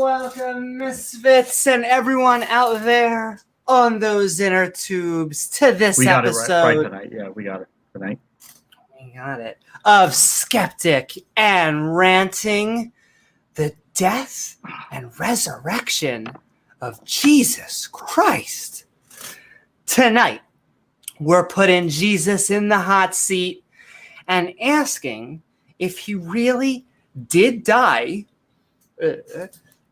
Welcome, misfits, and everyone out there on those inner tubes to this episode. We got it right tonight. Yeah, we got it tonight. We got it. Of Skeptic and Ranting, the death and resurrection of Jesus Christ. Tonight, we're putting Jesus in the hot seat and asking if he really did die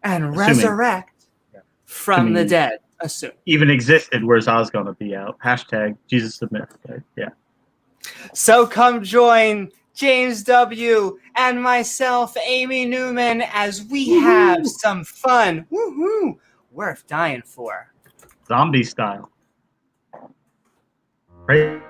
and resurrect from the dead. Assume even existed. Where's Oz gonna be out? Hashtag Jesus the myth. Yeah. So come join James W. and myself, Amy Newman, as we have some fun. Woohoo! Worth dying for. Zombie style. Right.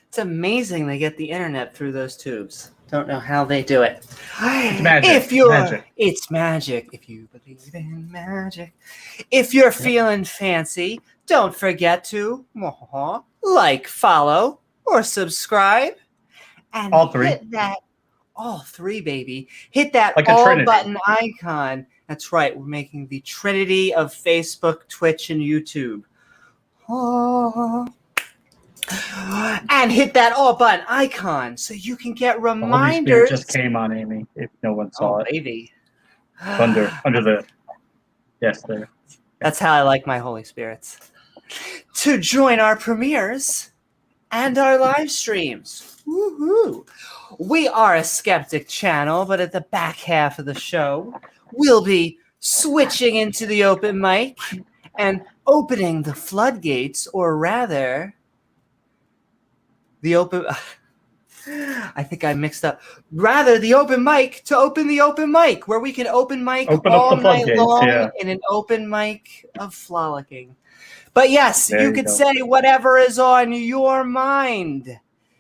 It's amazing they get the internet through those tubes. Don't know how they do it. It's magic. It's magic. If you believe in magic. If you're feeling fancy, don't forget to like, follow, or subscribe. And all three. All three, baby. Hit that like all button icon. That's right. We're making the trinity of Facebook, Twitch, and YouTube. And hit that all button icon so you can get reminders. The Holy Spirit just came on Amy. If no one saw it, baby. Under the there. That's how I like my Holy Spirits. To join our premieres and our live streams. Woohoo! We are a skeptic channel, but at the back half of the show, we'll be switching into the open mic and opening the floodgates, or rather, the open... I think I mixed up. Rather, the open mic to open the open mic, where we can open mic all night long in an open mic of frolicking. But yes, you could say whatever is on your mind.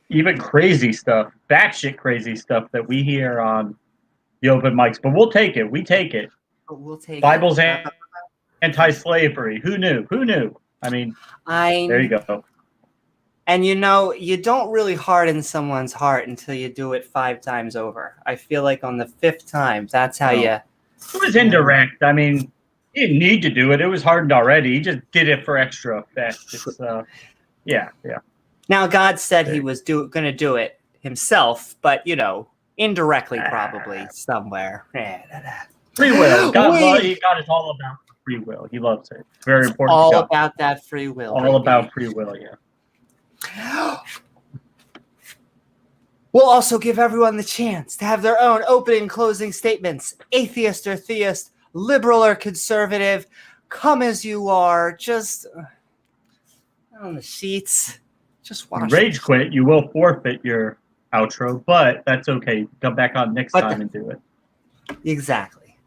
Even crazy stuff, batshit crazy stuff that we hear on the open mics. But we'll take it. We take it. We'll take Bible's anti-slavery. Who knew? Who knew? I mean, there you go. And you know, you don't really harden someone's heart until you do it 5 times over. I feel like on the 5th time, that's how you... It was indirect. I mean, he didn't need to do it. It was hardened already. He just did it for extra effect. It's, yeah. Now, God said he was going to do it himself, but, you know, indirectly probably somewhere. Free will. God is all about free will. He loves it. It's very important. All about that free will. All about free will, yeah. We'll also give everyone the chance to have their own opening and closing statements. Atheist or theist, liberal or conservative, come as you are, just on the sheets. Just watch. Rage quit, you will forfeit your outro, but that's okay. Come back on next time and do it. Exactly.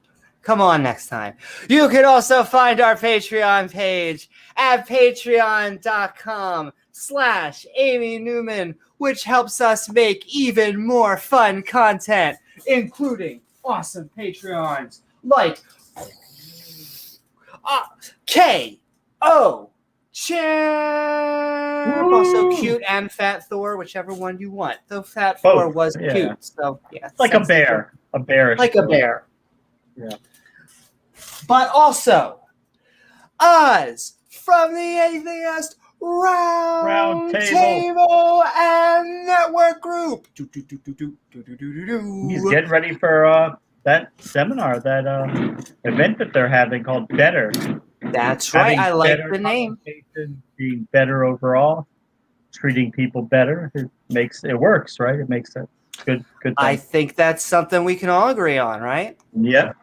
Come on next time. You can also find our Patreon page at patreon.com/Amy Newman, which helps us make even more fun content, including awesome Patreons like K.O. Champ. Also cute and Fat Thor, whichever one you want. Though Fat Thor was cute, so yeah. Like a bear. A bear. Like a bear. Yeah. But also, Oz from the Atheist Round Table and Network Group. He's getting ready for that seminar, that event that they're having called Better. That's right. I like the name. Being better overall, treating people better. It works, right? It makes a good thing. I think that's something we can all agree on, right? Yeah.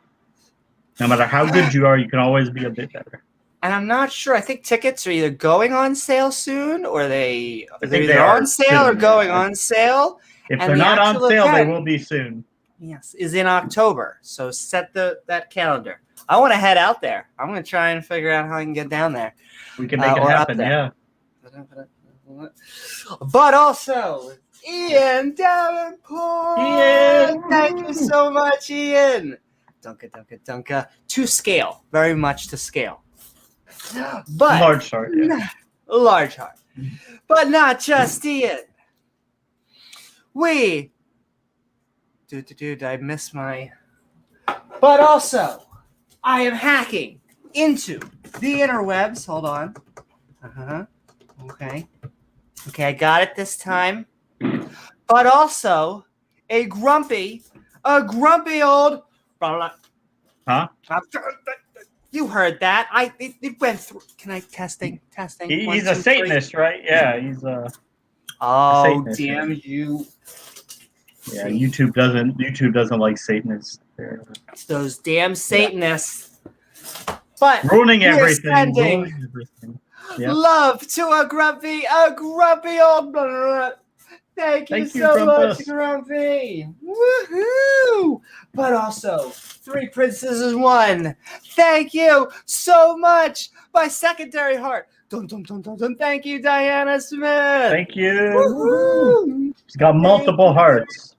No matter how good you are, you can always be a bit better. And I'm not sure. I think tickets are either going on sale soon, or they're either on sale or going on sale. If they're not on sale, they will be soon. Yes, is in October. So set that calendar. I want to head out there. I'm going to try and figure out how I can get down there. We can make it happen, yeah. But also, Ian Davenport. Ian! Thank you so much, Ian. Dunka. To scale, very much to scale. But Large heart, yeah. large heart. But not just Ian. Dude, I miss my. But also, I am hacking into the interwebs. Hold on. Okay, I got it this time. But also, a grumpy old. Huh? You heard that? It went through. Can I testing? He's a Satanist, right? Yeah, he's Oh, Satanist, damn yeah. you! Yeah, YouTube doesn't like Satanists. It's those damn Satanists. But Ruining we're everything. sending Yeah. love to a grumpy old. Thank you so much, Grumpus. Grumpy. Woohoo! But also, 3 Princesses 1. Thank you so much. My secondary heart. Dun. Thank you, Diana Smith. Thank you. Woohoo! He's got multiple hearts.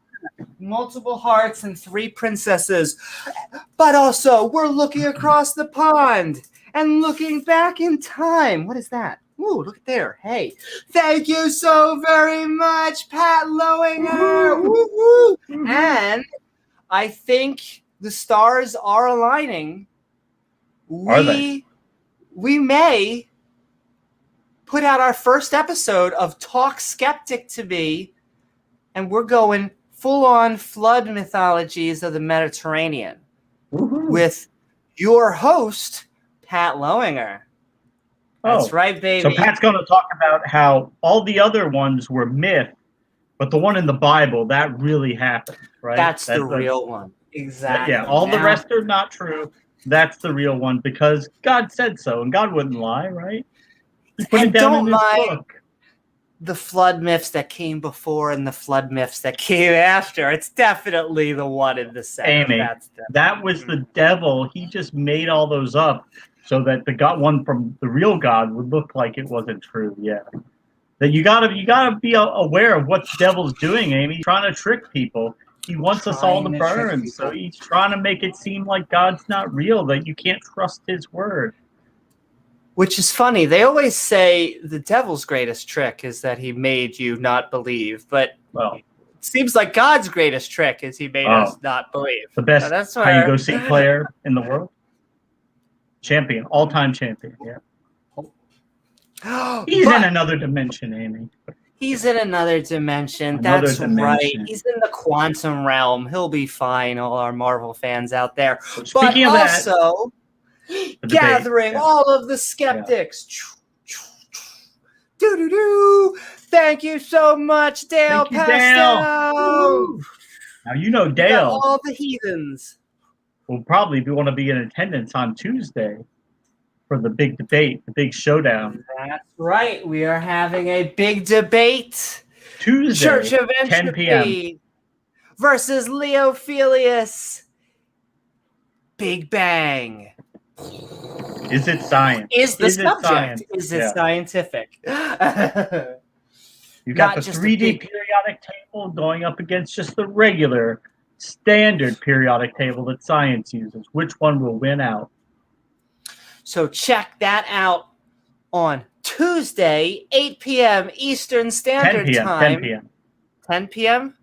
Multiple hearts and 3 princesses. But also, we're looking across the pond and looking back in time. What is that? Ooh, look at there. Hey, thank you so very much, Pat Lowinger. Woo-hoo. And I think the stars are aligning. Are they? We may put out our first episode of Talk Skeptic to Me, and we're going full-on flood mythologies of the Mediterranean with your host, Pat Lowinger. That's right, baby. So Pat's going to talk about how all the other ones were myth, but the one in the Bible, that really happened, right? That's the real one. Exactly. Yeah, all the rest are not true. That's the real one because God said so, and God wouldn't lie, right? He put it down in his book. The flood myths that came before and the flood myths that came after. It's definitely the one in the center. Amy, that was the devil. He just made all those up so that the God one from the real God would look like it wasn't true. Yeah, that you gotta be aware of what the devil's doing, Amy. He's trying to trick people. He wants us all to burn, so he's trying to make it seem like God's not real, that you can't trust his word. Which is funny. They always say the devil's greatest trick is that he made you not believe, but it seems like God's greatest trick is he made us not believe. The best hide and go seek player in the world, champion, all-time champion. Yeah, he's in another dimension, Amy. He's in another dimension. That's right. He's in the quantum realm. He'll be fine. All our Marvel fans out there. Speaking of also. Gathering all of the skeptics. Do. Thank you so much, Dale Pastel. Now you know Dale. All the heathens will probably want to be in attendance on Tuesday for the big debate, the big showdown. That's right. We are having a big debate. Tuesday, Church of Entropy 10 p.m. versus Leophilius. Big Bang. Is it science? Is the subject? Is it scientific? You got the 3D periodic table going up against just the regular, standard periodic table that science uses. Which one will win out? So check that out on Tuesday, 8 p.m. Eastern Standard Time. 10 p.m. 10 p.m.?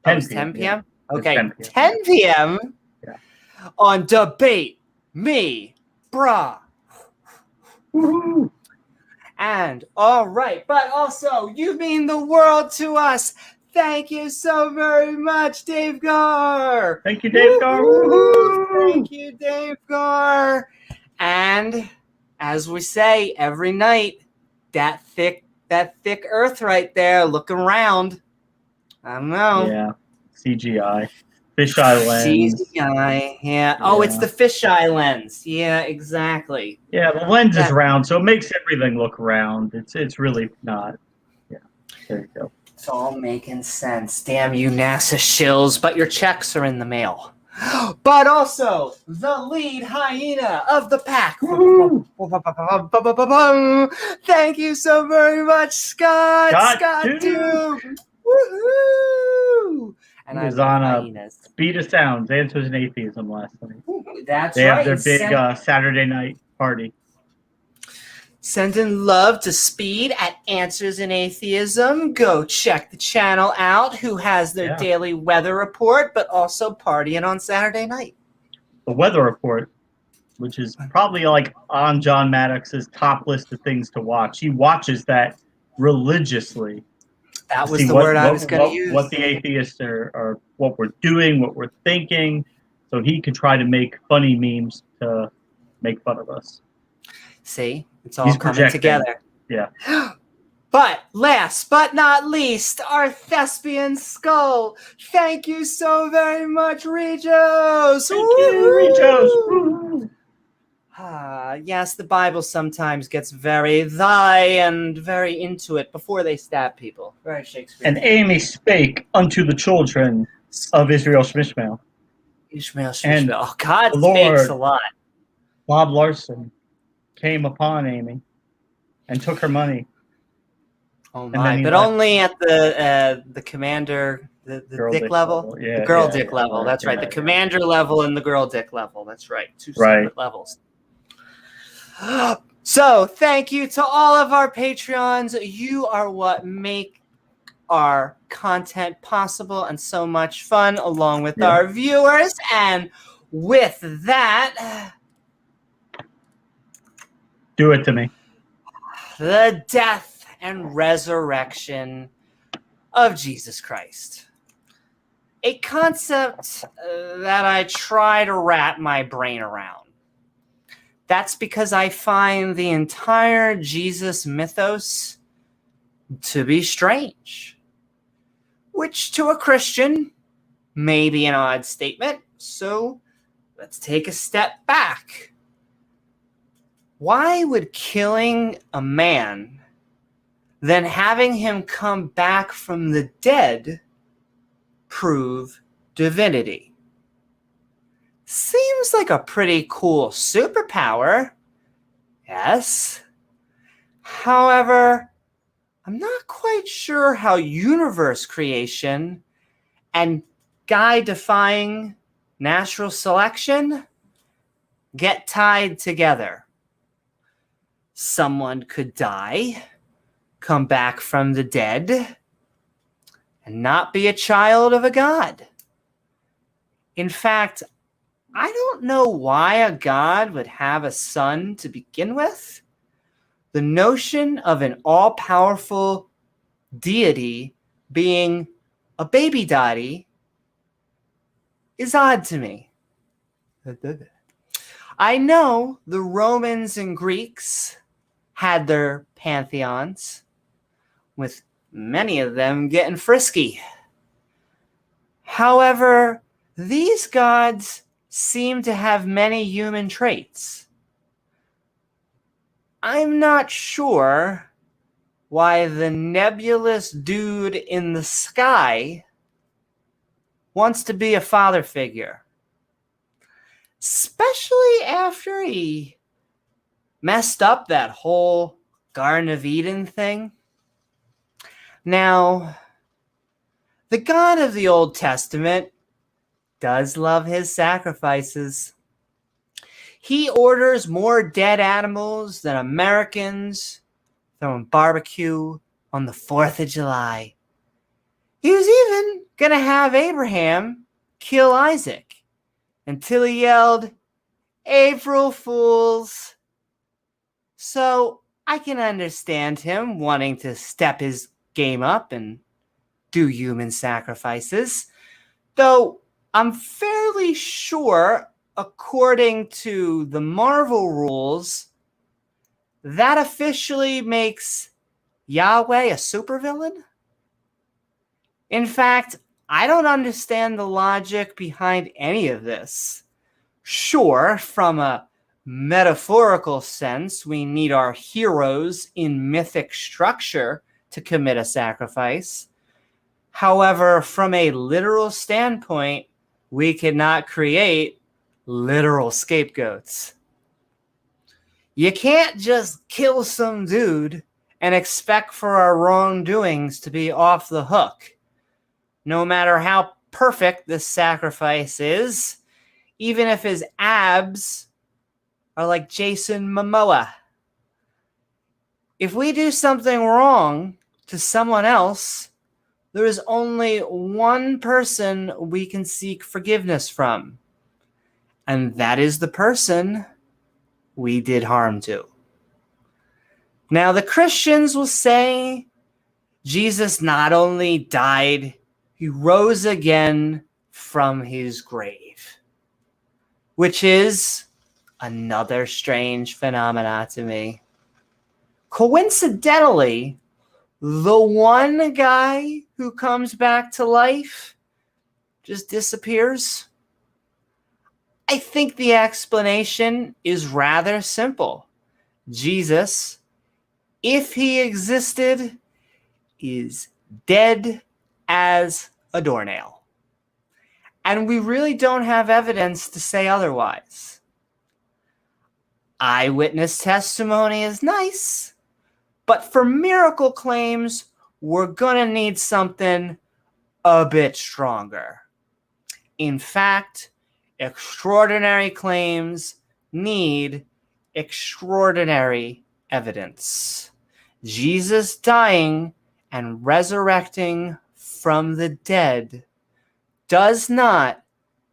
10 p.m.? Yeah. Okay, 10 p.m. Yeah. On Debate Me, Brah. Woo-hoo. And all right, but also you mean the world to us. Thank you so very much, Dave Gar. Thank you, Dave Gar. Thank you, Dave Gar. And as we say every night, that thick earth right there, look around. I don't know. Yeah, CGI. Fisheye lens. CGI, yeah. Oh, it's the fisheye lens. Yeah, exactly. Yeah, the lens is round, so it makes everything look round. It's really not. Yeah, there you go. It's all making sense. Damn you, NASA shills, but your checks are in the mail. But also, the lead hyena of the pack. Thank you so very much, Scott. Scott Duke. Woohoo! And He I was love on hyenas. Speed of Sounds, Answers in Atheism last night. That's They have right. their big Saturday night party. Sending love to Speed at Answers in Atheism. Go check the channel out, who has their daily weather report, but also partying on Saturday night. The weather report, which is probably like on John Maddox's top list of things to watch. He watches that religiously. That was the word I was going to use. What the atheists are, what we're doing, what we're thinking, so he could try to make funny memes to make fun of us. See, it's all coming together. Yeah. But last but not least, our thespian skull. Thank you so very much, Regos. Thank you, Regos. Yes, the Bible sometimes gets very thy and very into it before they stab people. Very Shakespeare. And Amy spake unto the children of Israel Shmishmael. And oh, God speaks a lot. Bob Larson came upon Amy and took her money. Oh my! But only at the commander, the dick level, yeah, the girl dick level. That's right. The commander level and the girl dick level. That's right. Two separate levels. So thank you to all of our Patreons. You are what make our content possible and so much fun, along with our viewers. And with that, do it to me. The death and resurrection of Jesus Christ. A concept that I try to wrap my brain around. That's because I find the entire Jesus mythos to be strange, which to a Christian may be an odd statement. So let's take a step back. Why would killing a man, then having him come back from the dead, prove divinity? Seems like a pretty cool superpower. Yes. However, I'm not quite sure how universe creation and guy-defying natural selection get tied together. Someone could die, come back from the dead, and not be a child of a god. In fact, I don't know why a god would have a son to begin with. The notion of an all-powerful deity being a baby daddy is odd to me. I know the Romans and Greeks had their pantheons, with many of them getting frisky. However, these gods seem to have many human traits. I'm not sure why the nebulous dude in the sky wants to be a father figure, especially after he messed up that whole Garden of Eden thing. Now, the God of the Old Testament does love his sacrifices. He orders more dead animals than Americans throwing barbecue on the 4th of July. He was even going to have Abraham kill Isaac until he yelled, "April Fools." So I can understand him wanting to step his game up and do human sacrifices, though I'm fairly sure, according to the Marvel rules, that officially makes Yahweh a supervillain. In fact, I don't understand the logic behind any of this. Sure, from a metaphorical sense, we need our heroes in mythic structure to commit a sacrifice. However, from a literal standpoint, we cannot create literal scapegoats. You can't just kill some dude and expect for our wrongdoings to be off the hook. no matter how perfect this sacrifice is, even if his abs are like Jason Momoa. If we do something wrong to someone else, there is only one person we can seek forgiveness from, and that is the person we did harm to. Now, the Christians will say Jesus not only died, he rose again from his grave, which is another strange phenomena to me. Coincidentally, the one guy who comes back to life just disappears. I think the explanation is rather simple. Jesus, if he existed, is dead as a doornail. And we really don't have evidence to say otherwise. Eyewitness testimony is nice, but for miracle claims, we're going to need something a bit stronger. In fact, extraordinary claims need extraordinary evidence. Jesus dying and resurrecting from the dead does not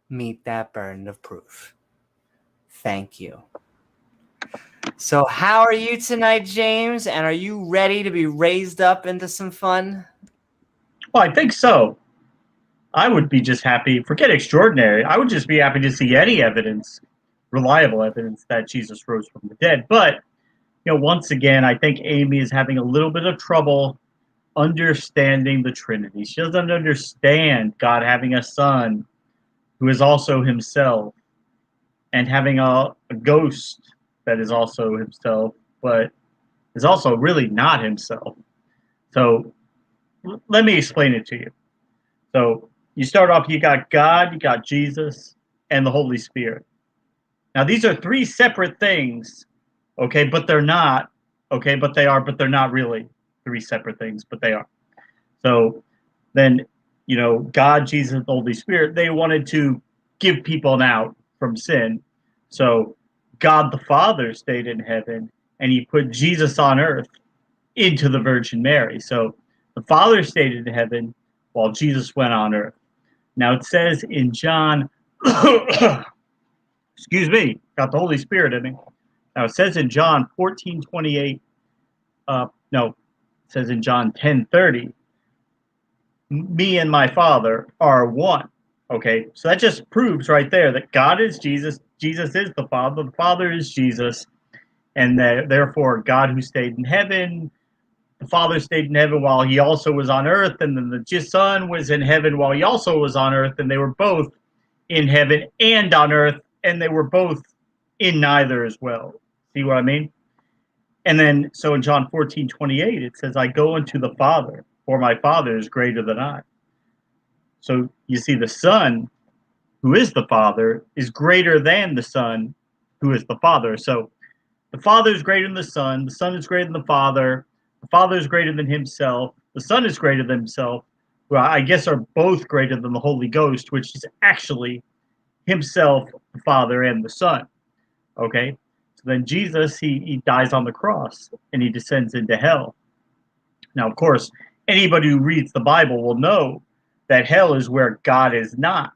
meet that burden of proof. Thank you. So how are you tonight, James? And are you ready to be raised up into some fun? Well, I think so. I would be just happy, forget extraordinary, I would just be happy to see any evidence, reliable evidence that Jesus rose from the dead. But, once again, I think Amy is having a little bit of trouble understanding the Trinity. She doesn't understand God having a son who is also himself, and having a ghost that is also himself, but is also really not himself. So let me explain it to you. So you start off, you got God, you got Jesus, and the Holy Spirit. Now these are three separate things, okay, but they're not, okay, but they are, but they're not really three separate things, but they are. So then, God, Jesus, and the Holy Spirit, they wanted to give people an out from sin. So God the Father stayed in heaven, and he put Jesus on earth into the Virgin Mary. So the Father stayed in heaven while Jesus went on earth. Now it says in John, excuse me, got the Holy Spirit in me. Now it says in John 14:28, no, it says in John 10:30, me and my Father are one. Okay, so that just proves right there that God is Jesus, Jesus is the Father is Jesus, and that therefore God who stayed in heaven, the Father stayed in heaven while he also was on earth, and then the Son was in heaven while he also was on earth, and they were both in heaven and on earth, and they were both in neither as well. See what I mean? And then, so in John 14:28, it says, I go unto the Father, for my Father is greater than I. So you see, the Son, who is the Father, is greater than the Son, who is the Father. So the Father is greater than the Son is greater than the Father is greater than himself, the Son is greater than himself, who I guess are both greater than the Holy Ghost, which is actually himself, the Father, and the Son. Okay? So then Jesus, he dies on the cross, and he descends into hell. Now, of course, anybody who reads the Bible will know that hell is where God is not.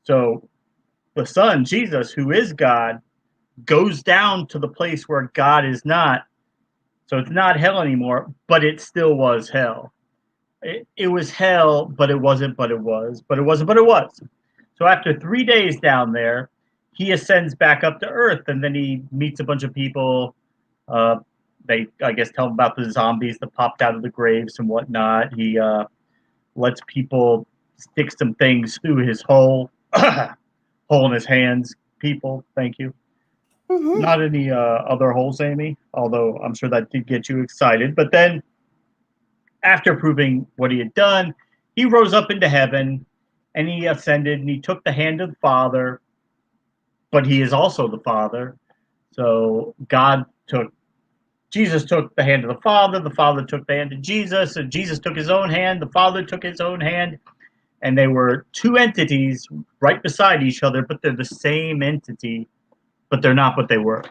So the Son, Jesus, who is God, goes down to the place where God is not. So it's not hell anymore, but it still was hell. It was hell, but it wasn't, but it was, but it wasn't, but it was. So after 3 days down there, he ascends back up to earth, and then he meets a bunch of people. They, I guess, tell him about the zombies that popped out of the graves and whatnot. He lets people stick some things through his hole in his hands. People, thank you. Mm-hmm. Not any other holes, Amy, although I'm sure that did get you excited. But then, after proving what he had done, he rose up into heaven, and he ascended, and he took the hand of the Father, but he is also the Father. So Jesus took the hand of the Father took the hand of Jesus, and Jesus took his own hand, the Father took his own hand, and they were two entities right beside each other, but they're the same entity, but they're not what they were.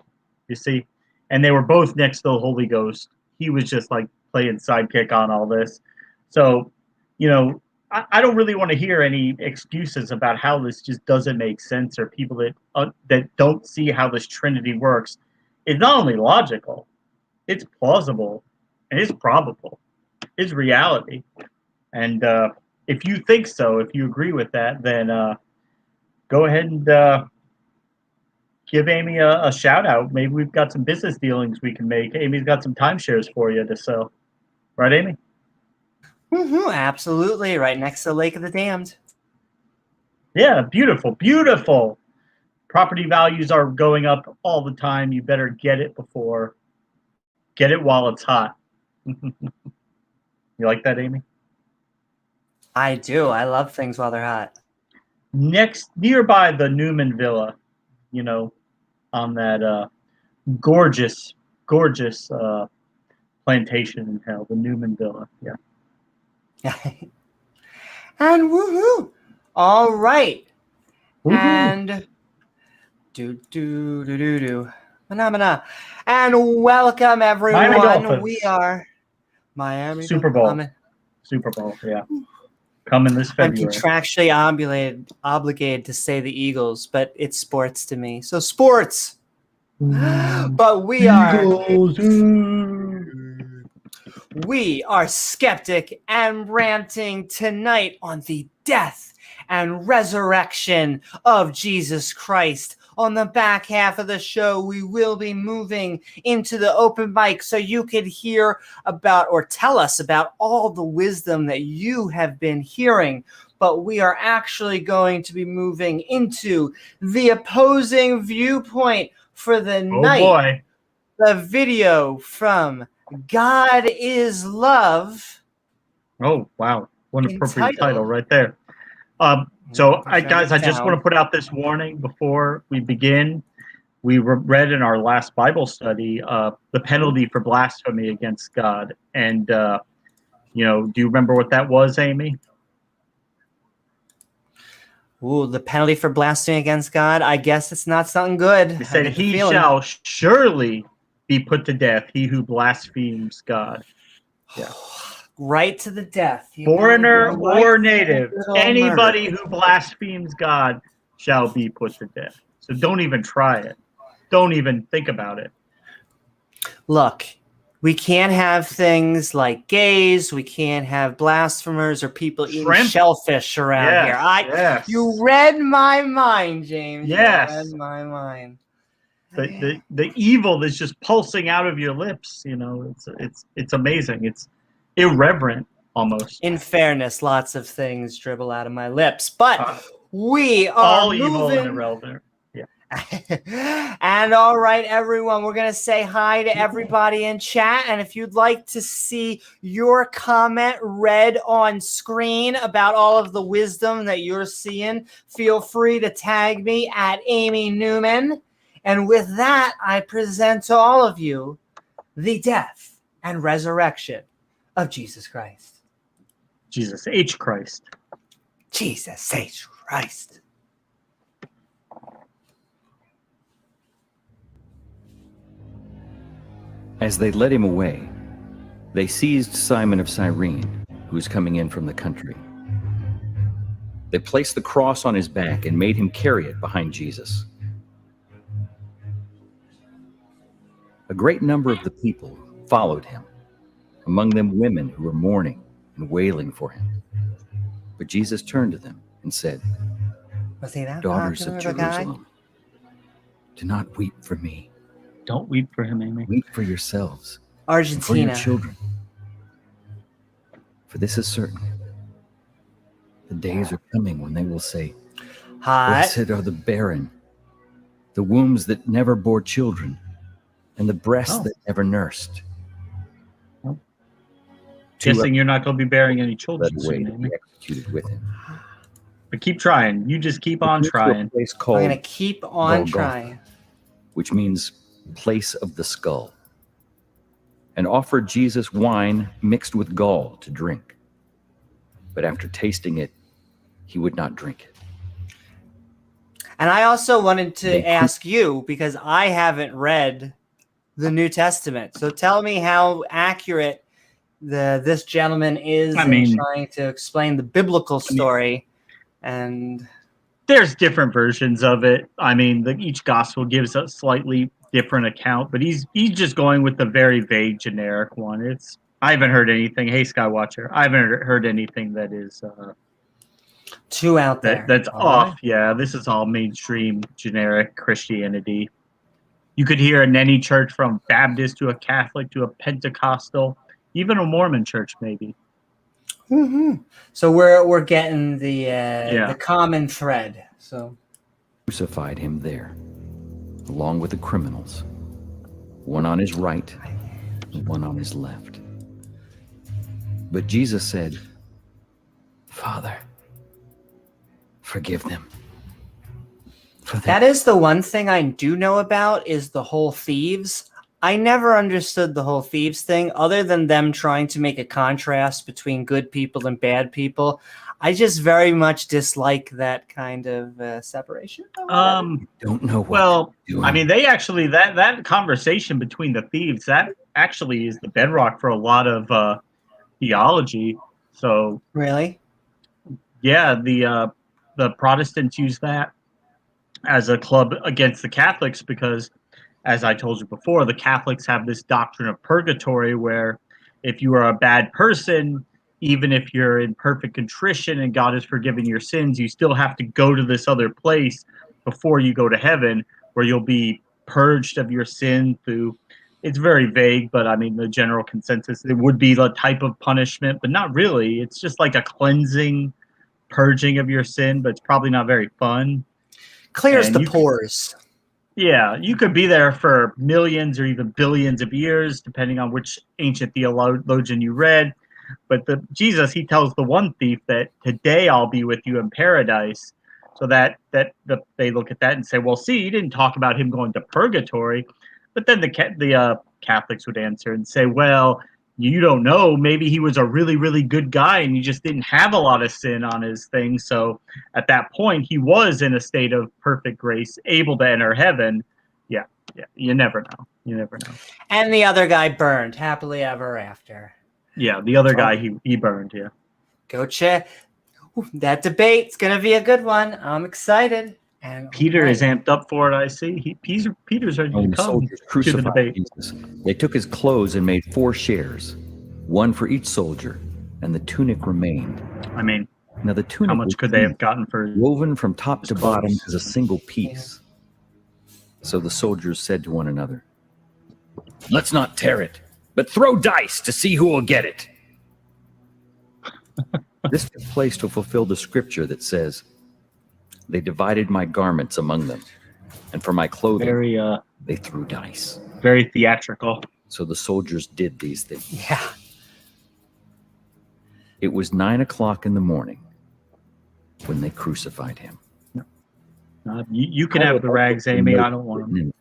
You see? And they were both next to the Holy Ghost. He was just like playing sidekick on all this. So, I don't really want to hear any excuses about how this just doesn't make sense, or people that don't see how this Trinity works. It's not only logical, it's plausible, and it's probable. It's reality. And if you think so, if you agree with that, then go ahead and give Amy a shout out. Maybe we've got some business dealings we can make. Amy's got some timeshares for you to sell. Right, Amy? Absolutely. Right next to the Lake of the Damned. Yeah, beautiful, beautiful. Property values are going up all the time. You better get it while it's hot. You like that, Amy? I do. I love things while they're hot. Nearby the Newman Villa, on that gorgeous plantation in hell, the Newman Villa. Yeah. And woohoo! All right. Woo-hoo. And do. Phenomena. And welcome everyone. We are Miami Super Bowl. Coming. Super Bowl, yeah. Coming this February. I'm contractually obligated to say the Eagles, but it's sports to me. So sports. But we Eagles. We are skeptic and ranting tonight on the death and resurrection of Jesus Christ. On the back half of the show, we will be moving into the open mic so you could hear about or tell us about all the wisdom that you have been hearing. But we are actually going to be moving into the opposing viewpoint for the night. Boy. The video from God is Love. Oh, wow. What an appropriate title right there. So, guys, I just want to put out this warning before we begin. We read in our last Bible study the penalty for blasphemy against God. And, do you remember what that was, Amy? Ooh, the penalty for blasphemy against God? I guess it's not something good. It said, he shall surely be put to death, he who blasphemes God. Yeah. Right to the death. Foreigner or native, anybody who blasphemes God shall be put to death. So don't even try it. Don't even think about it. Look, we can't have things like gays. We can't have blasphemers or people eating shellfish around here. You read my mind, James. Yes. You read my mind. The evil that's just pulsing out of your lips, it's amazing. It's irreverent almost. In fairness, lots of things dribble out of my lips, but we are all moving. Evil and irrelevant. Yeah. And all right, everyone, we're going to say hi to everybody in chat. And if you'd like to see your comment read on screen about all of the wisdom that you're seeing, feel free to tag me at Amy Newman. And with that, I present to all of you the death and resurrection of Jesus Christ. Jesus H. Christ. Jesus H. Christ. As they led him away, they seized Simon of Cyrene, who was coming in from the country. They placed the cross on his back and made him carry it behind Jesus. A great number of the people followed him, among them women who were mourning and wailing for him. But Jesus turned to them and said, "Daughters of Jerusalem, do not weep for me. Don't weep for him, Amy. Weep for yourselves, Argentina, and for your children. For this is certain. The days are coming when they will say, Blessed are the barren, the wombs that never bore children, and the breasts that never nursed." Guessing you're not going to be bearing any children soon, Amy. Executed with him. But keep trying. You just keep on trying. I'm going to keep on trying. Which means place of the skull. And offered Jesus wine mixed with gall to drink. But after tasting it, he would not drink it. And I also wanted to They ask you, because I haven't read the New Testament. So tell me how accurate this gentleman is in trying to explain the biblical story. And there's different versions of it. I mean, each gospel gives a slightly different account, but he's just going with the very vague, generic one. I haven't heard anything. Hey, Skywatcher, I haven't heard anything that is too out there. That's off. Right. Yeah, this is all mainstream, generic Christianity. You could hear in any church, from Baptist to a Catholic to a Pentecostal, even a Mormon church, maybe. Mm-hmm. So we're getting the common thread. So crucified him there, along with the criminals, one on his right and one on his left. But Jesus said, "Father, forgive them." That is the one thing I do know about, is the whole thieves. I never understood the whole thieves thing, other than them trying to make a contrast between good people and bad people. I just very much dislike that kind of separation. Don't know what. Well, I mean, they actually, that conversation between the thieves, that actually is the bedrock for a lot of theology. So really, yeah, the Protestants use that as a club against the Catholics, because, as I told you before, the Catholics have this doctrine of purgatory, where if you are a bad person, even if you're in perfect contrition and God has forgiven your sins, you still have to go to this other place before you go to heaven, where you'll be purged of your sin through, it's very vague, but I mean, the general consensus, it would be the type of punishment, but not really. It's just like a cleansing, purging of your sin, but it's probably not very fun. Clears the pores. Yeah, you could be there for millions or even billions of years, depending on which ancient theologian you read. But Jesus, he tells the one thief that today I'll be with you in paradise. So that they look at that and say, well, see, he didn't talk about him going to purgatory. But then the Catholics would answer and say, well, you don't know. Maybe he was a really, really good guy and he just didn't have a lot of sin on his thing. So at that point, he was in a state of perfect grace, able to enter heaven. Yeah. You never know. You never know. And the other guy burned happily ever after. Yeah, the other guy, he burned, yeah. Go check. That debate's going to be a good one. I'm excited. And Peter is amped up for it, I see. Peter's ready to come to the debate. Jesus. They took his clothes and made 4 shares, one for each soldier, and the tunic remained. I mean, now the tunic, how much could they have gotten for woven from top to bottom as a single piece? So the soldiers said to one another, "Let's not tear it, but throw dice to see who will get it." This took place to fulfill the scripture that says, "They divided my garments among them, and for my clothing they threw dice." Very theatrical. So the soldiers did these things. Yeah. It was 9 o'clock in the morning when they crucified him. You can have the rags, Amy. I don't want them.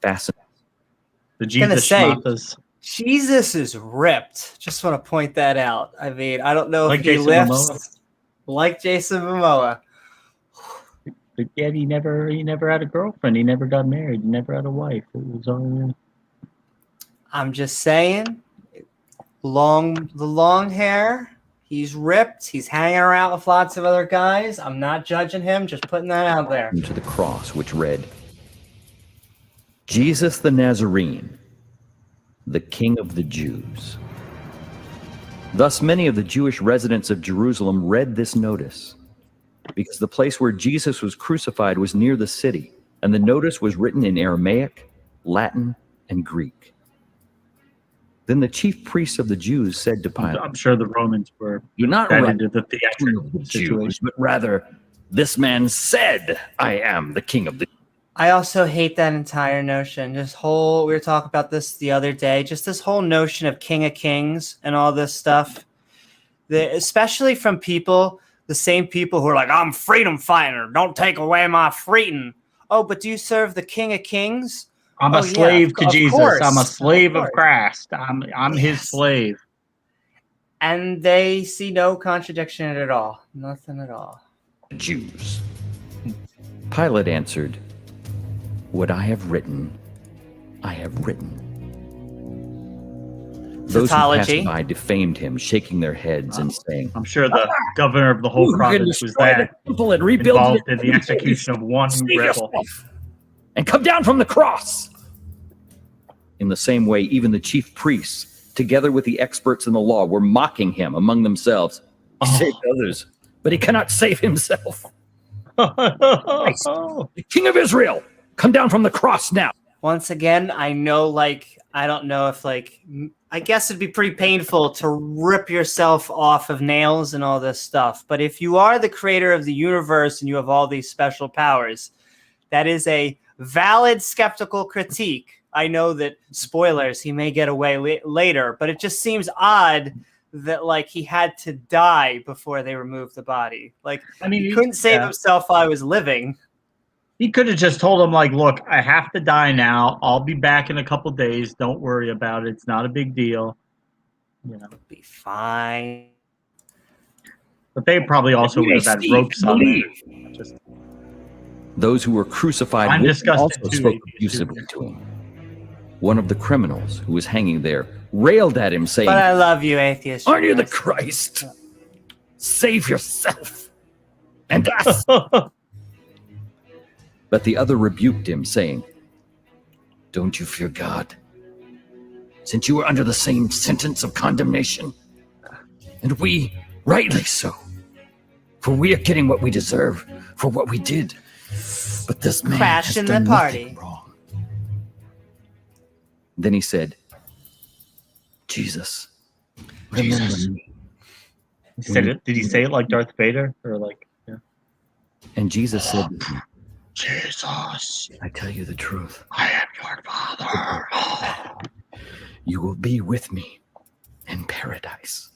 The Jesus schmathas. Jesus is ripped. Just want to point that out. I mean, I don't know if he lifts like Jason Momoa. But yet he never had a girlfriend. He never got married. He never had a wife. It was all. I'm just saying, the long hair. He's ripped. He's hanging around with lots of other guys. I'm not judging him. Just putting that out there. To the cross, which read, "Jesus the Nazarene, the King of the Jews." Thus many of the Jewish residents of Jerusalem read this notice, because the place where Jesus was crucified was near the city, and the notice was written in Aramaic, Latin, and Greek. Then the chief priests of the Jews said to Pilate, I'm sure the Romans were not into the theatrical Jews, but rather, "This man said, I am the King of the Jews." I also hate that entire notion. We were talking about this the other day, just this whole notion of King of Kings and all this stuff, especially from the same people who are like, "I'm freedom fighter. Don't take away my freedom." Oh, but do you serve the King of Kings? I'm a slave to Jesus. I'm a slave of Christ. I'm his slave. And they see no contradiction in it at all. Nothing at all. Jews. Pilate answered, "What I have written, I have written." Those who Tautology. passed by defamed him, shaking their heads and saying, I'm sure the governor of the whole "Who can province was destroy the that temple and rebuild involved it in the execution of one Save rebel. yourself and come down from the cross." In the same way, even the chief priests, together with the experts in the law, were mocking him among themselves. He saved others, but he cannot save himself. Christ, the King of Israel, come down from the cross now. Once again, I know, like, I don't know if, like, I guess it'd be pretty painful to rip yourself off of nails and all this stuff. But if you are the creator of the universe and you have all these special powers, that is a valid skeptical critique. I know that, spoilers, he may get away later, but it just seems odd that, like, he had to die before they removed the body. Like, I mean, he couldn't save himself while he was living. He could have just told him, like, look, I have to die now. I'll be back in a couple days. Don't worry about it. It's not a big deal. You know. Be fine. But they probably also would have had ropes on them. Just Those who were crucified I'm with him disgusted also too, spoke atheist. abusively to him. One of the criminals who was hanging there railed at him, saying, But I love you, atheist. "Aren't you the Christ? Save yourself and us." But the other rebuked him, saying, "Don't you fear God, since you are under the same sentence of condemnation? And we, rightly so, for we are getting what we deserve for what we did. But this man Crash has in done the nothing party." wrong." Then he said, "Jesus, remember me." Did he say it like Darth Vader? Or like, yeah. And Jesus said, Jesus, "I tell you the truth. I am your father. You will be with me in paradise."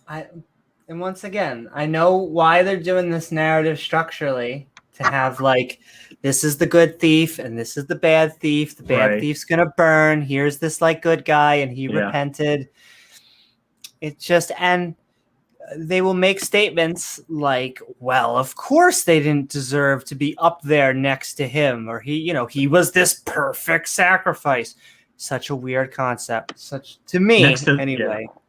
And once again, I know why they're doing this narrative structurally, to have, like, this is the good thief and this is the bad thief. The bad thief's gonna burn. Here's this, like, good guy, and he repented. It's just, and they will make statements like, well, of course they didn't deserve to be up there next to him, or he was this perfect sacrifice. Such a weird concept. Such, to me, anyway. Yeah.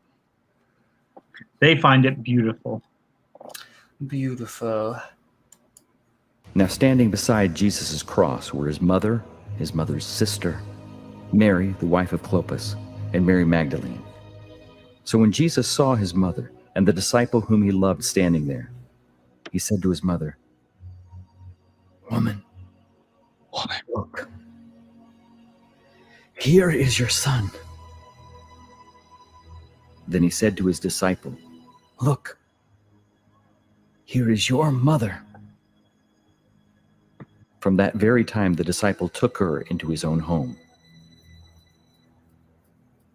They find it beautiful. Beautiful. Now standing beside Jesus' cross were his mother, his mother's sister, Mary, the wife of Clopas, and Mary Magdalene. So when Jesus saw his mother and the disciple whom he loved standing there, he said to his mother, Woman, look, here is your son." Then he said to his disciple, "Look, here is your mother." From that very time, the disciple took her into his own home.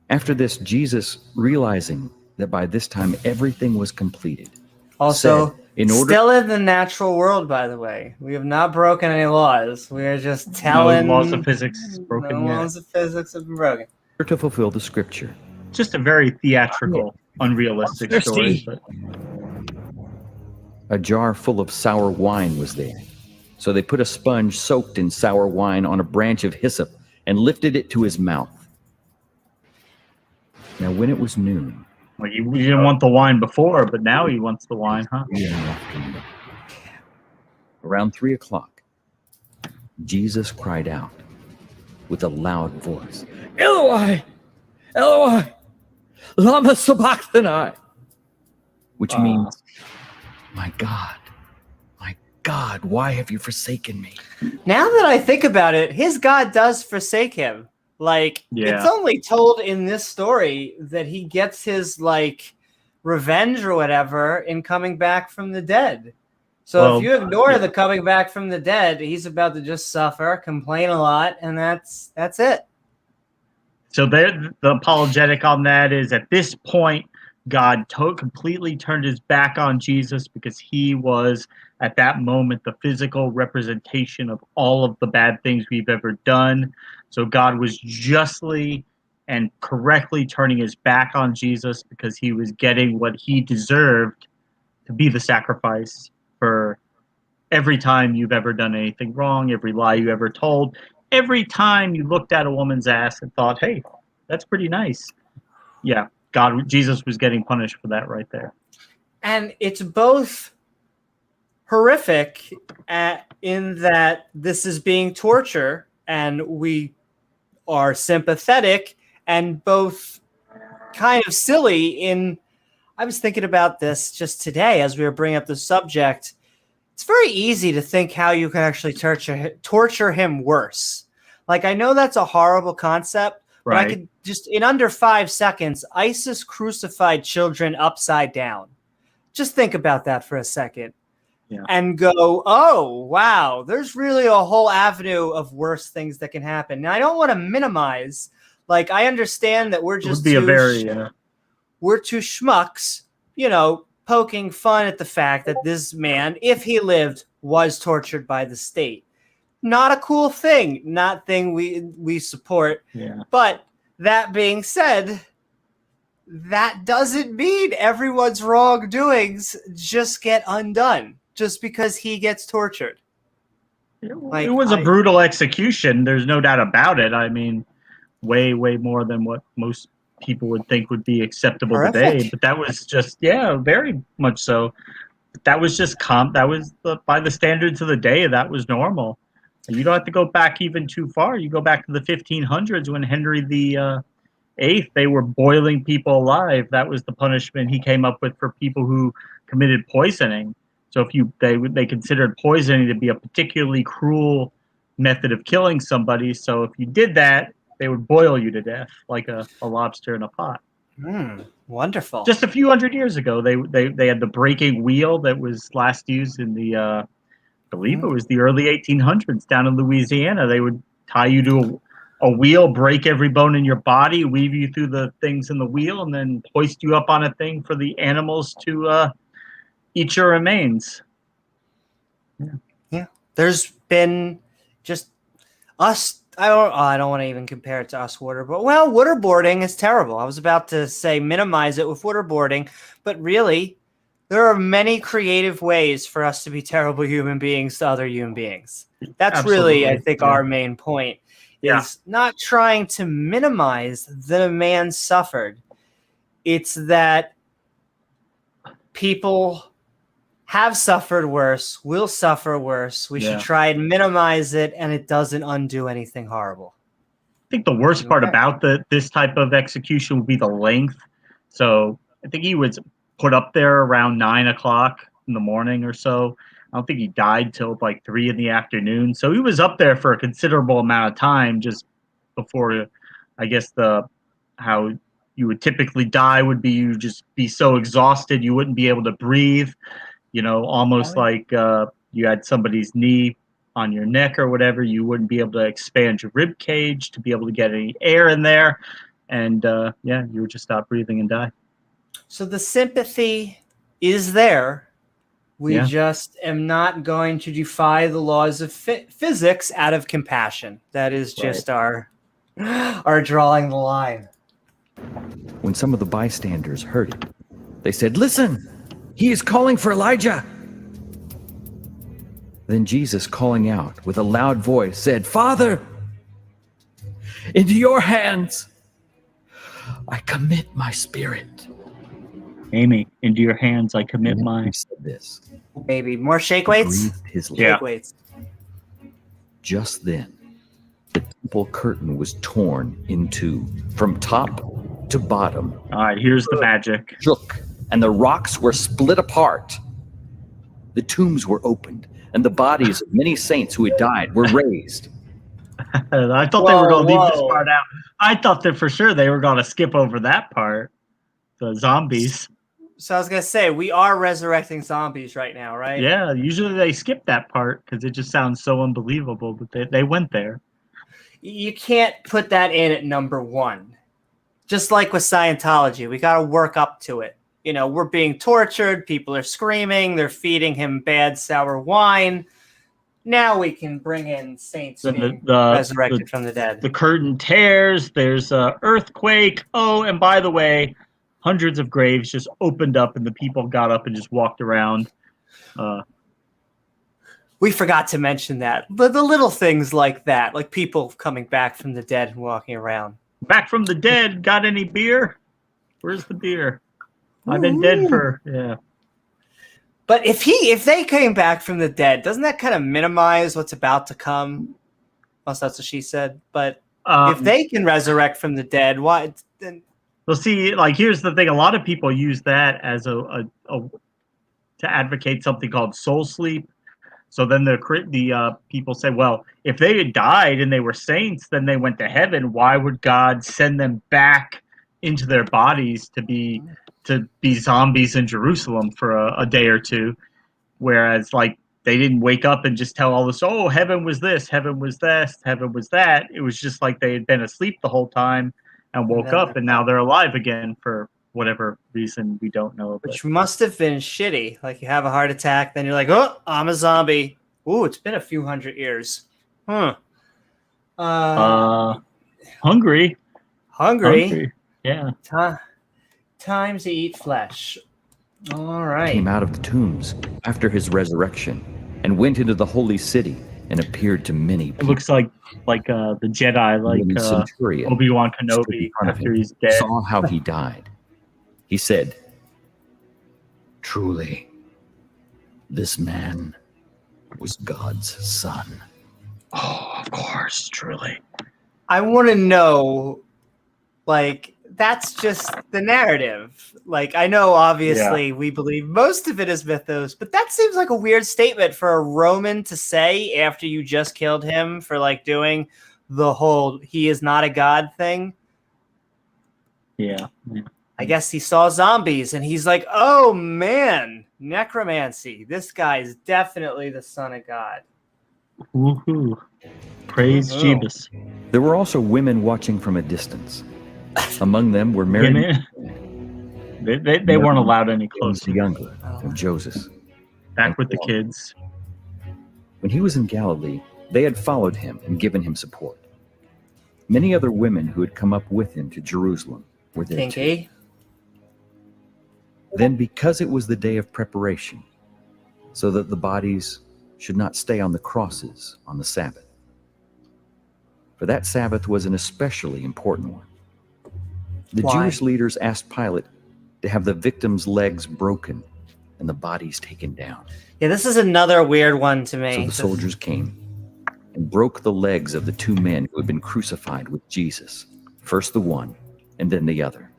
After this, Jesus, realizing that by this time everything was completed, Also, said, still in the natural world, by the way. We have not broken any laws. We are just telling. No laws of physics is broken yet. Laws of physics have been broken. to fulfill the scripture. Just a very theatrical, unrealistic story. But A jar full of sour wine was there. So they put a sponge soaked in sour wine on a branch of hyssop and lifted it to his mouth. Now when it was noon, like, he didn't want the wine before, but now he wants the wine, huh? Around 3 o'clock, Jesus cried out with a loud voice, "Eloi, Eloi, lama sabachthani," which means, my God, why have you forsaken me?" Now that I think about it, his God does forsake him. Like, it's only told in this story that he gets his, like, revenge or whatever in coming back from the dead. So if you ignore the coming back from the dead, he's about to just suffer, complain a lot, and that's it. So the apologetic on that is, at this point, God completely turned his back on Jesus because he was, at that moment, the physical representation of all of the bad things we've ever done. So God was justly and correctly turning his back on Jesus because he was getting what he deserved to be the sacrifice for every time you've ever done anything wrong, every lie you ever told, every time you looked at a woman's ass and thought, hey, that's pretty nice. Yeah, Jesus was getting punished for that right there. And it's both horrific in that this is being torture, and we are sympathetic, and both kind of silly in... I was thinking about this just today as we were bringing up the subject. It's very easy to think how you can actually torture him worse. Like, I know that's a horrible concept, but I could just, in under 5 seconds, ISIS crucified children upside down. Just think about that for a second. Yeah. And go, oh, wow, there's really a whole avenue of worse things that can happen. Now, I don't want to minimize. Like, I understand that we're just we're two schmucks, you know, poking fun at the fact that this man, if he lived, was tortured by the state. Not a cool thing. Not thing we support. Yeah. But that being said, that doesn't mean everyone's wrongdoings just get undone just because he gets tortured. It was a brutal execution. There's no doubt about it. I mean, way more than what most people would think would be acceptable today. But that was just, very much so. That was just that was by the standards of the day, that was normal. You don't have to go back even too far. You go back to the 1500s when Henry VIII, they were boiling people alive. That was the punishment he came up with for people who committed poisoning. So if they considered poisoning to be a particularly cruel method of killing somebody. So if you did that, they would boil you to death like a lobster in a pot. Wonderful. Just a few hundred years ago, they had the breaking wheel that was last used in the, I believe it was the early 1800s down in Louisiana. They would tie you to a wheel, break every bone in your body, weave you through the things in the wheel, and then hoist you up on a thing for the animals to eat your remains. Yeah. There's been just us. I don't want to even compare it to us waterboarding is terrible. I was about to say minimize it with waterboarding, but really, there are many creative ways for us to be terrible human beings to other human beings. That's Absolutely. really, I think, our main point is not trying to minimize that a man suffered. It's that people have suffered worse, will suffer worse. We should try and minimize it, and it doesn't undo anything horrible. I think the worst part about this type of execution would be the length. So I think he was put up there around 9 o'clock in the morning or so. I don't think he died till like 3 in the afternoon. So he was up there for a considerable amount of time just before, I guess, how you would typically die would be you just be so exhausted you wouldn't be able to breathe. You know, almost like you had somebody's knee on your neck or whatever. You wouldn't be able to expand your rib cage to be able to get any air in there. And, you would just stop breathing and die. So the sympathy is there. We just am not going to defy the laws of physics out of compassion. That is just our drawing the line. When some of the bystanders heard it, they said, "Listen! He is calling for Elijah." Then Jesus, calling out with a loud voice, said, "Father, into your hands I commit my spirit." Amy, into your hands I commit mine. He said this. Maybe more shake weights? Breathed his Shake weights. Just then, the temple curtain was torn in two, from top to bottom. All right, here's the magic. Shook, and the rocks were split apart. The tombs were opened, and the bodies of many saints who had died were raised. I thought they were going to leave this part out. I thought that for sure they were going to skip over that part. The zombies. So I was going to say, we are resurrecting zombies right now, right? Yeah, usually they skip that part because it just sounds so unbelievable, but they went there. You can't put that in at number 1. Just like with Scientology, we got to work up to it. You know, we're being tortured. People are screaming. They're feeding him bad, sour wine. Now we can bring in saints being resurrected from the dead. The curtain tears. There's an earthquake. Oh, and by the way, hundreds of graves just opened up, and the people got up and just walked around. We forgot to mention that. The little things like that, like people coming back from the dead and walking around. Back from the dead. Got any beer? Where's the beer? I've been dead for But if they came back from the dead, doesn't that kind of minimize what's about to come? Well, that's what she said. But if they can resurrect from the dead, why? Then well, see, like here's the thing: a lot of people use that as to advocate something called soul sleep. So then the people say, well, if they had died and they were saints, then they went to heaven. Why would God send them back into their bodies to be zombies in Jerusalem for a day or two? Whereas, like, they didn't wake up and just tell all this, oh, heaven was this, heaven was this, heaven was that. It was just like they had been asleep the whole time and woke up, and now they're alive again for whatever reason we don't know. Which must have been shitty. Like you have a heart attack, then you're like, oh, I'm a zombie. Ooh, it's been a few hundred years. Hungry. Yeah. Time to eat flesh. All right. Came out of the tombs after his resurrection and went into the holy city and appeared to many people. It looks like the Jedi, like centurion Obi-Wan Kenobi after he's dead. Saw how he died. He said, truly, this man was God's son. Oh, of course, truly. I want to know, like, that's just the narrative. Like, I know, obviously, we believe most of it is mythos, but that seems like a weird statement for a Roman to say after you just killed him for, like, doing the whole he is not a god thing. Yeah. I guess he saw zombies, and he's like, oh, man, necromancy. This guy is definitely the son of God. Woohoo. Praise Jeebus. There were also women watching from a distance. Among them were Mary. They weren't allowed any closer. The younger of Joseph. Back with the kids. When he was in Galilee, they had followed him and given him support. Many other women who had come up with him to Jerusalem were there too. Then, because it was the day of preparation, so that the bodies should not stay on the crosses on the Sabbath. For that Sabbath was an especially important one. The Jewish leaders asked Pilate to have the victims' legs broken and the bodies taken down. Yeah, this is another weird one to me. So the soldiers came and broke the legs of the two men who had been crucified with Jesus, first the one and then the other.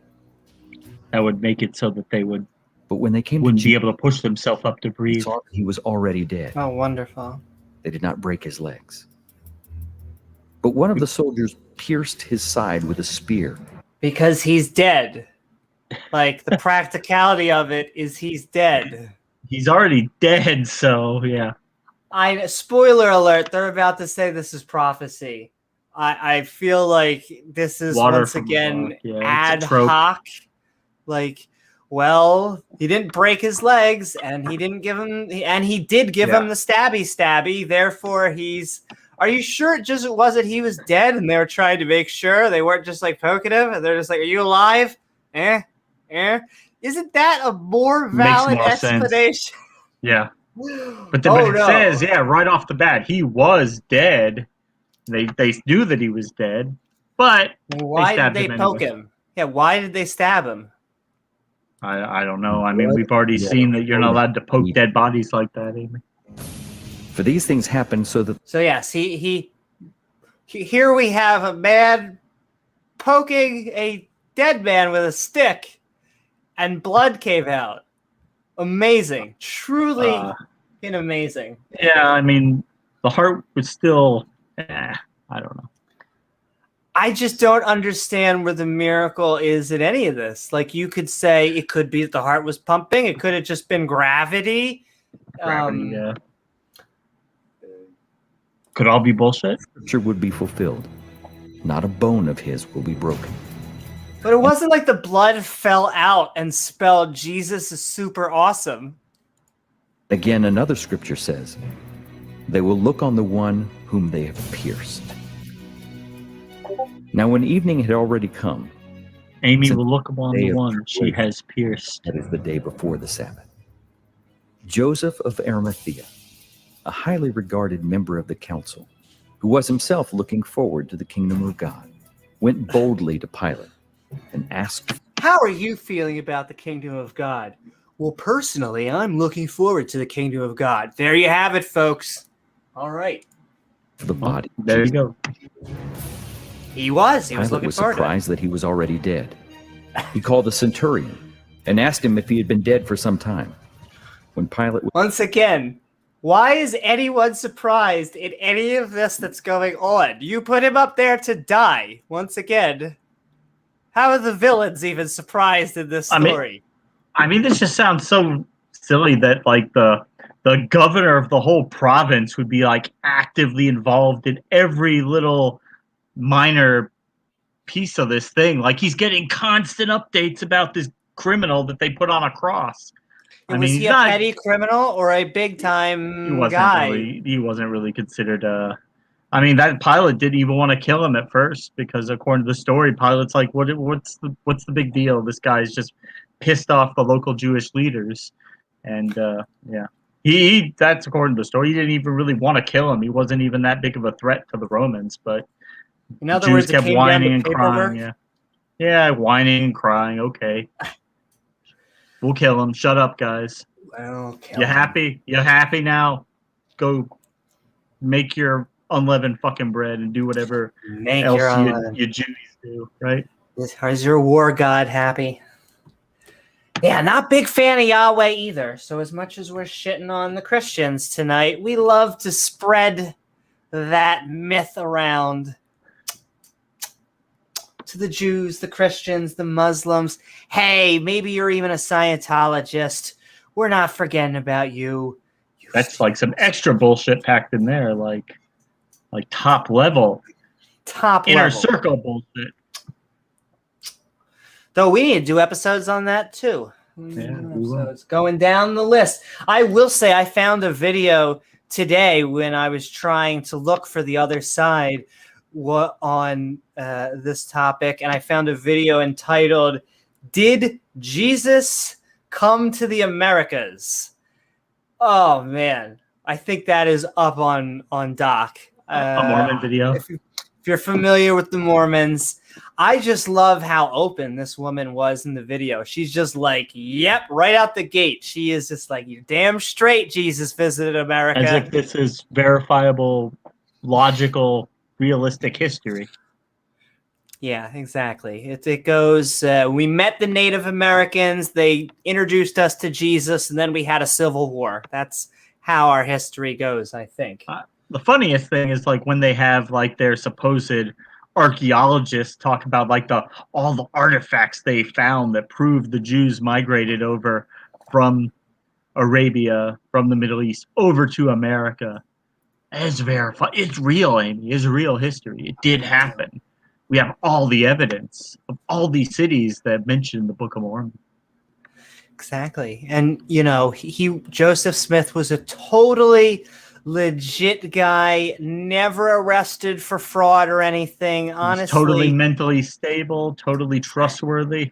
That would make it so that they wouldn't be able to push themselves up to breathe. Saw that he was already dead. Oh, wonderful. They did not break his legs. But one of the soldiers pierced his side with a spear. Because he's dead. Like, the practicality of it is he's dead. He's already dead, so yeah. Spoiler alert, they're about to say this is prophecy. I feel like this is once again ad hoc. Like, well, he didn't break his legs, and he didn't give him, and he did give him the stabby. Therefore, he's. Are you sure it wasn't he was dead, and they were trying to make sure they weren't just like poking him, and they're just like, "Are you alive?" Isn't that a more valid explanation? Sense. Yeah, but it says right off the bat he was dead. They knew that he was dead, but why did they poke him? Yeah, why did they stab him? I don't know. I mean, we've already seen that you're not allowed to poke dead bodies like that, Amy. For these things happened so that... So yes, he here we have a man poking a dead man with a stick, and blood came out. Amazing. Truly amazing. Yeah, I mean, the heart was still... I don't know. I just don't understand where the miracle is in any of this. Like, you could say it could be that the heart was pumping. It could have just been gravity. Yeah. Could all be bullshit. Scripture would be fulfilled. Not a bone of his will be broken. But it wasn't like the blood fell out and spelled Jesus is super awesome. Again, another scripture says, they will look on the one whom they have pierced. Now, when evening had already come, Amy Since will look upon day the of one she tribulation, has pierced. that is the day before the Sabbath. Joseph of Arimathea, a highly regarded member of the council, who was himself looking forward to the kingdom of God, went boldly to Pilate and asked, How are you feeling about the kingdom of God? Well, personally, I'm looking forward to the kingdom of God. There you have it, folks. All right. for the body of There you Jesus. go. He was Pilate looking was forward to it. surprised that he was already dead. He called the centurion and asked him if he had been dead for some time. When Pilate was Once again, why is anyone surprised in any of this that's going on? You put him up there to die. Once again, how are the villains even surprised in this story? I mean, this just sounds so silly that like the governor of the whole province would be like actively involved in every little minor piece of this thing. Like he's getting constant updates about this criminal that they put on a cross. I Was mean, he he's a not. petty criminal or a big time guy? He wasn't really considered. I mean, that Pilate didn't even want to kill him at first because, according to the story, Pilate's like, what's the big deal? This guy's just pissed off the local Jewish leaders, and yeah, he that's according to the story. He didn't even really want to kill him. He wasn't even that big of a threat to the Romans, but In other Jews words, it kept came down whining to and paperwork. crying. Yeah, whining and crying. Okay, we'll kill him. Shut up, guys. Well, You happy? You happy now? Go make your unleavened fucking bread and do whatever Make else your own. you Jews do, right? Is your war god happy? Yeah, not big fan of Yahweh either. So as much as we're shitting on the Christians tonight, we love to spread that myth around to the Jews, the Christians, the Muslims. Hey, maybe you're even a Scientologist. We're not forgetting about you. That's like some extra bullshit packed in there, like top level, inner circle bullshit. Though we need to do episodes on that too. Yeah, So it's going down the list. I will say I found a video today when I was trying to look for the other side on this topic, and I found a video entitled "Did Jesus Come to the Americas?" Oh man, I think that is up on Doc. A Mormon video. If you're familiar with the Mormons, I just love how open this woman was in the video. She's just like, yep, right out the gate. She is just like, you're damn straight Jesus visited America. As if this is verifiable, logical, realistic history. Yeah, exactly. It goes, we met the Native Americans, they introduced us to Jesus, and then we had a civil war. That's how our history goes, I think. The funniest thing is like when they have like their supposed archaeologists talk about like all the artifacts they found that prove the Jews migrated over from Arabia, from the Middle East, over to America. It's verified. It's real, Amy. It's real history. It did happen. We have all the evidence of all these cities that mention in the Book of Mormon. Exactly. And, you know, Joseph Smith was a totally legit guy, never arrested for fraud or anything. Honestly, he's totally mentally stable, totally trustworthy.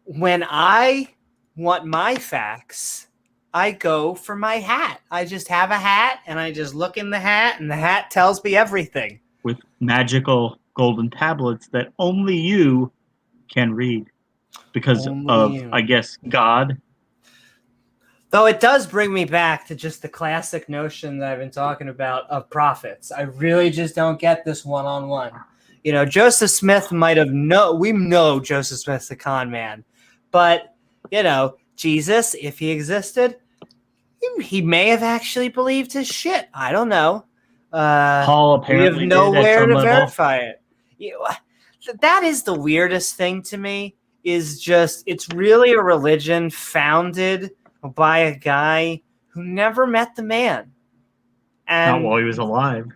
When I want my facts, I go for my hat. I just have a hat and I just look in the hat and the hat tells me everything. With magical golden tablets that only you can read because I guess, God. Though it does bring me back to just the classic notion that I've been talking about of prophets. I really just don't get this one-on-one. You know, Joseph Smith might have we know Joseph Smith's a con man, but, you know, Jesus, if he existed, he may have actually believed his shit. I don't know. Paul apparently we have nowhere to level. verify it. That is the weirdest thing to me, is just it's really a religion founded by a guy who never met the man. And, not while he was alive.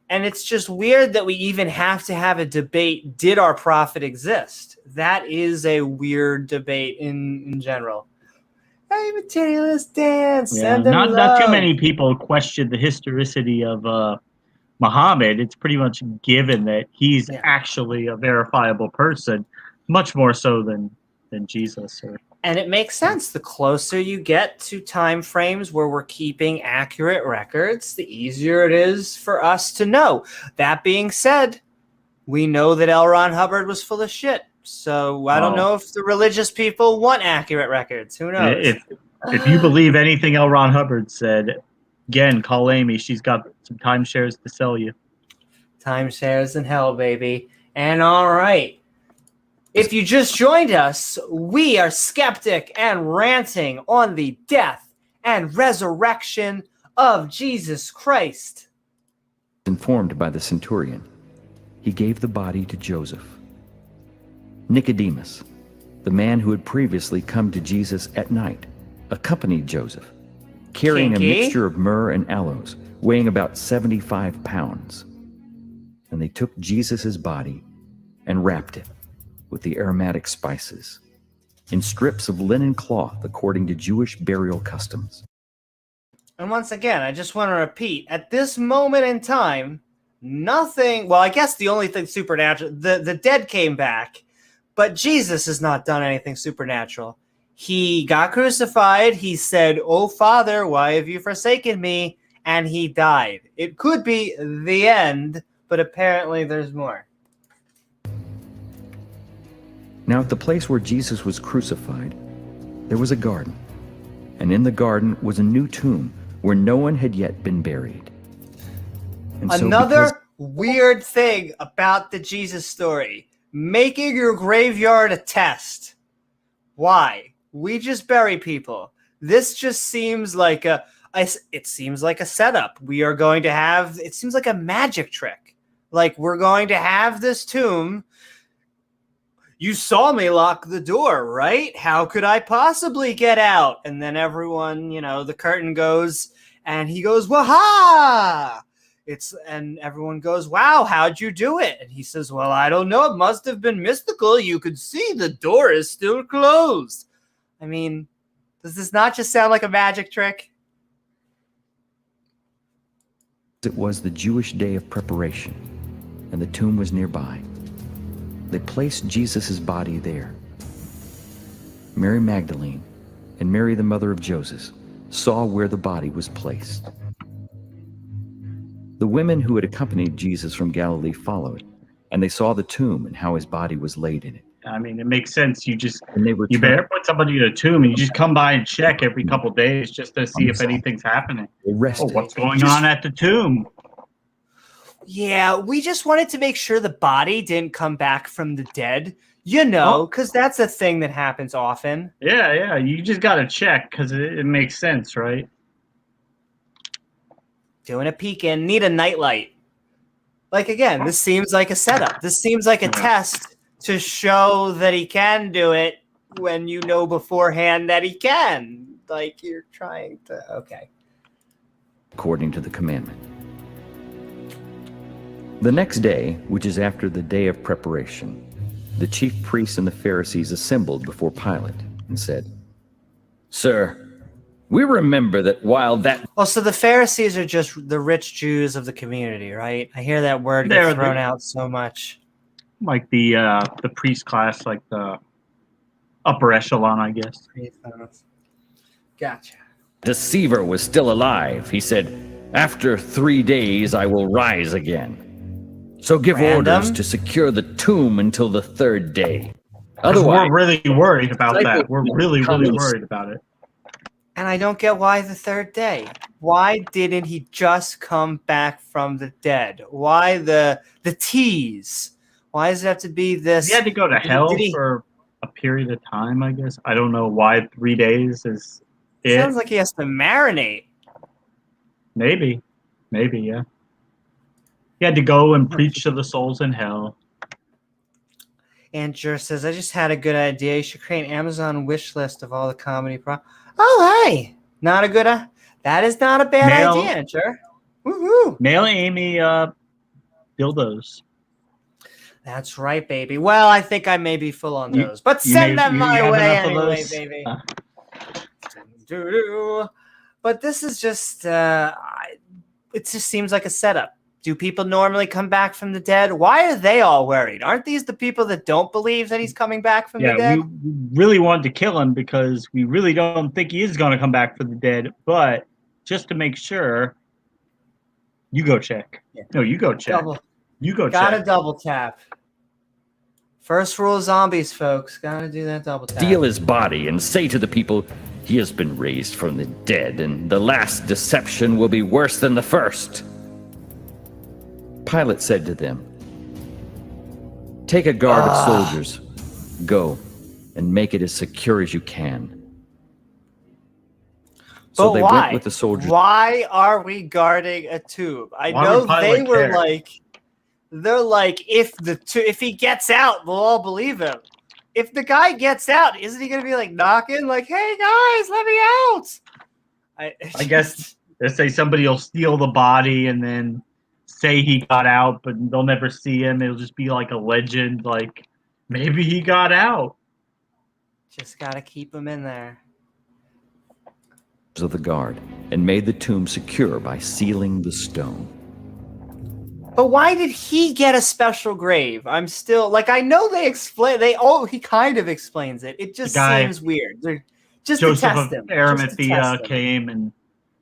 And it's just weird that we even have to have a debate, did our prophet exist? That is a weird debate in general. Hey, materialist dance. Yeah, not too many people question the historicity of Muhammad. It's pretty much given that he's actually a verifiable person. much more so than Jesus. And it makes sense. The closer you get to time frames where we're keeping accurate records, the easier it is for us to know. That being said, we know that L. Ron Hubbard was full of shit. So I don't know if the religious people want accurate records. Who knows? If you believe anything L. Ron Hubbard said, again, call Amy. She's got some timeshares to sell you. Timeshares in hell, baby. And all right. If you just joined us, we are skeptic and ranting on the death and resurrection of Jesus Christ. Informed by the centurion, he gave the body to Joseph. Nicodemus, the man who had previously come to Jesus at night, accompanied Joseph, carrying a mixture of myrrh and aloes, weighing about 75 pounds. And they took Jesus' body and wrapped it with the aromatic spices in strips of linen cloth according to Jewish burial customs. And once again, I just want to repeat, at this moment in time, nothing, well, I guess the only thing supernatural, the dead came back, but Jesus has not done anything supernatural. He got crucified, he said, "Oh Father, why have you forsaken me?" And he died. It could be the end, but apparently there's more. Now at the place where Jesus was crucified, there was a garden, and in the garden was a new tomb where no one had yet been buried. And another weird thing about the Jesus story, making your graveyard a test. Why? We just bury people. This just seems like it seems like a setup. We are going to have, it seems like a magic trick. Like, we're going to have this tomb. You saw me lock the door, right? How could I possibly get out? And then everyone, the curtain goes, and he goes, "Waha!" And everyone goes, "Wow, how'd you do it?" And he says, "Well, I don't know. It must have been mystical. You could see the door is still closed." I mean, does this not just sound like a magic trick? it was the Jewish day of preparation, and the tomb was nearby. They placed Jesus' body there. Mary Magdalene and Mary, the mother of Joseph, saw where the body was placed. The women who had accompanied Jesus from Galilee followed, and they saw the tomb and how his body was laid in it. I mean, it makes sense. You You better put somebody in a tomb, and you just come by and check every couple days just to see if anything's happening. Oh, what's going on at the tomb? Yeah, we just wanted to make sure the body didn't come back from the dead, because that's a thing that happens often. Yeah, you just got to check because it makes sense, right? Doing a peek in, need a nightlight. Like, again, this seems like a setup. This seems like a test to show that he can do it when you know beforehand that he can. Like, you're trying to, okay. According to the commandment. The next day, which is after the day of preparation, the chief priests and the Pharisees assembled before Pilate and said, "Sir, we remember that while that..." Oh, so the Pharisees are just the rich Jews of the community, right? I hear that word get thrown out so much. Like the priest class, like the upper echelon, I guess. Gotcha. Deceiver was still alive, he said, "After 3 days I will rise again. So give orders to secure the tomb until the 3rd day. Otherwise, we're really worried about that. We're really worried about it. And I don't get why the 3rd day. Why didn't he just come back from the dead? Why the tease? Why does it have to be this? He had to go to hell for a period of time, I guess. I don't know why 3 days is it. Sounds like he has to marinate. Maybe, yeah. He had to go and preach to the souls in hell. Andrew says, "I just had a good idea. You should create an Amazon wish list of all the comedy Oh, hey. Not a good that is not a bad idea, Andrew. Woohoo. Mail Amy dildos. That's right, baby. Well, I think I may be full on those, but send them my way anyway, baby. But this is just, it just seems like a setup. Do people normally come back from the dead? Why are they all worried? Aren't these the people that don't believe that he's coming back from the dead? We really wanted to kill him because we really don't think he is going to come back from the dead. But just to make sure, you go check. Yeah. No, you go check. You go check. Gotta double tap. First rule of zombies, folks. Gotta do that double tap. Steal his body and say to the people, he has been raised from the dead, and the last deception will be worse than the first. Pilate said to them, take a guard of soldiers, go and make it as secure as you can. So But they why? went with the soldiers. Why are we guarding a tomb? I Why know would Pilate they were care? like, they're like, if he gets out, we'll all believe him. If the guy gets out, isn't he gonna be like knocking, like, hey guys, let me out? I guess let's say somebody will steal the body and then say he got out, but they'll never see him. It'll just be like a legend, like maybe he got out. just gotta keep him in there. Of the guard and made the tomb secure by sealing the stone. But why did he get a special grave? I'm still like, I know they explain. He kind of explains it. It just seems weird. They're just Joseph to test of him. Arimathea came and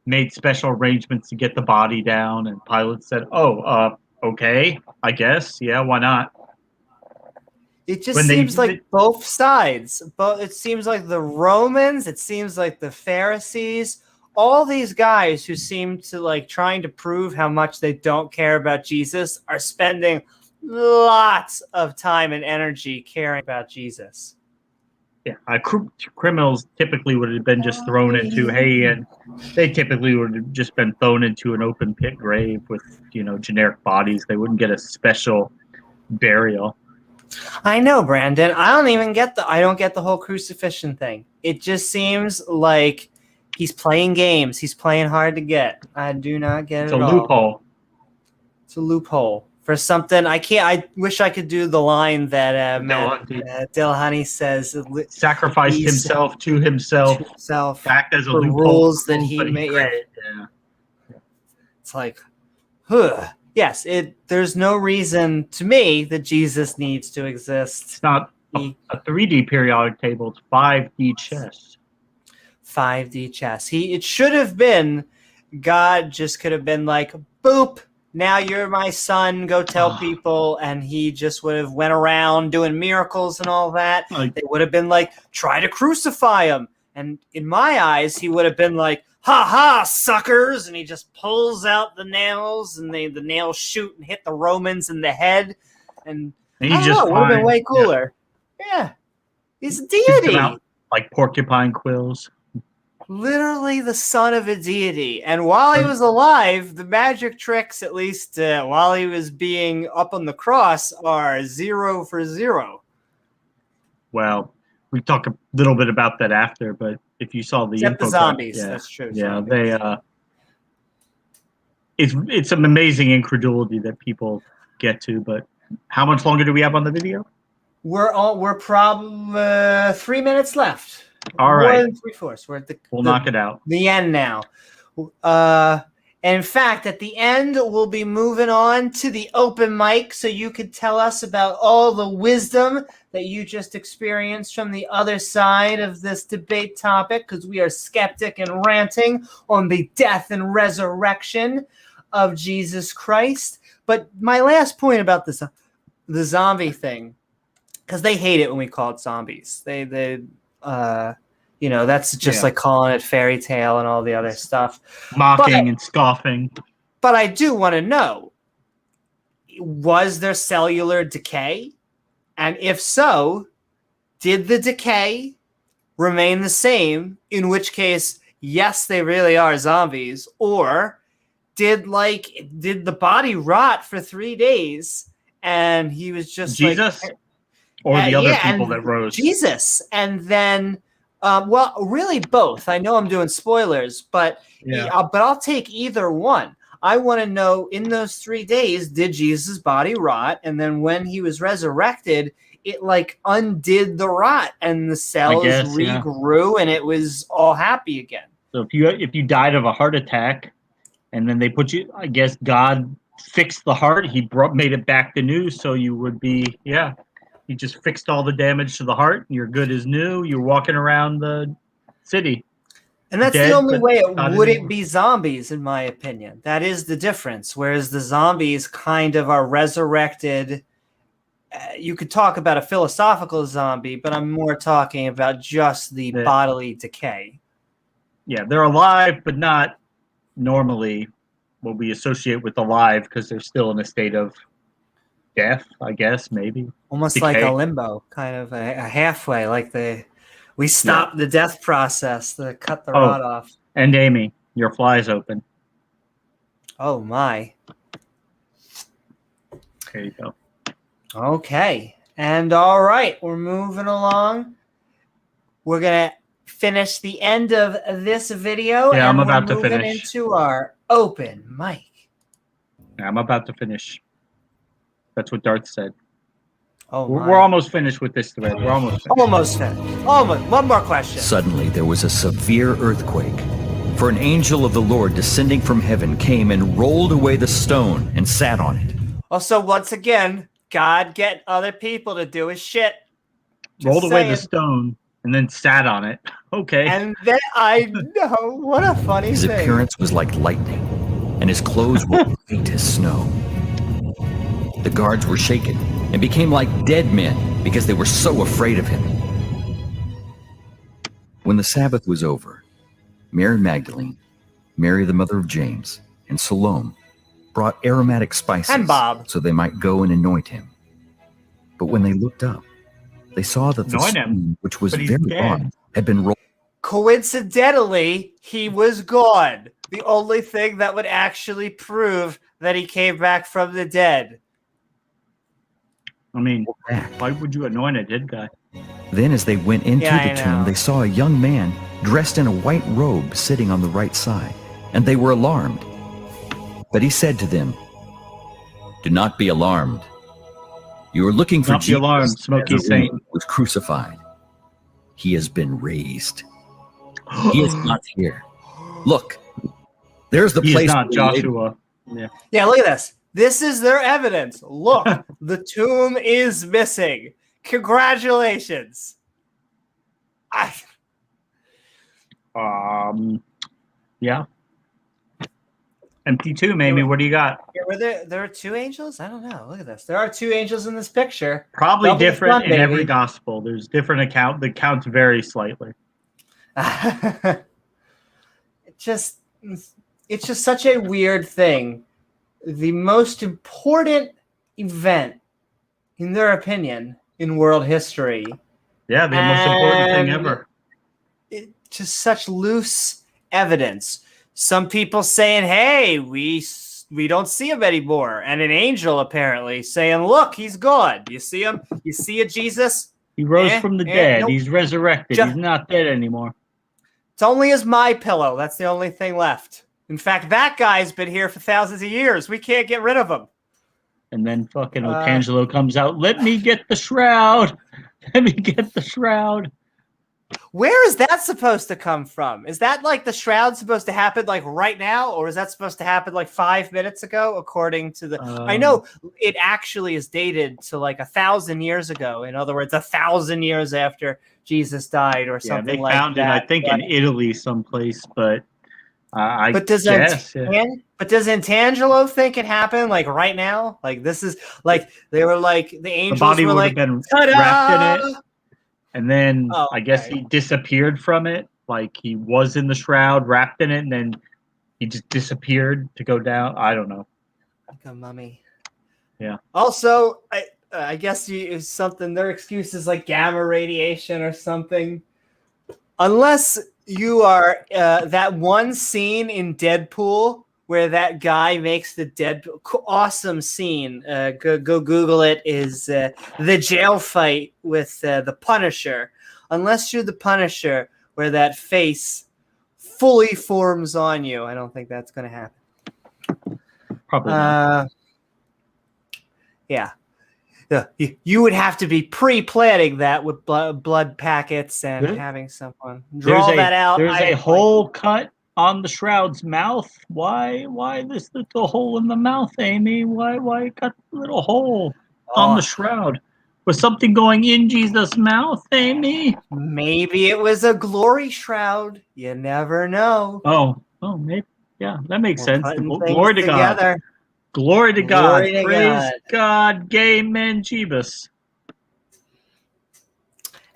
made special arrangements to get the body down, and Pilate said, okay, I guess, yeah, why not? It just seems like both sides. But it seems like the Romans, it seems like the Pharisees, all these guys who seem to like trying to prove how much they don't care about Jesus are spending lots of time and energy caring about Jesus. Yeah, criminals typically would have been just thrown into and they typically would have just been thrown into an open pit grave with generic bodies. They wouldn't get a special burial. I know, Brandon. I don't get the whole crucifixion thing. It just seems like he's playing games. He's playing hard to get. I do not get it at all. It's a loophole. It's a loophole for something. I wish I could do the line that Delhoney says. Sacrificed himself to himself. Act as a for loophole. Rules that he made. Yeah. It's like, yes, there's no reason to me that Jesus needs to exist. It's not a 3D periodic table, it's 5D chess. 5D chess. It should have been, God just could have been like, boop, now you're my son, go tell people, and he just would have went around doing miracles and all that. They would have been like, try to crucify him. And in my eyes, he would have been like, ha ha, suckers, and he just pulls out the nails, and the nails shoot and hit the Romans in the head, and he just would have been way cooler. Yeah, he's a deity, out like porcupine quills. Literally the son of a deity. And while he was alive, the magic tricks, at least while he was being up on the cross, are 0 for 0. Well, we talk a little bit about that after, but if you saw the zombies, that's true. Yeah, zombies. It's an amazing incredulity that people get to. But how much longer do we have on the video? We're probably 3 minutes left. All right, 1 3/4. We're at we'll knock it out. The end now. And in fact, at the end, we'll be moving on to the open mic, so you could tell us about all the wisdom that you just experienced from the other side of this debate topic, because we are skeptic and ranting on the death and resurrection of Jesus Christ. But my last point about this, the zombie thing, because they hate it when we call it zombies. That's just like calling it fairy tale and all the other stuff. Mocking and scoffing. But I do want to know, was there cellular decay? And if so, did the decay remain the same? In which case, yes, they really are zombies. Or did the body rot for 3 days and he was just Jesus? Or the other people that rose? Jesus. And then, really both. I know I'm doing spoilers, but I'll take either one. I want to know, in those 3 days, did Jesus' body rot? And then when he was resurrected, it undid the rot and the cells regrew and it was all happy again. So if you died of a heart attack and then they put you, I guess God fixed the heart. He made it back to new, so you would be, yeah. He just fixed all the damage to the heart. You're good as new. You're walking around the city. And that's Dead, the only but way it not wouldn't anymore. be zombies, in my opinion. That is the difference. Whereas the zombies kind of are resurrected. You could talk about a philosophical zombie, but I'm more talking about just the bodily decay. Yeah, they're alive, but not normally what we associate with alive, because they're still in a state of death, I guess, maybe. Almost Decay. like a limbo, kind of a halfway, like we stop the death process to cut the rod off. And Amy, your fly's open. Oh my. There you go. Okay. And all right, we're moving along. We're going to finish the end of this video. Yeah, and I'm about we're to moving finish. into our open mic. Yeah, I'm about to finish. That's what Darth said. Oh, we're almost finished with this thread. We're almost finished. Almost finished. Almost. One more question. Suddenly there was a severe earthquake, for an angel of the Lord descending from heaven came and rolled away the stone and sat on it. Also, once again, God getting other people to do his shit. Rolled away the stone and then sat on it. Okay. And then I know, what a funny His thing. appearance was like lightning, and his clothes were white as snow. The guards were shaken and became like dead men because they were so afraid of him. When the Sabbath was over, Mary Magdalene, Mary the mother of James, and Salome brought aromatic spices And Bob. so they might go and anoint him. But when they looked up, they saw that the stone, which was very odd, had been rolled. Coincidentally, he was gone. The only thing that would actually prove that he came back from the dead. I mean, why would you anoint a dead guy? Then as they went into the tomb, they saw a young man dressed in a white robe sitting on the right side, and they were alarmed. But he said to them, "Do not be alarmed. You are looking for Jesus, alarmed, Smoky Saint, who was crucified. He has been raised. He is not here. Look, there's the place." He's not Joshua. Yeah, look at this. This is their evidence. Look, the tomb is missing. Congratulations. Yeah. Empty tomb, Amy. What do you got? Were there are two angels? I don't know. Look at this. There are two angels in this picture. Probably Double different fun, in baby. every gospel. There's different account. The counts vary slightly. It's just such a weird thing. The most important event, in their opinion, in world history. Yeah, the most important thing ever. It's just such loose evidence. Some people saying, "Hey, we don't see him anymore," and an angel apparently saying, "Look, he's gone. You see him? You see a Jesus? He rose from the dead. Nope. He's resurrected. He's not dead anymore." It's only as my pillow. That's the only thing left. In fact, that guy's been here for thousands of years. We can't get rid of him. And then fucking Otangelo comes out. Let me get the shroud. Let me get the shroud. Where is that supposed to come from? Is that like the shroud supposed to happen like right now, or is that supposed to happen like 5 minutes ago? According to the, I know it actually is dated to like 1,000 years ago. In other words, 1,000 years after Jesus died, or something like that. They found it, I think, in Italy someplace, but I does guess. But does Antangelo think it happened like right now? Like this is like they were like the angels. The body were would like, have been "Ta-da!" wrapped in it. And then I guess okay. he disappeared from it. Like he was in the shroud, wrapped in it, and then he just disappeared to go down. I don't know. Like a mummy. Yeah. Also, I guess is something. Their excuse is like gamma radiation or something. Unless you are that one scene in Deadpool where that guy makes the Deadpool awesome scene. Go Google it. Is the jail fight with the Punisher? Unless you're the Punisher, where that face fully forms on you, I don't think that's going to happen. Probably not. Yeah. You would have to be pre-planning that with blood packets and having someone draw that out. There's a whole cut on the shroud's mouth? Why this little hole in the mouth, Amy? Why got the little hole on the shroud? Was something going in Jesus' mouth, Amy? Maybe it was a glory shroud. You never know. Oh, maybe. Yeah, that makes sense. Putting Glory to things God. together. Glory to God. Glory to Praise God. God. Gay man Jeebus.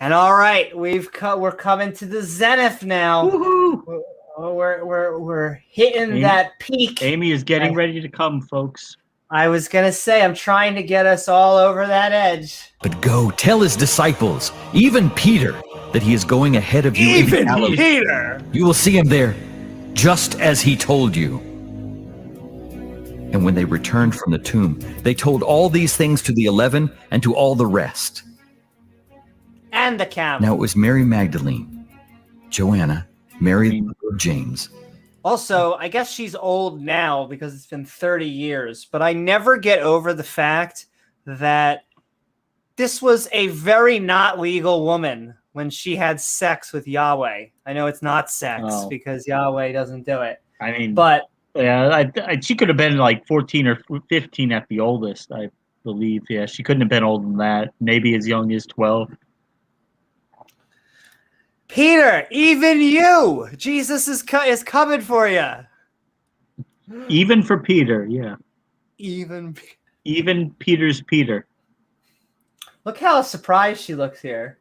And all right, we're coming to the zenith now. Woohoo! We're hitting Amy- that peak. Amy is getting ready to come, folks. I was gonna say, I'm trying to get us all over that edge. But go tell his disciples, even Peter, that he is going ahead of you into Even Galilee. Peter. You will see him there, just as he told you. And when they returned from the tomb, they told all these things to the 11 and to all the rest. And the camel. Now it was Mary Magdalene, Joanna, Mary the mother of James. Also, I guess she's old now because it's been 30 years, but I never get over the fact that this was a very not legal woman when she had sex with Yahweh. I know it's not sex because Yahweh doesn't do it. I mean, but yeah, she could have been like 14 or 15 at the oldest, I believe. Yeah, she couldn't have been older than that. Maybe as young as 12. Peter, even you, Jesus is coming for you. Even for Peter, yeah. Even Peter's Peter. Look how surprised she looks here.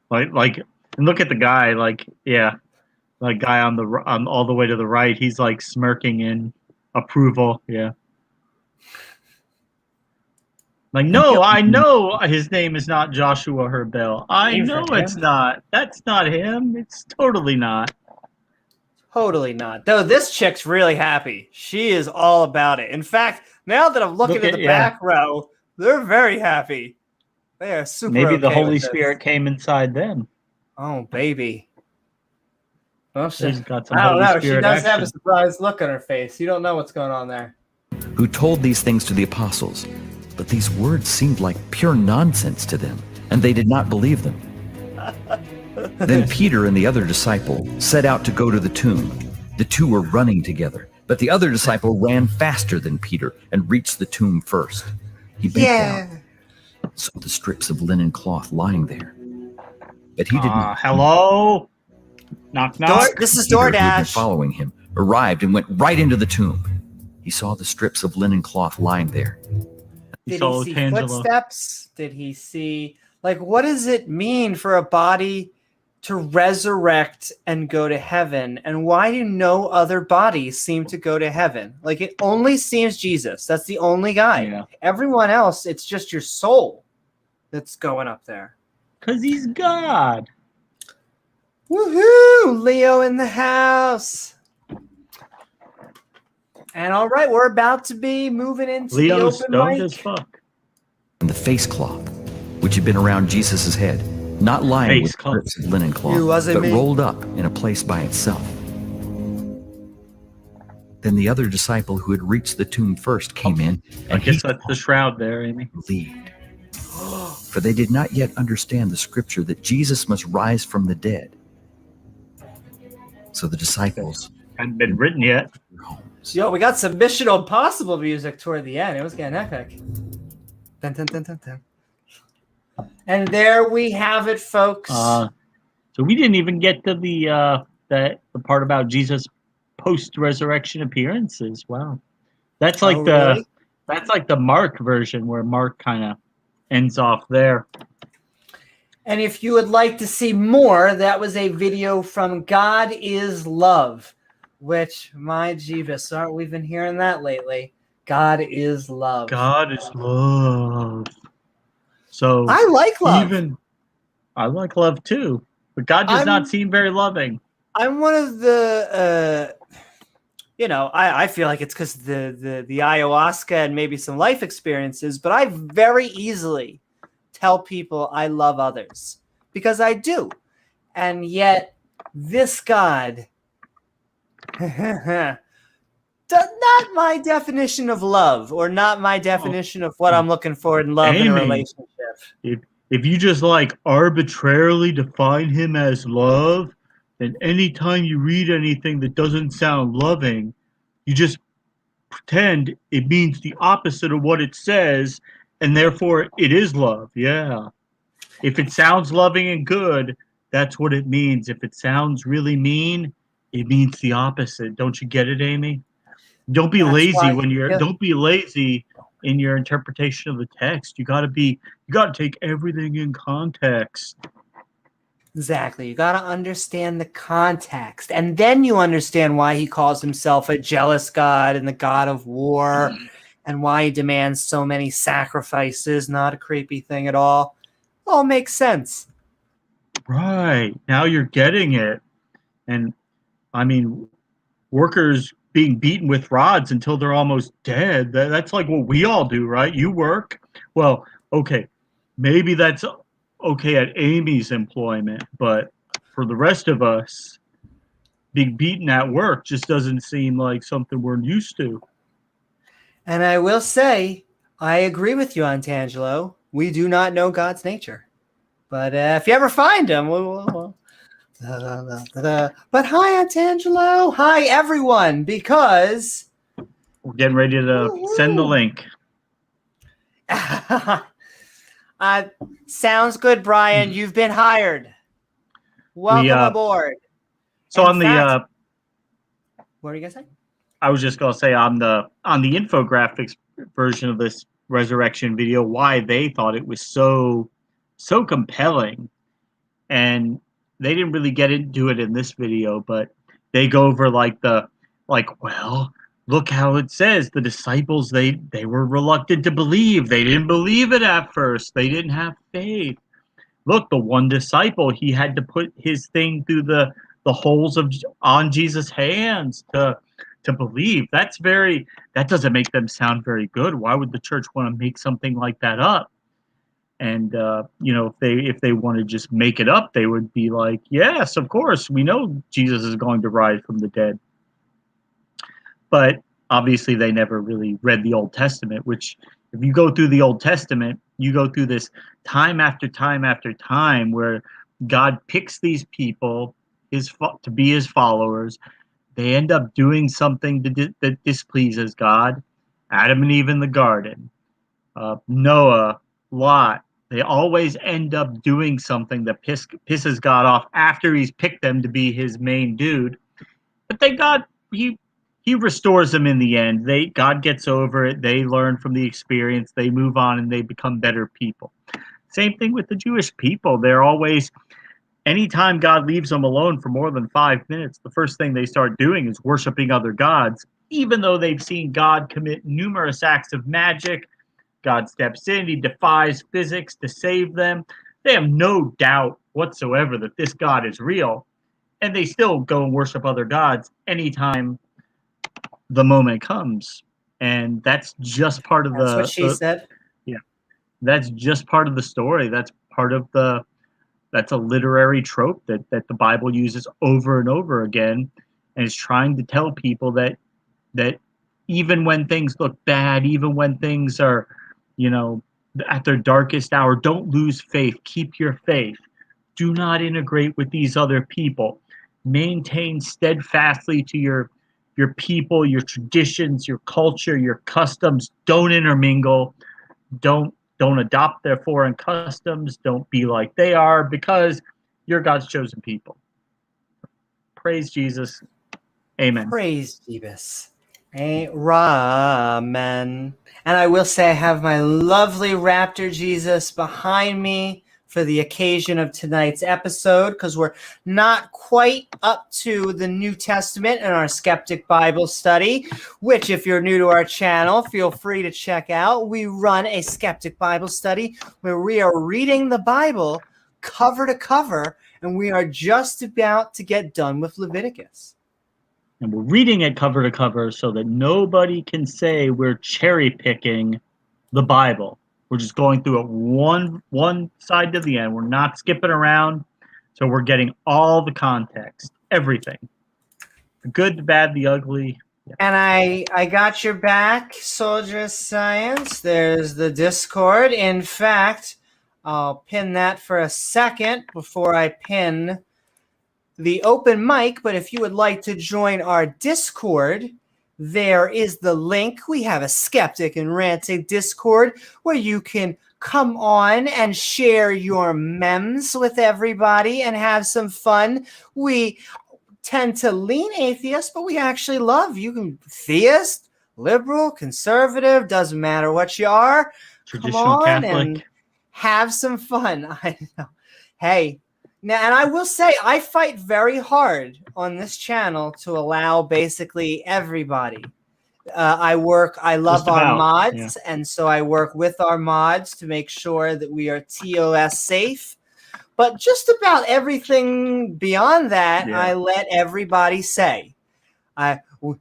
Like, and look at the guy. Like, yeah, like guy on all the way to the right. He's like smirking in approval. Yeah. Like, no, I know his name is not Joshua Herbel. I know it's not. That's not him. It's totally not. Totally not. Though this chick's really happy. She is all about it. In fact, now that I'm looking at the back row, they're very happy. They are super Maybe the okay Holy with this. Spirit came inside them. Oh, baby. Well, She's got some I don't Holy know. Spirit She does action. have a surprised look on her face. You don't know what's going on there. Who told these things to the apostles. But these words seemed like pure nonsense to them, and they did not believe them. Then Peter and the other disciple set out to go to the tomb. The two were running together, but the other disciple ran faster than Peter and reached the tomb first. He bent down, saw the strips of linen cloth lying there. But he did not. Hello? Knock, knock. This is Peter, who had been DoorDash. following him, arrived and went right into the tomb. He saw the strips of linen cloth lying there. Did he see footsteps? Did he see, like, what does it mean for a body to resurrect and go to heaven? And why do no other bodies seem to go to heaven? Like, it only seems Jesus. That's the only guy. Yeah. Everyone else, it's just your soul that's going up there. Because he's God. Woohoo! Leo in the house. And all right, we're about to be moving into Leo's the open stoned mic. as fuck. And the face cloth, which had been around Jesus' head, not lying with strips of linen cloth, but rolled up in a place by itself. Then the other disciple who had reached the tomb first came in, and I guess that's the shroud there, Amy. believed. For they did not yet understand the scripture that Jesus must rise from the dead. So the disciples hadn't been written yet. Yo, we got some Mission Impossible music toward the end. It was getting epic. Dun, dun, dun, dun, dun. And there we have it, folks. So we didn't even get to the part about Jesus post-resurrection appearances. Wow, that's like really? that's like the Mark version where Mark kind of ends off there. And if you would like to see more, that was a video from God is Love, which, my Jeebus, aren't we been hearing that lately? God is love. God is love. So I like love. I like love too, but God does not seem very loving. I'm one of the, I feel like it's because the ayahuasca and maybe some life experiences, but I very easily tell people I love others because I do. And yet this God, not my definition of love, or not my definition of what I'm looking for in love in a relationship. If you just like arbitrarily define him as love, then anytime you read anything that doesn't sound loving, you just pretend it means the opposite of what it says, and therefore it is love. Yeah. If it sounds loving and good, that's what it means. If it sounds really mean, it means the opposite. Don't you get it, Amy? Don't be That's lazy why. when you're Yeah, don't be lazy in your interpretation of the text. You gotta take everything in context. exactly. You got to understand the context, and then you understand why he calls himself a jealous God and the God of war, and why he demands so many sacrifices. Not a creepy thing at all. All makes sense. Right. Now you're getting it. And I mean, workers being beaten with rods until they're almost dead. That's like what we all do, right? You work. Well, okay, maybe that's okay at Amy's employment, but for the rest of us, being beaten at work just doesn't seem like something we're used to. And I will say, I agree with you, Antangelo. We do not know God's nature. But if you ever find him, but hi, Antangelo. Hi, everyone, because We're getting ready to send the link. sounds good, Brian. You've been hired. Welcome aboard. So In on fact, what are you gonna say? I was just gonna say on the infographics version of this resurrection video, why they thought it was so compelling, and they didn't really get into it in this video, but they go over well, look how it says the disciples they were reluctant to believe. They didn't believe it at first. They didn't have faith. Look, the one disciple, he had to put his thing through the holes of on Jesus' hands to believe. That doesn't make them sound very good. Why would the church want to make something like that up? And if they want to just make it up, they would be like, yes, of course, we know Jesus is going to rise from the dead. But obviously they never really read the Old Testament, which if you go through the Old Testament, you go through this time after time after time where God picks these people to be his followers. They end up doing something that displeases God. Adam and Eve in the garden, Noah, Lot. They always end up doing something that pisses God off after he's picked them to be his main dude. But he restores them in the end. God gets over it. They learn from the experience. They move on and they become better people. Same thing with the Jewish people. They're always, anytime God leaves them alone for more than 5 minutes, the first thing they start doing is worshiping other gods, even though they've seen God commit numerous acts of magic. God steps in, he defies physics to save them. They have no doubt whatsoever that this God is real, and they still go and worship other gods anytime the moment comes. And that's just part of That's what she said. yeah, that's just part of the story. That's a literary trope that the Bible uses over and over again, and is trying to tell people that even when things look bad, even when things are, at their darkest hour, don't lose faith. Keep your faith. Do not integrate with these other people. Maintain steadfastly to your people, your traditions, your culture, your customs. Don't intermingle. Don't adopt their foreign customs. Don't be like they are, because you're God's chosen people. Praise Jesus. Amen. Praise Jesus. Amen. And I will say I have my lovely raptor Jesus behind me for the occasion of tonight's episode, because we're not quite up to the New Testament in our Skeptic Bible study, which, if you're new to our channel, feel free to check out. We run a Skeptic Bible study where we are reading the Bible cover to cover, and we are just about to get done with Leviticus. And we're reading it cover to cover so that nobody can say we're cherry picking the Bible. We're just going through it one side to the end. We're not skipping around. So we're getting all the context, everything. The good, the bad, the ugly. Yeah. And I got your back, Soldier of Science. There's the Discord. In fact, I'll pin that for a second before I pin the open mic, but if you would like to join our Discord, there is the link. We have a Skeptic and Ranting Discord where you can come on and share your memes with everybody and have some fun. We tend to lean atheist, but we actually love you. Can theist, liberal, conservative, doesn't matter what you are. Traditional Catholic. And have some fun. I know. Hey, now, and I will say, I fight very hard on this channel to allow basically everybody. I love our mods, and so I work with our mods to make sure that we are TOS safe. But just about everything beyond that, I let everybody say.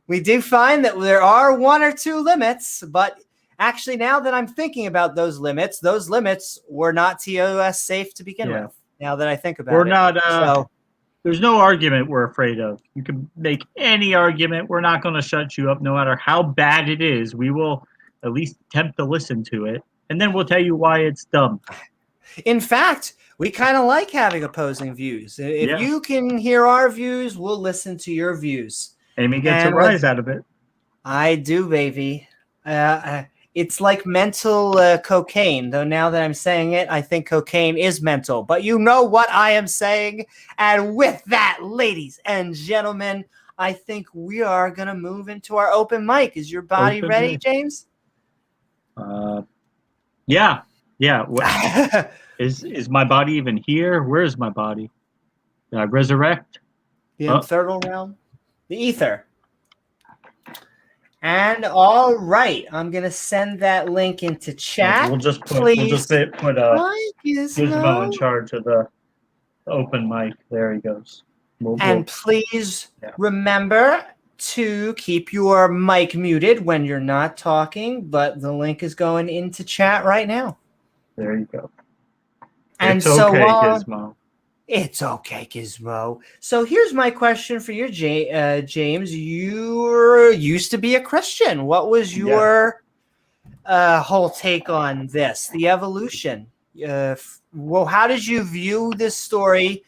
We do find that there are one or two limits, but actually, now that I'm thinking about those limits were not TOS safe to begin with. Now that I think about it. We're not, there's no argument we're afraid of. You can make any argument. We're not going to shut you up no matter how bad it is. We will at least attempt to listen to it, and then we'll tell you why it's dumb. In fact, we kind of like having opposing views. If you can hear our views, we'll listen to your views. Amy gets a rise out of it. I do, baby. It's like mental cocaine, though now that I'm saying it, I think cocaine is mental. But you know what I am saying. And with that, ladies and gentlemen, I think we are going to move into our open mic. Is your body ready, James? Yeah. Is my body even here? Where is my body? Did I resurrect? The infernal realm? The ether. And all right, I'm gonna send that link into chat. We'll just put Gizmo in charge of the open mic. There he goes. Please remember to keep your mic muted when you're not talking. But the link is going into chat right now. There you go. And it's okay, Gizmo. It's okay, Gizmo. So here's my question for you, James. You used to be a Christian. What was your whole take on this, the evolution? Well, how did you view this story,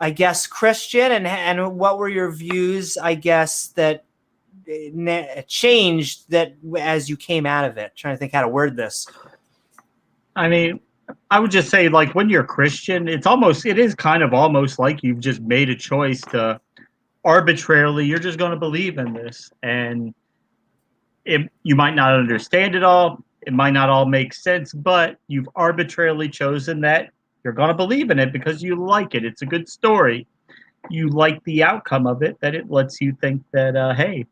I guess, Christian, and what were your views, I guess, that changed that as you came out of it? Trying to think how to word this. I mean, I would just say, like, when you're Christian, it is kind of almost like you've just made a choice to arbitrarily, you're just going to believe in this. And you might not understand it all. It might not all make sense, but you've arbitrarily chosen that you're going to believe in it because you like it. It's a good story. You like the outcome of it, that it lets you think that, hey,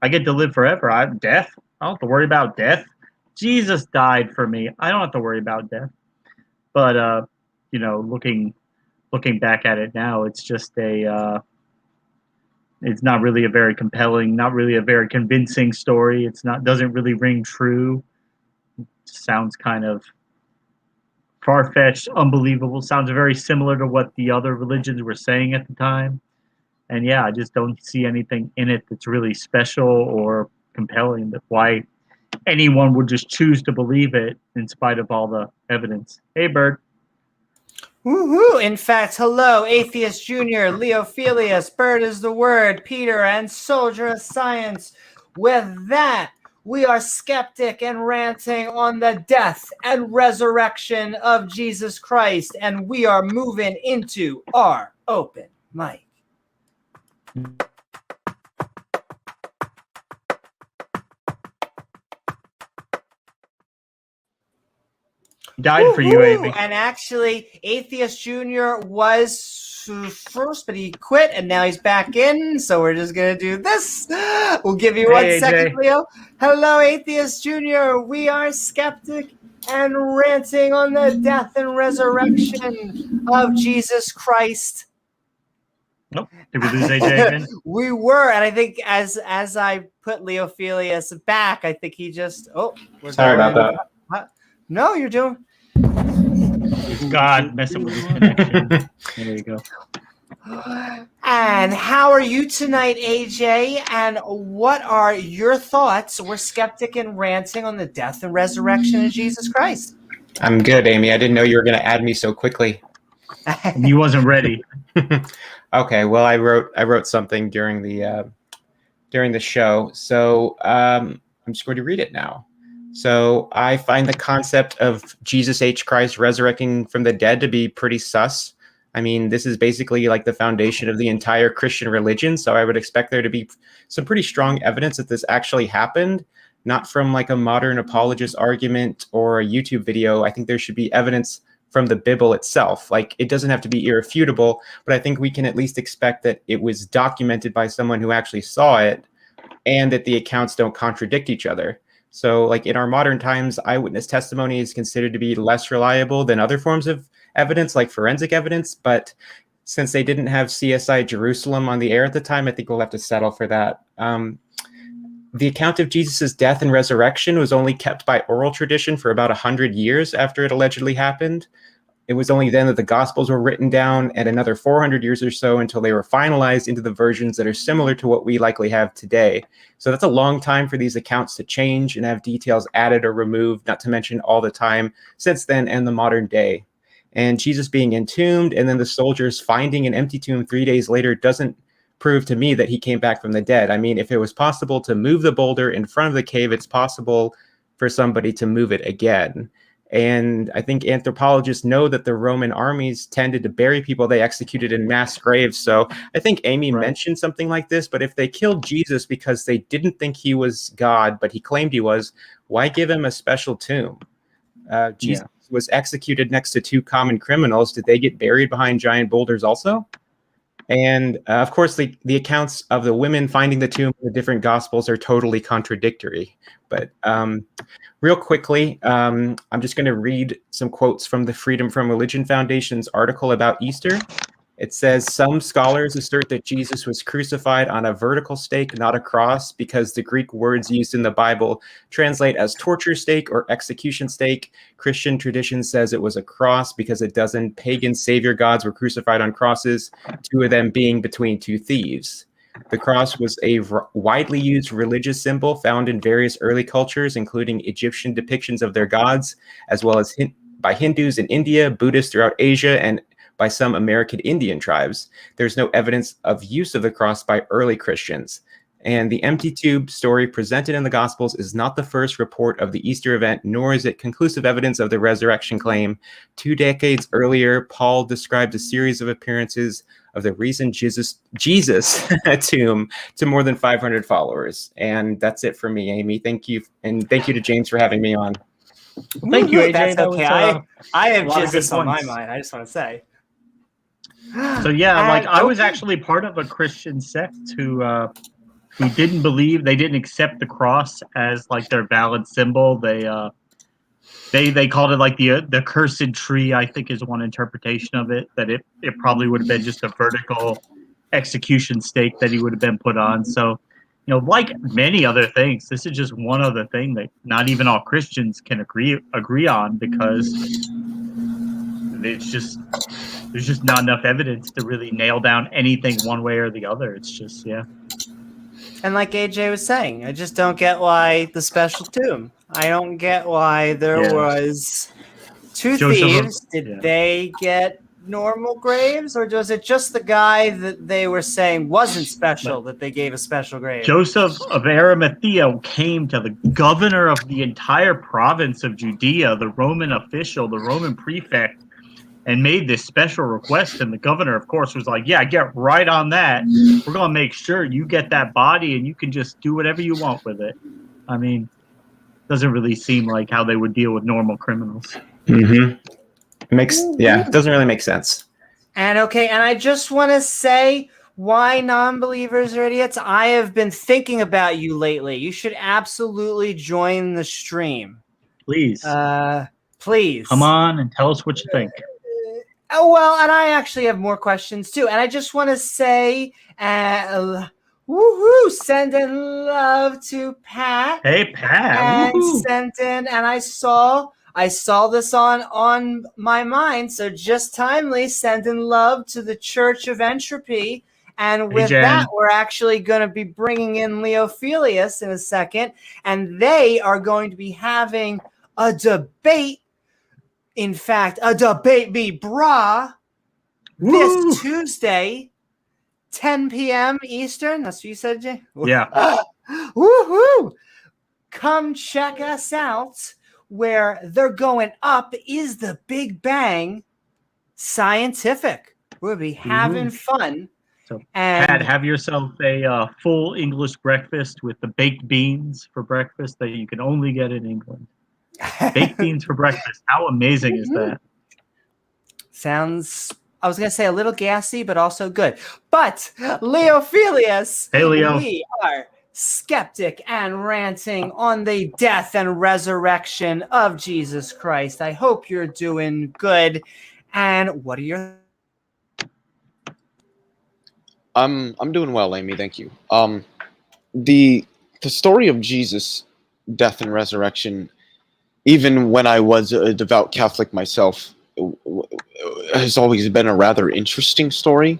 I get to live forever. I don't have to worry about death. Jesus died for me. I don't have to worry about death. But looking back at it now, it's just it's not really a very compelling, not really a very convincing story. Doesn't really ring true. It sounds kind of far-fetched, unbelievable. Sounds very similar to what the other religions were saying at the time. And I just don't see anything in it that's really special or compelling. That's why anyone would just choose to believe it in spite of all the evidence. Hey, Bird. Woohoo! In fact, hello, Atheist Junior, Leophilius, Bird is the word, Peter, and Soldier of Science. With that, we are skeptic and ranting on the death and resurrection of Jesus Christ, and we are moving into our open mic. Died for you, Amy. And actually, Atheist Junior was first, but he quit, and now he's back in. So we're just gonna do this. We'll give you 1 second, Leo. Hello, Atheist Junior. We are skeptic and ranting on the death and resurrection of Jesus Christ. Nope. Did we lose AJ again? We were, and I think as I put Leophilius back, I think he just sorry about that. No, you're doing. God, messing with his connection. There you go. And how are you tonight, AJ? And what are your thoughts? We're skeptic and ranting on the death and resurrection of Jesus Christ. I'm good, Amy. I didn't know you were going to add me so quickly. And he wasn't ready. Okay, well, I wrote something during the show, so I'm just going to read it now. So I find the concept of Jesus H. Christ resurrecting from the dead to be pretty sus. I mean, this is basically like the foundation of the entire Christian religion, so I would expect there to be some pretty strong evidence that this actually happened, not from like a modern apologist argument or a YouTube video. I think there should be evidence from the Bible itself. Like, it doesn't have to be irrefutable, but I think we can at least expect that it was documented by someone who actually saw it and that the accounts don't contradict each other. So like in our modern times, eyewitness testimony is considered to be less reliable than other forms of evidence like forensic evidence. But since they didn't have CSI Jerusalem on the air at the time, I think we'll have to settle for that. The account of Jesus's death and resurrection was only kept by oral tradition for about 100 years after it allegedly happened. It was only then that the Gospels were written down, and another 400 years or so until they were finalized into the versions that are similar to what we likely have today. So that's a long time for these accounts to change and have details added or removed, not to mention all the time since then and the modern day. And Jesus being entombed and then the soldiers finding an empty tomb 3 days later doesn't prove to me that he came back from the dead. I mean, if it was possible to move the boulder in front of the cave, it's possible for somebody to move it again. And I think anthropologists know that the Roman armies tended to bury people they executed in mass graves. So I think Amy mentioned something like this, but if they killed Jesus because they didn't think he was God, but he claimed he was, why give him a special tomb? Jesus was executed next to two common criminals. Did they get buried behind giant boulders also? And of course, the accounts of the women finding the tomb in the different Gospels are totally contradictory. But real quickly, I'm just going to read some quotes from the Freedom from Religion Foundation's article about Easter. It says, some scholars assert that Jesus was crucified on a vertical stake, not a cross, because the Greek words used in the Bible translate as torture stake or execution stake. Christian tradition says it was a cross because a dozen pagan savior gods were crucified on crosses, two of them being between two thieves. The cross was a widely used religious symbol found in various early cultures, including Egyptian depictions of their gods, as well as by Hindus in India, Buddhists throughout Asia, and by some American Indian tribes. There's no evidence of use of the cross by early Christians. And the empty tomb story presented in the Gospels is not the first report of the Easter event, nor is it conclusive evidence of the resurrection claim. 2 decades earlier, Paul described a series of appearances of the recent Jesus tomb to more than 500 followers. And that's it for me, Amy. Thank you. And thank you to James for having me on. Well, thank you, AJ. That's okay. I have Jesus on my points. mind. I just want to say. So yeah, like I was actually part of a Christian sect who didn't believe, they didn't accept the cross as like their valid symbol. They called it like the cursed tree, I think is one interpretation of it, that it probably would have been just a vertical execution stake that he would have been put on. So, you know, like many other things, this is just one other thing that not even all Christians can agree on, because there's just not enough evidence to really nail down anything one way or the other. It's just, yeah. And like AJ was saying, I just don't get why the special tomb. I don't get why there was two thieves. Did they get normal graves, or was it just the guy that they were saying wasn't special that they gave a special grave? Joseph of Arimathea came to the governor of the entire province of Judea, the Roman official, the Roman prefect, and made this special request. And the governor, of course, was like, yeah, get right on that. We're going to make sure you get that body and you can just do whatever you want with it. I mean, doesn't really seem like how they would deal with normal criminals. Mm-hmm. It doesn't really make sense. And I just want to say why non-believers are idiots. I have been thinking about you lately. You should absolutely join the stream. Please. Please. Come on and tell us what you think. Oh, well, and I actually have more questions too. And I just want to say, woohoo, send in love to Pat. Hey, Pat. And woohoo. Sent in, and I saw this on my mind. So just timely, send in love to the Church of Entropy. And with that, we're actually going to be bringing in Leophilius in a second. And they are going to be having a debate. In fact, a debate me, brah, this Woo! Tuesday, 10 p.m. Eastern. That's what you said, Jay? Yeah. Woohoo! Come check us out where they're going up is the Big Bang Scientific. We'll be having fun. So, And Pat, have yourself a full English breakfast with the baked beans for breakfast that you can only get in England. Baked beans for breakfast. How amazing is that? Sounds, I was going to say a little gassy, but also good. But, Leophilius, Hey, Leo. we are skeptic and ranting on the death and resurrection of Jesus Christ. I hope you're doing good. And what are your... I'm doing well, Amy. Thank you. The story of Jesus' death and resurrection, even when I was a devout Catholic myself, has always been a rather interesting story.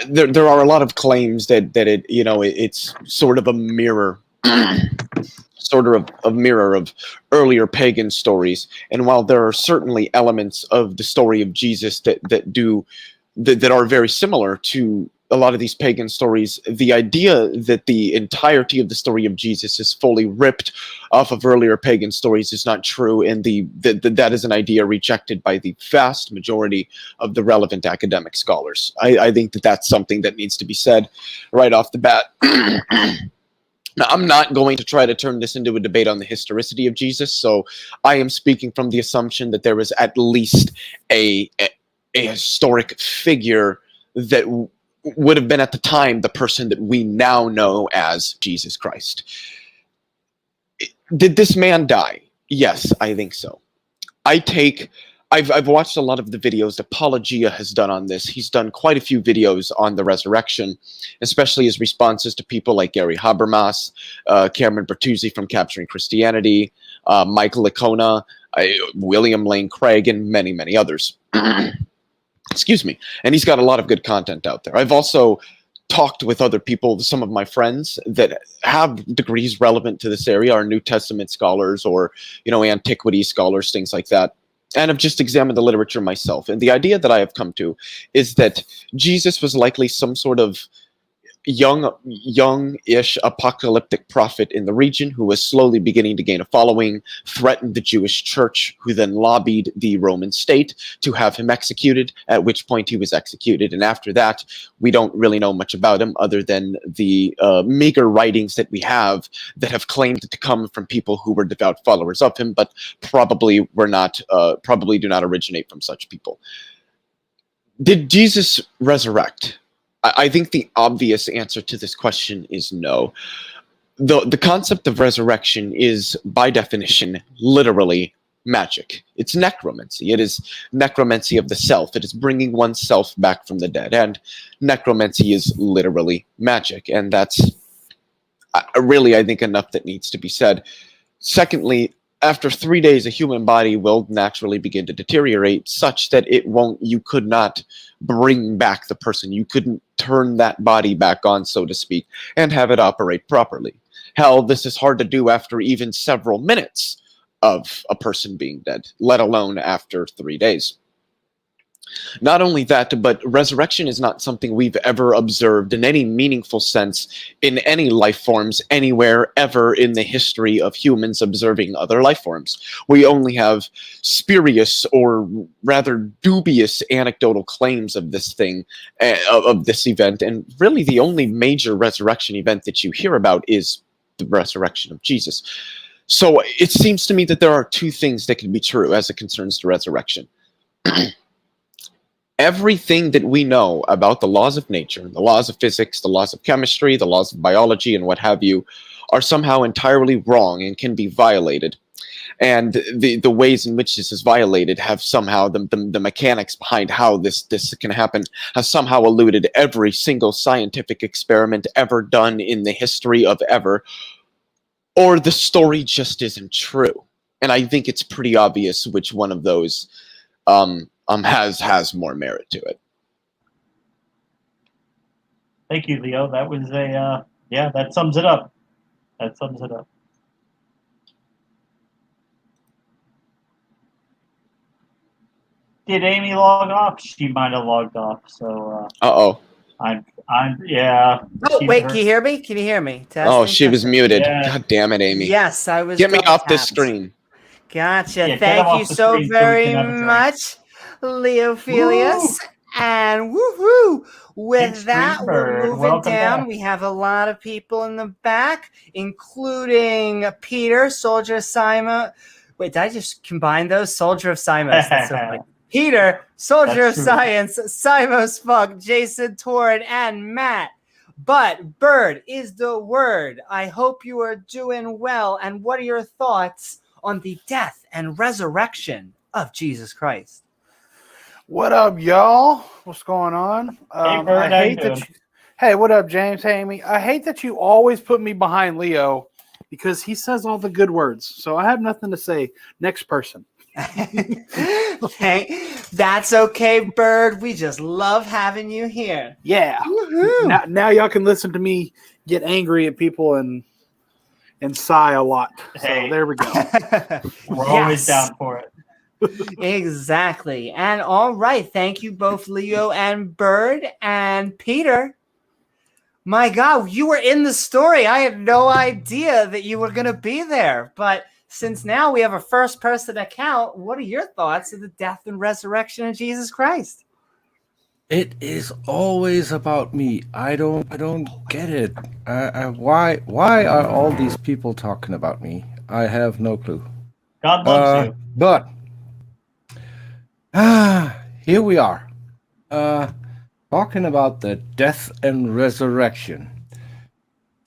There are a lot of claims that it's sort of a mirror, sort of a mirror of earlier pagan stories. And while there are certainly elements of the story of Jesus that are very similar to a lot of these pagan stories, the idea that the entirety of the story of Jesus is fully ripped off of earlier pagan stories is not true, and that is an idea rejected by the vast majority of the relevant academic scholars. I think that that's something that needs to be said right off the bat. Now, I'm not going to try to turn this into a debate on the historicity of Jesus, so I am speaking from the assumption that there is at least a historic figure that would have been at the time the person that we now know as Jesus Christ. Did this man die? Yes, I think so. I've watched a lot of the videos Apologia has done on this. He's done quite a few videos on the resurrection, especially his responses to people like Gary Habermas, Cameron Bertuzzi from Capturing Christianity, Michael Licona, William Lane Craig, and many, many others. Excuse me. And he's got a lot of good content out there. I've also talked with other people, some of my friends that have degrees relevant to this area, are New Testament scholars or, antiquity scholars, things like that. And I've just examined the literature myself. And the idea that I have come to is that Jesus was likely some sort of young-ish apocalyptic prophet in the region who was slowly beginning to gain a following, threatened the Jewish church, who then lobbied the Roman state to have him executed, at which point he was executed. And after that, we don't really know much about him other than the meager writings that we have that have claimed to come from people who were devout followers of him, but probably do not originate from such people. Did Jesus resurrect? I think the obvious answer to this question is no. The concept of resurrection is, by definition, literally magic. It's necromancy. It is necromancy of the self. It is bringing oneself back from the dead. And necromancy is literally magic. And that's really, I think, enough that needs to be said. Secondly, after 3 days, a human body will naturally begin to deteriorate such that you could not bring back the person. You couldn't turn that body back on, so to speak, and have it operate properly. Hell, this is hard to do after even several minutes of a person being dead, let alone after 3 days. Not only that, but resurrection is not something we've ever observed in any meaningful sense in any life forms anywhere ever in the history of humans observing other life forms. We only have spurious or rather dubious anecdotal claims of this thing, of this event, and really the only major resurrection event that you hear about is the resurrection of Jesus. So it seems to me that there are two things that can be true as it concerns the resurrection. Everything that we know about the laws of nature, the laws of physics, the laws of chemistry, the laws of biology, and what have you, are somehow entirely wrong and can be violated. And the ways in which this is violated have somehow, the mechanics behind how this can happen, has somehow eluded every single scientific experiment ever done in the history of ever, or the story just isn't true. And I think it's pretty obvious which one of those has more merit to it. Thank you, Leo. That was that sums it up. That sums it up. Did Amy log off? She might have logged off. So Uh-oh. yeah. Oh, wait, can you hear me? Can you hear me? Testing, Oh, she was testing. muted. Yeah. God damn it, Amy. Yes, I was Get me double off this tapped. screen. Gotcha. Yeah, get him Thank off you the so screen so we very can have a drink. much, Leophilius. And woohoo! With Big that, Screen we're Bird, moving welcome down. back. We have a lot of people in the back, including Peter, Soldier of Simon. Wait, did I just combine those? Soldier of Simos. That's so funny. Peter, Soldier That's of true. Science, Simos Funk, Jason Torrin, and Matt. But Bird is the word. I hope you are doing well. And what are your thoughts on the death and resurrection of Jesus Christ? What up, y'all? What's going on? Bird, I how you hate that. doing? Hey, what up, James? Hey, Amy. I hate that you always put me behind Leo because he says all the good words. So I have nothing to say. Next person. Okay, that's okay, Bird. We just love having you here. Yeah. Woohoo! Now y'all can listen to me get angry at people and sigh a lot. So Hey. there we go. We're always down for it. Exactly. And all right, thank you both, Leo and Bird and Peter. My God, you were in the story. I had no idea that you were going to be there. But since now we have a first-person account, what are your thoughts of the death and resurrection of Jesus Christ? It is always about me. I don't get it. Why are all these people talking about me? I have no clue. God loves you. But here we are, talking about the death and resurrection.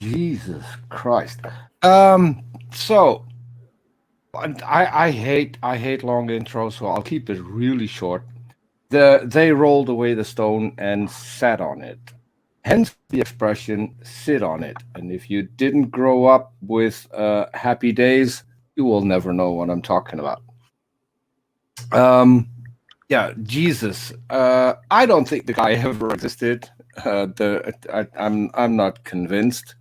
Jesus Christ. So I hate long intros, so I'll keep it really short. They rolled away the stone and sat on it. Hence the expression "sit on it." And if you didn't grow up with Happy Days, you will never know what I'm talking about. Yeah, Jesus. I don't think the guy ever existed. I'm not convinced.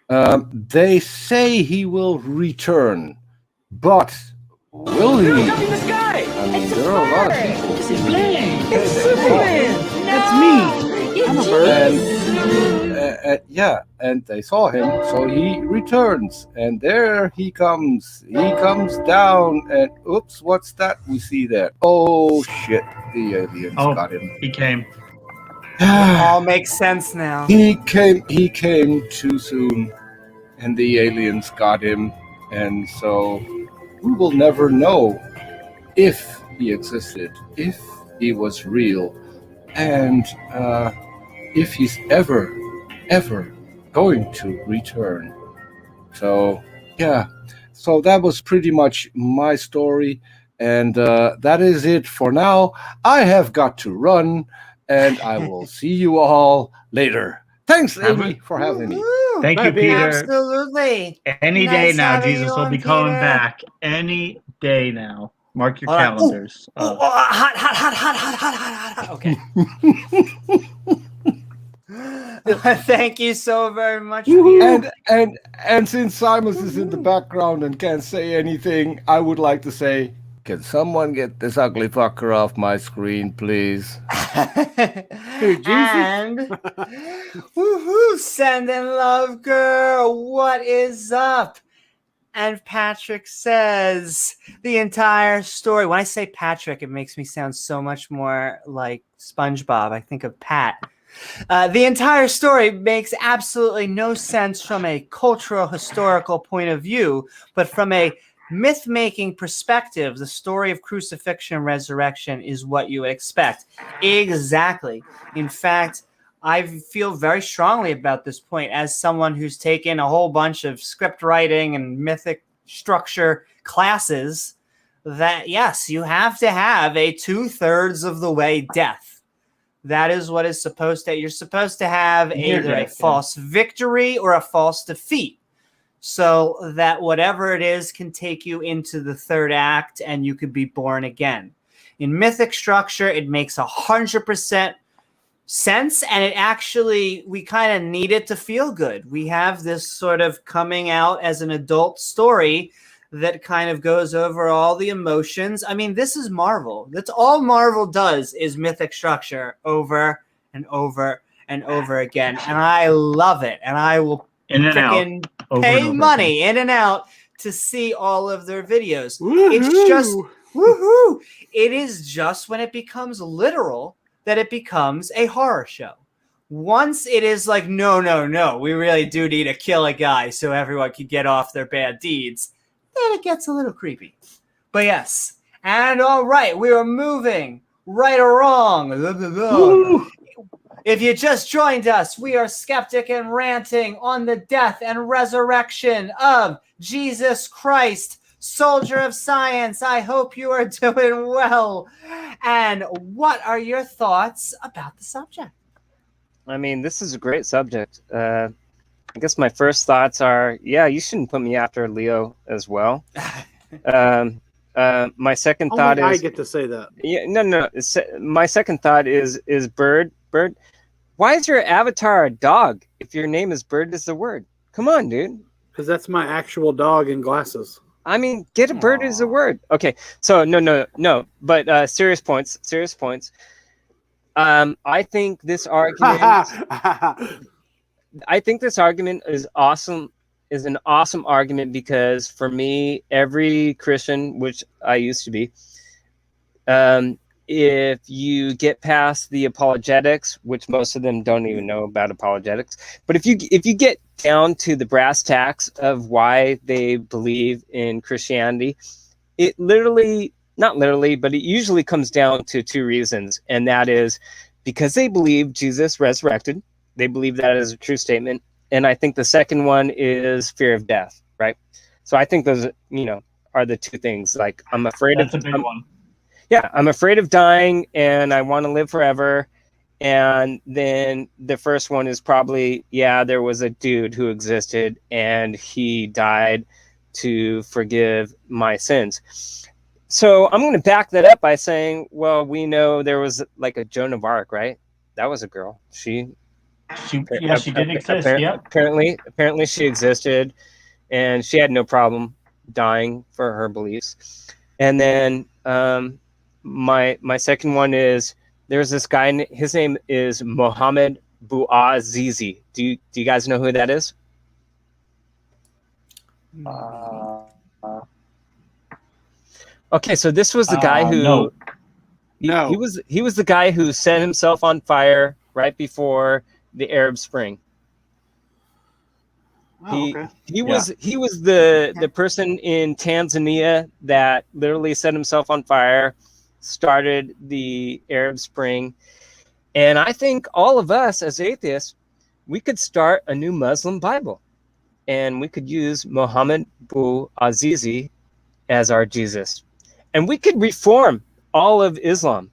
They say he will return, but will he? I mean, there are a lot of people. It's Superman. That's me. I'm a bird. Yeah, and they saw him, so he returns, and there he comes. He comes down, and oops, what's that we see there? Oh shit, the aliens got him. He came. All makes sense now. He came too soon, and the aliens got him, and so we will never know if he existed, if he was real, and if he's ever going to return. So yeah, so that was pretty much my story, and that is it for now. I have got to run, and I will see you all later. Thanks, Amy, for having me. Woo-hoo. Thank you, Peter. Absolutely. Any day Nice now, having Jesus you will on, be coming Peter. back. Any day now. Mark your All right. calendars. Hot. Okay. Thank you so very much, Peter. And since Simons is in the background and can't say anything, I would like to say, can someone get this ugly fucker off my screen, please? And woohoo, sending love, girl. What is up? And Patrick says the entire story. When I say Patrick, it makes me sound so much more like SpongeBob. I think of Pat. The entire story makes absolutely no sense from a cultural, historical point of view, but from a myth-making perspective, the story of crucifixion and resurrection is what you would expect. Exactly. In fact, I feel very strongly about this point as someone who's taken a whole bunch of script writing and mythic structure classes, that yes, you have to have a 2/3 of the way death. That is what is supposed to, you're supposed to have either a false victory or a false defeat, so that whatever it is can take you into the third act and you could be born again. In mythic structure, it makes 100% sense, and it actually, we kind of need it to feel good. We have this sort of coming out as an adult story that kind of goes over all the emotions. I mean, this is Marvel. That's all Marvel does is mythic structure over and over and over again. And I love it. And I will In and out. freaking Over and pay over money in and out to see all of their videos. Woohoo! It's just woohoo. It is just when it becomes literal that it becomes a horror show. Once it is like, no, we really do need to kill a guy so everyone can get off their bad deeds, then it gets a little creepy. But yes, and all right, we are moving right or wrong. Woo! If you just joined us, we are Skeptic and Ranting on the death and resurrection of Jesus Christ, soldier of science. I hope you are doing well. And what are your thoughts about the subject? I mean, this is a great subject. I guess my first thoughts are, yeah, you shouldn't put me after Leo as well. My second thought Only is, I get to say that. yeah, no. My second thought is Bird. Why is your avatar a dog if your name is Bird is the word? Come on, dude. Because that's my actual dog in glasses. I mean, get a bird is a word. Okay, so no. But serious points. I think this argument. I think this argument is awesome. Is an awesome argument because for me, every Christian, which I used to be, if you get past the apologetics, which most of them don't even know about apologetics, but if you get down to the brass tacks of why they believe in Christianity, it literally, not literally, but it usually comes down to two reasons, and that is because they believe Jesus resurrected. They believe that is a true statement, and I think the second one is fear of death, right? So I think those, are the two things. Like I'm afraid That's a big one. Yeah, I'm afraid of dying and I want to live forever. And then the first one is probably, yeah, there was a dude who existed and he died to forgive my sins. So I'm going to back that up by saying, well, we know there was like a Joan of Arc, right? That was a girl. She did exist. Yeah. Apparently she existed and she had no problem dying for her beliefs. And then, my second one is there's this guy. His name is Mohammed Bouazizi. Do you guys know who that is? Okay, so this was the guy who. No. He was the guy who set himself on fire right before the Arab Spring. He was the person in Tanzania that literally set himself on fire, started the Arab Spring, and I think all of us as atheists, we could start a new Muslim Bible, and we could use Muhammad Bouazizi as our Jesus, and we could reform all of Islam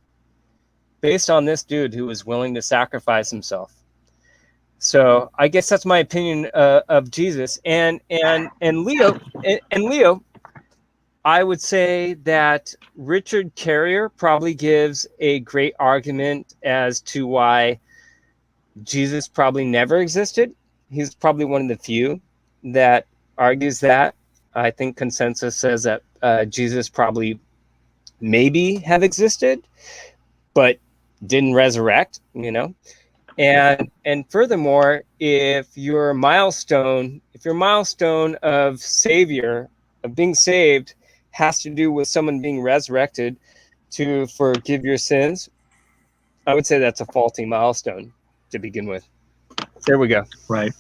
based on this dude who was willing to sacrifice himself. So I guess that's my opinion of Jesus and Leo. And Leo, I would say that Richard Carrier probably gives a great argument as to why Jesus probably never existed. He's probably one of the few that argues that. I think consensus says that Jesus probably maybe have existed, but didn't resurrect, And furthermore, if your milestone of savior, of being saved, has to do with someone being resurrected to forgive your sins, I would say that's a faulty milestone to begin with. There we go. Right.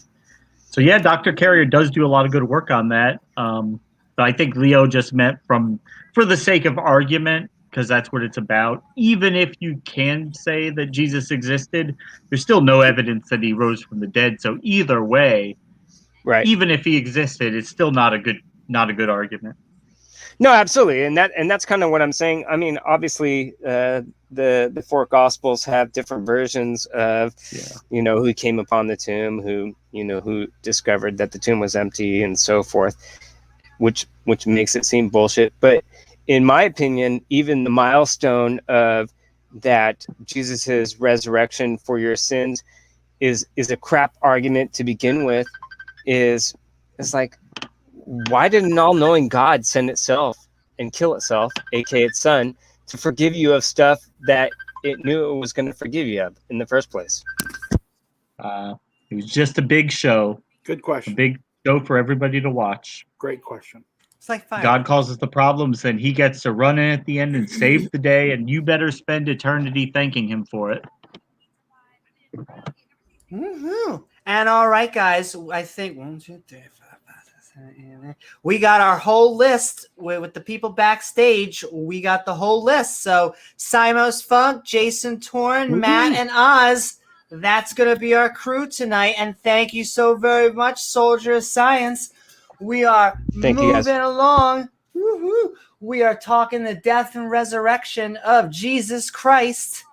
So yeah, Dr. Carrier does do a lot of good work on that. But I think Leo just meant for the sake of argument, because that's what it's about. Even if you can say that Jesus existed, there's still no evidence that he rose from the dead. So either way, right, even if he existed, it's still not a good argument. No, absolutely, and that's kind of what I'm saying. I mean, obviously, the four Gospels have different versions of, who came upon the tomb, who discovered that the tomb was empty, and so forth, which makes it seem bullshit, but. In my opinion, even the milestone of that Jesus's resurrection for your sins is a crap argument to begin with. Is like, why did an all-knowing God send itself and kill itself, aka its son, to forgive you of stuff that it knew it was going to forgive you of in the first place? It was just a big show, Good a question. big show for everybody to watch. Great question. It's like fire. God causes the problems, and he gets to run in at the end and save the day, and you better spend eternity thanking him for it. Mm-hmm. And all right, guys, I think 1, 2, 3, 4, 5, 6, 7, 8, 9. We got our whole list with the people backstage. We got the whole list. So Simos Funk, Jason Torn, Matt, and Oz. That's gonna be our crew tonight. And thank you so very much, Soldier of Science. We are Thank you, guys. moving along. Woo-hoo. We are talking the death and resurrection of Jesus Christ.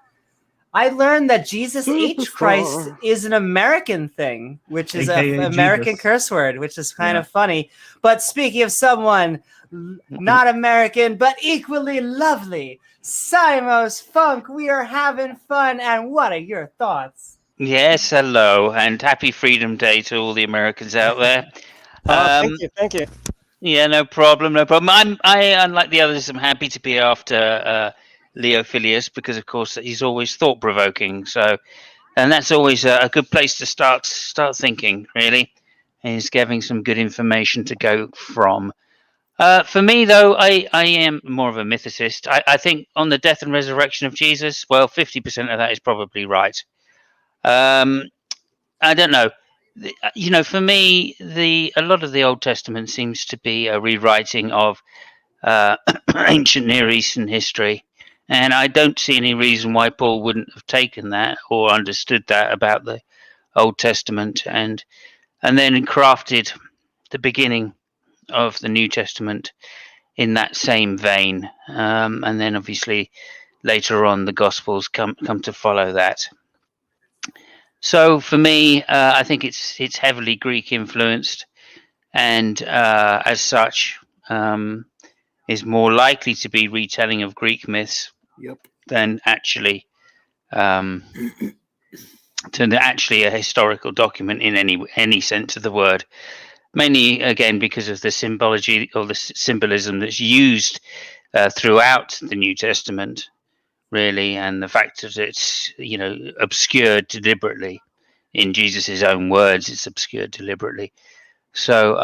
I learned that Jesus H. Christ is an American thing, which is AKA an American Jesus. curse word, which is kind of funny. But speaking of someone not American, but equally lovely, Simos Funk, we are having fun. And what are your thoughts? Yes, hello, and happy Freedom Day to all the Americans out there. Thank you. Yeah, no problem, no problem. Unlike the others, I'm happy to be after Leo Phileas because, of course, he's always thought-provoking. So, and that's always a good place to start thinking. Really, is giving some good information to go from. For me, though, I am more of a mythicist. I think on the death and resurrection of Jesus, well, 50% of that is probably right. I don't know. You know, for me, a lot of the Old Testament seems to be a rewriting of ancient Near Eastern history, and I don't see any reason why Paul wouldn't have taken that or understood that about the Old Testament, and then crafted the beginning of the New Testament in that same vein, and then obviously later on the Gospels come to follow that. So for me, I think it's heavily Greek influenced, and as such, is more likely to be retelling of Greek myths than actually a historical document in any sense of the word. Mainly, again, because of the symbology or the symbolism that's used throughout the New Testament. Really, and the fact that it's obscured deliberately in Jesus's own words, it's obscured deliberately. So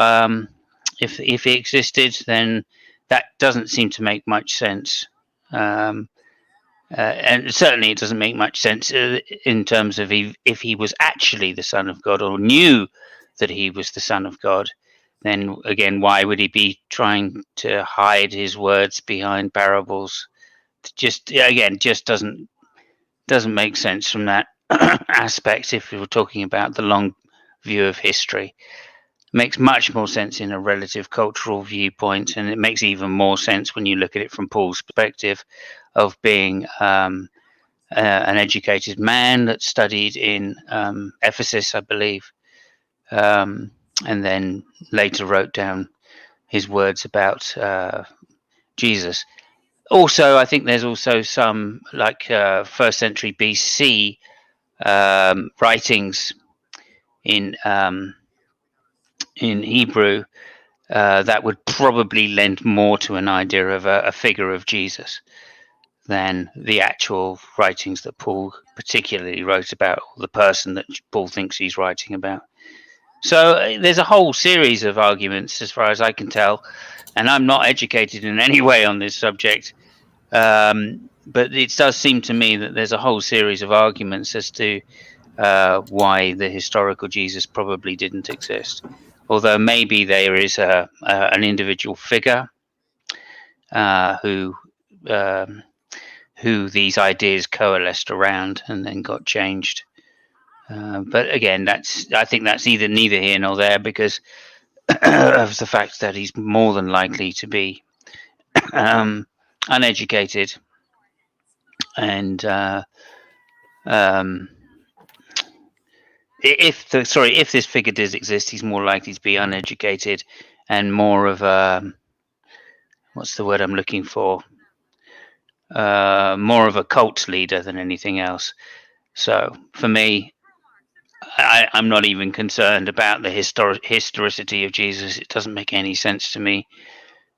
if he existed, then that doesn't seem to make much sense, and certainly it doesn't make much sense in terms of if he was actually the Son of God or knew that he was the Son of God. Then again, why would he be trying to hide his words behind parables? Just doesn't make sense from that aspect. If we were talking about the long view of history, it makes much more sense in a relative cultural viewpoint, and it makes even more sense when you look at it from Paul's perspective of being an educated man that studied in Ephesus, I believe, and then later wrote down his words about Jesus. Also, I think there's also some first century BC writings in Hebrew that would probably lend more to an idea of a figure of Jesus than the actual writings that Paul particularly wrote about, or the person that Paul thinks he's writing about. So there's a whole series of arguments, as far as I can tell, and I'm not educated in any way on this subject. But it does seem to me that there's a whole series of arguments as to why the historical Jesus probably didn't exist. Although maybe there is an individual figure who these ideas coalesced around and then got changed. But again, I think that's neither here nor there, because of the fact that he's more than likely to be uneducated, and if this figure does exist, he's more likely to be uneducated and more of a, what's the word I'm looking for? More of a cult leader than anything else. So for me, I'm not even concerned about the historicity of Jesus. It doesn't make any sense to me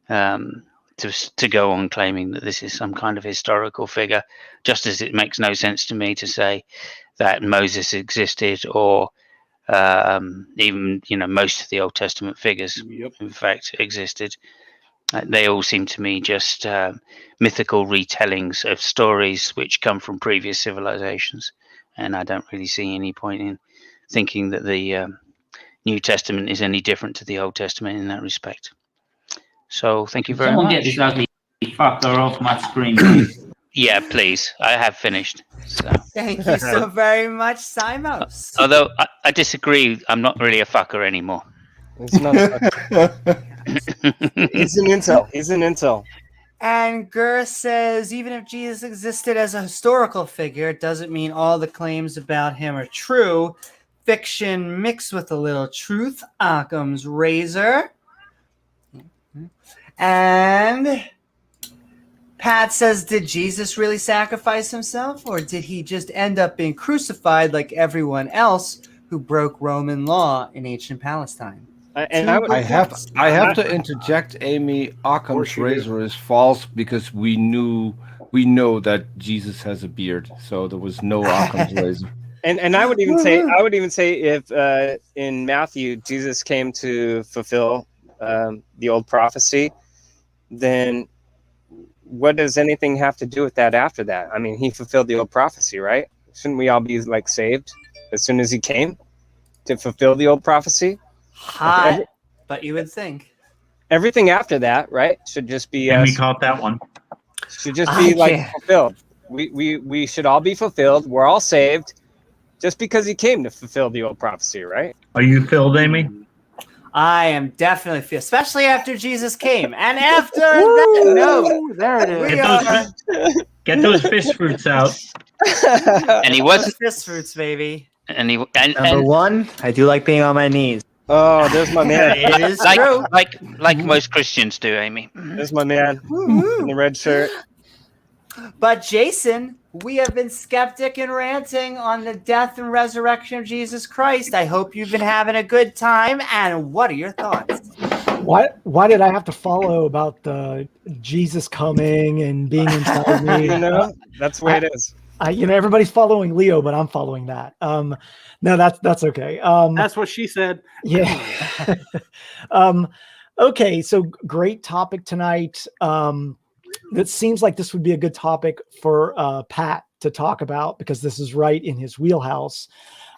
to go on claiming that this is some kind of historical figure, just as it makes no sense to me to say that Moses existed, or even most of the Old Testament figures, in fact, existed. They all seem to me just mythical retellings of stories which come from previous civilizations, and I don't really see any point in thinking that the New Testament is any different to the Old Testament in that respect. So thank you very Someone much. get this ugly fucker off my screen, please. Yeah, please. I have finished. So. Thank you so very much, Simos. Although I disagree, I'm not really a fucker anymore. He's not a fucker. He's an incel. He's an incel. And Gur says, even if Jesus existed as a historical figure, it doesn't mean all the claims about him are true. Fiction mixed with a little truth. Occam's razor. And Pat says, did Jesus really sacrifice himself, or did he just end up being crucified like everyone else who broke Roman law in ancient Palestine? I have to interject, Amy. Occam's razor is false because we know that Jesus has a beard, so there was no Occam's razor. And I would even say if in Matthew Jesus came to fulfill the old prophecy, then what does anything have to do with that after that? I mean, he fulfilled the old prophecy, right? Shouldn't we all be like saved as soon as he came to fulfill the old prophecy? Hot, but you would think everything after that, right, should just be. And we caught that one. Should just be fulfilled. We should all be fulfilled. We're all saved, just because he came to fulfill the old prophecy, right? Are you filled, Amy? I am definitely filled, especially after Jesus came. And after that note, there it is. Get those fish fruits out. And he wasn't fish fruits, baby. And Number one, I do like being on my knees. Oh, there's my man. It is like, true. Like most Christians do, Amy. There's my man in the red shirt. But Jason, we have been skeptic and ranting on the death and resurrection of Jesus Christ. I hope you've been having a good time. And what are your thoughts? Why did I have to follow about the Jesus coming and being inside me? That's the way it is. Everybody's following Leo, but I'm following that. No, that's okay. That's what she said. Yeah. Okay, so great topic tonight. That seems like this would be a good topic for Pat to talk about because this is right in his wheelhouse.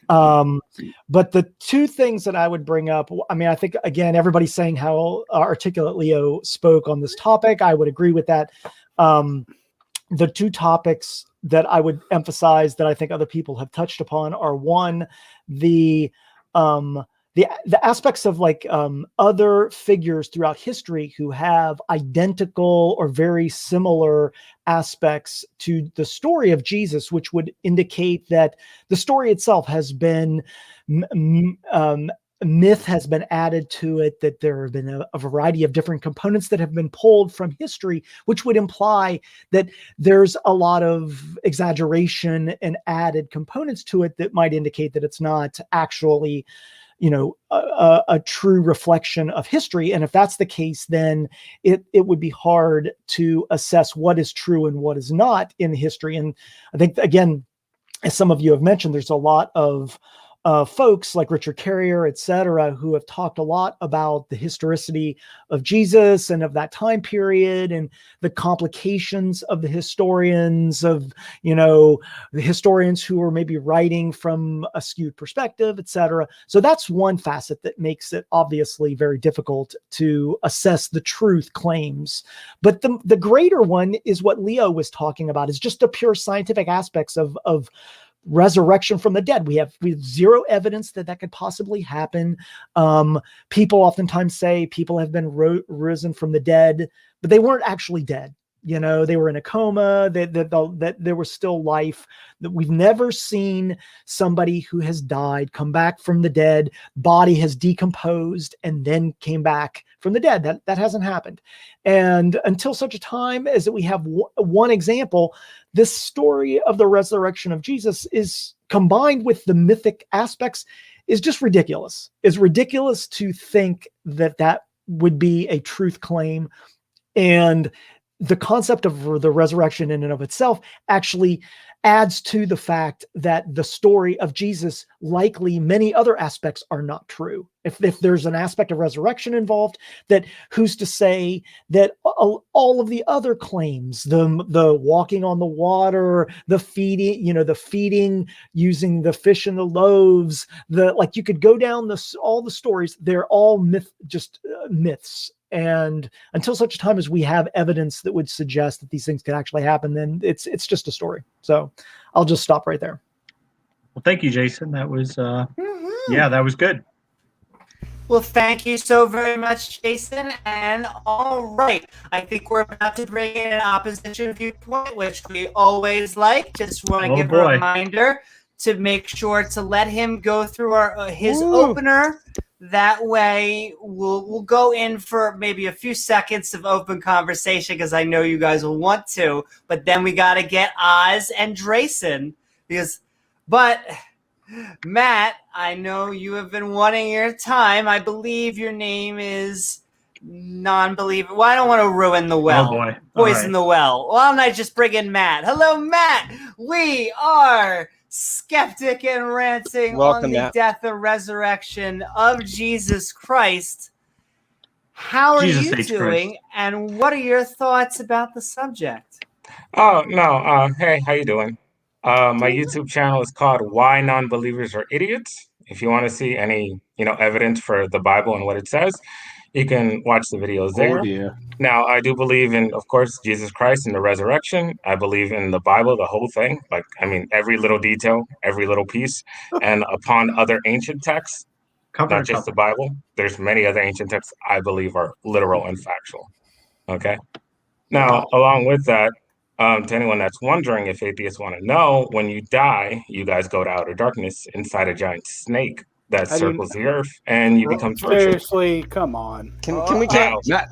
But the two things that I would bring up, I mean, I think, again, everybody's saying how articulate Leo spoke on this topic. I would agree with that. The two topics that I would emphasize that I think other people have touched upon are, one, the aspects of other figures throughout history who have identical or very similar aspects to the story of Jesus, which would indicate that the story itself has been myth has been added to it, that there have been a variety of different components that have been pulled from history, which would imply that there's a lot of exaggeration and added components to it that might indicate that it's not actually a true reflection of history. And if that's the case, then it would be hard to assess what is true and what is not in history. And I think, again, as some of you have mentioned, there's a lot of folks like Richard Carrier, et cetera, who have talked a lot about the historicity of Jesus and of that time period and the complications of the historians the historians who are maybe writing from a skewed perspective, et cetera. So that's one facet that makes it obviously very difficult to assess the truth claims. But the greater one is what Leo was talking about, is just the pure scientific aspects of resurrection from the dead. We have zero evidence that could possibly happen. People oftentimes say people have been risen from the dead, but they weren't actually dead. They were in a coma, that there was still life. That we've never seen somebody who has died come back from the dead, body has decomposed and then came back from the dead. That hasn't happened. And until such a time as that we have one example, this story of the resurrection of Jesus is combined with the mythic aspects is just ridiculous. It's ridiculous to think that that would be a truth claim. And the concept of the resurrection in and of itself actually adds to the fact that the story of Jesus, likely many other aspects, are not true. If there's an aspect of resurrection involved, that who's to say that all of the other claims, the walking on the water, the feeding using the fish and the loaves, like you could go down all the stories, they're all myths. And until such a time as we have evidence that would suggest that these things could actually happen, then it's just a story. So I'll just stop right there. Well, thank you, Jason. That was that was good. Well, thank you so very much, Jason. And all right, I think we're about to bring in an opposition viewpoint, which we always like. Just want to give a reminder to make sure to let him go through his opener. That way, we'll go in for maybe a few seconds of open conversation because I know you guys will want to. But then we got to get Oz and Drayson But Matt, I know you have been wanting your time. I believe your name is non-believer. Well, I don't want to ruin the well. Oh boy. Poison the well. Why don't I just bring in Matt? Hello, Matt. We are Skeptic and Ranting on the death and resurrection of Jesus Christ. How are you doing, and what are your thoughts about the subject? Oh, no. Hey, how you doing? My YouTube channel is called Why Non-Believers Are Idiots. If you want to see any, evidence for the Bible and what it says, you can watch the videos there. Oh, dear. Now, I do believe in, of course, Jesus Christ and the resurrection. I believe in the Bible, the whole thing. Every little detail, every little piece. And upon other ancient texts, not just the Bible, there's many other ancient texts I believe are literal and factual. Okay? Now, along with that, to anyone that's wondering, if atheists want to know, when you die, you guys go to outer darkness inside a giant snake that circles the earth, and you become tortured. Seriously, come on. Can we No. Let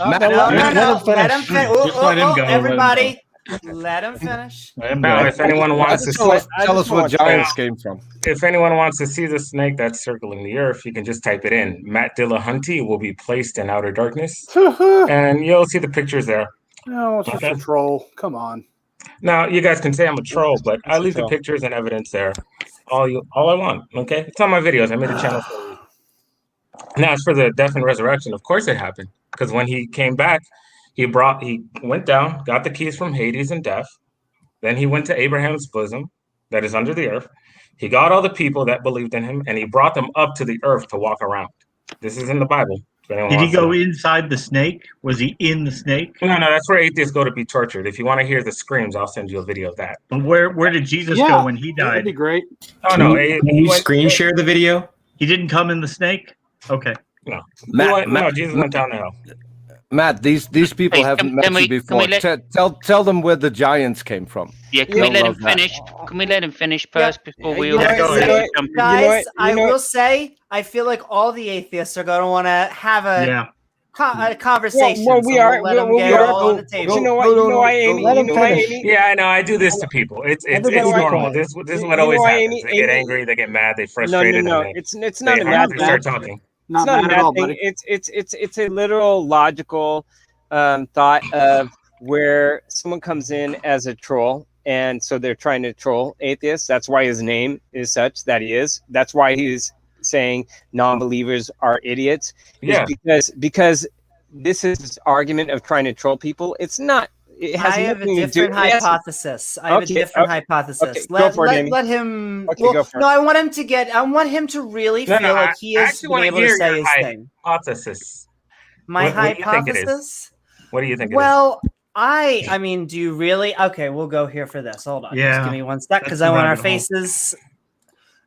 him finish. Everybody, let him finish. Now, if anyone wants to tell us what giants came from. If anyone wants to see the snake that's circling the earth, you can just type it in. Matt Dillahunty will be placed in outer darkness, and you'll see the pictures there. No, it's just a troll. Come on. Now, you guys can say I'm a troll, but I leave the pictures and evidence there. All I want, okay? It's on my videos. I made a channel for a reason. Now, as for the death and resurrection, of course it happened. Because when he came back, he went down, got the keys from Hades and death. Then he went to Abraham's bosom that is under the earth. He got all the people that believed in him, and he brought them up to the earth to walk around. This is in the Bible. Did he go inside the snake? Was he in the snake? No, that's where atheists go to be tortured. If you want to hear the screams, I'll send you a video of that. But where did Jesus go when he died? That'd be great. Oh, no. Can you screen share the video? He didn't come in the snake? Okay. No. Matt, Jesus went down to hell. Matt, these people haven't met you before. Tell them where the giants came from. Yeah, can we let him finish? Can we let him finish first before we all guys, I will say, I feel like all the atheists are going to want to have a conversation. Well, we are. Let them get all on the table. You know what, Amy? Yeah, I know. I do this to people. It's normal. This is what always happens. They get angry. They get mad. They frustrated. No. It's not a mad thing. They start talking. It's not a bad thing. It's a literal logical thought of where someone comes in as a troll, and so they're trying to troll atheists. That's why his name is such that he is. That's why he's saying non-believers are idiots. Yeah. Because this is his argument of trying to troll people. It's not. It has I have a nothing to do. different hypothesis. Okay, Let him. Okay, go for it. No, I want him to really feel like he is being able to say his thing. Hypothesis. My hypothesis? What do you think? Well, I mean, do you really? Okay, we'll go here for this. Hold on. Yeah. Just give me one sec because I want our faces.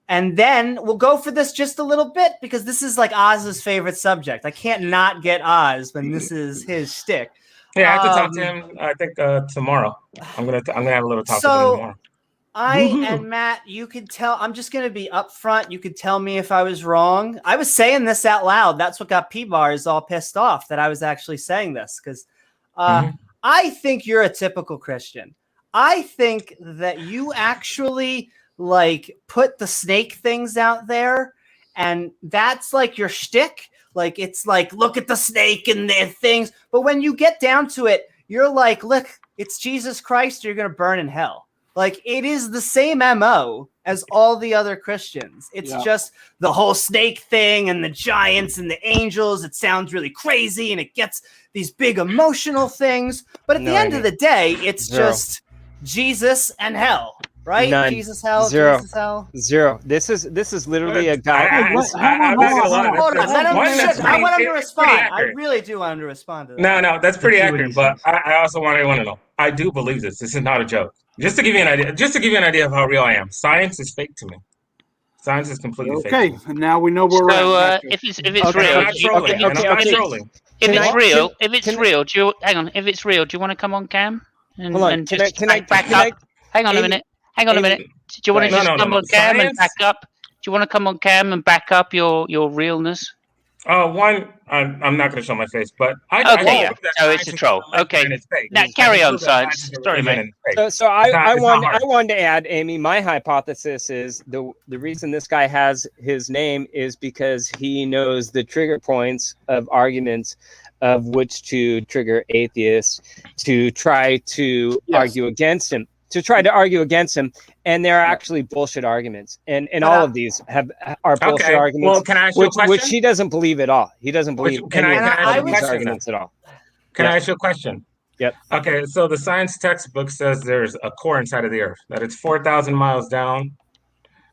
And then we'll go for this just a little bit because this is like Oz's favorite subject. I can't not get Oz when this is his shtick. Yeah, I have to talk to him. I think tomorrow. I'm gonna have a little talk with him tomorrow. And Matt, you could tell. I'm just gonna be upfront. You could tell me if I was wrong. I was saying this out loud. That's what got P-Bars all pissed off that I was actually saying this because I think you're a typical Christian. I think that you actually like put the snake things out there, and that's like your shtick. Like it's like, look at the snake and the things. But when you get down to it, you're like, look, it's Jesus Christ. You're gonna burn in hell. Like it is the same MO as all the other Christians. It's just the whole snake thing and the giants and the angels. It sounds really crazy and it gets these big emotional things. But at the end of the day, it's just Jesus and hell, right? None. Jesus hell, Zero. Jesus hell. Zero. This is literally a guy. Hold on. I want him to respond. I really do want him to respond to that. No, that's pretty accurate. But I also want everyone to know, I do believe this. This is not a joke. Just to give you an idea of how real I am. Science is fake to me. Science is completely fake. Okay, and now we know where we're at. So if it's real, if it's real, do you hang on? If it's real, do you want to come on cam and just back up? Hang on a minute. Do you want to just come on cam and back up? Do you want to come on cam and back up your realness? One, I'm not going to show my face, but so it's a troll. Okay, now carry on, science. Sorry, man. So I wanted to add, Amy. My hypothesis is the reason this guy has his name is because he knows the trigger points of arguments of which to trigger atheists to try to argue against him. And they're actually bullshit arguments, and all of these are bullshit arguments. Well, can I ask you a question? Which he doesn't believe at all. He doesn't believe any of these arguments at all. Can I ask you a question? Yep. Okay, so the science textbook says there's a core inside of the Earth, that it's 4,000 miles down,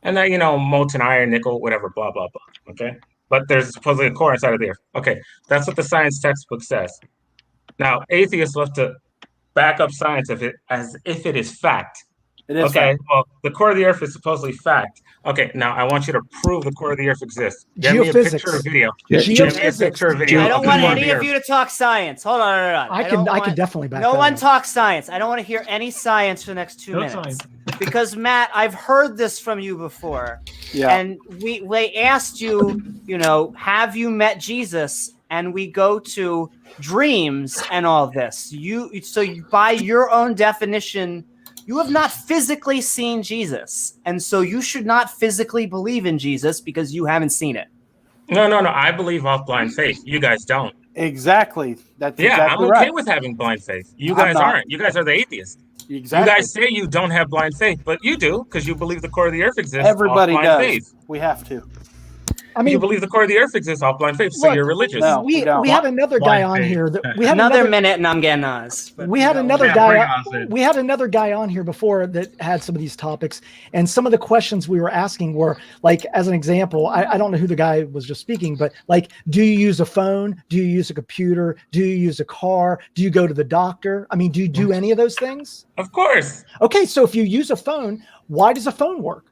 and that molten iron, nickel, whatever, blah blah blah. Okay, but there's supposedly a core inside of the Earth. Okay, that's what the science textbook says. Now, atheists love to back up science as if it is fact. It is okay. fact. Well, the core of the Earth is supposedly fact. Okay. Now I want you to prove the core of the Earth exists. Get me a picture or video. Get me a picture or video. I don't want any of you to talk science. Hold on. I can definitely back No that one up. talks science. I don't want to hear any science for the next 2 minutes. Because Matt, I've heard this from you before. Yeah. And we asked you, have you met Jesus? And we go to dreams and all this. So by your own definition, you have not physically seen Jesus. And so you should not physically believe in Jesus because you haven't seen it. No. I believe off blind faith. You guys don't. Exactly. That's exactly I'm okay right. with having blind faith. You guys aren't. You guys are the atheists. Exactly. You guys say you don't have blind faith, but you do because you believe the core of the Earth exists. Everybody off blind does. Faith. We have to. I mean, you believe the core of the Earth exists off blind faith, so look, you're religious. No, we had another guy on here. We had another minute, and I'm getting us. We had another guy. We had another guy on here before that had some of these topics, and some of the questions we were asking were like, as an example, I don't know who the guy was just speaking, but like, do you use a phone? Do you use a computer? Do you use a car? Do you go to the doctor? I mean, do you do any of those things? Of course. Okay, so if you use a phone, why does a phone work?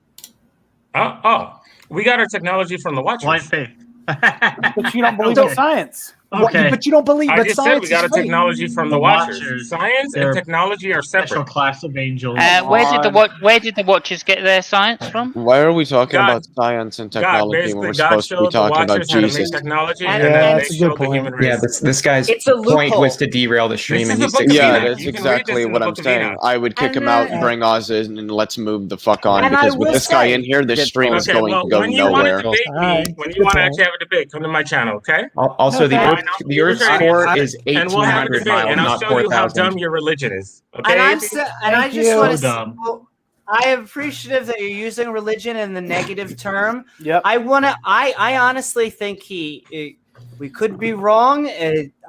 We got our technology from the watches. Blind faith. But you don't believe in science. Okay. But you don't believe I that just science said we got is our fake. technology from the watchers. Science and technology are separate. Special class of angels. Where did the watchers get their science from? Why are we talking about science and technology when we're supposed to be talking about Jesus? Technology, and then that's they a good showed the human race. Yeah, this guy's It's a point loophole. was to derail the stream, and he's Yeah, succeeded. that's exactly what I'm saying. I would kick him out, bring Oz in, and let's move the fuck on, And because I with will this guy say- in here, this stream is Okay, going well, to go when you want to nowhere. debate me, when you want to actually have a debate, come to my channel, okay? Also, the Earth's core is And we'll have a 1,800 debate, miles, and I'll not show you how 4,000. dumb your religion is. Okay? And I just want to say, dumb. I am appreciative that you're using religion in the negative term. Yep. I honestly think we could be wrong.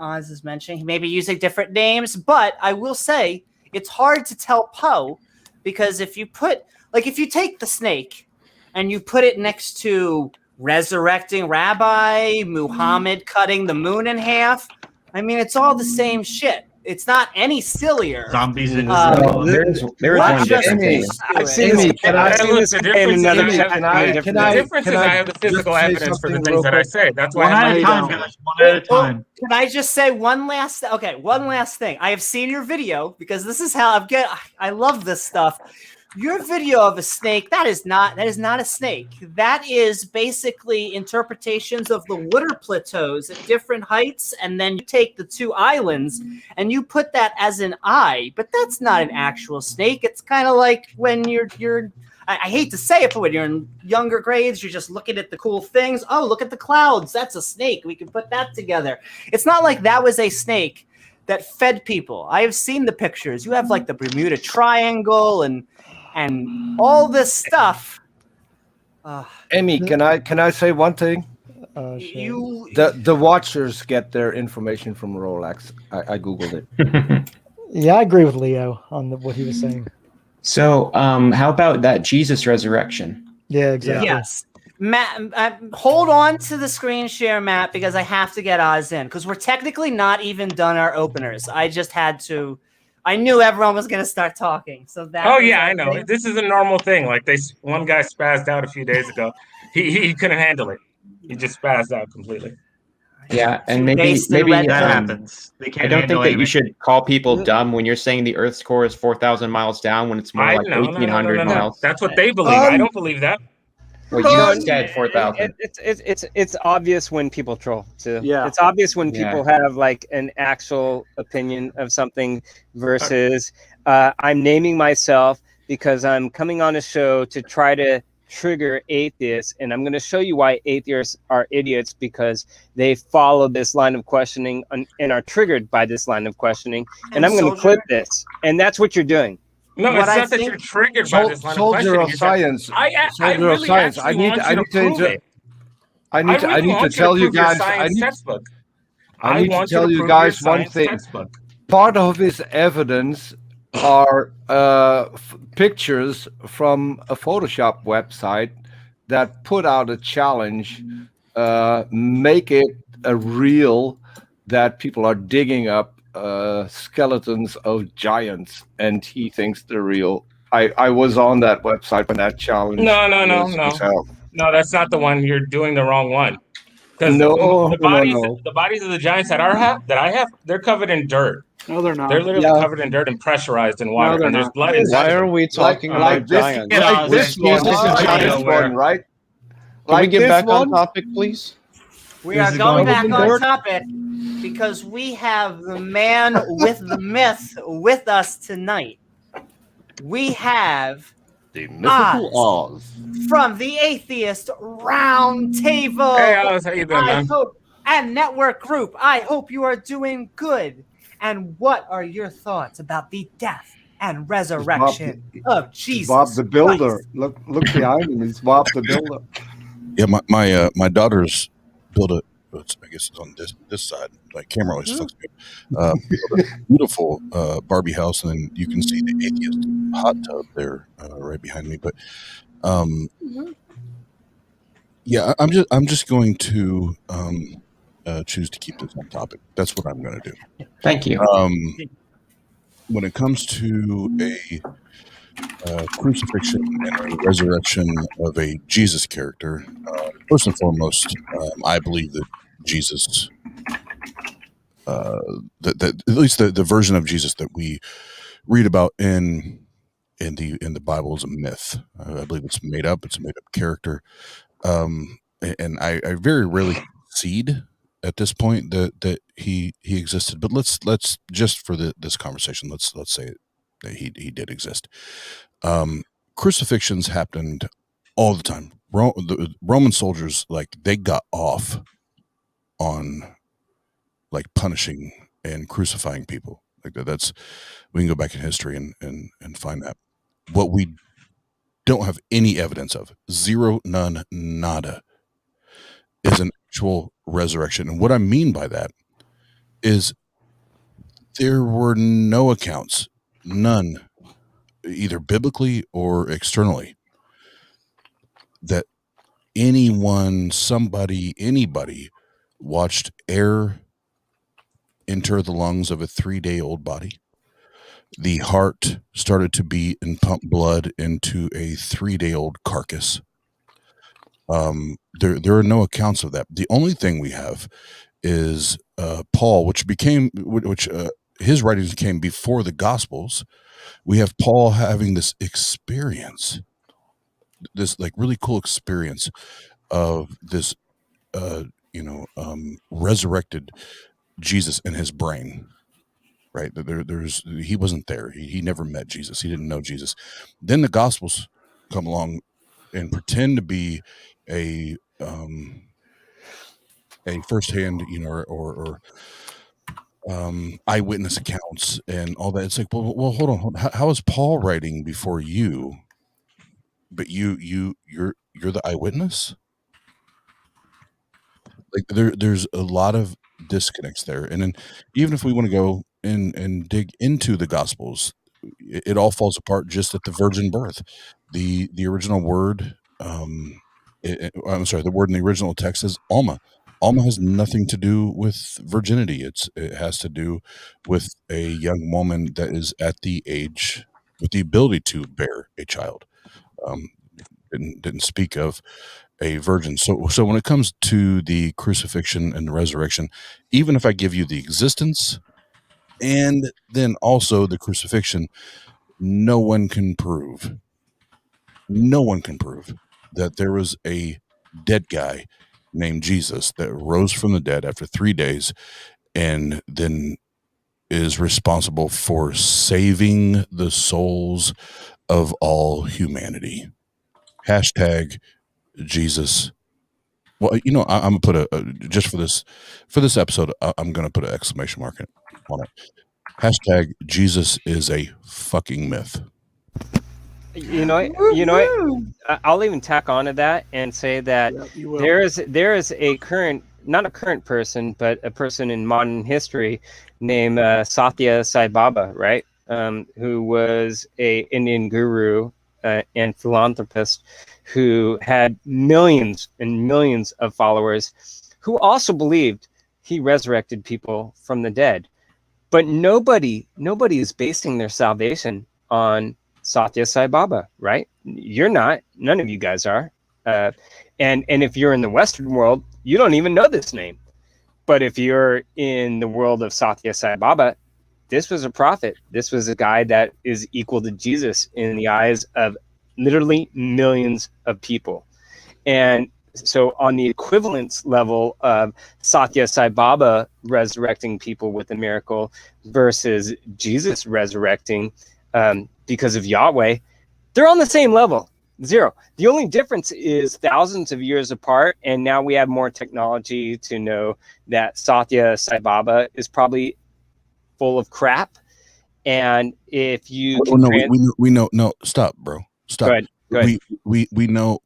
Oz is mentioning he may be using different names, but I will say it's hard to tell Poe because if you take the snake and you put it next to resurrecting Rabbi, Muhammad cutting the moon in half, I mean, it's all the same shit. It's not any sillier. Zombies in There is one different thing. I've seen this. The difference is I have the physical evidence for the things that I say. That's why One I at a time, guys. One at a time. Can I just say one last thing? I have seen your video because this is how I love this stuff. Your video of a snake, that is not a snake. That is basically interpretations of the water plateaus at different heights, and then you take the two islands and you put that as an eye, but that's not an actual snake. It's kind of like when I hate to say it, but when you're in younger grades, you're just looking at the cool things. Oh, look at the clouds. That's a snake. We can put that together. It's not like that was a snake that fed people. I have seen the pictures. You have like the Bermuda Triangle and all this stuff. Amy, can I say one thing? The watchers get their information from Rolex. I googled it. Yeah, I agree with Leo on what he was saying. So, how about that Jesus resurrection? Yeah, exactly. Yes. Matt, hold on to the screen share, Matt, because I have to get Oz in, because we're technically not even done our openers. I just had to. I knew everyone was going to start talking, so that. Oh yeah, I know. This is a normal thing. Like one guy spazzed out a few days ago. He couldn't handle it. He just spazzed out completely. Yeah, and maybe that happens. I don't think that you should call people dumb when you're saying the Earth's core is 4,000 miles down when it's more like 1,800 miles. That's what they believe. I don't believe that. Well, you said 4,000. It's obvious when people troll too. Yeah, it's obvious when people have like an actual opinion of something versus I'm naming myself because I'm coming on a show to try to trigger atheists, and I'm going to show you why atheists are idiots because they follow this line of questioning and are triggered by this line of questioning. And I'm going to clip this, and that's what you're doing. No, it's not that you're triggered by this line of Soldier questioning. of science. I really actually want you to prove it. I need to tell you guys. I need to tell you guys one thing. Part of his evidence are pictures from a Photoshop website that put out a challenge, make it a reel that people are digging up skeletons of giants, and he thinks they're real. I was on that website when that challenge. No, that's not the one. You're doing the wrong one. Because the bodies of the giants that I have, they're covered in dirt. No, they're not. They're literally covered in dirt and pressurized in water, and there's blood inside. Why are we talking about giants? Like this one, right? Can we get back on topic, please? We are going back on topic because we have the man with the myth with us tonight. We have the mythical Oz from the Atheist Round Table. Hey, Oz, how you doing, man? And Network Group. I hope you are doing good. And what are your thoughts about the death and resurrection of Jesus Bob the Builder. Christ? Look behind him. It's Bob the Builder. Yeah, my daughter's built a. I guess it's on this side. My camera always fucks me up. Built a beautiful Barbie house, and then you can see the atheist hot tub there right behind me. But yeah, I'm just going to choose to keep this on topic. That's what I'm going to do. Thank you. When it comes to a crucifixion and a resurrection of a Jesus character, first and foremost, I believe that Jesus, that at least the version of Jesus that we read about in the Bible is a myth. I believe it's made up. It's a made up character, and I very rarely concede at this point that he existed. But let's just for this conversation, let's say that he did exist. Crucifixions happened all the time. The Roman soldiers, like, they got off on like punishing and crucifying people like that. That's, we can go back in history and find that. What we don't have any evidence of, zero, none, nada, is an actual resurrection. And what I mean by that is there were no accounts, none, either biblically or externally, that anyone, somebody, anybody watched air enter the lungs of a 3-day-old body. The heart started to beat and pump blood into a 3-day-old carcass. There are no accounts of that. The only thing we have is Paul, which his writings came before the Gospels. We have Paul having this experience, this like really cool experience of this, resurrected Jesus in his brain. Right? He wasn't there. He never met Jesus. He didn't know Jesus. Then the Gospels come along and pretend to be a firsthand, or eyewitness accounts and all that. It's like, well, hold on. How is Paul writing before you? But you're the eyewitness. Like there's a lot of disconnects there. And then even if we want to go and dig into the Gospels, it all falls apart just at the virgin birth. The original word, I'm sorry, the word in the original text is Alma. Alma has nothing to do with virginity. It has to do with a young woman that is at the age with the ability to bear a child. Didn't speak of a virgin. So when it comes to the crucifixion and the resurrection, even if I give you the existence and then also the crucifixion, no one can prove that there was a dead guy named Jesus that rose from the dead after 3 days and then is responsible for saving the souls of all humanity. Hashtag Jesus. Well, I'm gonna put just for this episode, I'm gonna put an exclamation mark on it. Hashtag Jesus is a fucking myth. I'll even tack onto that and say that there is a current, not a current person, but a person in modern history named Satya Sai Baba, right? Who was a Indian guru and philanthropist who had millions and millions of followers, who also believed he resurrected people from the dead. But nobody is basing their salvation on Satya Sai Baba, right? You're not. None of you guys are. And if you're in the Western world, you don't even know this name. But if you're in the world of Satya Sai Baba, this was a prophet. This was a guy that is equal to Jesus in the eyes of literally millions of people. And so on the equivalence level of Satya Sai Baba resurrecting people with a miracle versus Jesus resurrecting because of Yahweh, they're on the same level. Zero. The only difference is thousands of years apart, and now we have more technology to know that Satya Sai Baba is probably full of crap. And if you we know. No, stop, bro. Stop. Go ahead. We know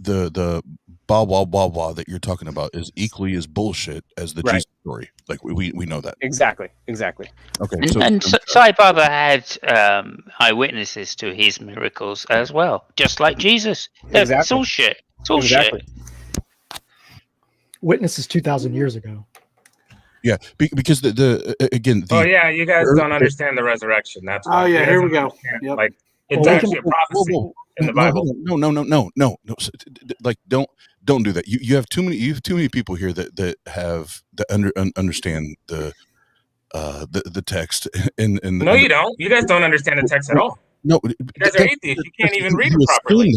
the blah blah blah blah that you're talking about is equally as bullshit as the Jesus story. Like we know that. Exactly. Okay. And Sai Baba had eyewitnesses to his miracles as well, just like Jesus. Exactly. It's all shit. It's all shit. Witnesses 2,000 years ago. Yeah, because again. You guys don't understand the resurrection. That's why. Here we go. Yep. Like it's actually a prophecy in the Bible. No. Like don't do that. You have too many people here that understand the text and no, you don't. You guys don't understand the text at all. No, you guys are atheists. You can't even read it properly.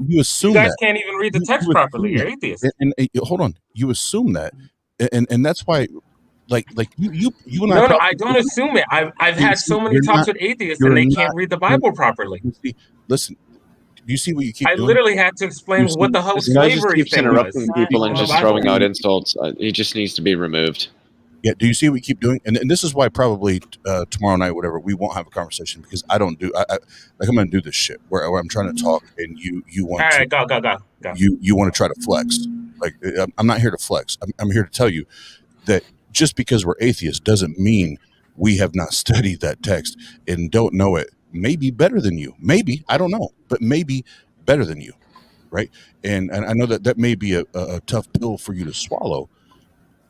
You assume you guys can't even read the text properly. You're atheists. And hold on, you assume that, and that's why. Like you and I. No, I don't assume it. I've had so many talks with atheists, and they can't read the Bible properly. Listen, do you see what you keep doing? I literally had to explain what the whole slavery just keeps thing interrupting was. people and just throwing out insults. He just needs to be removed. Yeah. Do you see what you keep doing? And this is why probably tomorrow night, whatever, we won't have a conversation because I don't do. I'm going to do this shit where I'm trying to talk and you want. All right, go. You want to try to flex. Like I'm not here to flex. I'm here to tell you that. Just because we're atheists doesn't mean we have not studied that text and don't know it. Maybe better than you. Maybe, I don't know, but maybe better than you, right? And I know that may be a tough pill for you to swallow.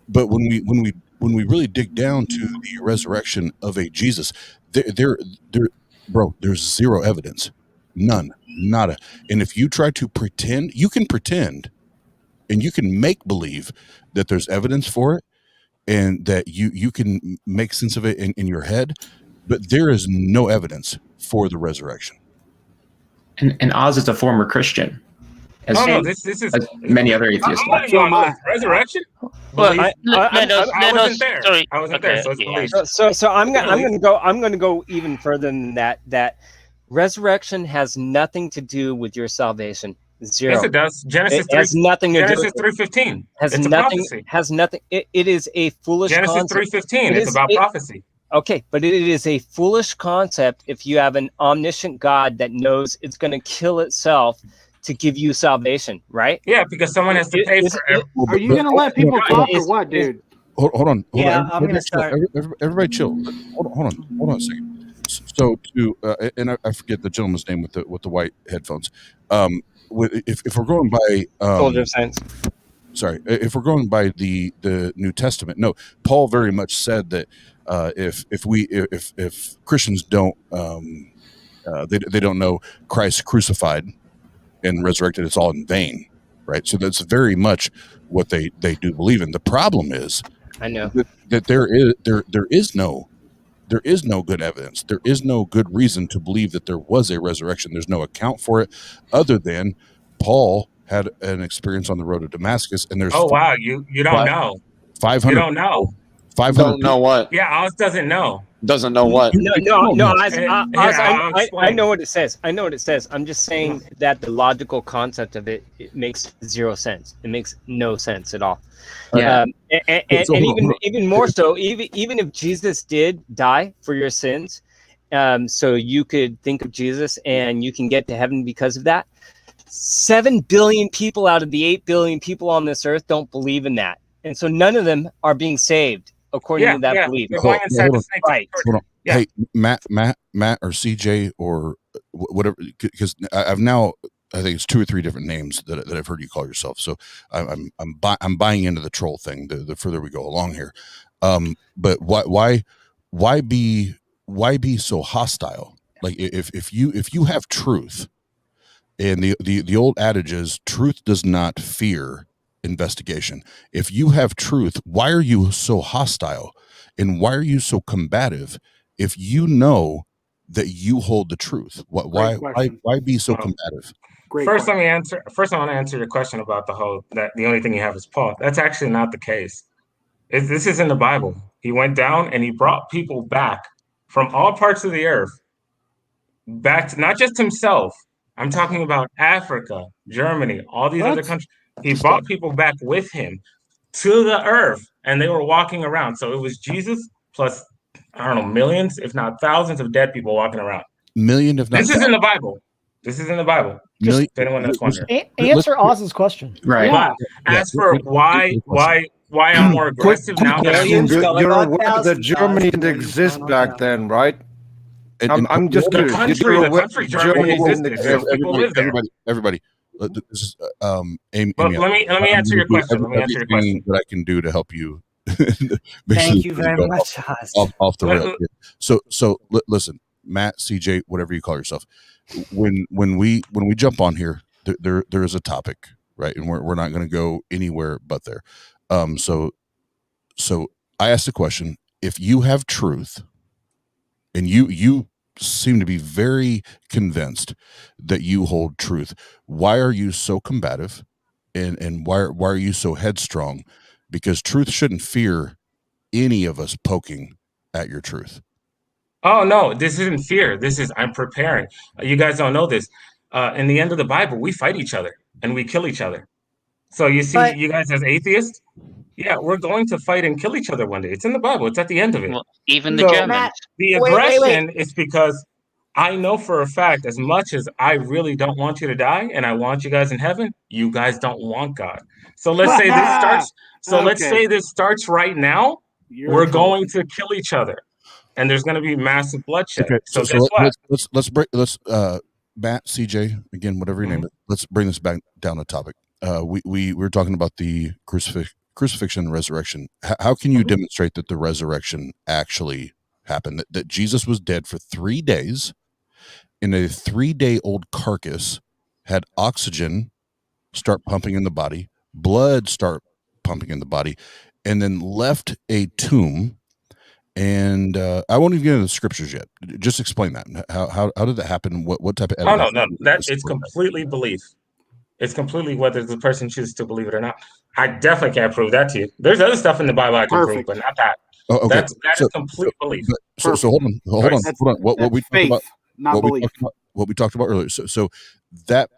But when we really dig down to the resurrection of a Jesus, there's zero evidence, none, nada. And if you try to pretend, you can pretend, and you can make believe that there's evidence for it. And that you can make sense of it in your head, but there is no evidence for the resurrection. And Oz is a former Christian. This is many other atheists. Resurrection? Well, I wasn't there. Sorry. I wasn't there. So it's belief. So I'm going to go even further than that. That Resurrection has nothing to do with your salvation. Zero. Yes, it does. Genesis It has nothing to do with Genesis 3:15. Has It's a nothing. prophecy. Has nothing. It is a foolish Genesis concept. 3:15. It's about prophecy. Okay, but it is a foolish concept if you have an omniscient God that knows it's going to kill itself to give you salvation, right? Yeah, because someone has to pay for it. Are you going to let people talk or what, dude? Hold on. Yeah, I'm going to start. Everybody chill. Hold on a second. So and I forget the gentleman's name with the white headphones. If we're going by Soldier of Science. Sorry, if we're going by the New Testament, no, Paul very much said that if Christians don't they don't know Christ crucified and resurrected, it's all in vain, right? So that's very much what they do believe in. The problem is, I know that there is no good evidence. There is no good reason to believe that there was a resurrection. There's no account for it, other than Paul had an experience on the road to Damascus, and there's wow, you don't know. 500. You don't know. 500. Don't know what? Yeah, Oz doesn't know. Doesn't know what? No. I know what it says. I know what it says. I'm just saying that the logical concept of it makes zero sense. It makes no sense at all. Yeah. And even more so, even if Jesus did die for your sins, so you could think of Jesus and you can get to heaven because of that. 7 billion people out of the 8 billion people on this earth don't believe in that, and so none of them are being saved according to that belief. Going inside the snake. Right. Hold on. Yeah. Hey, Matt, or CJ, or whatever, because I've now, I think it's 2 or 3 different names that I've heard you call yourself. So I'm buying into the troll thing. The further we go along here, but why be so hostile? Like if you have truth, and the old adage is truth does not fear investigation. If you have truth, why are you so hostile, and why are you so combative if you know that you hold the truth? Why be so combative? First, I want to answer your question about that the only thing you have is Paul. That's actually not the case. This is in the Bible. He went down and he brought people back from all parts of the earth, back to not just himself. I'm talking about Africa, Germany, all these other countries. He brought people back with him to the earth, and they were walking around. So it was Jesus plus, I don't know, millions, if not thousands of dead people walking around. Million, if not. This is in the Bible. This is in the Bible. Just if anyone that's wondering. Answer Oz's question. Right. But as for why I'm more aggressive now that you're aware that Germany didn't exist back then, right? I'm just curious. The country Germany existed. Everybody. This is Amy. But let me answer your question. What I can do to help you. Thank you very much, Oz. Off the rail. So listen, Matt, CJ, whatever you call yourself. When we jump on here, there is a topic, right? And we're not going to go anywhere but there. So I asked the question: if you have truth, and you seem to be very convinced that you hold truth, why are you so combative, and why are you so headstrong? Because truth shouldn't fear any of us poking at your truth. Oh no, this isn't fear. This is I'm preparing. You guys don't know this. In the end of the Bible, we fight each other and we kill each other. So you see, you guys as atheists, yeah, we're going to fight and kill each other one day. It's in the Bible. It's at the end of it. Well, even the Germans. The aggression is because I know for a fact, as much as I really don't want you to die and I want you guys in heaven, you guys don't want God. So let's say this starts. So let's say this starts right now. We're going to kill each other, and there's going to be massive bloodshed. Okay, so guess what? Let's Matt, CJ, again, whatever your name is. Let's bring this back down to topic. We were talking about the crucifixion and resurrection. How can you demonstrate that the resurrection actually happened? That Jesus was dead for 3 days, in a 3-day-old carcass, had oxygen start pumping in the body, blood start pumping in the body, and then left a tomb. And I won't even get into the scriptures yet. Just explain that. How did that happen? What type of evidence? No. It's completely belief. It's completely whether the person chooses to believe it or not. I definitely can't prove that to you. There's other stuff in the Bible I can prove, but not that. Oh, okay. That is complete belief. So hold on. What we talk about? not belief. What we talked about earlier. So that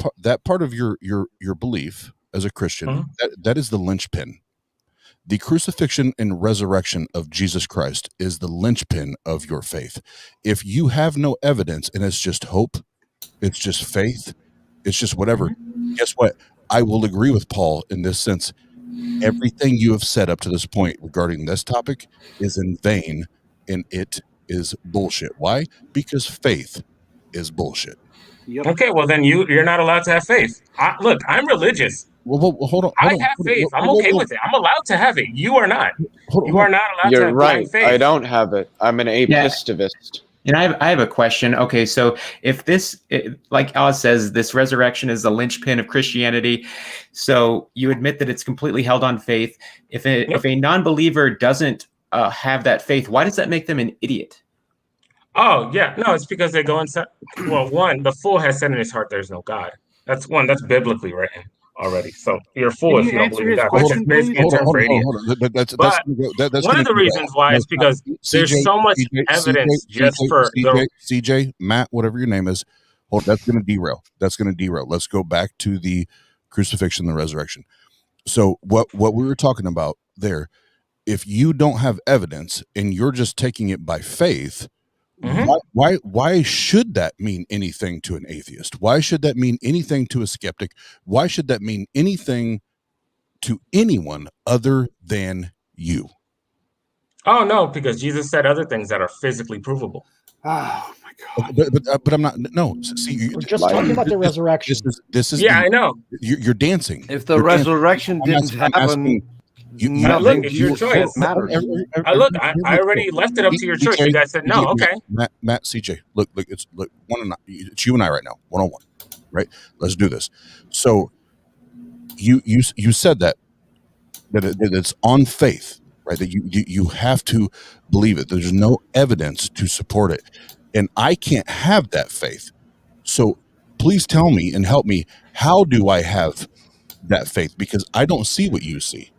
part of your belief as a Christian, that is the linchpin. The crucifixion and resurrection of Jesus Christ is the linchpin of your faith. If you have no evidence and it's just hope, it's just faith, it's just whatever, guess what? I will agree with Paul in this sense. Everything you have said up to this point regarding this topic is in vain, and it is bullshit. Why? Because faith is bullshit. Yep. Okay, well then you're not allowed to have faith. Look, I'm religious. Well, hold on. I have faith. I'm okay with it. I'm allowed to have it. You are not. You are not allowed to You're have right. blind faith. I don't have it. I'm an apistivist. And I have a question. Okay, so if like Alice says, this resurrection is the linchpin of Christianity, so you admit that it's completely held on faith. If a non-believer doesn't have that faith, why does that make them an idiot? Oh, yeah. No, it's because they go inside. Well, one, the fool has said in his heart there's no God. That's one. That's biblically written already. So you're a fool if you don't believe in God. Which is basically a term for idiot. But one of the reasons why is because there's so much evidence just for CJ, Matt, whatever your name is. Hold, that's going to derail. Let's go back to the crucifixion and the resurrection. So what we were talking about there, if you don't have evidence and you're just taking it by faith, why should that mean anything to an atheist? Why should that mean anything to a skeptic? Why should that mean anything to anyone other than you? Oh no, because Jesus said other things that are physically provable. Oh my God! But I'm not. No, see, we're just talking about the resurrection. This is. I know. You're dancing. If the resurrection didn't happen. Look, it's your choice. Look, I already left it up to your choice. You guys said no. Okay. Matt, CJ, look, it's you and I right now, 1-on-1, right? Let's do this. So, you said that it's on faith, right? That you have to believe it. There's no evidence to support it, and I can't have that faith. So, please tell me and help me. How do I have that faith? Because I don't see what you see.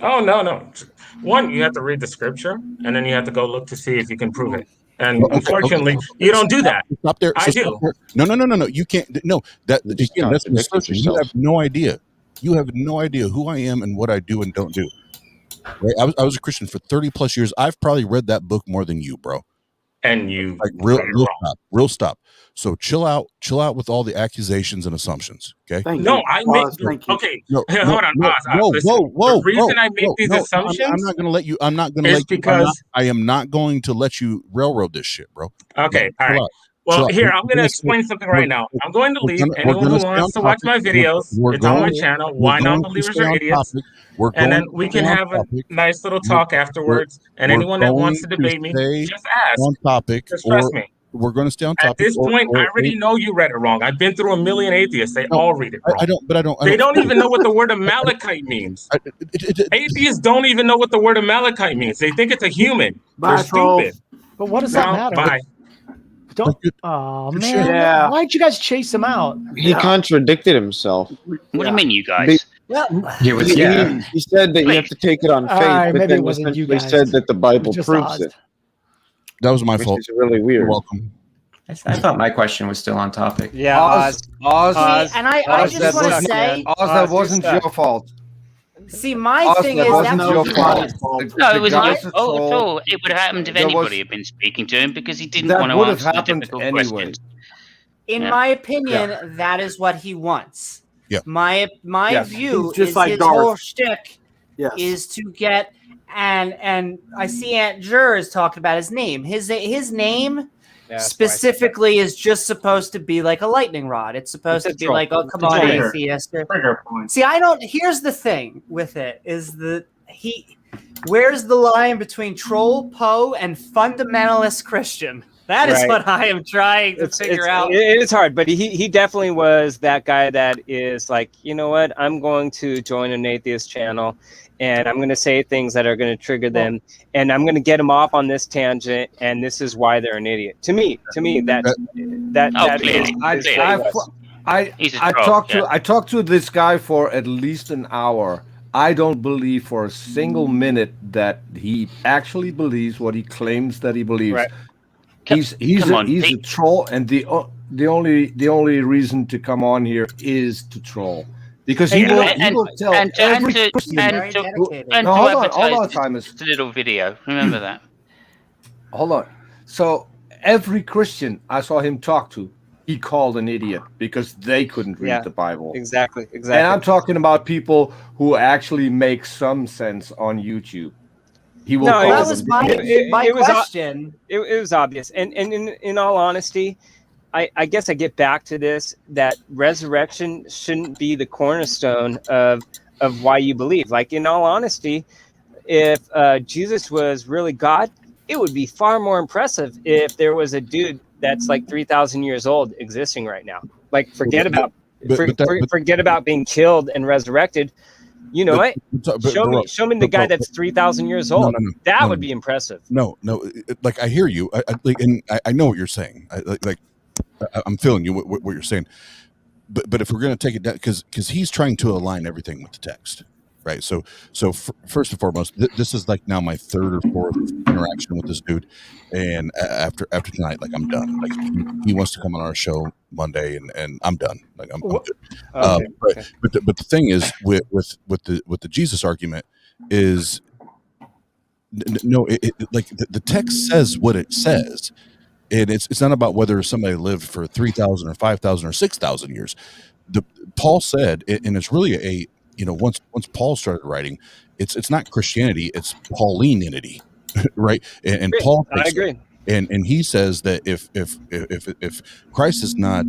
Oh, no. One, you have to read the scripture, and then you have to go look to see if you can prove it. And unfortunately, you don't do that. Stop there. I do. No. You can't. No, that's an assertion. You have no idea. You have no idea who I am and what I do and don't do. Right? I was a Christian for 30 plus years. I've probably read that book more than you, bro. And you like real stop. So chill out with all the accusations and assumptions. Okay. Thank you. Okay. Hold on. Whoa. The reason I make these assumptions. I'm not going to let you. I'm not going to let because I am not going to let you railroad this shit, bro. Okay. All right. Well, here, I'm going to explain something right now. I'm going to leave. Anyone who wants to watch my videos, it's on my channel. Why Non-Believers Are Idiots. And then we can have a nice little talk afterwards. And anyone that wants to debate me, just ask. On topic. Just trust me. We're going to stay on topic. At this point, I already know you read it wrong. I've been through a million atheists. They all read it wrong. I don't. They don't even know what the word Amalekite means. Atheists don't even know what the word Amalekite means. They think it's a human. They're stupid. But what does that matter? Bye. Oh man! Yeah. Why'd you guys chase him out? He contradicted himself. What do you mean, you guys? He said that you have to take it on faith, but then he said that the Bible proves it. That was my fault. Which is really weird. You're welcome. I thought my question was still on topic. Yeah, Oz. And I just want to say, Oz, that wasn't your fault. See, my thing is that's your fault. No, it wasn't your fault at all. It would have happened if anybody had been speaking to him because he didn't want to answer the difficult questions. In my opinion, that is what he wants. Yeah. My view is like his whole shtick is to get and I see Aunt Jur is talking about his name. His name specifically is just supposed to be like a lightning rod. It's supposed to be like, oh, come on, atheist. See, here's the thing with it is that where's the line between troll, Poe, and fundamentalist Christian? That is what I am trying to figure out. It's hard, but he definitely was that guy that is like, you know what? I'm going to join an atheist channel and I'm going to say things that are going to trigger them and I'm going to get them off on this tangent. And this is why they're an idiot. To me, I talked to this guy for at least an hour. I don't believe for a single minute that he actually believes what he claims that he believes. Right. He's Come on, a troll, and the only reason to come on here is to troll, because he will tell every Christian. And No, to hold on, advertise Thomas. just a little video. Remember that. Hold on. So every Christian I saw him talk to, he called an idiot because they couldn't read the Bible. Exactly. And I'm talking about people who actually make some sense on YouTube. He will call that them was my question. It was obvious. And in all honesty, I guess I get back to this, that resurrection shouldn't be the cornerstone of why you believe. Like, in all honesty, if Jesus was really God, it would be far more impressive if there was a dude that's like 3,000 years old existing right now. Like, forget about being killed and resurrected. You know what? Show me the guy that's 3,000 years old. That would be impressive. No, like, I hear you. I know what you're saying. I'm feeling you. What you're saying. But if we're going to take it down, because he's trying to align everything with the text, right? So first and foremost, this is like now my third or fourth interaction with this dude, and after tonight, like, I'm done. Like, he wants to come on our show Monday, and I'm done. Like, I'm good. But the thing is with the Jesus argument is no, like the text says what it says. And it's not about whether somebody lived for 3,000 or 5,000 or 6,000 years. Paul said, and it's really once Paul started writing, it's not Christianity, it's Paulinity, right? And Paul, I agree. And he says that if Christ is not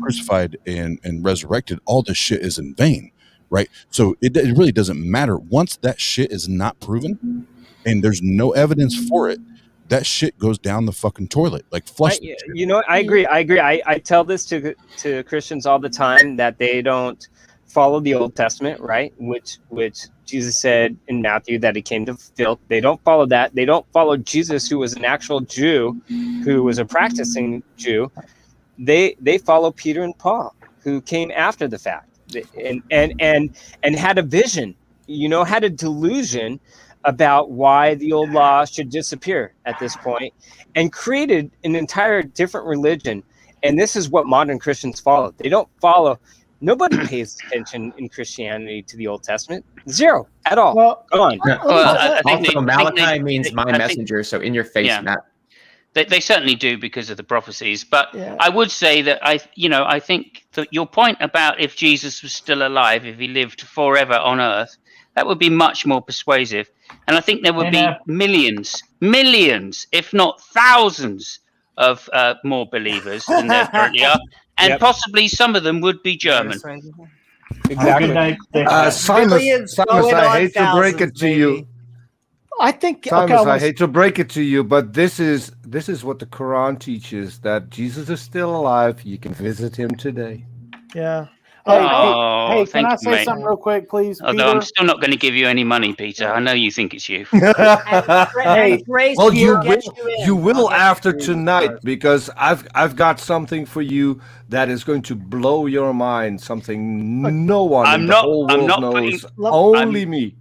crucified and resurrected, all this shit is in vain, right? So it really doesn't matter once that shit is not proven, and there's no evidence for it. That shit goes down the fucking toilet, like flush. I agree. I tell this to Christians all the time, that they don't follow the Old Testament, right? Which Jesus said in Matthew that he came to fulfill. They don't follow that. They don't follow Jesus, who was an actual Jew, who was a practicing Jew. They follow Peter and Paul, who came after the fact, and had a vision, had a delusion about why the old law should disappear at this point, and created an entire different religion. And this is what modern Christians follow. They don't follow. Nobody pays attention in Christianity to the Old Testament. Zero at all. Well, go on. Also, Malachi means my messenger, so in your face, Matt. They certainly do, because of the prophecies. But I would say that I think that your point about if Jesus was still alive, if he lived forever on earth, that would be much more persuasive. And I think there would be millions, if not thousands of more believers than there currently are. And possibly some of them would be German. Exactly. Simon, I hate to break it to you. I think, Thomas, I hate to break it to you, but this is what the Quran teaches, that Jesus is still alive. You can visit him today. Yeah. Hey, can I say something real quick, please? Although Peter? I'm still not going to give you any money, Peter. I know you think it's you. Hey, well, you will after tonight, because I've got something for you that is going to blow your mind. Something no one in the whole world knows. Only me.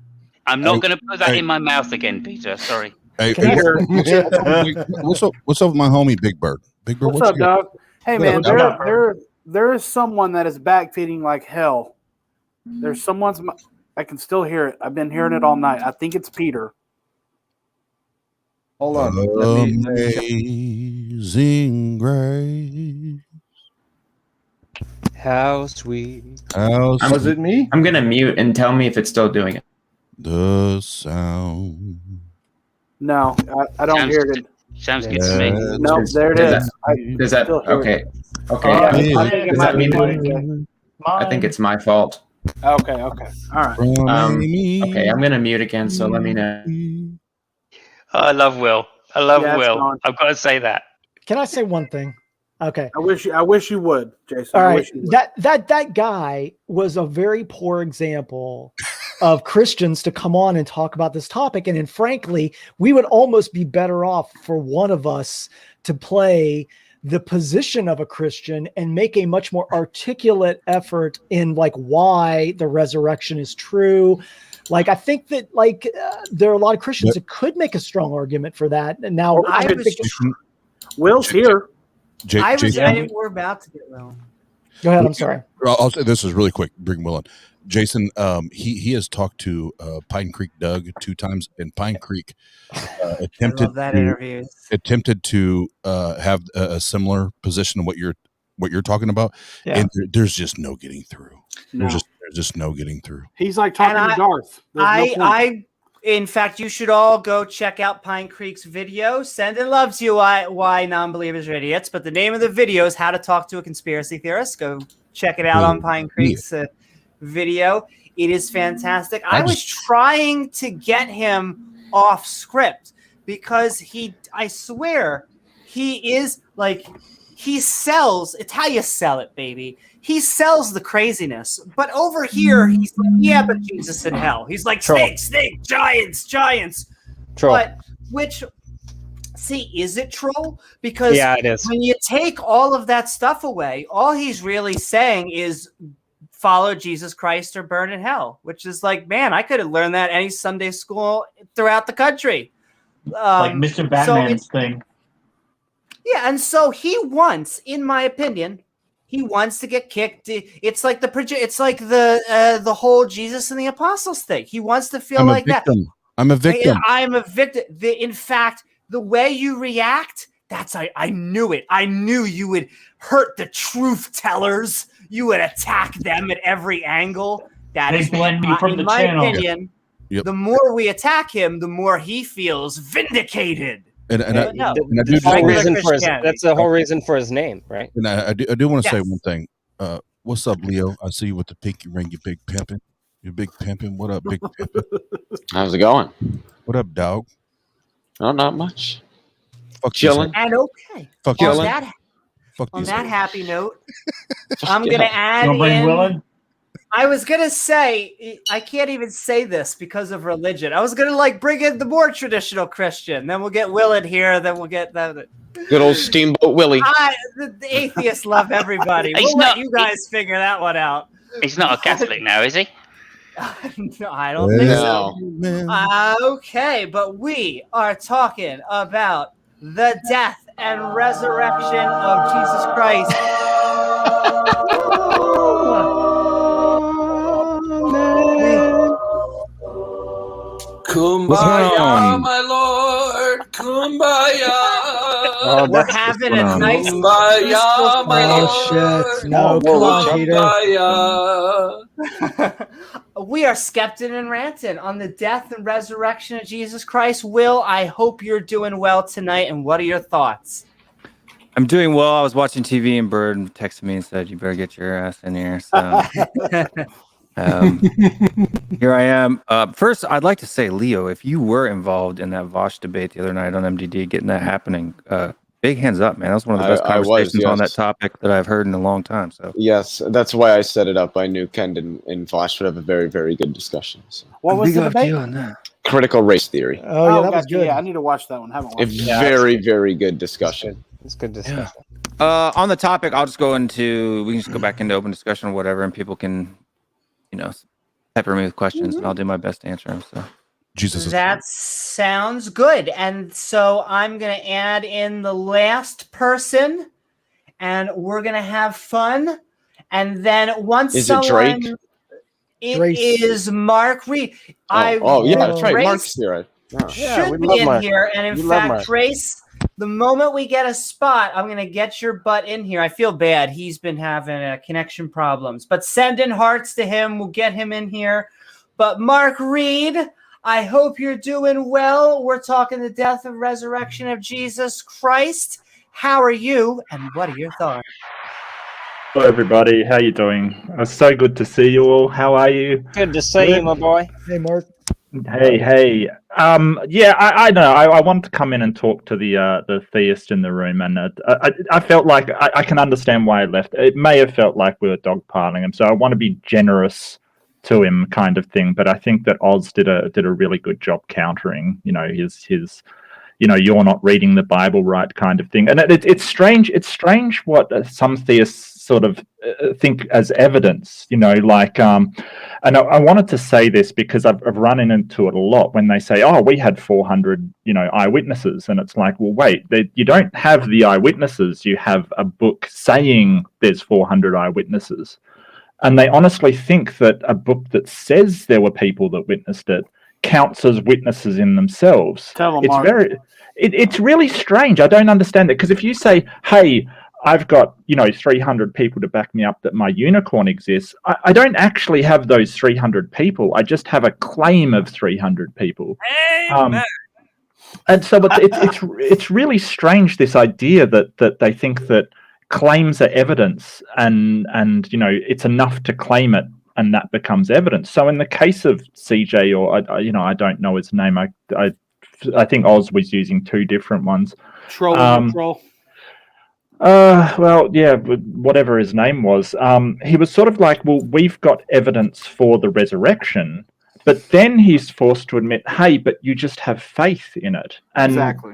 I'm not going to put that in my mouth again, Peter. Sorry. Hey, what's up with my homie Big Bird? Big Bird, what's up, dog? Hey, man, there is someone that is backfeeding like hell. There's someone's. I can still hear it. I've been hearing it all night. I think it's Peter. Hold on. Amazing grace. How sweet. Was it me? I'm gonna mute and tell me if it's still doing it. The sound. No, I don't hear it. Sounds good to me. No, there it is. Does that okay? Okay. I think it's my fault. Okay. All right. Okay, I'm gonna mute again. So let me know. I love Will. Will. I've got to say that. Can I say one thing? Okay. I wish you would, Jason. All right. That guy was a very poor example of Christians to come on and talk about this topic. And frankly, we would almost be better off for one of us to play the position of a Christian and make a much more articulate effort in like why the resurrection is true. Like, I think that there are a lot of Christians that could make a strong argument for that. And now Will's here. We're about to get Will. Go ahead. I'm sorry. I'll say this is really quick. Bring Will in. Jason, he has talked to Pine Creek Doug 2 times, and Pine Creek attempted to have a similar position to what you're talking about, and there's just no getting through. No. There's just no getting through. He's like talking to Darth. In fact, you should all go check out Pine Creek's video. Sendin loves you. Why non-believers are idiots. But the name of the video is How to Talk to a Conspiracy Theorist. Go check it out on Pine Creek's video. It is fantastic. I was trying to get him off script because I swear, he is like, he sells. It's how you sell it, baby. He sells the craziness. But over here, he's like, yeah, but Jesus in hell. He's like, snake, giants. Troll. But is it troll? Because it is. When you take all of that stuff away, all he's really saying is follow Jesus Christ or burn in hell, which is like, man, I could have learned that any Sunday school throughout the country. Like Mr. Batman's thing. Yeah, and so he wants, in my opinion, he wants to get kicked. It's like the whole Jesus and the apostles thing. He wants to feel like that. I'm a victim. I'm a victim. In fact, the way you react, I knew it. I knew you would hurt the truth tellers. You would attack them at every angle. They blend me from the channel. In my opinion, the more we attack him, the more he feels vindicated. That's the whole reason for his name, right? And I do want to say one thing. What's up, Leo? I see you with the pinky ring, you big pimpin'. You big pimpin'. What up, big pimpin'? How's it going? What up, dog? Oh, not much. Fuck chilling. And okay. Fuck on chilling. That happy note, I'm going to add in. I was going to say, I can't even say this because of religion. I was going to bring in the more traditional Christian. Then we'll get Will in here. Then we'll get that. Good old Steamboat Willie. The atheists love everybody. We'll let you guys figure that one out. He's not a Catholic now, is he? No, I don't think so. Okay, but we are talking about the death and resurrection of Jesus Christ. Kumbaya, my lord, kumbaya. We're having a nice kumbaya, my lord. Oh shit! No, come on, Peter. We are Skeptic and Ranting on the death and resurrection of Jesus Christ. Will, I hope you're doing well tonight, and what are your thoughts? I'm doing well. I was watching TV and Bird texted me and said, you better get your ass in here. So here I am. First, I'd like to say, Leo, if you were involved in that Vosh debate the other night on MDD, getting that happening, big hands up, man. That was one of the best conversations on that topic that I've heard in a long time. So yes, that's why I set it up. I knew Ken and Vosh would have a very, very good discussion. So. What was the debate? Critical race theory. Oh, yeah, that was good. Yeah, I need to watch that one. Haven't watched it. Very, very good discussion. It's good discussion. On the topic, we can just go back into open discussion or whatever, and people can, pepper me with questions, and I'll do my best to answer them. So, that sounds good. And so I'm going to add in the last person, and we're going to have fun. And then once is it Drake? It is Mark Reed. Yeah, that's right. Mark's here. Should be in here. And in fact, Trace, the moment we get a spot, I'm going to get your butt in here. I feel bad. He's been having connection problems. But send in hearts to him. We'll get him in here. But Mark Reed, I hope you're doing well. We're talking the death and resurrection of Jesus Christ. How are you? And what are your thoughts? Hello, everybody. How you doing? It's so good to see you all. How are you? Good to see you, my boy. Hey, Mark. Hey. I know. I want to come in and talk to the theist in the room, and I felt like I can understand why I left. It may have felt like we were dogpiling him, so I want to be generous to him, kind of thing. But I think that Oz did a really good job countering, his you're not reading the Bible right kind of thing. And it's strange. It's strange what some theists sort of think as evidence, like, and I wanted to say this because I've run into it a lot when they say, oh, we had 400, eyewitnesses. And it's like, well, wait, you don't have the eyewitnesses. You have a book saying there's 400 eyewitnesses. And they honestly think that a book that says there were people that witnessed it counts as witnesses in themselves. It's really strange. I don't understand it, because if you say, hey, I've got 300 people to back me up that my unicorn exists, I don't actually have those 300 people. I just have a claim of 300 people. And so it's really strange, this idea that they think that claims are evidence, and it's enough to claim it, and that becomes evidence. So in the case of CJ, or I don't know his name, I think Oz was using two different ones. Troll. Well, yeah, whatever his name was, he was sort of like, well, we've got evidence for the resurrection, but then he's forced to admit, hey, but you just have faith in it. And exactly.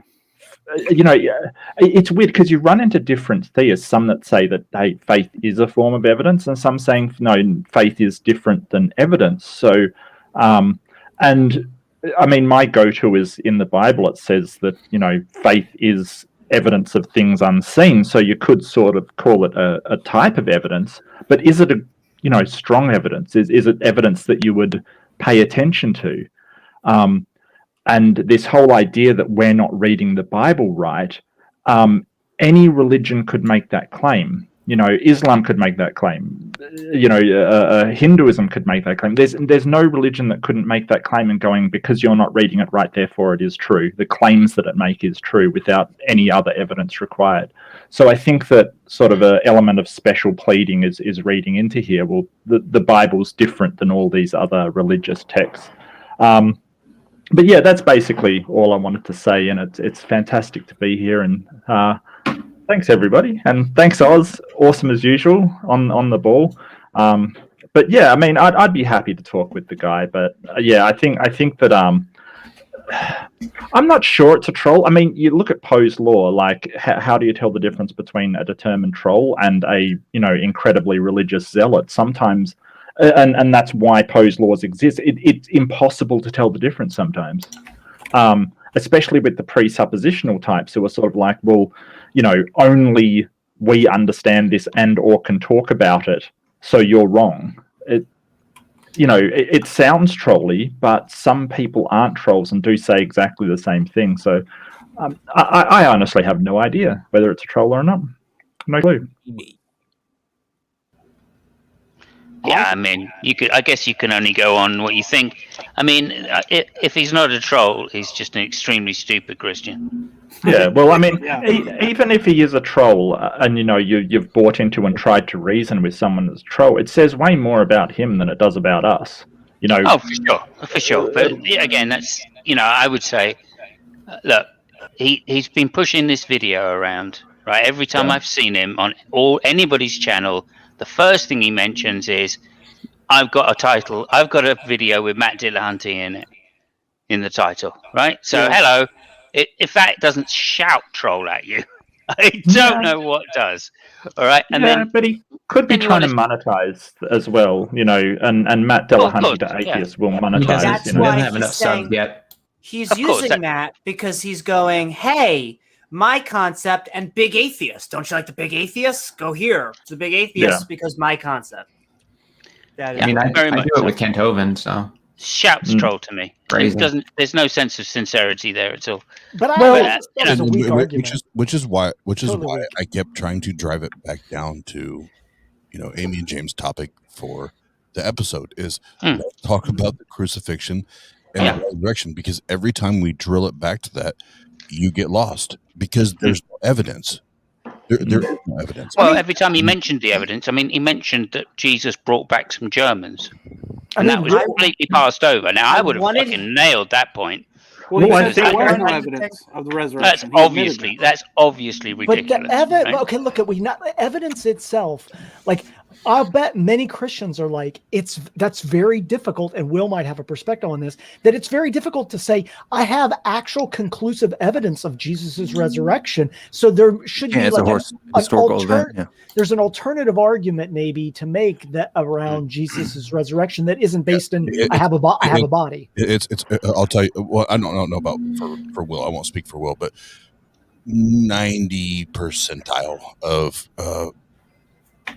It's weird because you run into different theists, some that say that, hey, faith is a form of evidence, and some saying, no, faith is different than evidence. So, and I mean, my go-to is in the Bible. It says that, faith is evidence of things unseen. So you could sort of call it a type of evidence, but is it a, strong evidence? Is it evidence that you would pay attention to? And this whole idea that we're not reading the Bible right, any religion could make that claim. Islam could make that claim. Hinduism could make that claim. There's no religion that couldn't make that claim and going, because you're not reading it right, therefore it is true. The claims that it make is true without any other evidence required. So I think that sort of an element of special pleading is reading into here. Well, the Bible's different than all these other religious texts. But yeah, that's basically all I wanted to say, and it's fantastic to be here, and thanks everybody, and thanks Oz, awesome as usual on the ball. But yeah, I mean, I'd be happy to talk with the guy, but yeah, I think that I'm not sure it's a troll. I mean, you look at Poe's law, like how do you tell the difference between a determined troll and a incredibly religious zealot? Sometimes. And that's why Poe's laws exist. It's impossible to tell the difference sometimes, especially with the presuppositional types who are sort of like, well, only we understand this and or can talk about it, so you're wrong. It sounds trolly, but some people aren't trolls and do say exactly the same thing. So I honestly have no idea whether it's a troll or not. No clue. Yeah, I mean, I guess you can only go on what you think. I mean, if he's not a troll, he's just an extremely stupid Christian. Yeah, well, I mean, even if he is a troll, and you've bought into and tried to reason with someone that's a troll, it says way more about him than it does about us. Oh, for sure. But again, that's I would say, look, he's been pushing this video around, right? Every time I've seen him on anybody's channel, the first thing he mentions is, I've got a video with Matt Dillahunty in it, in the title, right? So, hello. If that doesn't shout troll at you, I don't know what does. All right? And then, but he could be trying to monetize as well, and Matt Dillahunty, the atheist, will monetize. That's why have enough subs yet. He's using that because he's going, hey, my concept and Big Atheist. Don't you like the Big Atheist? Go here. It's the Big Atheist because my concept. I do it with Kent Hovind, so shouts troll to me. There's no sense of sincerity there at all. Which is why I kept trying to drive it back down to, Amy and James' topic for the episode is let's talk about the crucifixion and the resurrection, because every time we drill it back to that, you get lost because there's no evidence. There is no evidence. Well, every time he mentioned the evidence, I mean, he mentioned that Jesus brought back some Germans, and that was completely passed over. Now, I would have fucking nailed that point. Well, there's no evidence of the resurrection. That's obviously ridiculous. But the evidence, okay, look at evidence itself. Like, I'll bet many Christians are like, that's very difficult, and Will might have a perspective on this, that it's very difficult to say, I have actual conclusive evidence of Jesus's resurrection. So there should be like historical event. Yeah. There's an alternative argument maybe to make that around Jesus's resurrection that isn't based in I have a body. It's I'll tell you. Well, I don't know about for Will. I won't speak for Will, but 90 percentile of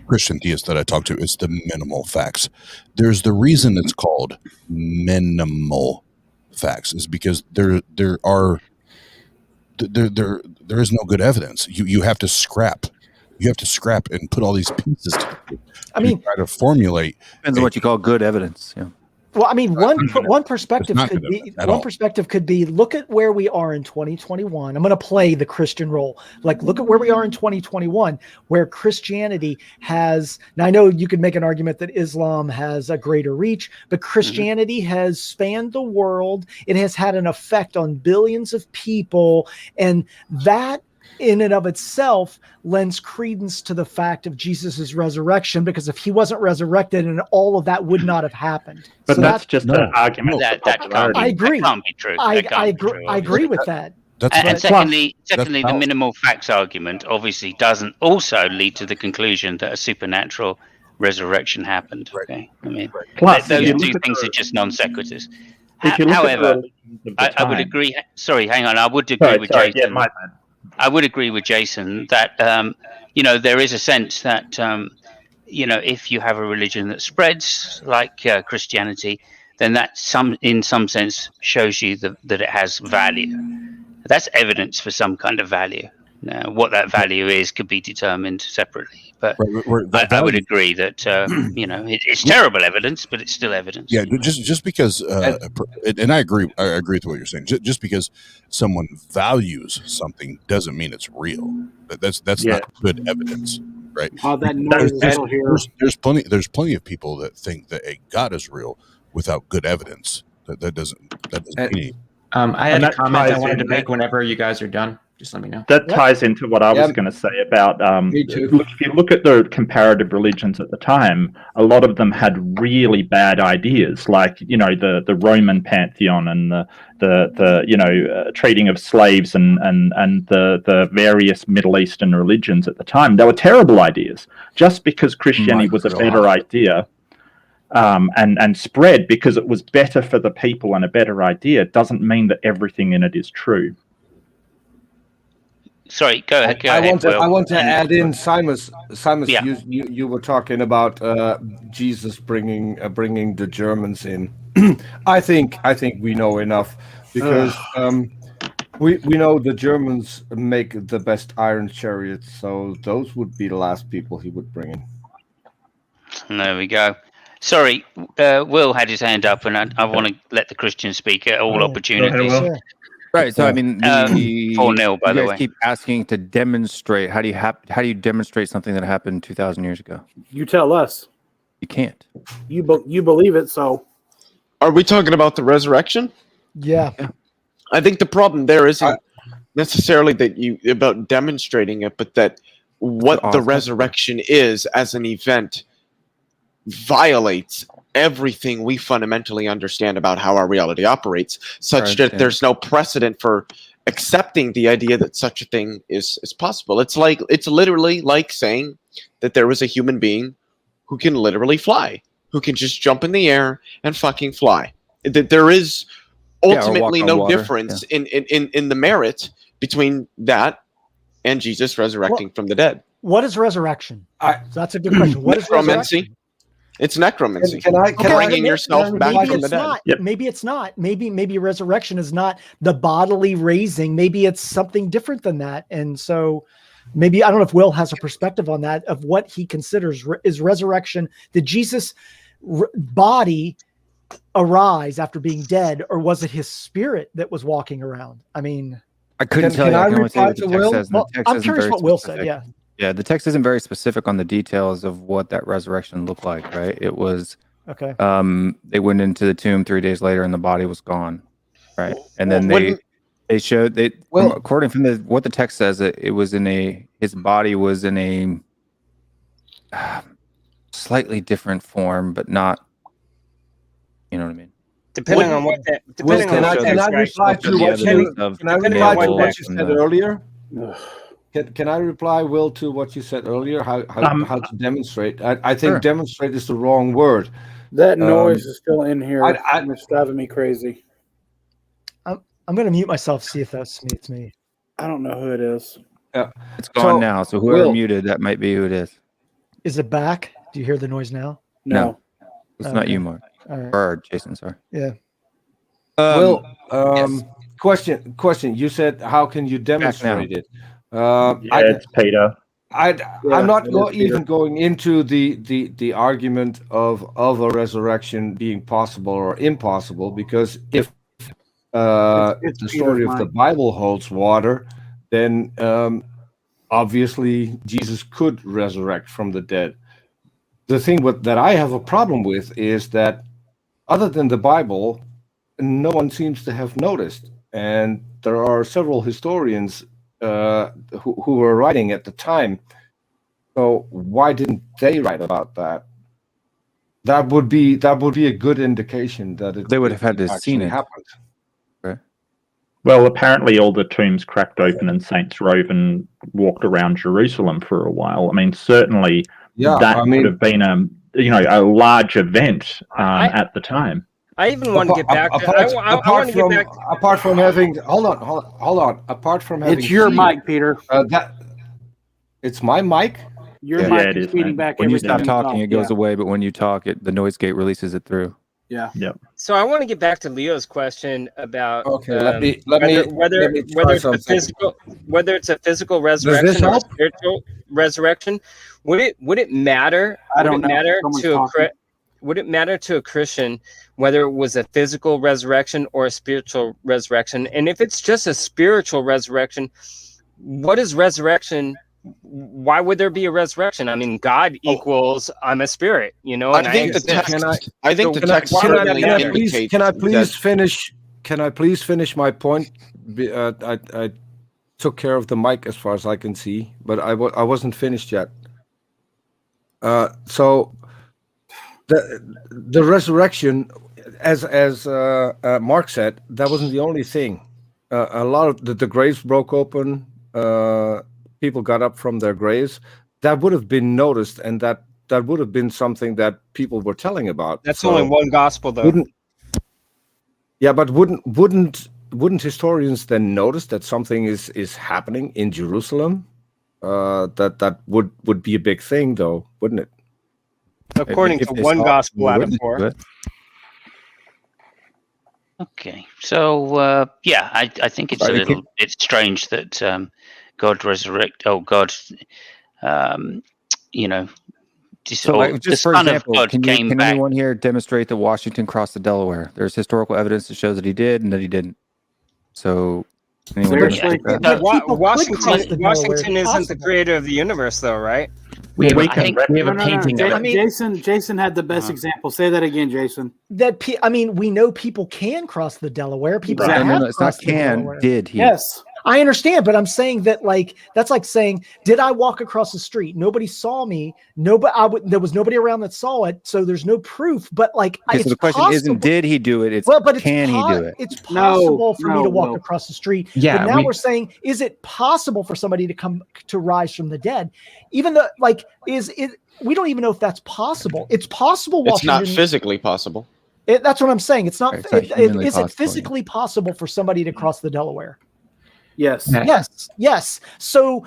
Christian theists that I talk to is the minimal facts. There's the reason it's called minimal facts is because there is no good evidence. You have to scrap. You have to scrap and put all these pieces together. I mean, try to formulate. Depends on what you call good evidence. Yeah. Well, I mean, one perspective could be look at where we are in 2021. I'm going to play the Christian role. Like, look at where we are in 2021, where Christianity has. Now, I know you could make an argument that Islam has a greater reach, but Christianity has spanned the world. It has had an effect on billions of people, and that in and of itself lends credence to the fact of Jesus's resurrection, because if he wasn't resurrected, and all of that would not have happened. But so that's just an argument. I agree. That can't be true. I agree with that. And secondly, the minimal facts argument obviously doesn't also lead to the conclusion that a supernatural resurrection happened. Okay, I mean, those two things are just non sequiturs. However, I would agree. Sorry, hang on. I would agree with Jason. Yeah, my bad. I would agree with Jason that there is a sense that if you have a religion that spreads like Christianity, then that in some sense shows you that it has value. That's evidence for some kind of value. Now, what that value is could be determined separately, but I would agree that it's terrible evidence, but it's still evidence. Yeah, just because, and I agree with what you're saying. Just because someone values something doesn't mean it's real. That's not good evidence, right? There's plenty of people that think that a God is real without good evidence. That doesn't mean. I had a comment I wanted to make whenever you guys are done. Just let me know. That ties into what I was going to say about if you look at the comparative religions at the time, a lot of them had really bad ideas, like the Roman pantheon and the trading of slaves and the various Middle Eastern religions at the time. They were terrible ideas. Just because Christianity was a better idea and spread because it was better for the people and a better idea doesn't mean that everything in it is true. Sorry, go ahead. I want to add in, Simus. Yeah. You were talking about Jesus bringing the Germans in. I think we know enough because we know the Germans make the best iron chariots, so those would be the last people he would bring in. There we go. Sorry, Will had his hand up, and I want to let the Christian speak at all opportunities. Right. So I mean, 4-0. By the way, keep asking to demonstrate. How do you demonstrate something that happened 2,000 years ago? You tell us. You can't. You believe it, so. Are we talking about the resurrection? Yeah. I think the problem there isn't necessarily about demonstrating it, but that what the resurrection is as an event violates everything we fundamentally understand about how our reality operates, such that there's no precedent for accepting the idea that such a thing is possible. It's literally like saying that there was a human being who can literally fly, who can just jump in the air and fucking fly. That there is ultimately no difference in the merit between that and Jesus resurrecting from the dead. What is resurrection? So that's a good question. What is resurrection? It's necromancy. Can I bringing yourself back from the dead? Yep. Maybe it's not. Maybe resurrection is not the bodily raising. Maybe it's something different than that. And so maybe, I don't know if Will has a perspective on that, of what he considers is resurrection. Did Jesus' body arise after being dead, or was it his spirit that was walking around? I mean, I couldn't tell you. I can only say what the text says. I'm curious what Will said. Yeah. Yeah, the text isn't very specific on the details of what that resurrection looked like, right? It was okay. They went into the tomb 3 days later, and the body was gone, right? And then they showed according from what the text says, it was his body was in a slightly different form, but not. You know what I mean? Depending on what that. Depending on what can I reply to what you said earlier? Can I reply, Will, to what you said earlier? How to demonstrate? I think demonstrate is the wrong word. That noise is still in here. It's driving me crazy. I'm going to mute myself, see if that's me. It's me. I don't know who it is. It's gone now, so whoever muted, that might be who it is. Is it back? Do you hear the noise now? No. It's not you, Mark. All right. Or Jason, sorry. Yeah. Will, question. You said, how can you demonstrate it? It's Peter. I'm not even going into the argument of a resurrection being possible or impossible, because if the story of the Bible holds water, then obviously Jesus could resurrect from the dead. The thing that I have a problem with is that other than the Bible, no one seems to have noticed. And there are several historians who were writing at the time. So why didn't they write about that? That would be a good indication that they would have had to have seen it. Happened. Right. Well, apparently all the tombs cracked open and Saints Rovin walked around Jerusalem for a while. I mean, certainly would have been a large event at the time. I even want to get back to apart from having hold on. Apart from having it's your mic, Peter. It's my mic. Your mic is feeding back. When you stop talking, it goes away, but when you talk, the noise gate releases it through. Yeah. Yep. So I want to get back to Leo's question about whether it's a physical resurrection or a spiritual resurrection. Would it matter? Would it matter to a Christian whether it was a physical resurrection or a spiritual resurrection? And if it's just a spiritual resurrection, what is resurrection? Why would there be a resurrection? I mean, God equals I'm a spirit, you know. And I think the text certainly indicates. Can I please finish? Can I please finish my point? I took care of the mic as far as I can see, but I wasn't finished yet. So the resurrection, as Mark said, that wasn't the only thing. A lot of the graves broke open. People got up from their graves. That would have been noticed, and that would have been something that people were telling about. That's only one gospel, though. But wouldn't historians then notice that something is happening in Jerusalem? That would be a big thing, though, wouldn't it? According to one gospel out of four. Okay, so I think it's it's strange that God resurrect. Oh God, just for example, can anyone here demonstrate that Washington crossed the Delaware? There's historical evidence that shows that he did and that he didn't. So anyone Washington isn't the creator of the universe, though, right? We have a painting. Jason had the best example. Say that again, Jason. We know people can cross the Delaware. People have it's not can. Delaware. Did he? Yes. I understand, but I'm saying that that's like saying, did I walk across the street? Nobody saw me. There was nobody around that saw it, so there's no proof. But so the question isn't did he do it? It's can he do it? It's possible for me to walk across the street. Yeah, but now we're saying, is it possible for somebody to rise from the dead? Even though we don't even know if that's possible. It's possible. It's not physically possible. That's what I'm saying. It's not. Is it physically possible for somebody to cross the Delaware? Yes. Yes. So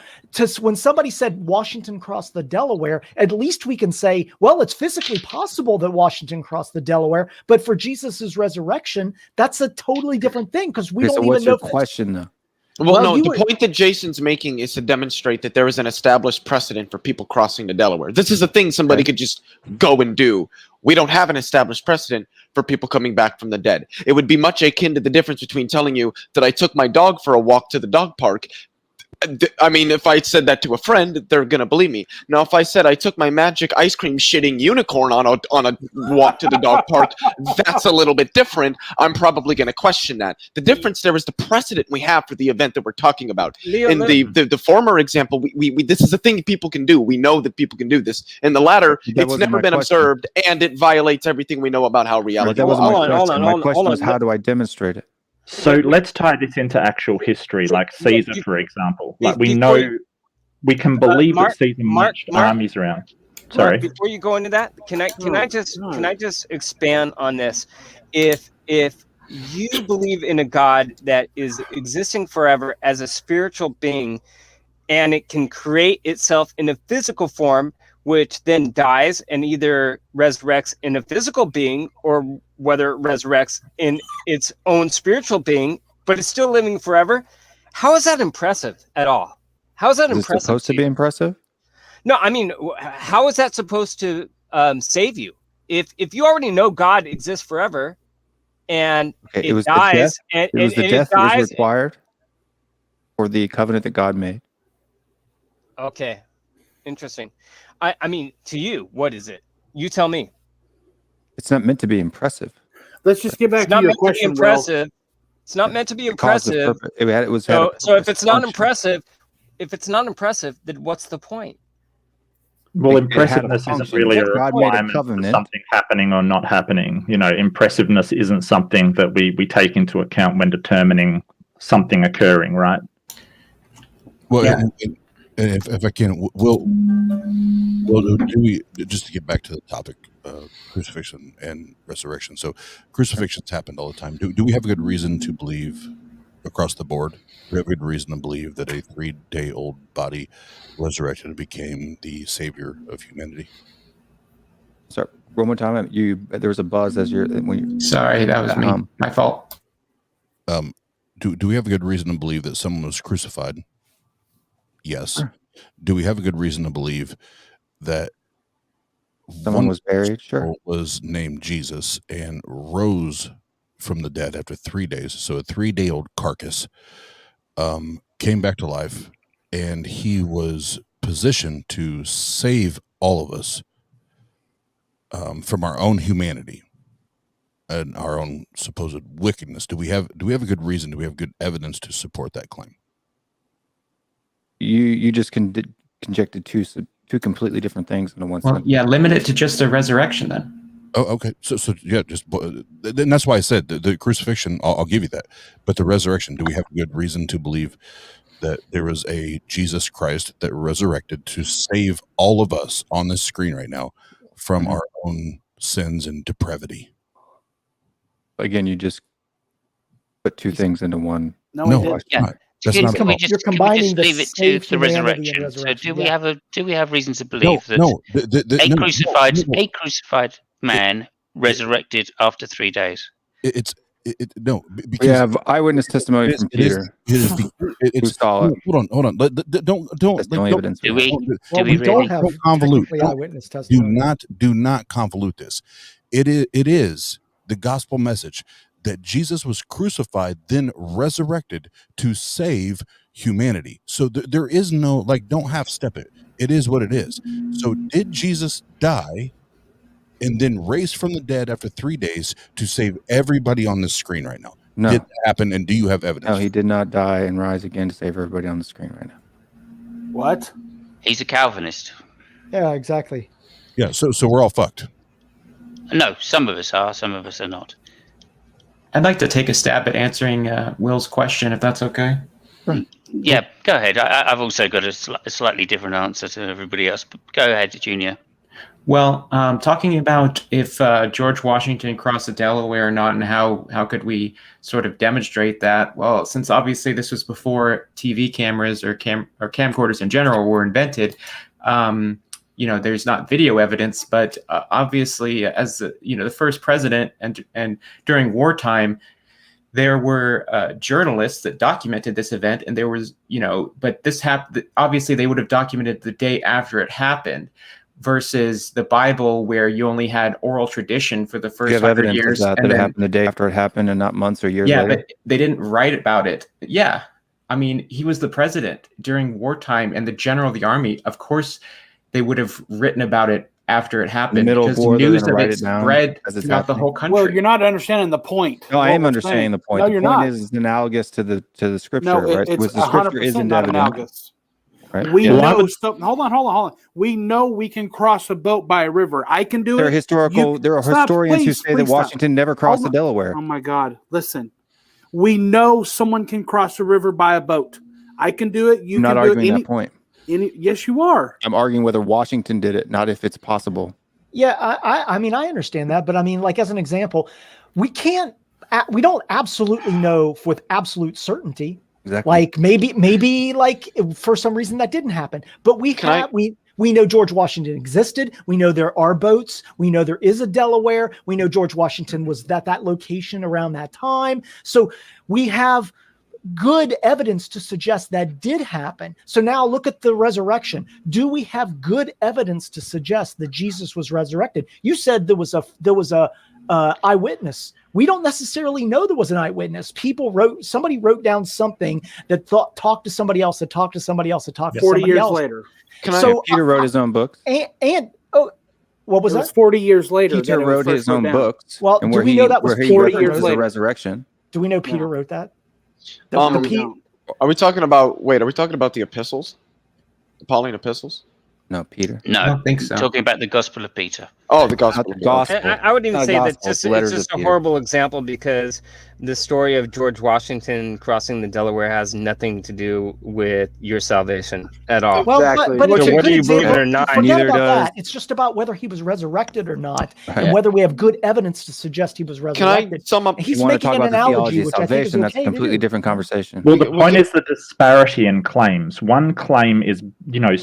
when somebody said Washington crossed the Delaware, at least we can say, well, it's physically possible that Washington crossed the Delaware, but for Jesus's resurrection, that's a totally different thing because we don't even know. What's your question, though? Well, the point that Jason's making is to demonstrate that there is an established precedent for people crossing the Delaware. This is a thing somebody could just go and do. We don't have an established precedent for people coming back from the dead. It would be much akin to the difference between telling you that I took my dog for a walk to the dog park I mean, if I said that to a friend, they're gonna believe me. Now, if I said I took my magic ice cream shitting unicorn on a walk to the dog park, that's a little bit different. I'm probably gonna question that. The difference there is the precedent we have for the event that we're talking about. Leo, In the former example, we this is a thing people can do. We know that people can do this. In the latter, it's never been observed, and it violates everything we know about how reality. That wasn't my question. My question was, how do I demonstrate it? So let's tie this into actual history, like Caesar, for example. Like we know, we can believe that Caesar marched armies around. Sorry. Mark, before you go into that, can I just expand on this? If you believe in a God that is existing forever as a spiritual being, and it can create itself in a physical form, which then dies and either resurrects in a physical being, or whether it resurrects in its own spiritual being, but it's still living forever. How is that impressive at all? How is that impressive? Is it supposed to be impressive? No, I mean, how is that supposed to save you? If you already know God exists forever, and it dies, it was the death that was required for the covenant that God made. Okay, interesting. I mean, to you, what is it? You tell me. It's not meant to be impressive. Let's just get back to your question, impressive. It's not meant to be impressive. So if it's not impressive, then what's the point? Well, impressiveness isn't really a requirement for something happening or not happening. You know, impressiveness isn't something that we take into account when determining something occurring, right? Well, yeah. And if I can, we'll do we, just to get back to the topic, crucifixion and resurrection. So crucifixions happened all the time. Do we have a good reason to believe across the board? Do we have a good reason to believe that a 3-day-old body resurrected and became the savior of humanity? Sorry, one more time. There was a buzz as you're. Sorry, that was me. My fault. Do we have a good reason to believe that someone was crucified? Yes. Sure. Do we have a good reason to believe that someone was buried? Sure. Was named Jesus and rose from the dead after 3 days. So a 3-day-old carcass came back to life, and he was positioned to save all of us from our own humanity and our own supposed wickedness. Do we have a good reason? Do we have good evidence to support that claim? You just conjected two completely different things in one sentence. Yeah, limit it to just the resurrection then. Oh, okay. So yeah, and that's why I said the crucifixion. I'll give you that, but the resurrection. Do we have good reason to believe that there was a Jesus Christ that resurrected to save all of us on this screen right now from our own sins and depravity? Again, you just put two things into one. No, yeah. You're combining leave it to the resurrection. So do we have reason to believe that a crucified man resurrected after 3 days? No, because we have eyewitness testimony from Peter. Who saw it. Hold on. Don't evidence. Do we really have convolute? Do not convolute this. It is the gospel message that Jesus was crucified, then resurrected to save humanity. So there is no, don't half step it. It is what it is. So did Jesus die and then raise from the dead after 3 days to save everybody on this screen right now? No. Did that happen, and do you have evidence? No, he did not die and rise again to save everybody on the screen right now. What? He's a Calvinist. Yeah, exactly. Yeah, so we're all fucked. No, some of us are, some of us are not. I'd like to take a stab at answering Will's question, if that's okay. Yeah, go ahead. I've also got a slightly different answer to everybody else, but go ahead, Junior. Well, talking about if George Washington crossed the Delaware or not, and how could we sort of demonstrate that? Well, since obviously this was before TV cameras or camcorders in general were invented, there's not video evidence, but obviously as the first president and during wartime, there were journalists that documented this event, and there was, but this happened, obviously they would have documented the day after it happened versus the Bible where you only had oral tradition for the first 100 years. That it happened the day after it happened and not months or years later? But they didn't write about it. Yeah. I mean, he was the president during wartime and the general of the army. Of course, they would have written about it after it happened, middle of because war, news they're of gonna it write it down spread as it's throughout the happening. whole country. Well, you're not understanding the point. No, I What am we're understanding saying. the point. No, the you're point not. is it's analogous to the scripture, No, right? it's Which the scripture 100% isn't not evident. analogous. Right? We Yeah. know. Hold on. We know we can cross a boat by a river. I can do There it. are historians who say that Washington never crossed the Delaware. Oh my God! Listen, we know someone can cross a river by a boat. I can do it. You I'm can not do arguing it. that point. Yes, you are. I'm arguing whether Washington did it, not if it's possible. Yeah, I mean, I understand that, but I mean, like as an example, we don't absolutely know with absolute certainty. Exactly. Like maybe like for some reason that didn't happen, but we know George Washington existed. We know there are boats. We know there is a Delaware. We know George Washington was at that location around that time. So we have good evidence to suggest that did happen. So now look at the resurrection. Do we have good evidence to suggest that Jesus was resurrected? You said there was a eyewitness. We don't necessarily know there was an eyewitness. Somebody wrote down something that talked to somebody else, that talked to somebody else, that talked to 40 somebody years else. later. Peter wrote his own books. And what was that? 40 years later. Peter wrote his own books. Well, and do we know that was 40 years the later? resurrection. Do we know Peter wrote that? Are we talking about the epistles? The Pauline epistles? No, Peter. No, I don't think so. Talking about the Gospel of Peter. Oh, the Gospel. I would even Not a say that gospel, it's letters just of a Peter. horrible example, because the story of George Washington crossing the Delaware has nothing to do with your salvation at all. Well, but it's a whether good you believe it example. or not, Forget neither about does. that. It's just about whether he was resurrected or not, Right. and whether we have good evidence to suggest he was Can resurrected. I sum up? He's You want to making talk an about the theology analogy, of which I think is salvation? That's a okay to completely do. different conversation. Well, the point is the disparity in claims. One claim is,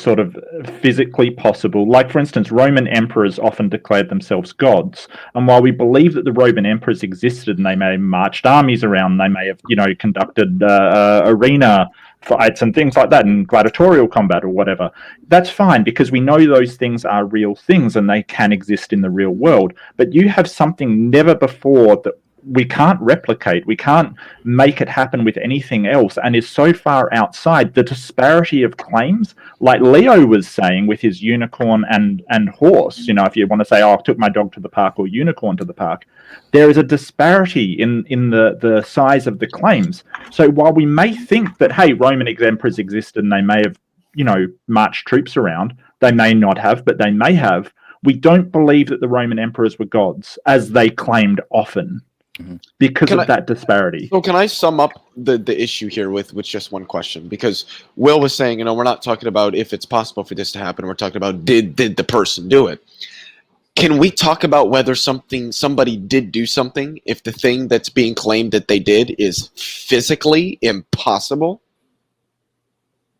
sort of physically possible. Like, for instance, Roman emperors often declared themselves gods. And while we believe that the Roman emperors existed and they may have marched armies around, they may have, conducted arena fights and things like that, and gladiatorial combat or whatever, that's fine, because we know those things are real things and they can exist in the real world. But you have something never before that we can't replicate. We can't make it happen with anything else, and is so far outside the disparity of claims. Like Leo was saying with his unicorn and horse, if you want to say, I took my dog to the park, or unicorn to the park, there is a disparity in the size of the claims. So while we may think that, hey, Roman emperors existed and they may have, marched troops around, they may not have, but they may have, we don't believe that the Roman emperors were gods, as they claimed often. Because of that disparity. So can I sum up the issue here with just one question? Because Will was saying, we're not talking about if it's possible for this to happen. We're talking about did the person do it? Can we talk about whether somebody did do something if the thing that's being claimed that they did is physically impossible?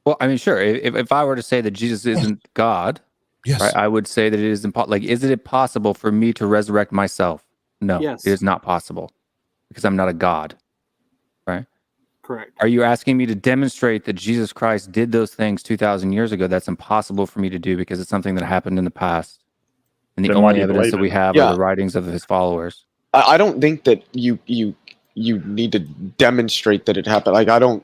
Well, I mean, sure. If I were to say that Jesus isn't God, yes, right, I would say that it is impossible. Like, is it possible for me to resurrect myself? No, Yes. It is not possible, because I'm not a God, right? Correct. Are you asking me to demonstrate that Jesus Christ did those things 2,000 years ago? That's impossible for me to do, because it's something that happened in the past. And the Then why only do you evidence believe that we it? have are the writings of his followers. I don't think that you need to demonstrate that it happened. Like, I don't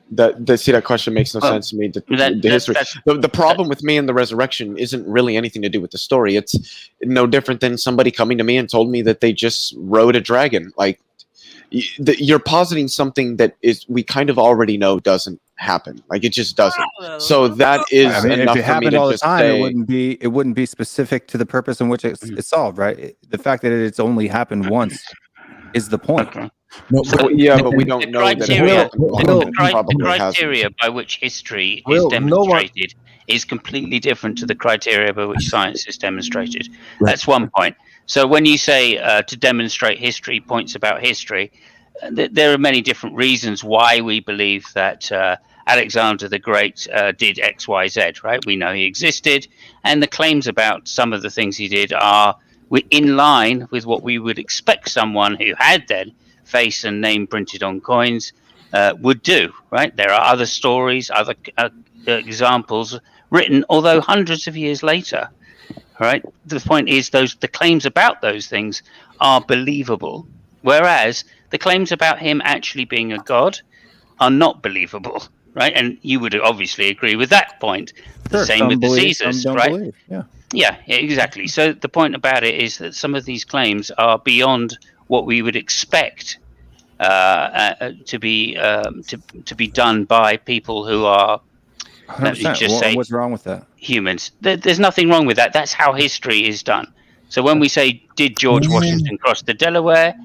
see that question makes no sense to me. The history. The problem with me and the resurrection isn't really anything to do with the story. It's no different than somebody coming to me and told me that they just rode a dragon. Like, you're positing something that we kind of already know doesn't happen. Like, it just doesn't. So that is enough if it for me happened to all the just time, say, it wouldn't be specific to the purpose in which it's solved, right? The fact that it's only happened once is the point. No, so, but we don't know that it happened. The criteria by which history is demonstrated is completely different to the criteria by which science is demonstrated. Right. That's one point. So when you say to demonstrate history, points about history, there are many different reasons why we believe that Alexander the Great did X, Y, Z, right? We know he existed, and the claims about some of the things he did are in line with what we would expect someone who had their face and name printed on coins would do, right? There are other stories, other examples written, although hundreds of years later, right? The point is the claims about those things are believable, whereas the claims about him actually being a god are not believable, right? And you would obviously agree with that point. The Sure, same some with the believe, some Caesars, don't right? believe. Yeah. Yeah, exactly. So the point about it is that some of these claims are beyond what we would expect to be done by people who are, let me 100%. just say, What's wrong with that? humans. There's nothing wrong with that. That's how history is done. So when we say, did George Washington cross the Delaware?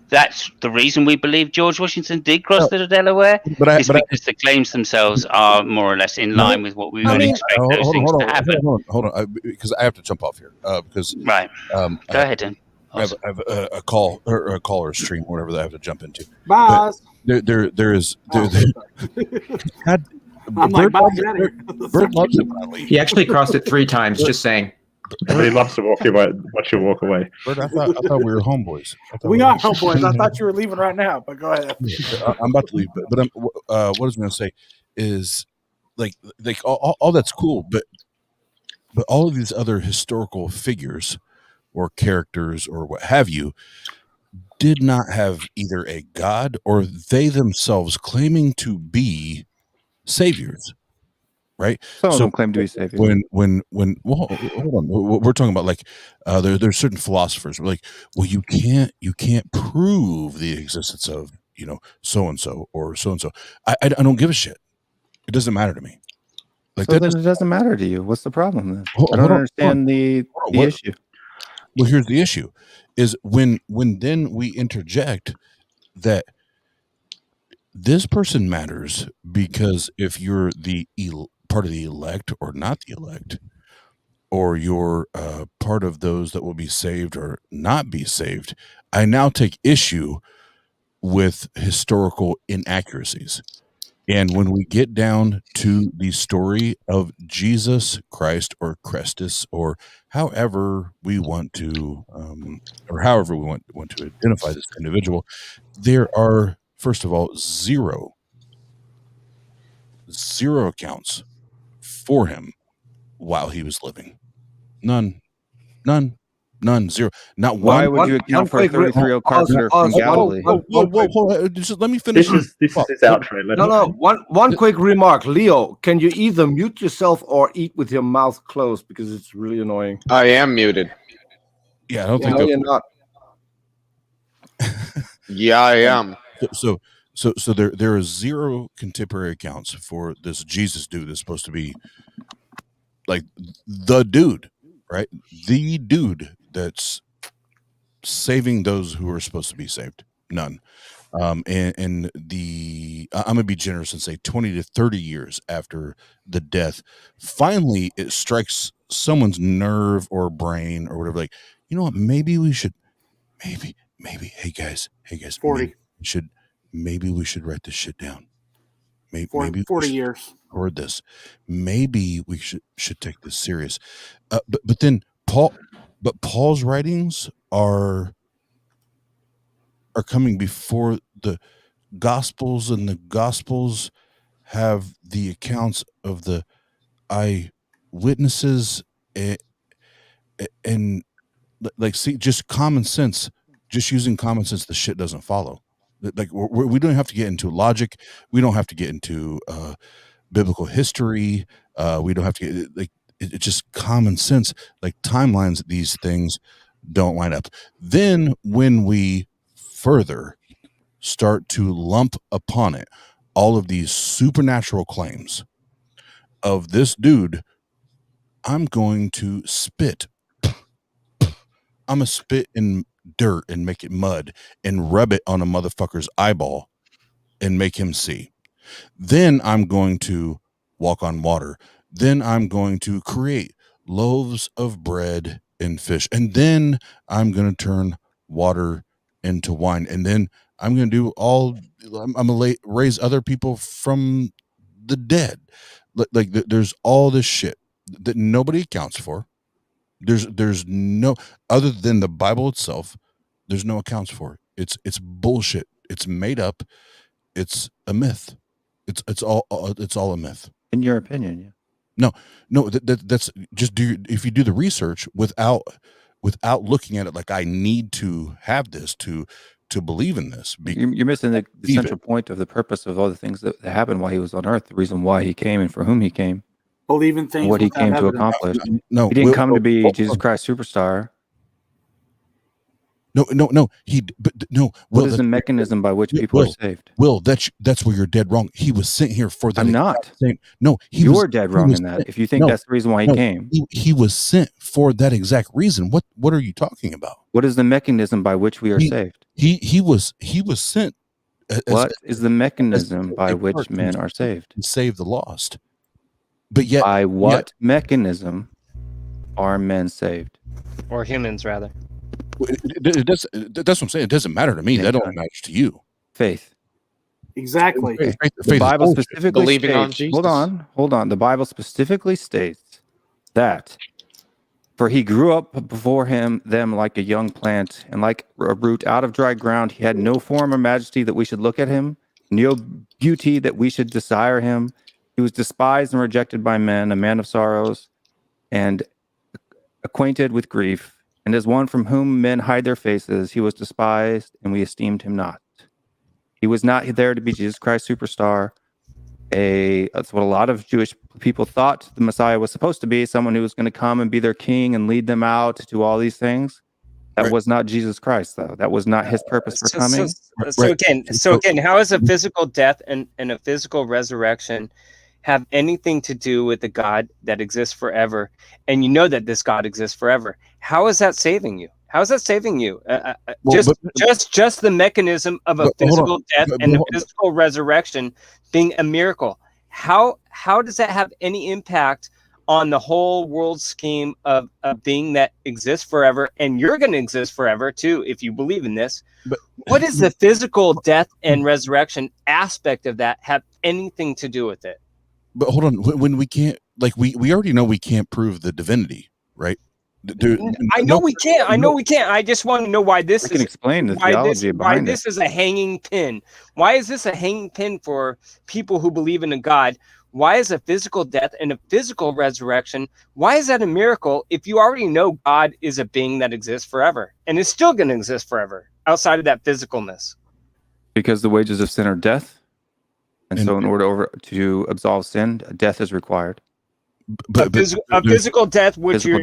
That's the reason we believe George Washington did cross the Delaware, is because the claims themselves are more or less in line with what we would expect those things to happen. Hold on, because I have to jump off here. Because right, go ahead, then. Awesome. I have a call or a caller stream, whatever that I have to jump into. Bye. There is. God, I'm like, bye, get out of here. Bird loves it. He actually crossed it 3 times. Just saying. He loves to watch you walk away. Bird, I thought we were homeboys. We are homeboys. I thought you were leaving right now, but go ahead. I'm about to leave, but I'm, what I was going to say is, like all that's cool, but all of these other historical figures or characters or what have you did not have either a god or they themselves claiming to be saviors, right? Some of them claim to be saviors. When well, hold on, we're talking about like there's certain philosophers like, well, you can't prove the existence of so and so or so and so. I don't give a shit. It doesn't matter to me. Like so then it doesn't matter to you. What's the problem then? I don't understand the issue. Well, here's the issue: is when then we interject that this person matters because if you're the part of the elect or not the elect, or you're part of those that will be saved or not be saved, I now take issue with historical inaccuracies. And when we get down to the story of Jesus Christ or Christus or however we want to want to identify this individual, there are, first of all, zero accounts for him while he was living. None, zero. Not one. Why would you account for a 33-year-old carpenter from Galilee? Whoa, just let me finish. This is his outro. No. One quick remark, Leo. Can you either mute yourself or eat with your mouth closed because it's really annoying? I am muted. Yeah, I don't think you're not. Yeah, I am. So there are zero contemporary accounts for this Jesus dude that's supposed to be like the dude, right? The dude that's saving those who are supposed to be saved. None. And I'm gonna be generous and say 20 to 30 years after the death, finally it strikes someone's nerve or brain or whatever. Like, you know what? Maybe we should. Maybe. Hey guys. 40. Maybe we should write this shit down. Maybe 40 years. Record this. Maybe we should take this serious. But then Paul's writings are coming before the Gospels, and the Gospels have the accounts of the eyewitnesses and like, see, just common sense, just using common sense, the shit doesn't follow. Like we don't have to get into logic. We don't have to get into biblical history. We don't have to get like it's just common sense. Like timelines, these things don't line up. Then when we further start to lump upon it all of these supernatural claims of this dude, I'm going to spit. I'm going to spit in dirt and make it mud and rub it on a motherfucker's eyeball and make him see. Then I'm going to walk on water. Then I'm going to create loaves of bread and fish. And then I'm going to turn water into wine. And then I'm going to do I'm going to raise other people from the dead. Like there's all this shit that nobody accounts for. There's no, other than the Bible itself, there's no accounts for it. It's bullshit. It's made up. It's a myth. It's all a myth. In your opinion, yeah. No, that's just if you do the research without looking at it like I need to have this to to believe in this. You're missing the central point of the purpose of all the things that happened while he was on earth, the reason why he came and for whom he came. Believe in things What he without came to evidence. accomplish. No, he didn't come to be Jesus Christ superstar. No. What is the mechanism by which people are saved? Will, that's where you're dead wrong. He was sent here for that. I'm not. You're dead wrong in that. If you think that's the reason why he came. He was sent for that exact reason. What are you talking about? What is the mechanism by which we are saved? He was sent. What is the mechanism by which men are saved? To save the lost. But yet, by what mechanism are men saved? Or humans, rather. That's what I'm saying. It doesn't matter to me. That don't matter to you. Faith. Exactly. The Bible specifically believing on states, Jesus. Hold on. The Bible specifically states that, for he grew up before them like a young plant, and like a root out of dry ground. He had no form or majesty that we should look at him, no beauty that we should desire him. He was despised and rejected by men, a man of sorrows, and acquainted with grief. And as one from whom men hide their faces, he was despised, and we esteemed him not. He was not there to be Jesus Christ superstar. That's what a lot of Jewish people thought the Messiah was supposed to be, someone who was going to come and be their king and lead them out to do all these things. That was not Jesus Christ, though. That was not his purpose for coming. So again, how is a physical death and a physical resurrection have anything to do with the God that exists forever? And you know that this God exists forever. How is that saving you? How is that saving you? Just the mechanism of a physical death and the physical resurrection being a miracle. How does that have any impact on the whole world scheme of a being that exists forever? And you're going to exist forever too, if you believe in this. But what does the physical death and resurrection aspect of that have anything to do with it? But hold on, when we can't, like we already know we can't prove the divinity, right? I know we can't. I just want to know why this is. I can explain the theology behind why this is a hanging pin. Why is this a hanging pin for people who believe in a God? Why is a physical death and a physical resurrection? Why is that a miracle if you already know God is a being that exists forever and is still going to exist forever outside of that physicalness? Because the wages of sin are death, and so in order to absolve sin, death is required. A physical death, which you're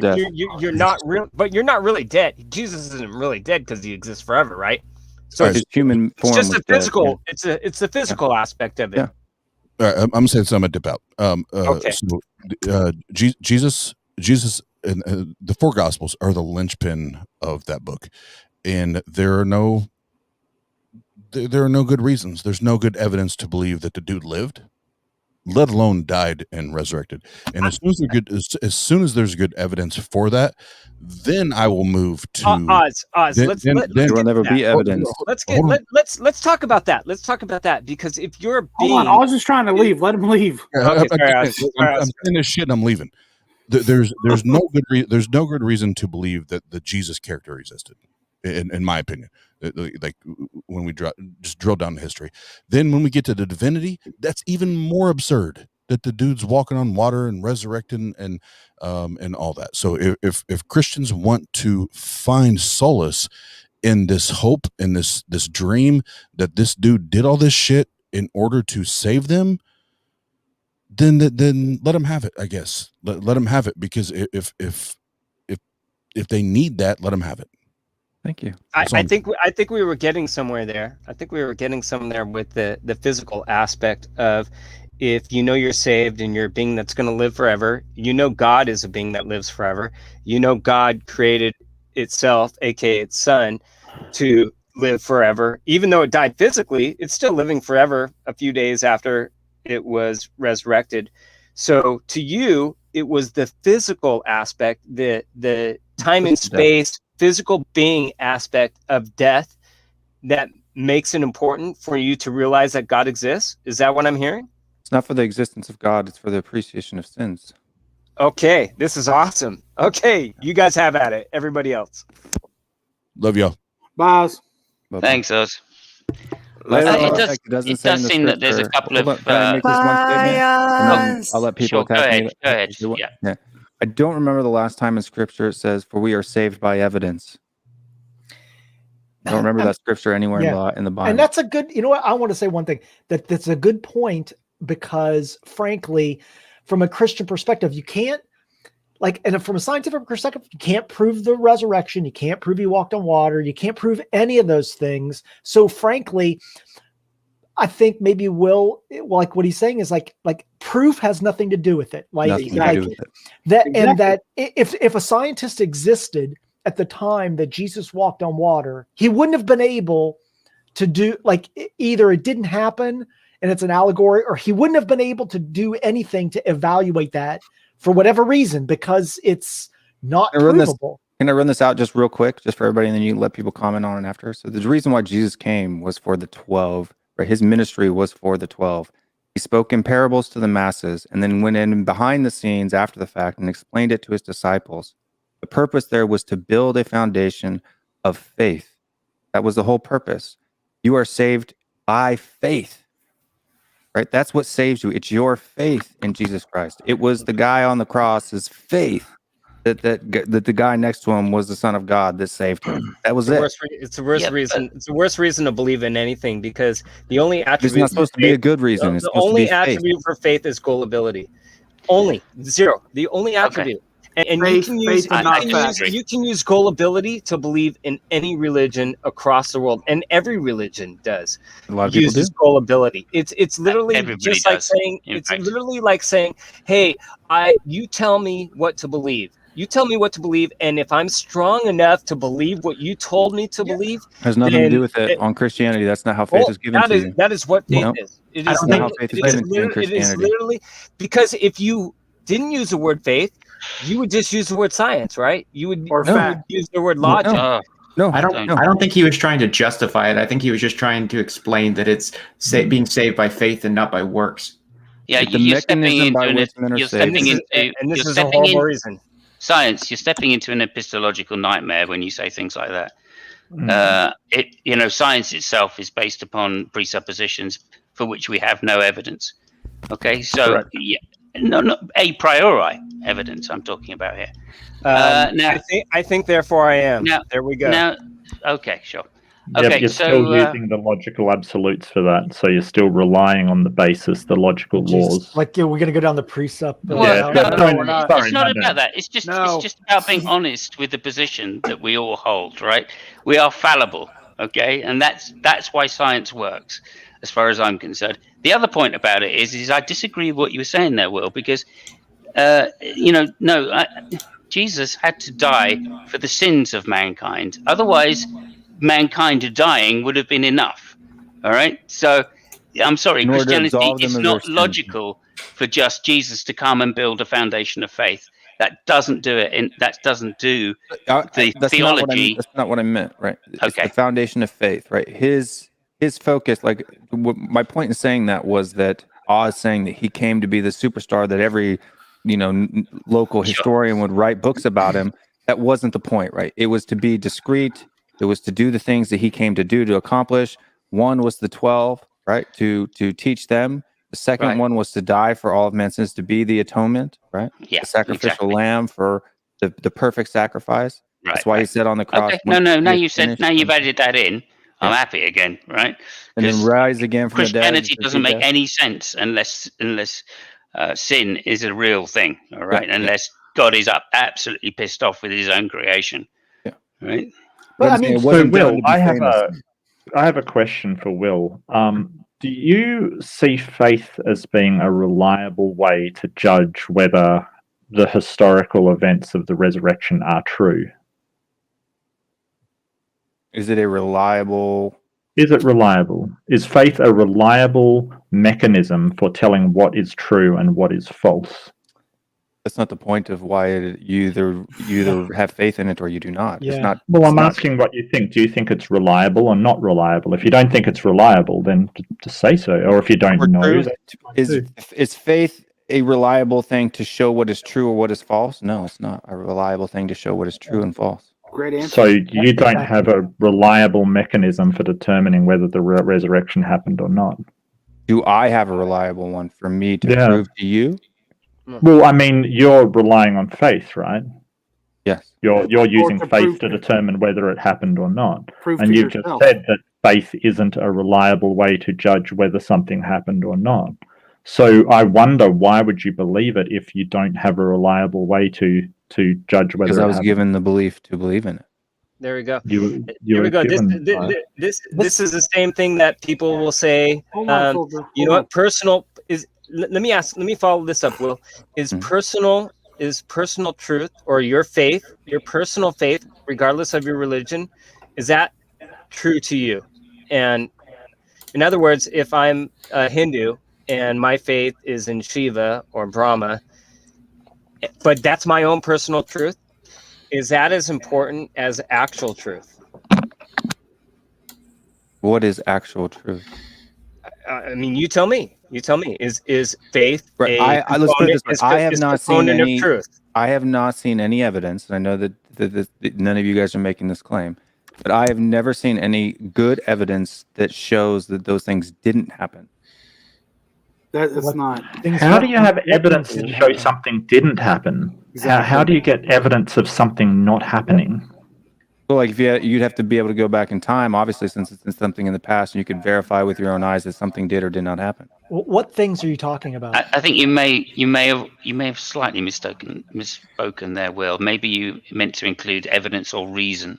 not real, but you're not really dead. Jesus isn't really dead because he exists forever, right? So his human form. It's just a physical. Dead, it's the physical aspect of it. Yeah. All right, I'm saying something to dip out. Okay. So, Jesus, and the four Gospels are the linchpin of that book, and there are no good reasons. There's no good evidence to believe that the dude lived, let alone died and resurrected. And as soon as there's good evidence for that, then I will move to Oz. There will never be evidence. Let's talk about that. Let's talk about that, because if you're being, hold on, I was just trying to leave. Let him leave. I'm saying this shit and I'm leaving. There's no good reason to believe that the Jesus character existed, in my opinion. Like when we just drill down the history, then when we get to the divinity, that's even more absurd. That the dude's walking on water and resurrecting and all that. So if Christians want to find solace in this hope, in this dream that this dude did all this shit in order to save them, then let them have it. I guess let them have it, because if they need that, let them have it. Thank you. I think we were getting somewhere there. I think we were getting somewhere with the physical aspect of, if you know you're saved and you're a being that's going to live forever, you know God is a being that lives forever. You know God created itself, aka its son, to live forever. Even though it died physically, it's still living forever a few days after it was resurrected. So to you, it was the physical aspect, the time and space, physical being aspect of death that makes it important for you to realize that God exists. Is that what I'm hearing? It's not for the existence of God, it's for the appreciation of sins. Okay, this is awesome. Okay, you guys have at it. Everybody else. Love y'all. Bye. Thanks, Oz. It does seem that there's a couple of... Can I make this one statement? And then I'll let people attack me. Go ahead. Yeah. I don't remember the last time in Scripture it says, "For we are saved by evidence." I don't remember that scripture anywhere in the Bible. And that's a good, you know what? I want to say one thing that's a good point, because frankly, from a Christian perspective, you can't and from a scientific perspective, you can't prove the resurrection. You can't prove he walked on water. You can't prove any of those things. So frankly, I think maybe Will, like what he's saying is like proof has nothing to do with it. And that if a scientist existed at the time that Jesus walked on water, he wouldn't have been able to do either it didn't happen and it's an allegory, or he wouldn't have been able to do anything to evaluate that for whatever reason, because it's not provable. Can I run this out just real quick, just for everybody, and then you can let people comment on it after? So the reason why Jesus came was for the 12, right? His ministry was for the 12. He spoke in parables to the masses and then went in behind the scenes after the fact and explained it to his disciples. The purpose there was to build a foundation of faith. That was the whole purpose. You are saved by faith. Right? That's what saves you. It's your faith in Jesus Christ. It was the guy on the cross's faith that the guy next to him was the Son of God that saved him. That was it. It's the worst reason. It's the worst reason to believe in anything, because the only attribute. It's not supposed to be a good reason. The only attribute for faith is gullibility. Only zero. The only attribute. And faith, you can use gullibility to believe in any religion across the world, and every religion does. A lot of people uses do. Gullibility. It's literally Everybody just like does, saying literally like saying, "Hey, you tell me what to believe. You tell me what to believe, and if I'm strong enough to believe what you told me to believe, has nothing to do with it on Christianity. That's not how faith is given to you. That is what faith is. It is not how faith is given to you in Christianity. It is literally because if you didn't use the word faith, you would just use the word science, right? You would use the word logic. No, I don't think he was trying to justify it. I think he was just trying to explain that it's being saved by faith and not by works. Yeah, you're stepping into a horrible reason. Science. You're stepping into an epistological nightmare when you say things like that. Science itself is based upon presuppositions for which we have no evidence. Okay, so no, a priori evidence I'm talking about here. Now, I think therefore I am. Now, there we go. Now, okay, sure. Okay, okay, you're still using the logical absolutes for that, so you're still relying on the basis, the logical laws. Like, we're going to go down the precept. It's not about that. It's just about being honest with the position that we all hold, right? We are fallible, okay, and that's why science works, as far as I'm concerned. The other point about it is I disagree with what you were saying there, Will, because Jesus had to die for the sins of mankind. Otherwise, mankind dying would have been enough. All right. So I'm sorry, Christianity is not logical for just Jesus to come and build a foundation of faith. That doesn't do it. And that doesn't do the theology. That's not what I meant. Right. It's the foundation of faith. Right. His focus, my point in saying that was that Oz saying that he came to be the superstar that every local historian would write books about him. That wasn't the point. Right. It was to be discreet. It was to do the things that he came to do, to accomplish. One was the 12, right, to teach them. The second one was to die for all of man's sins, to be the atonement, right? Yeah, the sacrificial lamb for the perfect sacrifice. Right, that's why he said on the cross. Okay. Now you've added that in. I'm happy again, right? And then rise again from the dead. Christianity doesn't make any sense unless sin is a real thing, all right? Unless God is absolutely pissed off with his own creation, right? But I mean, so Will, I have a question for Will. Do you see faith as being a reliable way to judge whether the historical events of the resurrection are true? Is it reliable? Is faith a reliable mechanism for telling what is true and what is false? That's not the point of why you either have faith in it or you do not. Yeah. It's not. Well, I'm asking what you think. Do you think it's reliable or not reliable? If you don't think it's reliable, then just say so. Or if you don't know, is faith a reliable thing to show what is true or what is false? No, it's not a reliable thing to show what is true and false. Great answer. So you don't have a reliable mechanism for determining whether the resurrection happened or not. Do I have a reliable one for me to prove to you? Well, I mean, you're relying on faith, right? Yes. You're Or using to faith prove- to determine whether it happened or not. Prove And to you've just yourself. said that faith isn't a reliable way to judge whether something happened or not. So I wonder, why would you believe it if you don't have a reliable way to judge whether Because it I was happened? given the belief to believe in it. There we go. You Here were we go. given This is the same thing that people will say. Hold on, soldier. You know what? Personal is. Let me follow this up. Will is personal truth, or your faith, your personal faith, regardless of your religion, is that true to you? And in other words, if I'm a Hindu and my faith is in Shiva or Brahma, but that's my own personal truth, is that as important as actual truth? What is actual truth? I mean, you tell me. You tell me. Is faith Right. a Let's put it this way. is I have is not seen component any of truth? I have not seen any evidence, and I know that none of you guys are making this claim, but I have never seen any good evidence that shows that those things didn't happen. That's not. How do you have evidence to show something didn't happen? Exactly. How do you get evidence of something not happening? Well, like you'd have to be able to go back in time, obviously, since it's something in the past, and you could verify with your own eyes that something did or did not happen. What things are you talking about? I think you may have slightly misspoken there, Will. Maybe you meant to include evidence or reason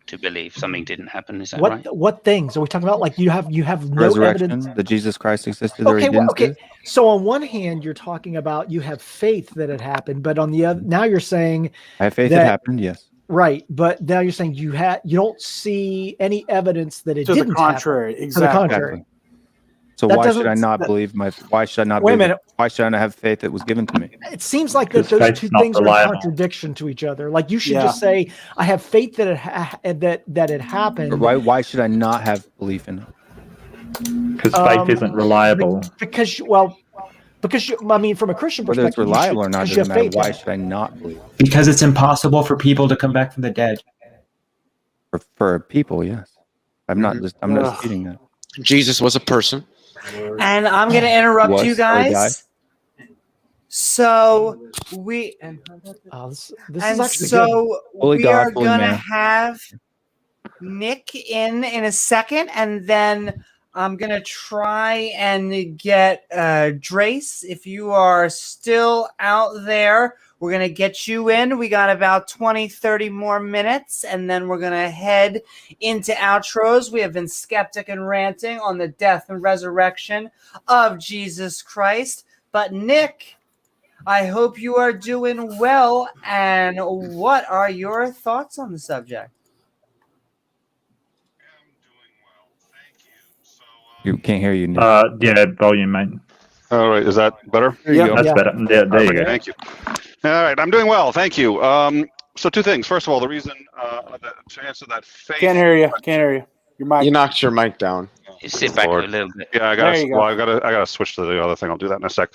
to believe something didn't happen. Is that right? What things are we talking about? Like you have no Resurrection, evidence that Jesus Christ existed or he Okay, didn't okay. exist? So on one hand, you're talking about you have faith that it happened, but on the other, now you're saying I have faith that it happened, yes. right. But now you're saying you don't see any evidence that it To the didn't contrary, happen. exactly. To the contrary. So That why should I doesn't- not that- believe why should I not Wait a believe minute. why should I not have faith that was given to me? It seems like that Because those faith's two not things are in reliable. contradiction to each other. Like you should Yeah. just say, "I have faith that that it happened." But why should I not have belief in it? Because faith isn't reliable. Because I mean, from a Christian Whether perspective, it's reliable or not because you doesn't have matter. faith in Why it. should I not believe? Because it's impossible for people to come back from the dead. For people, yes. I'm not Ugh. disputing that. Jesus was a person. And I'm going to interrupt Was you or died? guys. So we this and is actually so good. Fully we God, are fully gonna man. have Nick in a second, and then I'm gonna try and get Drace. If you are still out there, we're gonna get you in. We got about 20-30 more minutes, and then we're gonna head into outros. We have been Skeptic and Ranting on the death and resurrection of Jesus Christ. But Nick, I hope you are doing well. And what are your thoughts on the subject? You can't hear you, Nick. Yeah, volume, mate. All right, is that better? There you go. That's better. There you go. Thank you. All right, I'm doing well. Thank you. So two things. First of all, the reason to answer that faith. Can't hear you. Can't hear you. Your mic. You knocked your mic down. You sit back a little bit. Yeah, I There you go. gotta switch to the other thing. I'll do that in a sec.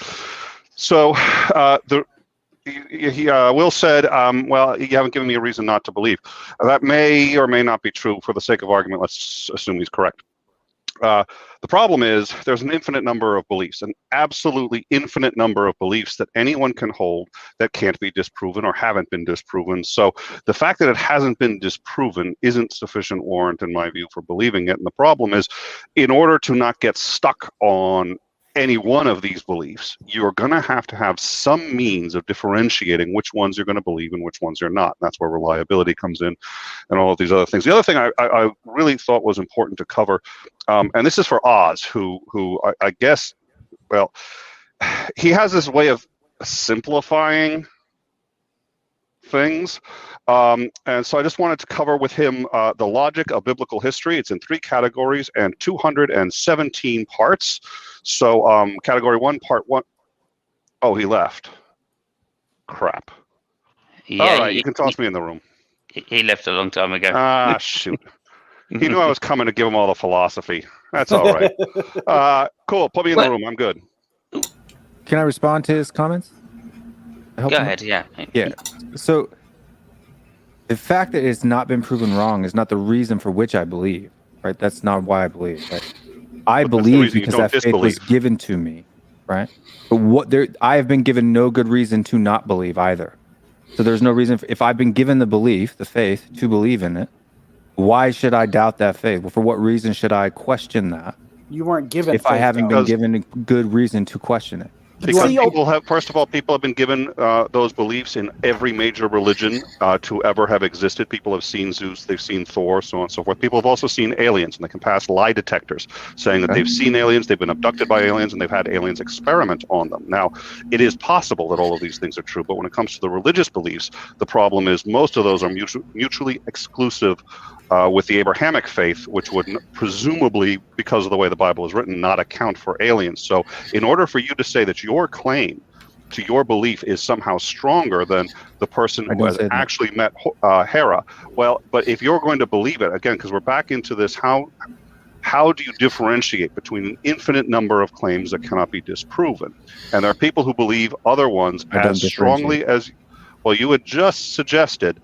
So Will said, well, you haven't given me a reason not to believe. That may or may not be true. For the sake of argument, let's assume he's correct. The problem is there's an infinite number of beliefs, an absolutely infinite number of beliefs that anyone can hold that can't be disproven or haven't been disproven. So the fact that it hasn't been disproven isn't sufficient warrant, in my view, for believing it. And the problem is, in order to not get stuck on any one of these beliefs, you're going to have some means of differentiating which ones you're going to believe and which ones you're not. And that's where reliability comes in and all of these other things. The other thing I really thought was important to cover, and this is for Oz, who I guess, well, he has this way of simplifying things. And so I just wanted to cover with him the logic of biblical history. It's in 3 categories and 217 parts. So category 1, part 1. Oh, he left. Crap. Yeah, all right, you can toss me in the room. He left a long time ago. Ah, shoot. He knew I was coming to give him all the philosophy. That's all right. Cool. Put me in the room. I'm good. Can I respond to his comments? Go ahead. Yeah. Yeah. So the fact that it's not been proven wrong is not the reason for which I believe, right? That's not why I believe. Right? I believe because that faith was given to me, right? But I have been given no good reason to not believe either. So there's no reason, if I've been given the belief, the faith, to believe in it, why should I doubt that faith? Well, for what reason should I question that? You weren't given if I faith, haven't though. been given a good reason to question it. Because people have, first of all, people have been given those beliefs in every major religion to ever have existed. People have seen Zeus, they've seen Thor, so on and so forth. People have also seen aliens, and they can pass lie detectors saying that they've seen aliens, they've been abducted by aliens, and they've had aliens experiment on them. Now, it is possible that all of these things are true, but when it comes to the religious beliefs, the problem is most of those are mutually exclusive with the Abrahamic faith, which would presumably, because of the way the Bible is written, not account for aliens. So in order for you to say that your claim to your belief is somehow stronger than the person who has actually met Hera, well, but if you're going to believe it, again, because we're back into this, how do you differentiate between an infinite number of claims that cannot be disproven? And there are people who believe other ones as strongly as, well, you had just suggested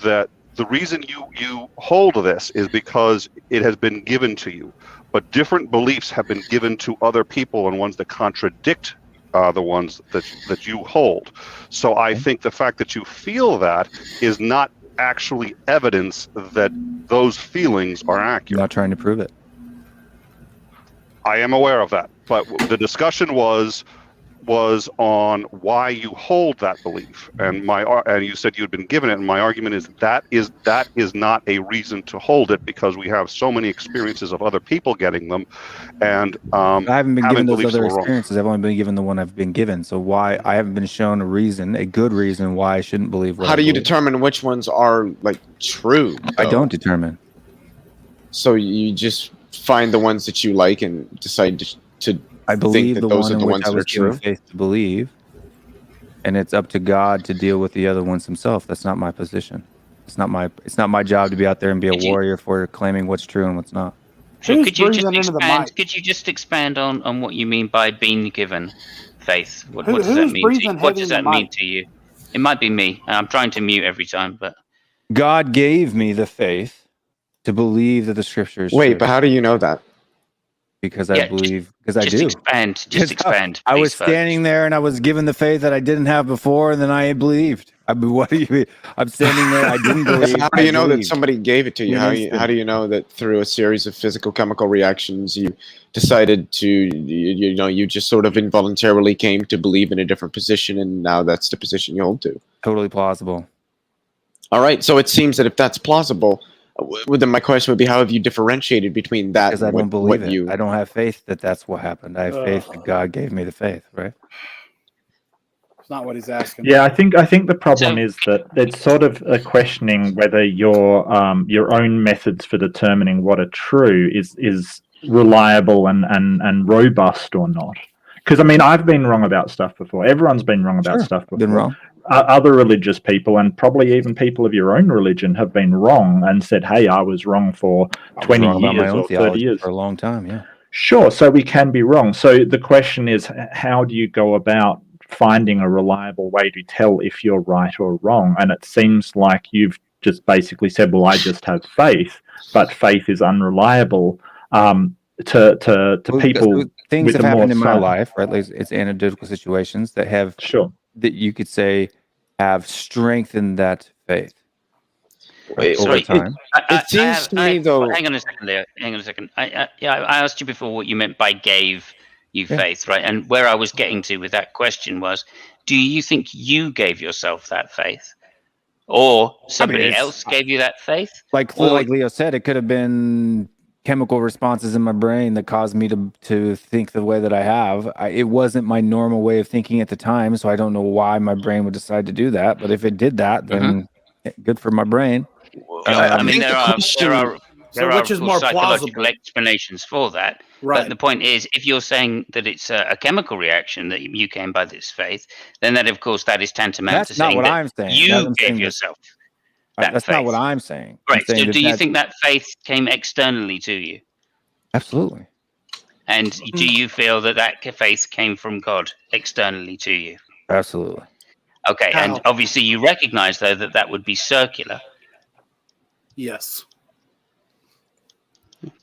that the reason you hold this is because it has been given to you, but different beliefs have been given to other people and ones that contradict the ones that you hold. So I think the fact that you feel that is not actually evidence that those feelings are accurate. I'm not trying to prove it. I am aware of that, but the discussion was on why you hold that belief, and you said you had been given it, and my argument is that is not a reason to hold it, because we have so many experiences of other people getting them, and I haven't been given those beliefs other that were wrong. experiences. I've only been given the one I've been given. So why I haven't been shown a good reason why I shouldn't believe what How I do you believe. determine which ones are like true? I don't determine. So you just find the ones that you like and decide to I believe think that the those one are in the which ones I that are was given true. faith to believe, and it's up to God to deal with the other ones himself. That's not my position. It's not my job to be out there and be a warrior for claiming what's true and what's not. So could you just expand on what you mean by being given faith? What does that mean to you? What does that mean to you? It might be me. I'm trying to mute every time, but God gave me the faith to believe that the scriptures. Wait, but how do you know that? Because I believe, because I do. Just expand. I was standing there and I was given the faith that I didn't have before, and then I believed. I mean, what do you mean? I'm standing there. I didn't believe. How do you know that somebody gave it to you? How do you know that through a series of physical chemical reactions you decided to you just sort of involuntarily came to believe in a different position, and now that's the position you hold to? Totally plausible. All right, so it seems that if that's plausible, then my question would be, how have you differentiated between that Because I and don't believe what it. you? I don't have faith that that's what happened. I have faith that God gave me the faith, right? It's not what he's asking. Yeah, I think the problem is that it's sort of a questioning whether your own methods for determining what are true is reliable and robust or not. Because I mean, I've been wrong about stuff before. Everyone's been wrong about stuff before. Been wrong. Other religious people, and probably even people of your own religion, have been wrong and said, "Hey, I was wrong for 20 years or 30 years for a long time." Yeah. Sure. So we can be wrong. So the question is, how do you go about finding a reliable way to tell if you're right or wrong? And it seems like you've just basically said, well, I just have faith, but faith is unreliable to people. Things with have a more happened in my science- life, right? Like it's anecdotal situations that have, that you could say have strengthened that faith. Wait, over time. It seems to me, though. Hang on a second, Leo. Hang on a second. I asked you before what you meant by gave you faith, right? And where I was getting to with that question was, do you think you gave yourself that faith, or somebody else gave you that faith? Like Leo said, it could have been chemical responses in my brain that caused me to think the way that I have. It wasn't my normal way of thinking at the time, so I don't know why my brain would decide to do that. But if it did that, then good for my brain. I mean, there are which is more psychological explanations for that. Right. But the point is, if you're saying that it's a chemical reaction that you came by this faith, then that, of course, that is tantamount to saying that you gave yourself. That's not what I'm saying. Right. So do you think that faith came externally to you? Absolutely. And do you feel that faith came from God externally to you? Absolutely. Okay. And obviously you recognize, though, that would be circular. Yes.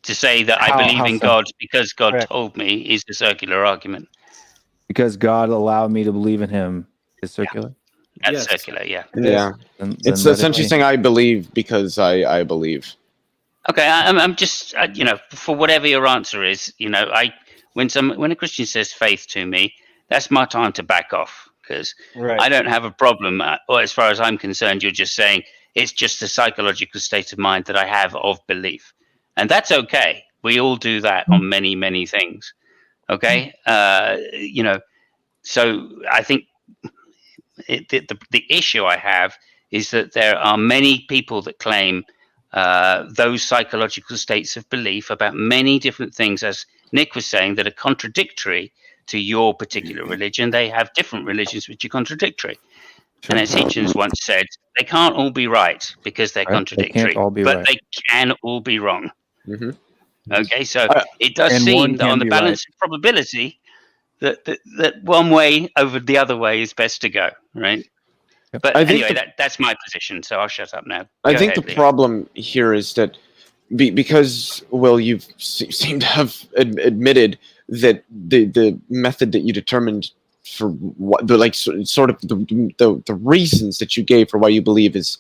To say that I believe in God because God told me is a circular argument. Because God allowed me to believe in him is circular? That's circular, yeah. Yeah. Then It's let it essentially be. saying I believe because I believe. Okay, I'm just for whatever your answer is, when a Christian says faith to me, that's my time to back off because Right. I don't have a problem. Or as far as I'm concerned, you're just saying it's just a psychological state of mind that I have of belief, and that's okay. We all do that on many, many things. Okay, so I think the issue I have is that there are many people that claim those psychological states of belief about many different things, as Nick was saying, that are contradictory to your particular religion. They have different religions which are contradictory. Sure. And as Hitchens once said, they can't all be right because they're Right. They contradictory, can't all be but right. they can all be wrong. Mm-hmm. Okay, so it does And seem one that on can the be balance of probability, that one way over the other way is best to go, right? But I think anyway, that's my position, so I'll shut up now. I Go think ahead, the Liam. problem here is that because, Will, you seem to have admitted that the method that you determined for what sort of the reasons that you gave for why you believe is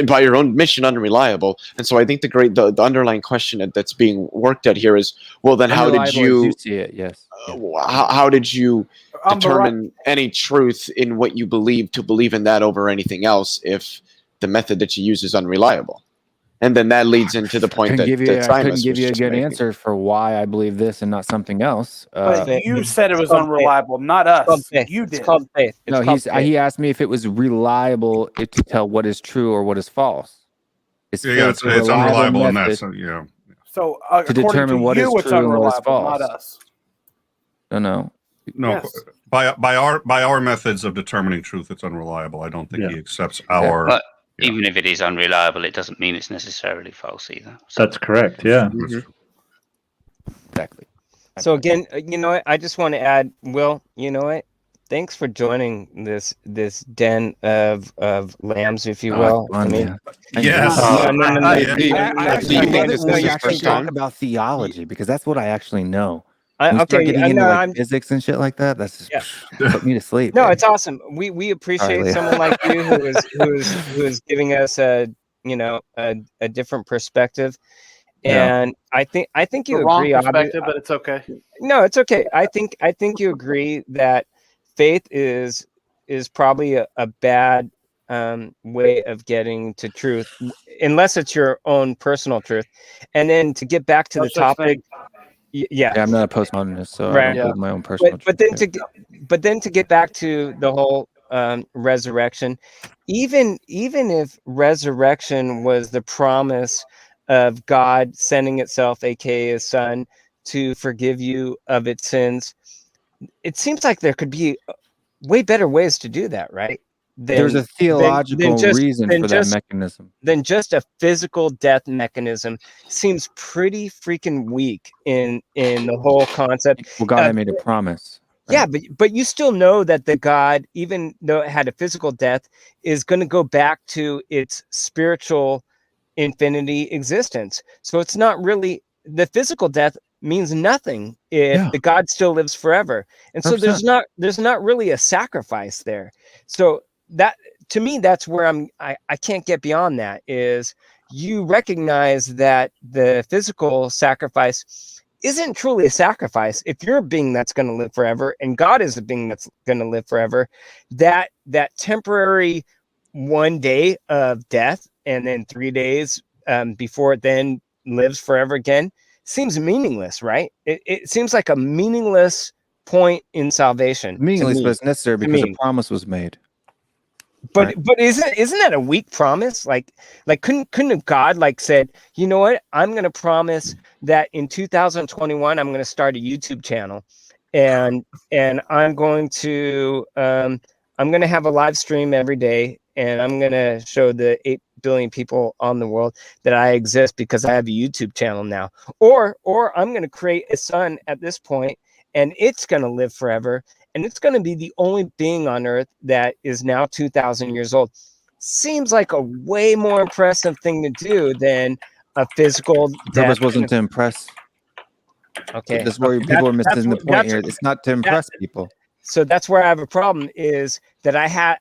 by your own admission unreliable. And so I think the underlying question that's being worked at here is, well, then how did Unreliable as you see it? Yes. how did you I'm the determine any truth in what you believe to believe in that over anything else if the method that you use is unreliable? And then that leads into the point that I couldn't Simus give was you a just good making. answer for why I believe this and not something else. But you said it was unreliable, not us. You did. It's called faith. No, he asked me if it was reliable to tell what is true or what is false. It's unreliable in that. So yeah. So to determine what is it's true and what is unreliable, false. not us. No. Yes. By our methods of determining truth, it's unreliable. I don't think he accepts our. But even if it is unreliable, it doesn't mean it's necessarily false either. That's correct. Yeah. Exactly. So again, you know what? I just want to add, Will. You know what? Thanks for joining this den of lambs, if you will. Fun, mean, yes. No, You actually talk about theology because that's what I actually know. Okay, start getting into I'm- physics and shit like that, that's just put me to sleep. No, baby. it's awesome. We appreciate Leah. someone like you who is giving us a different perspective. And I think you The wrong agree. perspective, but it's okay. No, it's okay. I think you agree that faith is probably a bad way of getting to truth, unless it's your own personal truth. And then to get back to the topic, yeah, I'm not a postmodernist, so I right. don't build my own personal. But then to get back to the whole resurrection, even if resurrection was the promise of God sending itself, aka His Son, to forgive you of its sins, it seems like there could be way better ways to do that, right? There's a theological reason for that mechanism. Then just a physical death mechanism seems pretty freaking weak in the whole concept. Well, God had made a promise. Right? Yeah, but you still know that the God, even though it had a physical death, is going to go back to its spiritual infinity existence. So it's not really, the physical death means nothing if the God still lives forever. And so 100%. there's not really a sacrifice there. So that, to me, that's where I can't get beyond that, is you recognize that the physical sacrifice isn't truly a sacrifice. If you're a being that's going to live forever and God is a being that's going to live forever, that temporary 1 day of death and then 3 days before it then lives forever again seems meaningless, right? It seems like a meaningless point in salvation. Meaningless, but it's necessary because a promise was made. But isn't that a weak promise? Like couldn't God said, you know what? I'm going to promise that in 2021 I'm going to start a YouTube channel, and I'm going to have a live stream every day, and I'm going to show the 8 billion people on the world that I exist because I have a YouTube channel now. Or I'm going to create a son at this point, and it's going to live forever. And it's going to be the only being on earth that is now 2,000 years old. Seems like a way more impressive thing to do than a physical The death. purpose wasn't to impress. Okay. That's where people are missing the point here. It's not to impress people. So that's where I have a problem, is that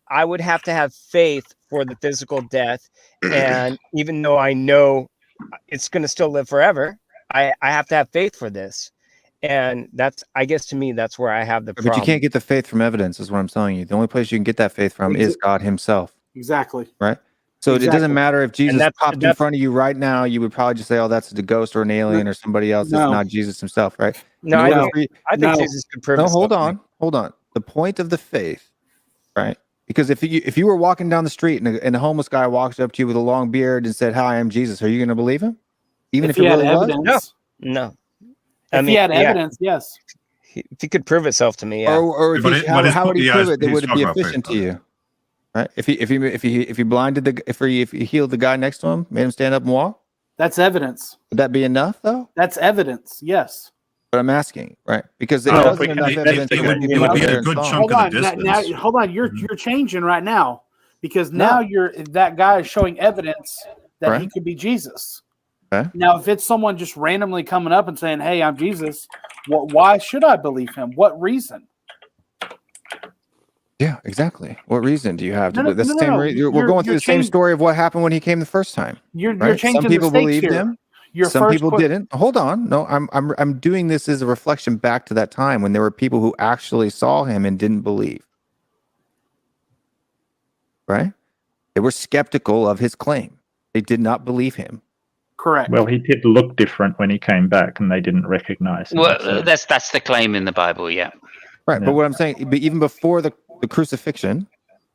I would have to have faith for the physical death. And even though I know it's going to still live forever, I have to have faith for this. And that's, I guess, to me, that's where I have the problem. But you can't get the faith from evidence, is what I'm telling you. The only place you can get that faith from is God himself. Exactly. Right? So Exactly. it doesn't matter if Jesus popped in front of you right now, you would probably just say, oh, that's a ghost or an alien or somebody else. It's not Jesus himself, right? No, I think Jesus could prove it. No, hold on. The point of the faith, right? Because if you were walking down the street and a homeless guy walks up to you with a long beard and said, "Hi, I'm Jesus," are you going to believe him? Even if it really was? No. If he had evidence, yes. If he could prove itself to me, yeah. Or if how would he prove it? That would it be efficient to you? Right? If he blinded if he healed the guy next to him, made him stand up and walk, that's evidence. Would that be enough, though? That's evidence. Yes. But I'm asking, right? Because it wasn't enough evidence. It would be a good chunk of the distance. Hold on, you're changing right now, because now that guy is showing evidence that he could be Jesus. Okay. Now, if it's someone just randomly coming up and saying, "Hey, I'm Jesus," why should I believe him? What reason? Yeah, exactly. What reason do you have to? That's the same reason. We're going through the same story of what happened when he came the first time. You're right? changing Some people the stakes believed here. him. Some people didn't. Hold on. No, I'm doing this as a reflection back to that time when there were people who actually saw him and didn't believe. Right? They were skeptical of his claim. They did not believe him. Correct. Well, he did look different when he came back, and they didn't recognize him. Well, so. that's the claim in the Bible, yeah. Right, yeah. But what I'm saying, but even before the crucifixion,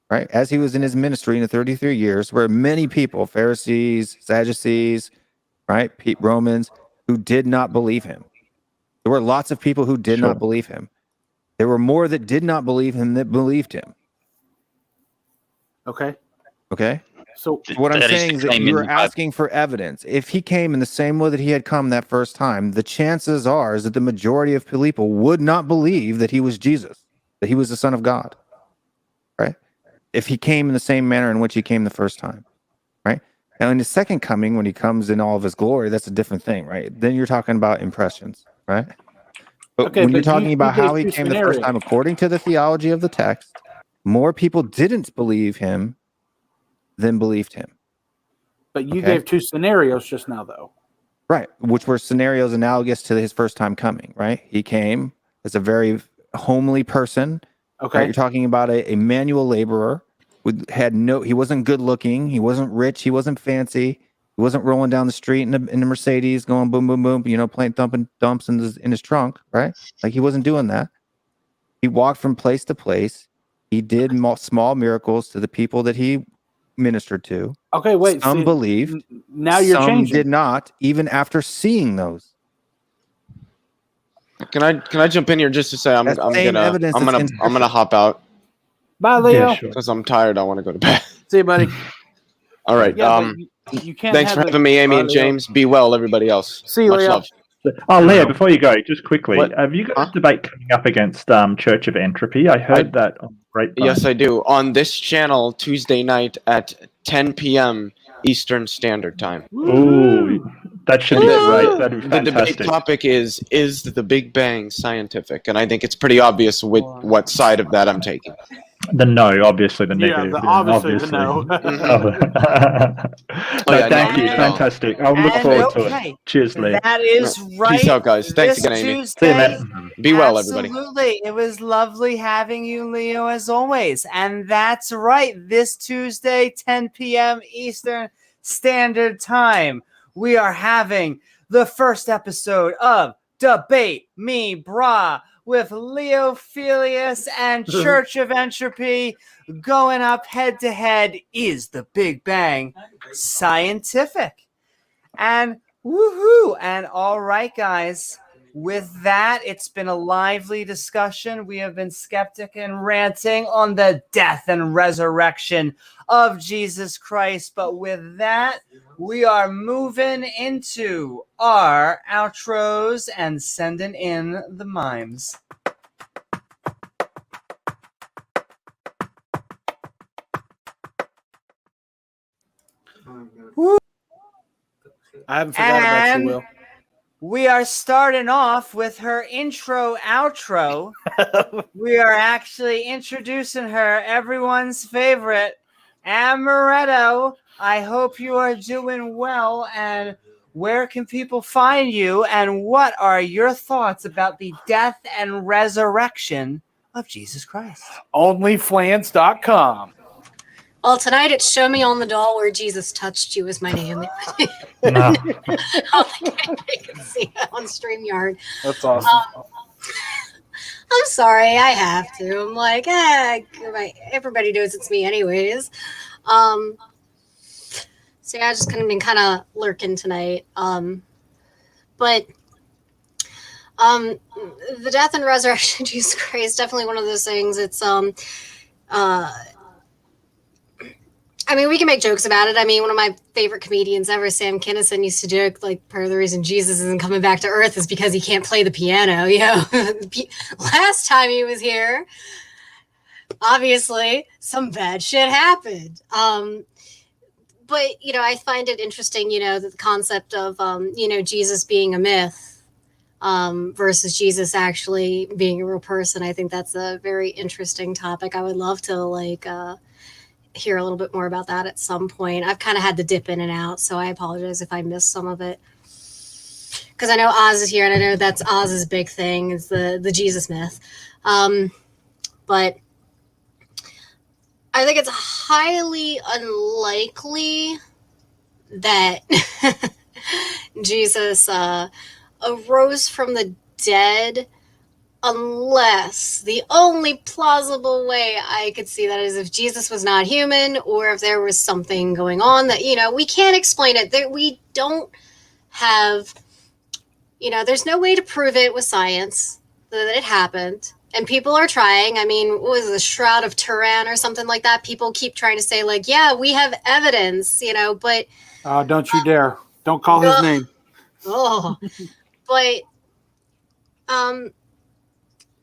right, as he was in his ministry in the 33 years, where many people, Pharisees, Sadducees, right, Romans, who did not believe him. There were lots of people who did not believe him. There were more that did not believe him that believed him. Okay. Okay. So what I'm saying is that you're asking for evidence. If he came in the same way that he had come that first time, the chances are is that the majority of people would not believe that he was Jesus, that he was the Son of God. Right? If he came in the same manner in which he came the first time. Right? Now in the second coming, when he comes in all of his glory, that's a different thing, right? Then you're talking about impressions, right? But when you're talking about how he came the first time, according to the theology of the text, more people didn't believe him than believed him. But you gave two scenarios just now, though. Right, which were scenarios analogous to his first time coming, right? He came as a very homely person. Okay. Right? You're talking about a manual laborer who he wasn't good looking, he wasn't rich, he wasn't fancy, he wasn't rolling down the street in the Mercedes going boom, boom, boom, playing thumping dumps in his trunk, right? Like he wasn't doing that. He walked from place to place. He did small miracles to the people that he ministered to. Okay, wait. Some believed. Now you're some changing. did not, even after seeing those. Can I jump in here just to say I'm gonna hop out. Bye, Leo. Because I'm tired. I want to go to bed. See you, buddy. All right. Yeah, you can't. Thanks for having me, Amy and James. Be well, everybody else. See you, Leo. Love. Oh, Leo, before you go, just quickly, have you got a debate coming up against Church of Entropy? I heard that on Grapevine. Yes, I do. On this channel, Tuesday night at 10 p.m. Eastern Standard Time. Ooh, that should be great. That'd be fantastic. The debate topic is the Big Bang scientific? And I think it's pretty obvious what side of that I'm taking. The no, obviously the negative. Yeah, obviously the no. Thank you, fantastic. I'll look forward to it. Cheers, Lee. That is right. Peace out, guys. Thanks again, Amy. Tuesday, See you, man. Be well, everybody. Absolutely. It was lovely having you, Leo, as always. And that's right. This Tuesday, 10 p.m. Eastern Standard Time, we are having the first episode of Debate Me Brah with Leo Filius and Church of Entropy going up head to head. Is the Big Bang scientific? And woohoo! And all right, guys, with that, it's been a lively discussion. We have been skeptic and ranting on the death and resurrection of Jesus Christ. But with that, we are moving into our outros and sending in the mimes. Woo. I haven't forgot about you, Will. We are starting off with her intro outro We are actually introducing her, everyone's favorite, Amaretto. I hope you are doing well, and where can people find you, and what are your thoughts about the death and resurrection of Jesus Christ? Onlyflans.com. Well, tonight it's Show Me on the Doll Where Jesus Touched You is my name. No. I don't think anybody can see it on StreamYard. That's awesome. I'm sorry, I have to. I'm like, everybody knows it's me anyways. So yeah, I just been kind of lurking tonight. But the death and resurrection of Jesus Christ is definitely one of those things. It's I mean, we can make jokes about it. I mean, one of my favorite comedians ever, Sam Kinison, used to joke, like, part of the reason Jesus isn't coming back to Earth is because he can't play the piano. You know, last time he was here, obviously, some bad shit happened. But, you know, I find it interesting, you know, the concept of, you know, Jesus being a myth versus Jesus actually being a real person. I think that's a very interesting topic. I would love to, like, hear a little bit more about that at some point. I've kind of had to dip in and out, so I apologize if I missed some of it. Because I know Oz is here, and I know that's Oz's big thing, is the Jesus myth. But I think it's highly unlikely that Jesus arose from the dead, unless the only plausible way I could see that is if Jesus was not human, or if there was something going on that, you know, we can't explain it. That we don't have, you know, there's no way to prove it with science that it happened. And people are trying. I mean, what was it, the Shroud of Turin or something like that? People keep trying to say, like, yeah, we have evidence, you know, but Don't you dare. Don't call his name. Oh, but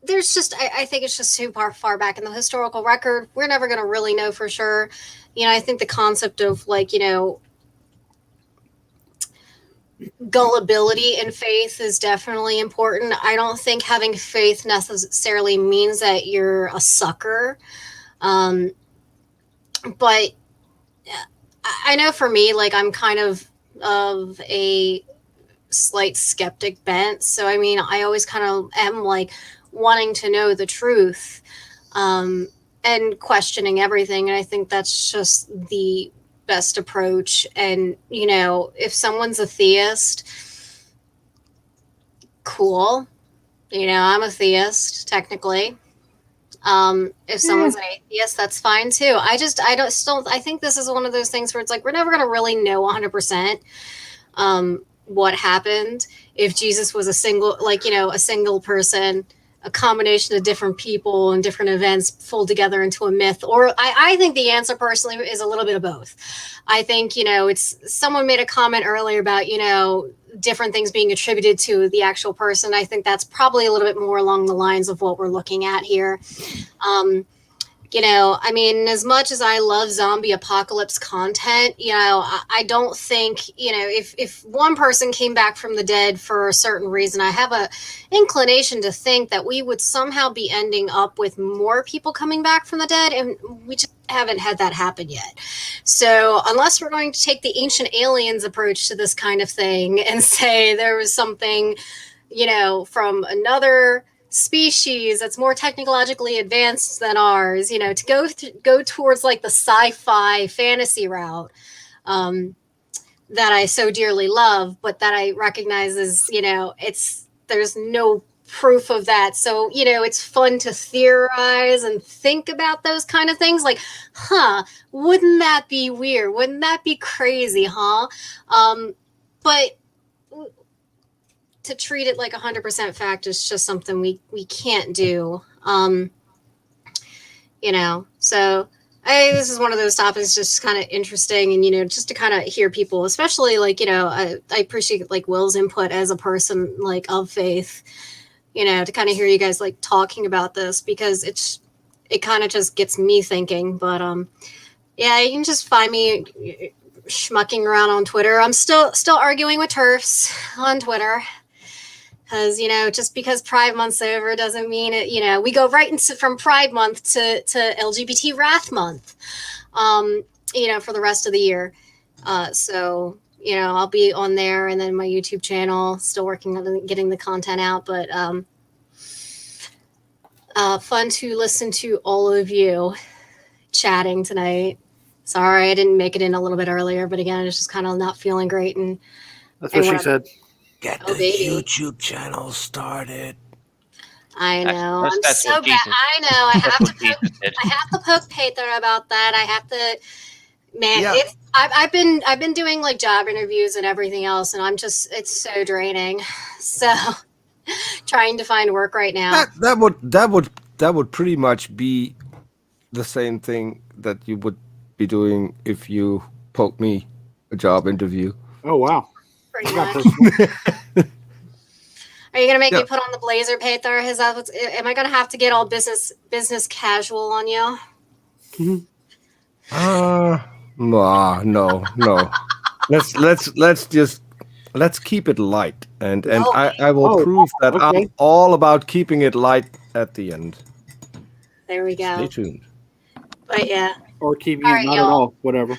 there's just, I think it's just too far back in the historical record. We're never going to really know for sure. You know, I think the concept of, like, you know, gullibility in faith is definitely important. I don't think having faith necessarily means that you're a sucker. But I know for me, like, I'm kind of a slight skeptic bent. So, I mean, I always kind of am, like, wanting to know the truth and questioning everything. And I think that's just the best approach. And, you know, if someone's a theist, cool. You know, I'm a theist, technically. If someone's an atheist, that's fine too. I think this is one of those things where it's like, we're never going to really know 100% what happened. If Jesus was a single person, a combination of different people and different events pulled together into a myth, or I think the answer personally is a little bit of both. I think, you know, it's, someone made a comment earlier about, you know, different things being attributed to the actual person. I think that's probably a little bit more along the lines of what we're looking at here. You know, I mean, as much as I love zombie apocalypse content, you know, I don't think, you know, if one person came back from the dead for a certain reason, I have a inclination to think that we would somehow be ending up with more people coming back from the dead, and we just haven't had that happen yet. So unless we're going to take the ancient aliens approach to this kind of thing and say there was something, you know, from another species that's more technologically advanced than ours, you know, to go towards like the sci-fi fantasy route that I so dearly love, but that I recognize as, you know, there's no proof of that. So, you know, it's fun to theorize and think about those kind of things, like, wouldn't that be weird? Wouldn't that be crazy, huh? But to treat it like 100% fact is just something we can't do. You know, so this is one of those topics just kind of interesting, and, you know, just to kind of hear people, especially, like, you know, I appreciate, like, Will's input as a person, like, of faith, you know, to kind of hear you guys, like, talking about this, because it kind of just gets me thinking. But yeah, you can just find me schmucking around on Twitter. I'm still arguing with TERFs on Twitter. Because, just because Pride Month's over doesn't mean it, we go right into from Pride Month to LGBT Wrath Month, for the rest of the year. So, I'll be on there, and then my YouTube channel, still working on getting the content out. But fun to listen to all of you chatting tonight. Sorry, I didn't make it in a little bit earlier, but again, it's just kind of not feeling great. And that's what she said. Get the YouTube channel started. I know. That's I'm so bad. I know. I have to poke Peter about that. I have to. Man, Yeah. I've been doing like job interviews and everything else, and it's so draining. So, trying to find work right now. That would pretty much be the same thing that you would be doing if you poke me a job interview. Oh wow. Pretty much. Are you gonna make me put on the blazer, Peter? Am I gonna have to get all business casual on you? No. Let's keep it light, and I will prove that I'm all about keeping it light at the end. There we go. Stay tuned. But yeah. Or keep you not at all, whatever.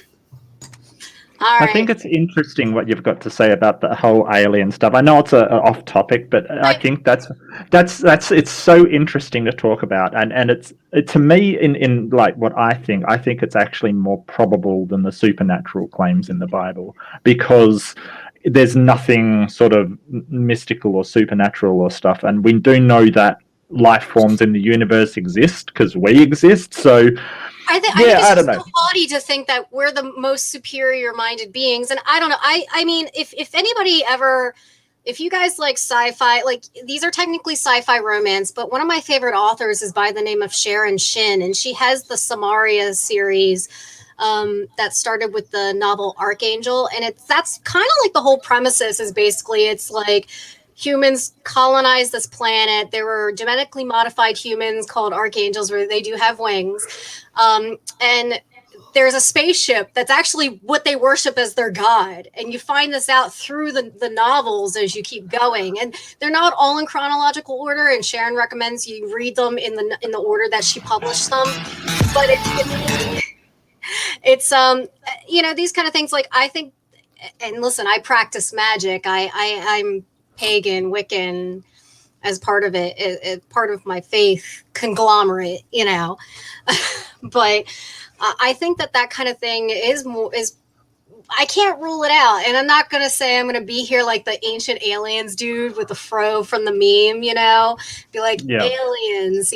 I think it's interesting what you've got to say about the whole alien stuff. I know it's off topic, but I think that's it's so interesting to talk about, and it's to me in like what I think it's actually more probable than the supernatural claims in the Bible, because there's nothing sort of mystical or supernatural or stuff, and we do know that life forms in the universe exist because we exist. So I think it's just so haughty to think that we're the most superior minded beings. And I don't know. I mean, if anybody ever, if you guys like sci-fi, like these are technically sci-fi romance, but one of my favorite authors is by the name of Sharon Shin, and she has the Samaria series that started with the novel Archangel. And that's kind of like the whole premises is basically, it's like humans colonized this planet. There were genetically modified humans called archangels, where they do have wings. And there's a spaceship that's actually what they worship as their god. And you find this out through the novels as you keep going. And they're not all in chronological order. And Sharon recommends you read them in the order that she published them. But it's these kind of things, like I think, and listen, I practice magic. I'm pagan, Wiccan as part of it, part of my faith conglomerate, but I think that kind of thing is I can't rule it out. And I'm not going to say I'm going to be here like the ancient aliens dude with the fro from the meme, be like aliens,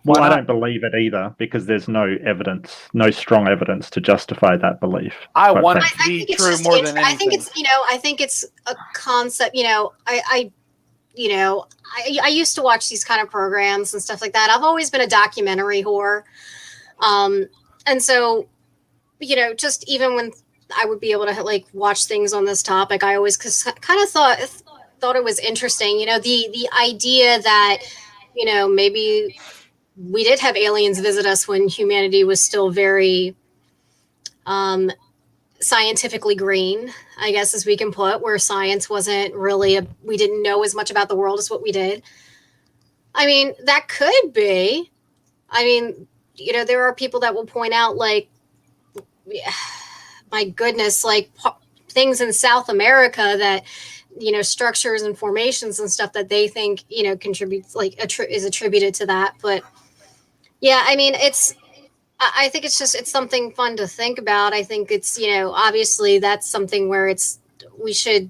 Well, I don't believe it either, because there's no strong evidence to justify that belief. I want it to be true more than anything. I think it's a concept. I used to watch these kind of programs and stuff like that. I've always been a documentary whore, and so just even when I would be able to like watch things on this topic, I always kind of thought it was interesting. The idea that maybe we did have aliens visit us when humanity was still very scientifically green, I guess, as we can put, where science wasn't really we didn't know as much about the world as what we did. I mean, that could be. I mean, there are people that will point out, like, my goodness, like things in South America that, structures and formations and stuff that they think, contributes, like, is attributed to that. But yeah, I mean, I think it's something fun to think about. I think it's, obviously that's something where we should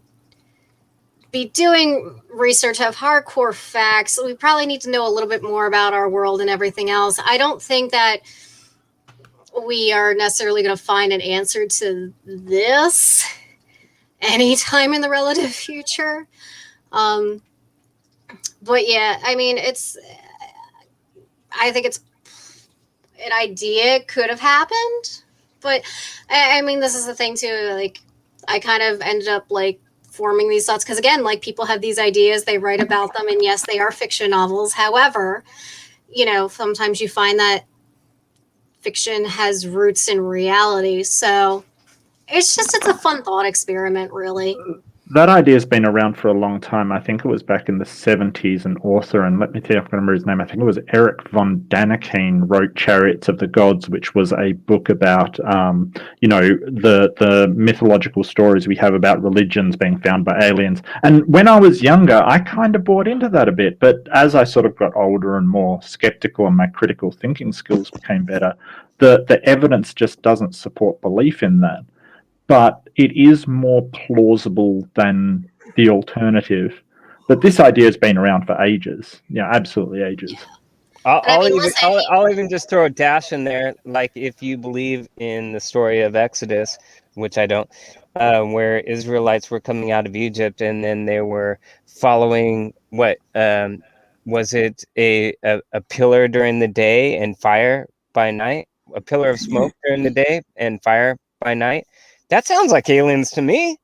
be doing research, have hardcore facts. We probably need to know a little bit more about our world and everything else. I don't think that we are necessarily going to find an answer to this anytime in the relative future. But yeah, I mean, I think it's an idea could have happened, but I mean, this is the thing too, like I kind of ended up like forming these thoughts because, again, like people have these ideas, they write about them, and yes, they are fiction novels. However, sometimes you find that fiction has roots in reality. So it's a fun thought experiment, really. That idea's been around for a long time. I think it was back in the 70s. An author, and let me see if I can remember his name. I think it was Eric von Daniken, wrote Chariots of the Gods, which was a book about, the mythological stories we have about religions being found by aliens. And when I was younger, I kind of bought into that a bit. But as I sort of got older and more skeptical and my critical thinking skills became better, the evidence just doesn't support belief in that. But it is more plausible than the alternative. But this idea has been around for ages. Yeah, absolutely ages. I'll even just throw a dash in there. Like, if you believe in the story of Exodus, which I don't, where Israelites were coming out of Egypt and then they were following was it a pillar during the day and fire by night? A pillar of smoke during the day and fire by night? That sounds like aliens to me.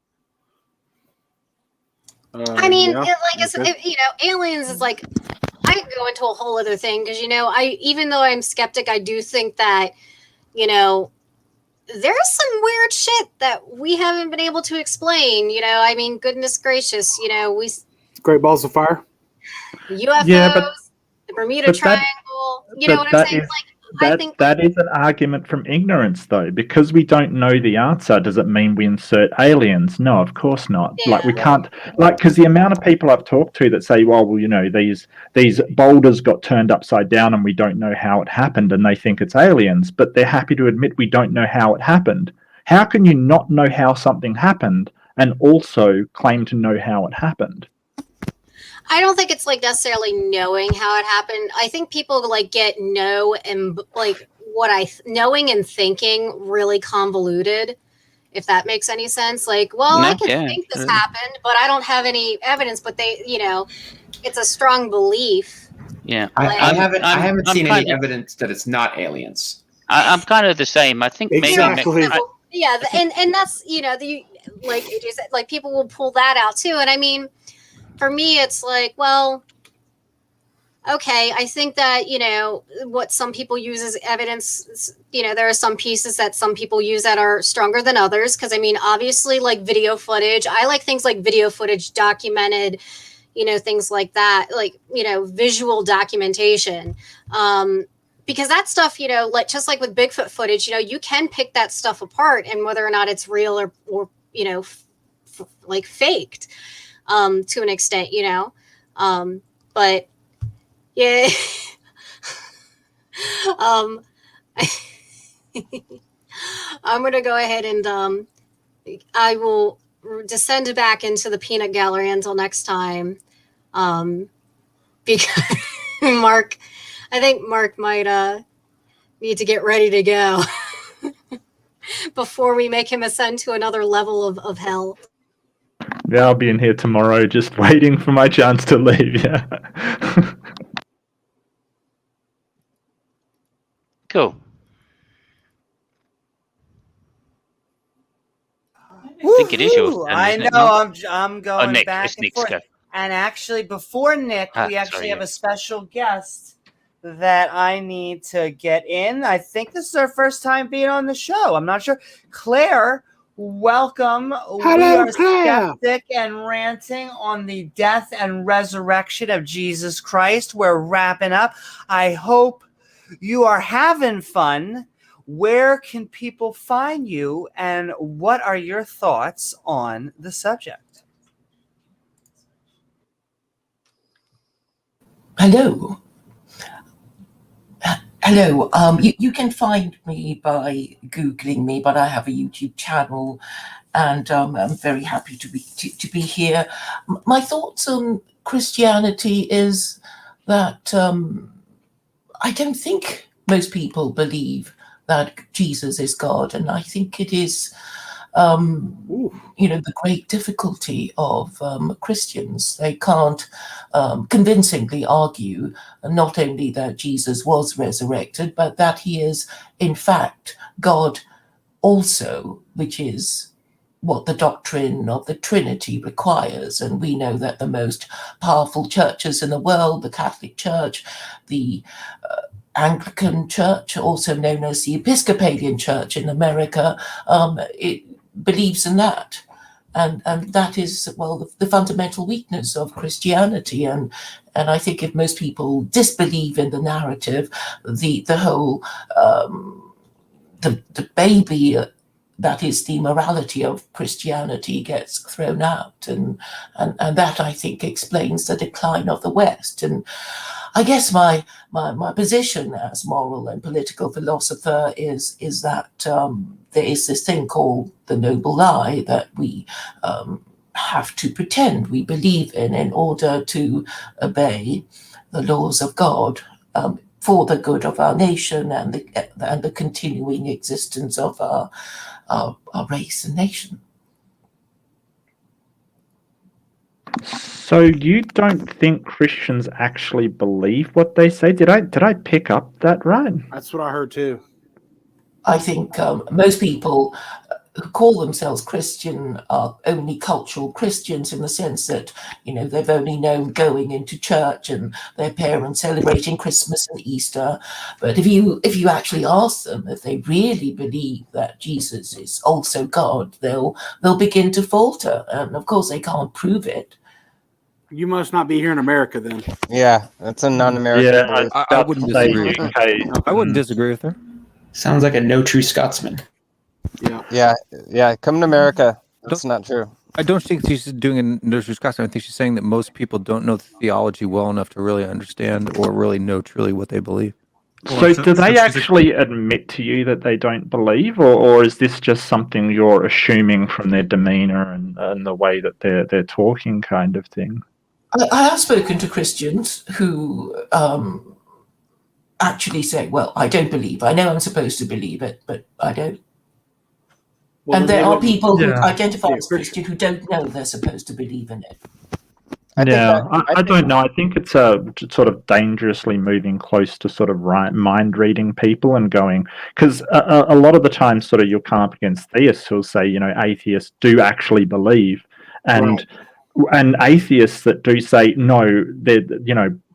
I mean, aliens is like, I could go into a whole other thing because, even though I'm skeptic, I do think that, there's some weird shit that we haven't been able to explain. I mean, goodness gracious, we Great Balls of Fire, UFOs, the Bermuda Triangle. You know what I'm saying? That is an argument from ignorance, though. Because we don't know the answer, does it mean we insert aliens? No, of course not. Yeah. We can't, because the amount of people I've talked to that say, well, these boulders got turned upside down and we don't know how it happened, and they think it's aliens, but they're happy to admit we don't know how it happened. How can you not know how something happened and also claim to know how it happened? I don't think it's necessarily knowing how it happened. I think people get knowing and thinking really convoluted, if that makes any sense. I can think this happened, but I don't have any evidence. But it's a strong belief. Yeah, I haven't seen any evidence that it's not aliens. I'm kind of the same. I think exactly. maybe. Yeah, and that's people will pull that out too. And I mean, for me, it's okay, I think that, what some people use as evidence, there are some pieces that some people use that are stronger than others. Because, I mean, obviously, video footage, I like things like video footage, documented, things like that, visual documentation. Because that stuff, just like with Bigfoot footage, you can pick that stuff apart and whether or not it's real or faked. To an extent, but yeah, I'm going to go ahead and I will descend back into the peanut gallery until next time. Because I think Mark might need to get ready to go before we make him ascend to another level of hell. Yeah, I'll be in here tomorrow just waiting for my chance to leave, yeah. Cool. I think it is yours turn, I isn't it, know. Mark? I'm going Nick. back It's and Nick's forth. go. And actually, before Nick, we actually have a special guest that I need to get in. I think this is our first time being on the show. I'm not sure. Claire, welcome. Hello, we are Claire. Skeptic and Ranting on the death and resurrection of Jesus Christ. We're wrapping up. I hope you are having fun. Where can people find you, and what are your thoughts on the subject? Hello. Hello. You can find me by Googling me, but I have a YouTube channel, and I'm very happy to be here. My thoughts on Christianity is that I don't think most people believe that Jesus is God, and I think it is the great difficulty of Christians. They can't convincingly argue not only that Jesus was resurrected, but that he is in fact God also, which is what the doctrine of the Trinity requires. And we know that the most powerful churches in the world, the Catholic Church, the Anglican Church, also known as the Episcopalian Church in America, it believes in that. and that is, well, the fundamental weakness of Christianity. And I think if most people disbelieve in the narrative, the whole the baby that is the morality of Christianity gets thrown out, and that, I think, explains the decline of the West. And I guess my position as moral and political philosopher is that there is this thing called the noble lie that we have to pretend we believe in order to obey the laws of God, for the good of our nation and the continuing existence of our race and nation. So you don't think Christians actually believe what they say? Did I pick up that right? That's what I heard too. I think most people who call themselves Christian are only cultural Christians, in the sense that, they've only known going into church and their parents celebrating Christmas and Easter. But if you actually ask them if they really believe that Jesus is also God, they'll begin to falter. And of course they can't prove it. You must not be here in America then. Yeah, that's a non-American. Yeah, I wouldn't disagree. I wouldn't disagree with her. Sounds like a no true Scotsman. Yeah. Come to America. That's not true. I don't think she's doing a no true Scotsman. I think she's saying that most people don't know theology well enough to really understand or really know truly what they believe. So do they actually admit to you that they don't believe, or is this just something you're assuming from their demeanor and the way that they're talking, kind of thing? I have spoken to Christians who actually say, well, I don't believe. I know I'm supposed to believe it, but I don't. Well, and there are people who identify as Christian who don't know they're supposed to believe in it. I don't know. I think it's sort of dangerously moving close to sort of mind reading people and going, because a lot of the time sort of you'll come up against theists who'll say, atheists do actually believe, and atheists that do say no, they're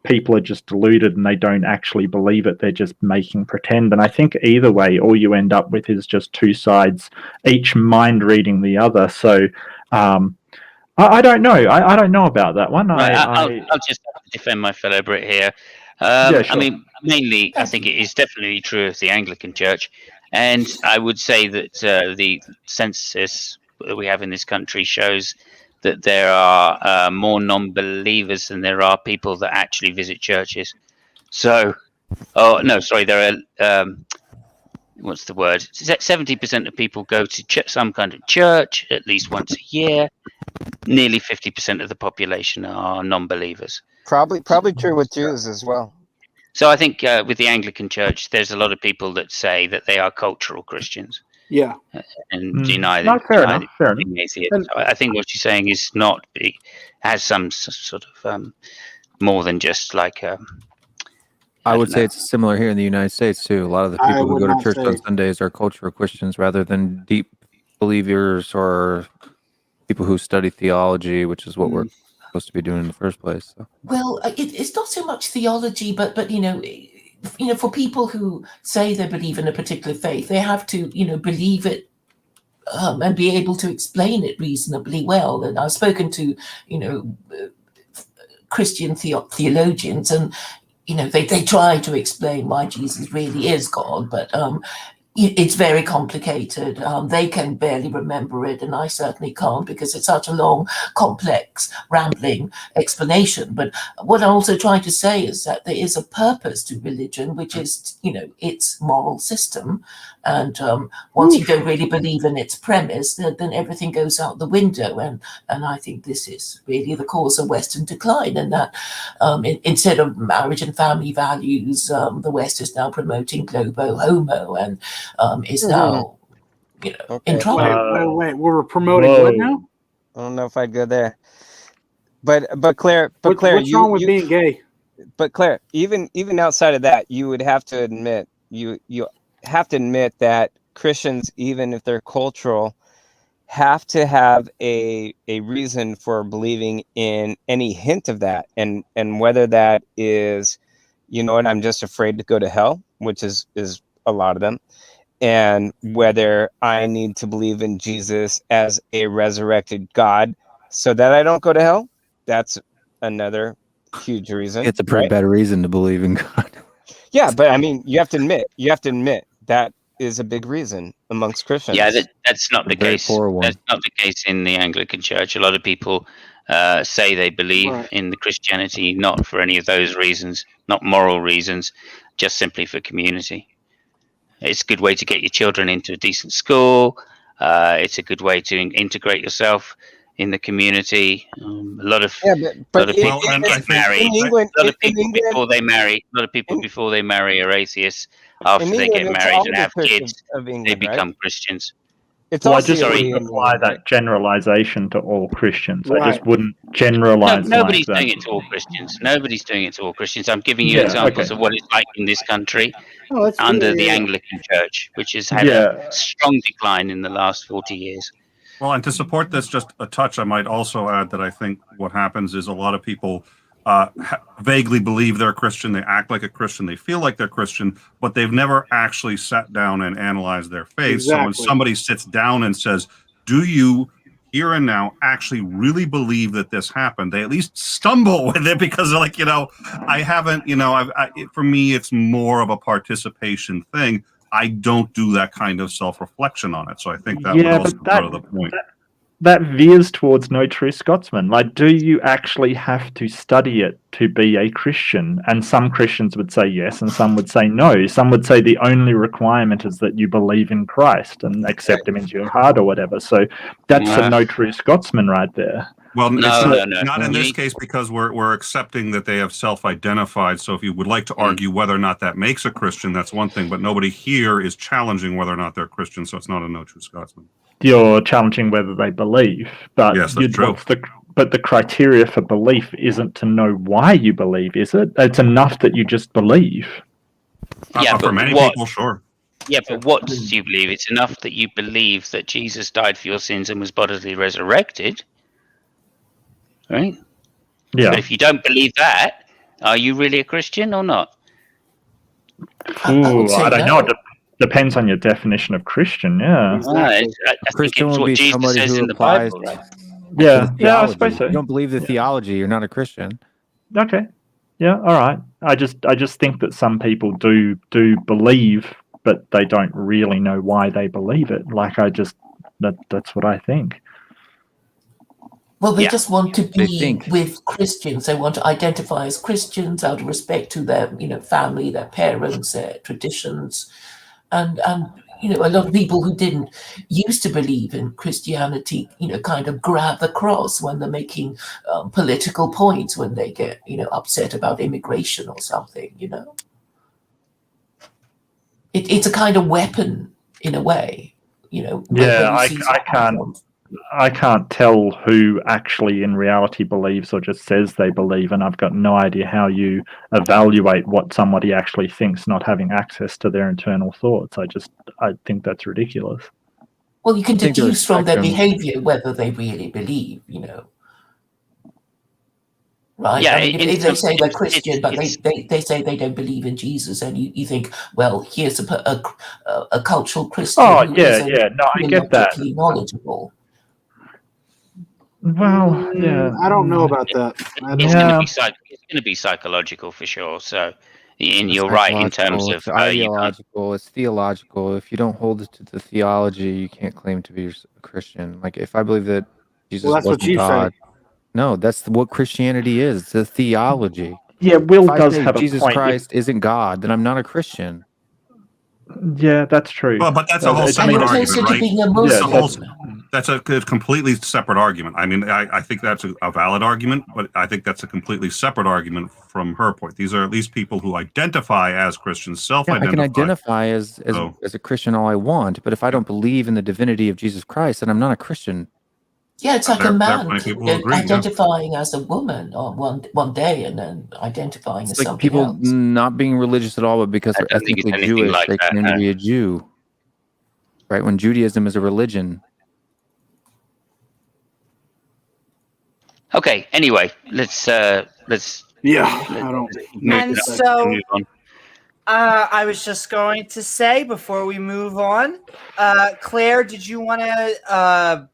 people are just deluded and they don't actually believe it. They're just making pretend. And I think either way, all you end up with is just two sides, each mind reading the other. So I don't know. I don't know about that one. Right, I'll just have to defend my fellow Brit here. Sure. I mean, mainly, I think it is definitely true of the Anglican Church. And I would say that the census that we have in this country shows that there are more non-believers than there are people that actually visit churches. So, there are, what's the word? 70% of people go to some kind of church at least once a year. Nearly 50% of the population are non-believers. Probably true with Jews as well. So I think with the Anglican Church, there's a lot of people that say that they are cultural Christians. Yeah, and deny fair enough. I think what you're saying is not has some sort of more than just like. I would say it's similar here in the United States too. A lot of the people who go to church on Sundays are cultural Christians rather than deep believers or people who study theology, which is what we're supposed to be doing in the first place. So. Well, it's not so much theology, but for people who say they believe in a particular faith, they have to, believe it and be able to explain it reasonably well. And I've spoken to, Christian theologians, and, they try to explain why Jesus really is God, but it's very complicated. They can barely remember it, and I certainly can't, because it's such a long, complex, rambling explanation. But what I'm also trying to say is that there is a purpose to religion, which is, its moral system. And once you don't really believe in its premise, then everything goes out the window. And I think this is really the cause of Western decline, and that instead of marriage and family values, the West is now promoting globo homo, and is now, in trouble. Wait, we're promoting what now? I don't know if I'd go there. But Claire, what's wrong with being gay? But Claire, even outside of that, you would have to admit you have to admit that Christians, even if they're cultural, have to have a reason for believing in any hint of that, and whether that is, I'm just afraid to go to hell, which is a lot of them, and whether I need to believe in Jesus as a resurrected God so that I don't go to hell. That's another huge reason. It's a pretty bad reason to believe in God. Yeah, but I mean, you have to admit that is a big reason amongst Christians. Yeah, that's not the very case. poor one. That's not the case in the Anglican Church. A lot of people say they believe in the Christianity not for any of those reasons, not moral reasons, just simply for community. It's a good way to get your children into a decent school. It's a good way to integrate yourself in the community. A lot of people get married. A lot of people before they marry are atheists. After they get married and have kids, they become Christians. I just wouldn't apply that generalization to all Christians. I just wouldn't No, generalize nobody's like that. doing it to all Christians. Nobody's doing it to all Christians. I'm giving you Yeah, examples okay. of what it's like in this country Oh, that's under fair, the yeah. Anglican Church, which has had a strong decline in the last 40 years. Well, and to support this just a touch, I might also add that I think what happens is a lot of people vaguely believe they're a Christian, they act like a Christian, they feel like they're Christian, but they've never actually sat down and analyzed their faith. So when somebody sits down and says, do you here and now actually really believe that this happened, they at least stumble with it because they're like, I haven't, for me, it's more of a participation thing. I don't do that kind of self-reflection on it. So I think that would also be part of the point. That veers towards no true Scotsman. Like, do you actually have to study it to be a Christian? And some Christians would say yes, and some would say no. Some would say the only requirement is that you believe in Christ and accept him into your heart or whatever. So that's a no true Scotsman right there. Well, not in this case, because we're accepting that they have self-identified. So if you would like to argue whether or not that makes a Christian, that's one thing. But nobody here is challenging whether or not they're Christian. So it's not a no true Scotsman. You're challenging whether they believe, but yes, that's true. But the criteria for belief isn't to know why you believe, is it? It's enough that you just believe. Yeah, for many people, sure. Yeah, but what do you believe? It's enough that you believe that Jesus died for your sins and was bodily resurrected, right? Yeah. But if you don't believe that, are you really a Christian or not? I don't know. It depends on your definition of Christian. Yeah. I think it's what Jesus says in the Bible, right? Yeah, I suppose so. You don't believe the theology, you're not a Christian. Okay. Yeah, all right. I just think that some people do believe, but they don't really know why they believe it. Like that's what I think. Well, they just want to be with Christians. They want to identify as Christians out of respect to their, family, their parents, their traditions, and a lot of people who didn't used to believe in Christianity, kind of grab the cross when they're making political points, when they get, upset about immigration or something. It's a kind of weapon in a way. Yeah, I can't tell who actually in reality believes or just says they believe, and I've got no idea how you evaluate what somebody actually thinks, not having access to their internal thoughts. I think that's ridiculous. Well, you can deduce from their behavior whether they really believe, Right? Yeah, if they say they're Christian, but they say they don't believe in Jesus, and you think, well, here's a cultural Christian who isn't no, I get that. knowledgeable. Well, yeah, I don't know about that. It's going to be psychological for sure. So, you're right in terms of it's ideological. It's theological. If you don't hold it to the theology, you can't claim to be a Christian. Like if I believe that Jesus wasn't God, no, that's what Christianity is. It's a theology. Yeah, Will if does I say have Jesus a point. Christ isn't God, then I'm not a Christian. Yeah, that's true. Well, but that's a whole separate argument, right? That's a completely separate argument. I mean, I think that's a valid argument, but I think that's a completely separate argument from her point. These are at least people who identify as Christians, self-identify. I can identify as a Christian all I want, but if I don't believe in the divinity of Jesus Christ, then I'm not a Christian. Yeah, it's like a man identifying as a woman on one day and then identifying as like something people else. not being religious at all, but because they're ethnically Jewish, they claim to be a Jew. Right? When Judaism is a religion. Okay. Anyway, let's. I don't. And so, I was just going to say before we move on, Claire, did you want to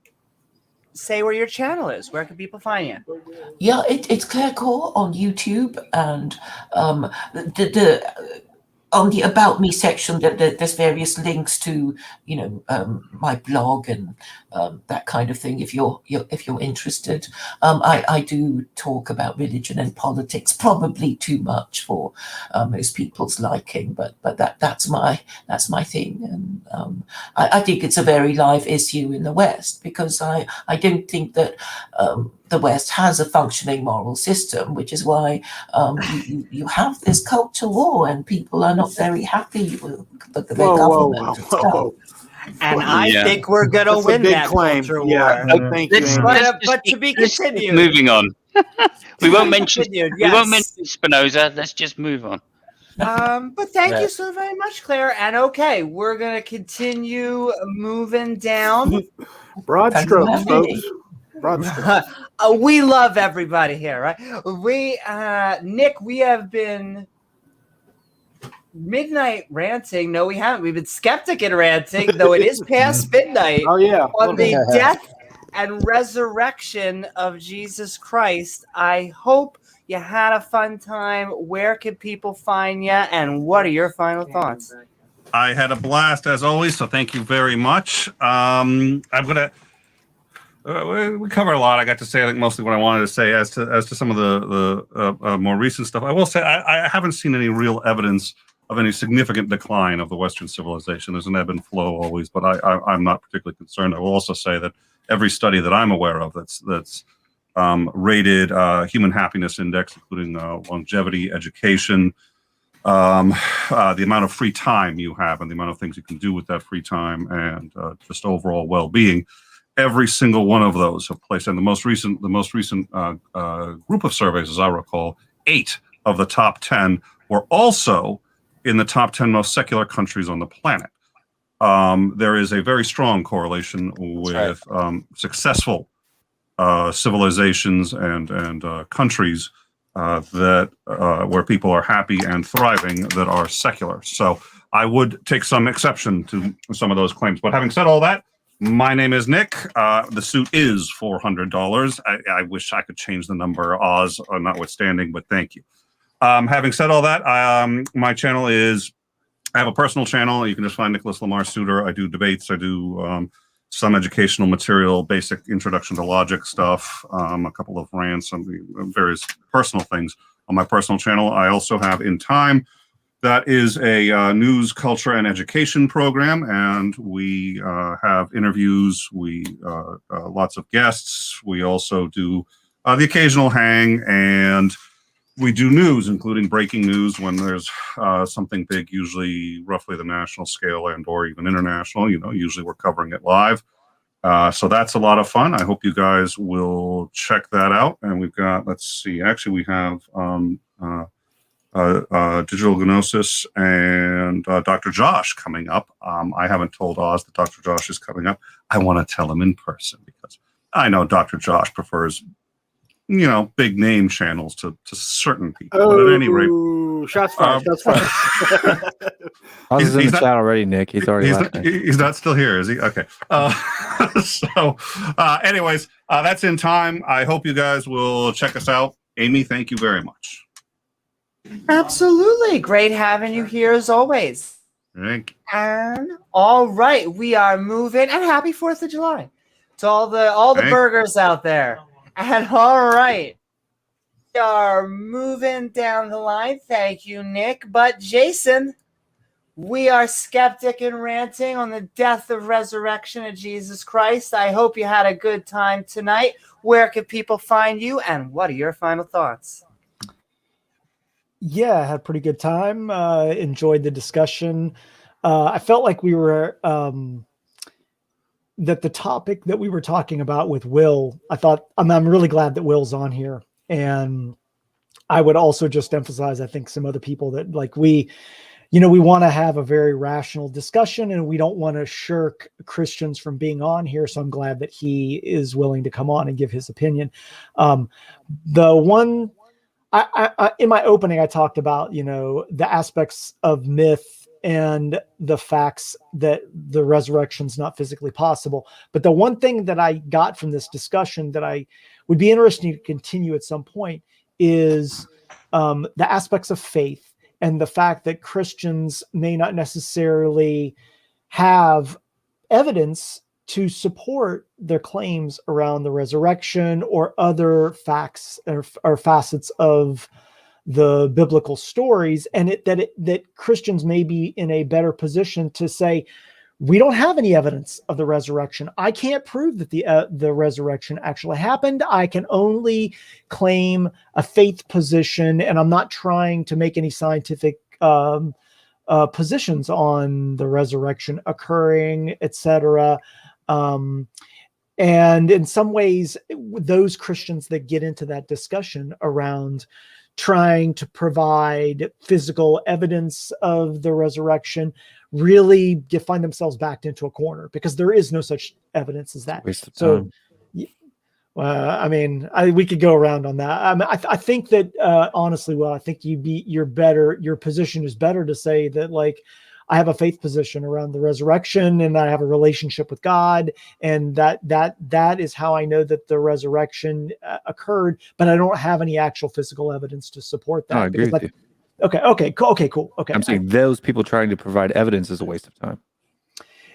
say where your channel is? Where can people find you? Yeah, it's Claire Core on YouTube, and the on the About Me section, there's various links to, my blog and that kind of thing. If you're interested, I do talk about religion and politics, probably too much for most people's liking, but that's my thing, and I think it's a very live issue in the West, because I don't think that the West has a functioning moral system, which is why you have this culture war, and people are not very happy with the government. And I think we're going to win that culture war. Thank you. But to be continued. Moving on. we won't mention Continued, we won't yes. mention Spinoza. Let's just move on. But thank you so very much, Claire. And okay, we're going to continue moving down. Broad strokes, folks. Broad strokes. We love everybody here, right? Nick, we have been midnight ranting. No, we haven't. We've been skeptic and ranting, though it is past midnight. Oh, yeah. On the death and resurrection of Jesus Christ. I hope you had a fun time. Where can people find you, and what are your final thoughts? I had a blast as always, so thank you very much. I'm gonna. We covered a lot. I got to say, I think, mostly what I wanted to say. As to some of the more recent stuff, I will say I haven't seen any real evidence of any significant decline of the Western civilization. There's an ebb and flow always, but I'm not particularly concerned. I will also say that every study that I'm aware of that's rated human happiness index, including longevity, education, the amount of free time you have, and the amount of things you can do with that free time, and just overall well-being. Every single one of those have placed. And the most recent group of surveys, as I recall, 8 of the top 10 were also in the top 10 most secular countries on the planet. There is a very strong correlation with successful civilizations and countries that where people are happy and thriving that are secular. So I would take some exception to some of those claims. But having said all that, my name is Nick. The suit is $400. I wish I could change the number, Oz notwithstanding, but thank you. Having said all that, my channel is, I have a personal channel. You can just find Nicholas Lamar Suter. I do debates. I do some educational material, basic introduction to logic stuff, a couple of rants, some various personal things on my personal channel. I also have In Time. That is a news, culture, and education program, and we have interviews, lots of guests. We also do the occasional hang, and we do news, including breaking news when there's something big, usually roughly the national scale and or even international. Usually we're covering it live. So that's a lot of fun. I hope you guys will check that out. And we've got, let's see, actually we have Digital Gnosis and Dr. Josh coming up. I haven't told Oz that Dr. Josh is coming up. I want to tell him in person because I know Dr. Josh prefers, big name channels to certain people. But at any rate, shots fired. Shots fired. Oz is in the chat already, Nick. He's already he's not still here, is he? Okay. Anyways, that's In Time. I hope you guys will check us out. Amy, thank you very much. Absolutely. Great having you here as always. Thank you. And all right, we are moving, and happy 4th of July to all the burgers out there. And all right, we are moving down the line. Thank you, Nick. But Jason, we are skeptic and ranting on the death of resurrection of Jesus Christ. I hope you had a good time tonight. Where can people find you, and what are your final thoughts? Yeah, I had a pretty good time. Enjoyed the discussion. I felt like we were that the topic that we were talking about with Will, I'm really glad that Will's on here. And I would also just emphasize, I think some other people that we want to have a very rational discussion, and we don't want to shirk Christians from being on here. So I'm glad that he is willing to come on and give his opinion. The one I in my opening, I talked about, the aspects of myth and the facts that the resurrection's not physically possible. But the one thing that I got from this discussion that I would be interested to continue at some point is the aspects of faith and the fact that Christians may not necessarily have evidence to support their claims around the resurrection or other facts or facets of the biblical stories, and that Christians may be in a better position to say, we don't have any evidence of the resurrection. I can't prove that the resurrection actually happened. I can only claim a faith position, and I'm not trying to make any scientific positions on the resurrection occurring, etc. And in some ways, those Christians that get into that discussion around trying to provide physical evidence of the resurrection really find themselves backed into a corner, because there is no such evidence as that. So, we could go around on that. I think that honestly, I think your position is better to say that, like, I have a faith position around the resurrection, and I have a relationship with God, and that is how I know that the resurrection occurred, but I don't have any actual physical evidence to support that. No, I agree with you. Okay, cool. Okay. I'm saying those people trying to provide evidence is a waste of time.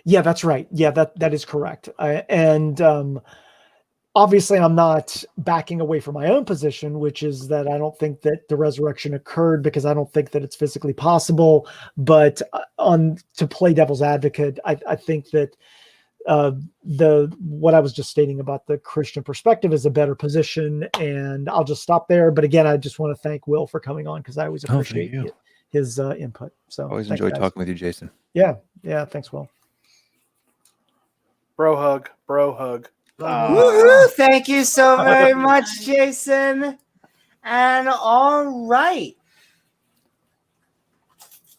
Yeah, that's right. Yeah, that is correct. Obviously, I'm not backing away from my own position, which is that I don't think that the resurrection occurred, because I don't think that it's physically possible. But to play devil's advocate, I think that what I was just stating about the Christian perspective is a better position, and I'll just stop there. But again, I just want to thank Will for coming on, because I always appreciate his input. So always enjoy talking with you, Jason. Yeah. Thanks, Will. Bro hug. Woo-hoo! Thank you so very much, Jason. And all right.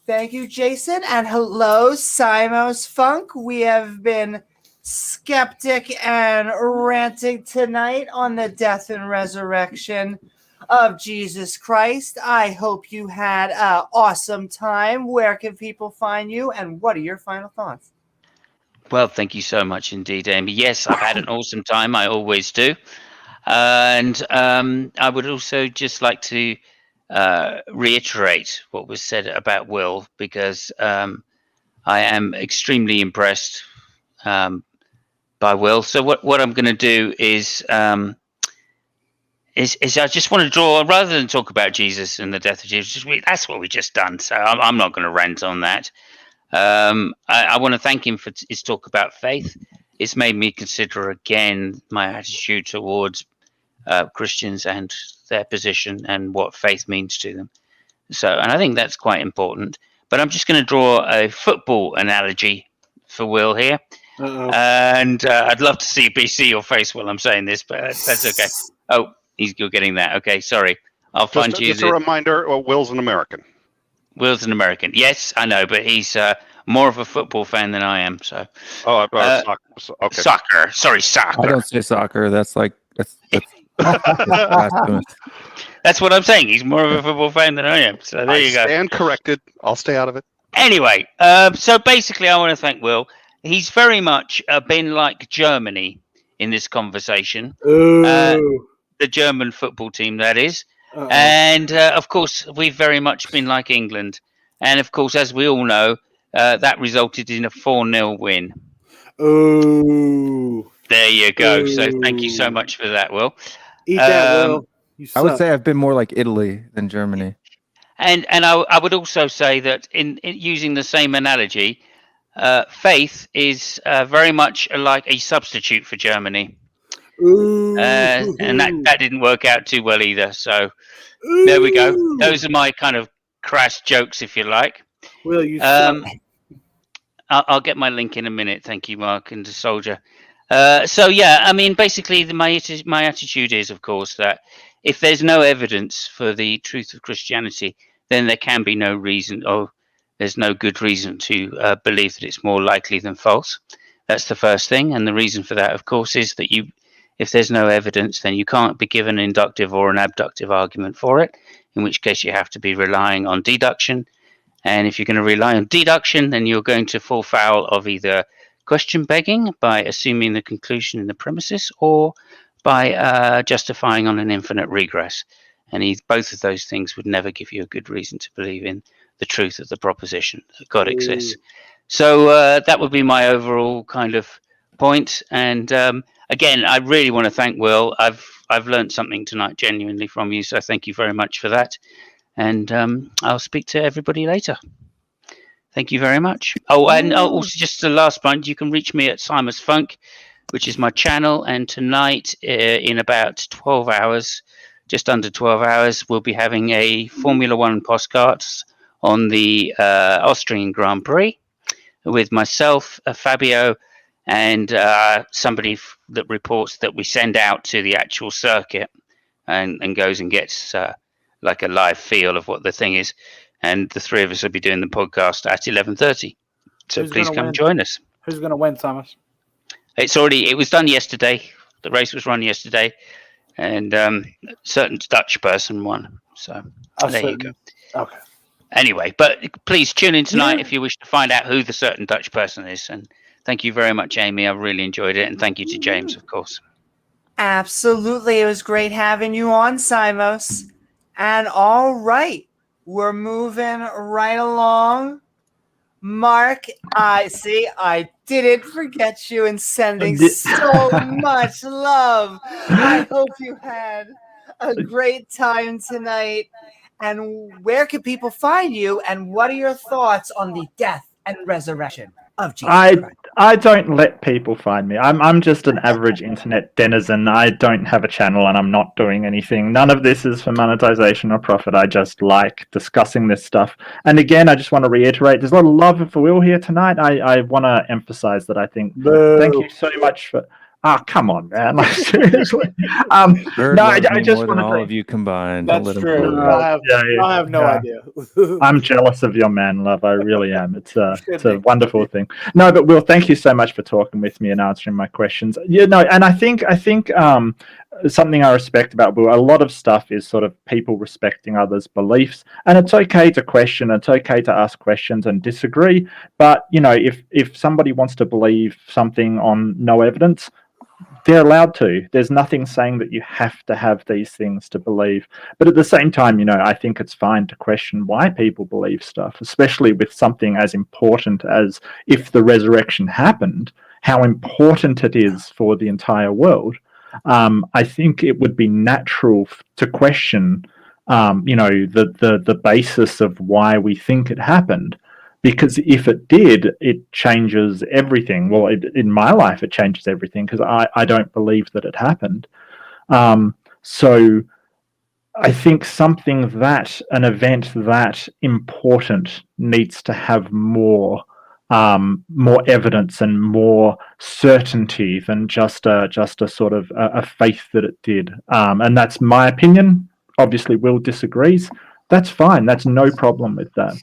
Thank you, Jason. And hello, Simos Funk. We have been skeptic and ranting tonight on the death and resurrection of Jesus Christ. I hope you had an awesome time. Where can people find you, and what are your final thoughts? Well, thank you so much indeed, Amy. Yes, I've had an awesome time. I always do. And I would also just like to reiterate what was said about Will, because I am extremely impressed by Will. So what I'm going to do is I just want to draw, rather than talk about Jesus and the death of Jesus, that's what we just done. So I'm not going to rant on that. I want to thank him for his talk about faith. It's made me consider again my attitude towards Christians and their position and what faith means to them. And I think that's quite important. But I'm just going to draw a football analogy for Will here. And I'd love to see your face while I'm saying this, but that's okay. Oh, you're getting that. Okay, sorry. I'll find you. Just a reminder, Will's an American. Will's an American. Yes, I know, but he's more of a football fan than I am. So, soccer. Okay. Soccer. Sorry, soccer. I don't say soccer. That's that's what I'm saying. He's more of a football fan than I am. So there you go. Stand corrected. I'll stay out of it. Anyway, so basically, I want to thank Will. He's very much been like Germany in this conversation. The German football team, that is. And of course, we've very much been like England. And of course, as we all know, that resulted in a 4-0 win. Oh, there you go. So thank you so much for that, Will. Eat that, Will. I would say I've been more like Italy than Germany. And I would also say that in using the same analogy, faith is very much like a substitute for Germany. And that didn't work out too well either. So there we go. Those are my kind of crass jokes, if you like. Will you? I'll get my link in a minute. Thank you, Mark and the soldier. So yeah, I mean, basically, my attitude is, of course, that if there's no evidence for the truth of Christianity, then there can be no reason, or there's no good reason to believe that it's more likely than false. That's the first thing, and the reason for that, of course, is that If there's no evidence, then you can't be given an inductive or an abductive argument for it, in which case you have to be relying on deduction. And if you're going to rely on deduction, then you're going to fall foul of either question begging by assuming the conclusion in the premises, or by justifying on an infinite regress. And both of those things would never give you a good reason to believe in the truth of the proposition that God exists. So that would be my overall kind of point. And again, I really want to thank Will. I've learned something tonight genuinely from you, so thank you very much for that. And I'll speak to everybody later. Thank you very much. Oh, and also just the last point, you can reach me at Simon's Funk, which is my channel. And tonight, in about 12 hours, just under 12 hours, we'll be having a Formula One podcast on the Austrian Grand Prix with myself, Fabio, and somebody that reports that we send out to the actual circuit and goes and gets like a live feel of what the thing is. And the three of us will be doing the podcast at 11:30. So please come and join us. Who's going to win, Thomas? It was done yesterday. The race was run yesterday, and a certain Dutch person won. So there you go. Okay. Anyway, but please tune in tonight if you wish to find out who the certain Dutch person is. And thank you very much, Amy. I've really enjoyed it. And thank you to James, of course. Absolutely. It was great having you on, Simos. And all right, we're moving right along. Mark, I didn't forget you in sending so much love. I hope you had a great time tonight. And where can people find you? And what are your thoughts on the death and resurrection of Jesus Christ? I don't let people find me. I'm just an average internet denizen. I don't have a channel and I'm not doing anything. None of this is for monetization or profit. I just like discussing this stuff. And again, I just want to reiterate, there's a lot of love for Will here tonight. I want to emphasize that I think, thank you so much for... come on, man. Like, seriously. I just more than all of you combined. That's true. I have no idea. I'm jealous of your man love. I really am. It's a wonderful thing. No, but Will, thank you so much for talking with me and answering my questions. And I think something I respect about Will, a lot of stuff is sort of people respecting others' beliefs, and it's okay to question, it's okay to ask questions and disagree. But if somebody wants to believe something on no evidence, they're allowed to. There's nothing saying that you have to have these things to believe. But at the same time, I think it's fine to question why people believe stuff, especially with something as important as if the resurrection happened, how important it is for the entire world. I think it would be natural to question, the basis of why we think it happened. Because if it did, it changes everything. Well, in my life, it changes everything because I don't believe that it happened. So I think an event that important needs to have more evidence and more certainty than just a sort of a faith that it did. And that's my opinion. Obviously, Will disagrees. That's fine. That's no problem with that.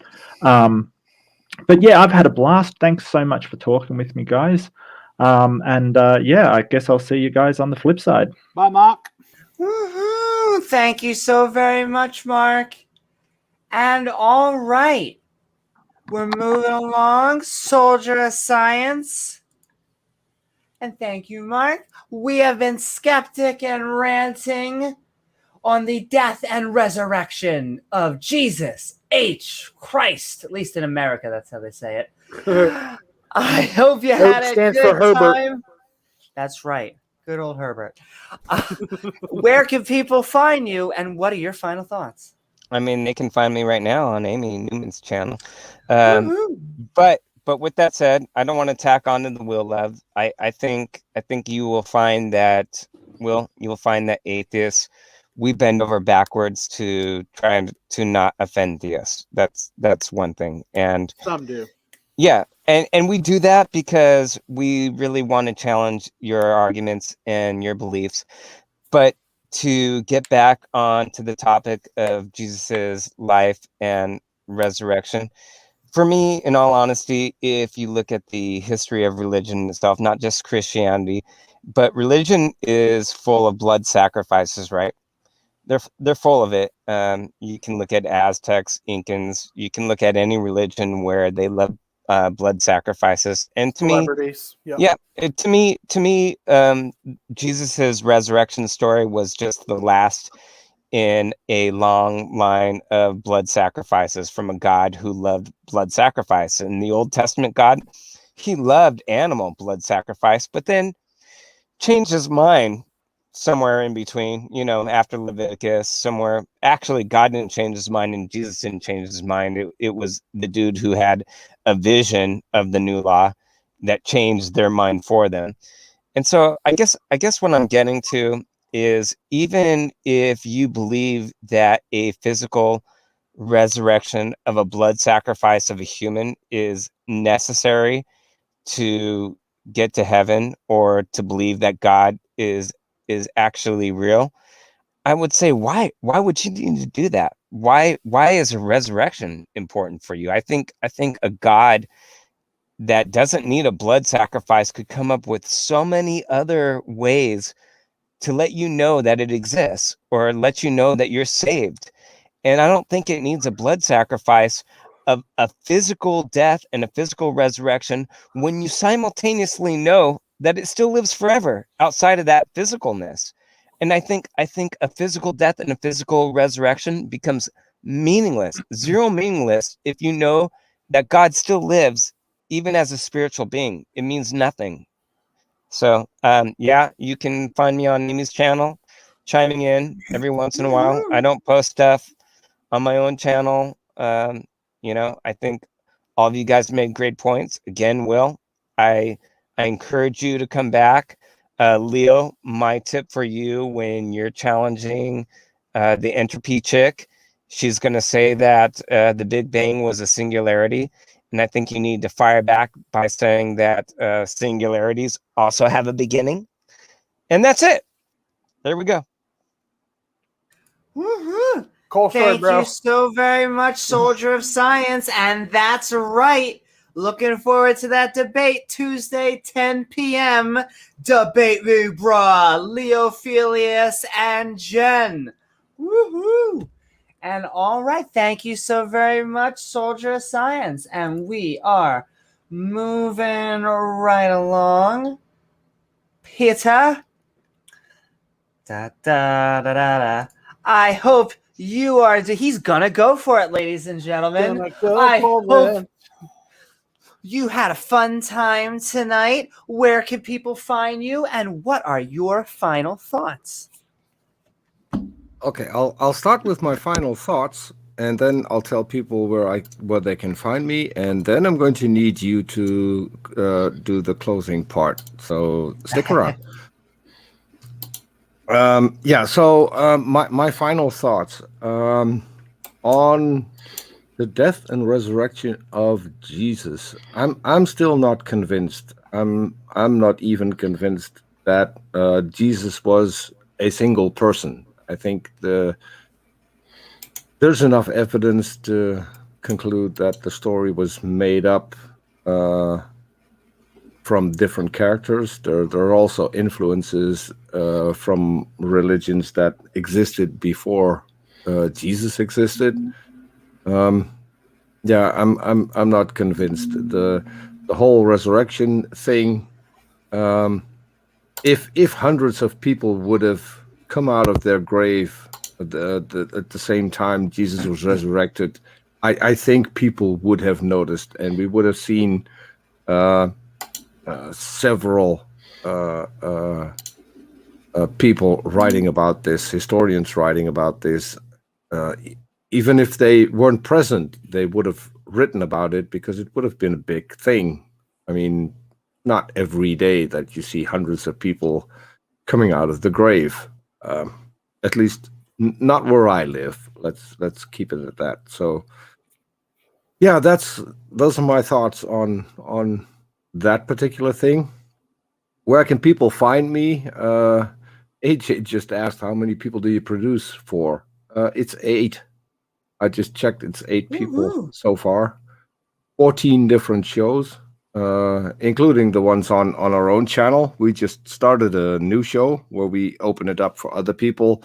But yeah, I've had a blast. Thanks so much for talking with me, guys. I guess I'll see you guys on the flip side. Bye, Mark. Woohoo! Thank you so very much, Mark. And all right, we're moving along. Soldier of Science. And thank you, Mark. We have been skeptic and ranting on the death and resurrection of Jesus H. Christ. At least in America, that's how they say it. I hope you had a good time. That's right. Good old Herbert. Where can people find you, and what are your final thoughts? I mean, they can find me right now on Amy Newman's channel. But with that said, I don't want to tack on to the Will Love. I think you will find that, Will, you will find that atheists, we bend over backwards to try to not offend theists. That's one thing. And some do. Yeah. And we do that because we really want to challenge your arguments and your beliefs. But to get back onto the topic of Jesus's life and resurrection, for me, in all honesty, if you look at the history of religion itself, not just Christianity, But religion is full of blood sacrifices, right? They're full of it. You can look at Aztecs, Incans. You can look at any religion where they love blood sacrifices. And to Celebrities. me, yeah, to me, Jesus's resurrection story was just the last in a long line of blood sacrifices from a God who loved blood sacrifice. In the Old Testament God, he loved animal blood sacrifice, but then changed his mind somewhere in between, after Leviticus, somewhere. Actually, God didn't change his mind and Jesus didn't change his mind. It was the dude who had a vision of the new law that changed their mind for them. And so I guess what I'm getting to is, even if you believe that a physical resurrection of a blood sacrifice of a human is necessary to get to heaven, or to believe that God is actually real, I would say, why would you need to do that? Why is a resurrection important for you? I think a God that doesn't need a blood sacrifice could come up with so many other ways to let you know that it exists, or let you know that you're saved. And I don't think it needs a blood sacrifice of a physical death and a physical resurrection, when you simultaneously know that it still lives forever outside of that physicalness. And I think a physical death and a physical resurrection becomes meaningless, zero meaningless, if you know that God still lives even as a spiritual being. It means nothing. So, yeah, you can find me on Nimi's channel, chiming in every once in a while. I don't post stuff on my own channel. I think all of you guys made great points. Again, Will, I encourage you to come back. Leo, my tip for you when you're challenging the entropy chick, she's going to say that the Big Bang was a singularity. And I think you need to fire back by saying that singularities also have a beginning. And that's it. There we go. Woohoo! Cool story, Thank bro. you so very much, Soldier of Science. And that's right. Looking forward to that debate Tuesday, 10 p.m. Debate me, brah. Leo Felius and Jen. Woohoo! And all right, thank you so very much, Soldier of Science. And we are moving right along. Peter. Da, da, da, da, da. I hope you are. He's gonna go for it, ladies and gentlemen. I hope you had a fun time tonight. Where can people find you, and what are your final thoughts? Okay, I'll start with my final thoughts, and then I'll tell people where they can find me, and then I'm going to need you to do the closing part. So stick around. My final thoughts on the death and resurrection of Jesus. I'm still not convinced. I'm not even convinced that Jesus was a single person. I think there's enough evidence to conclude that the story was made up from different characters. There are also influences from religions that existed before Jesus existed. I'm not convinced. The whole resurrection thing. If hundreds of people would have come out of their grave at the same time Jesus was resurrected, I think people would have noticed, and we would have seen several people writing about this, historians writing about this. Even if they weren't present, they would have written about it because it would have been a big thing. I mean, not every day that you see hundreds of people coming out of the grave. At least not where I live. Let's keep it at that. So, yeah, those are my thoughts on that particular thing. Where can people find me? AJ just asked, how many people do you produce for? It's 8. I just checked. It's 8 people so far. 14 different shows. including the ones on our own channel. We just started a new show where we open it up for other people.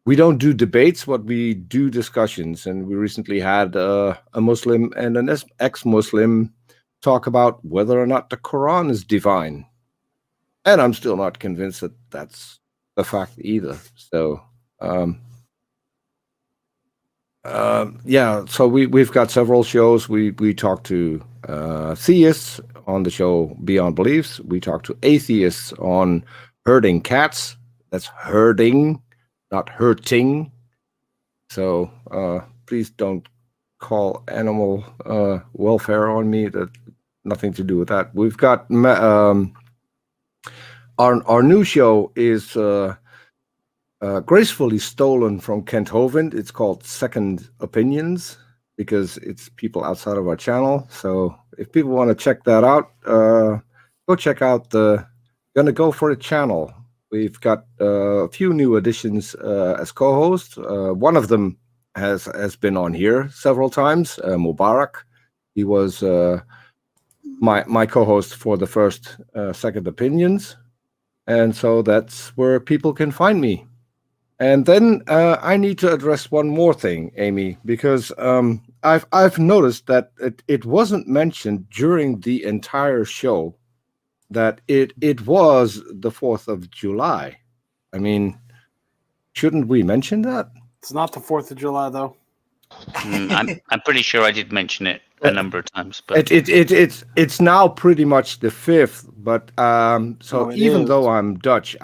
We don't do debates, but we do discussions. And we recently had a Muslim and an ex-Muslim talk about whether or not the Quran is divine. And I'm still not convinced that that's the fact either. So, yeah, so we've got several shows. We talk to theists on the show Beyond Beliefs. We talk to atheists on herding cats. That's herding, not hurting. So please don't call animal welfare on me. That nothing to do with that. We've got our new show is gracefully stolen from Kent Hovind. It's called Second Opinions because it's people outside of our channel. So if people want to check that out, go check out the Gonna Go For It channel. We've got a few new additions as co-hosts. One of them has been on here several times, Mubarak. He was my co-host for the first Second Opinions. And so that's where people can find me. And then I need to address one more thing, Amy, because I've noticed that it wasn't mentioned during the entire show that it was the 4th of July. I mean, shouldn't we mention that? It's not the 4th of July, though. I'm pretty sure I did mention it a number of times, but it's now pretty much the 5th. But so even though I'm Dutch,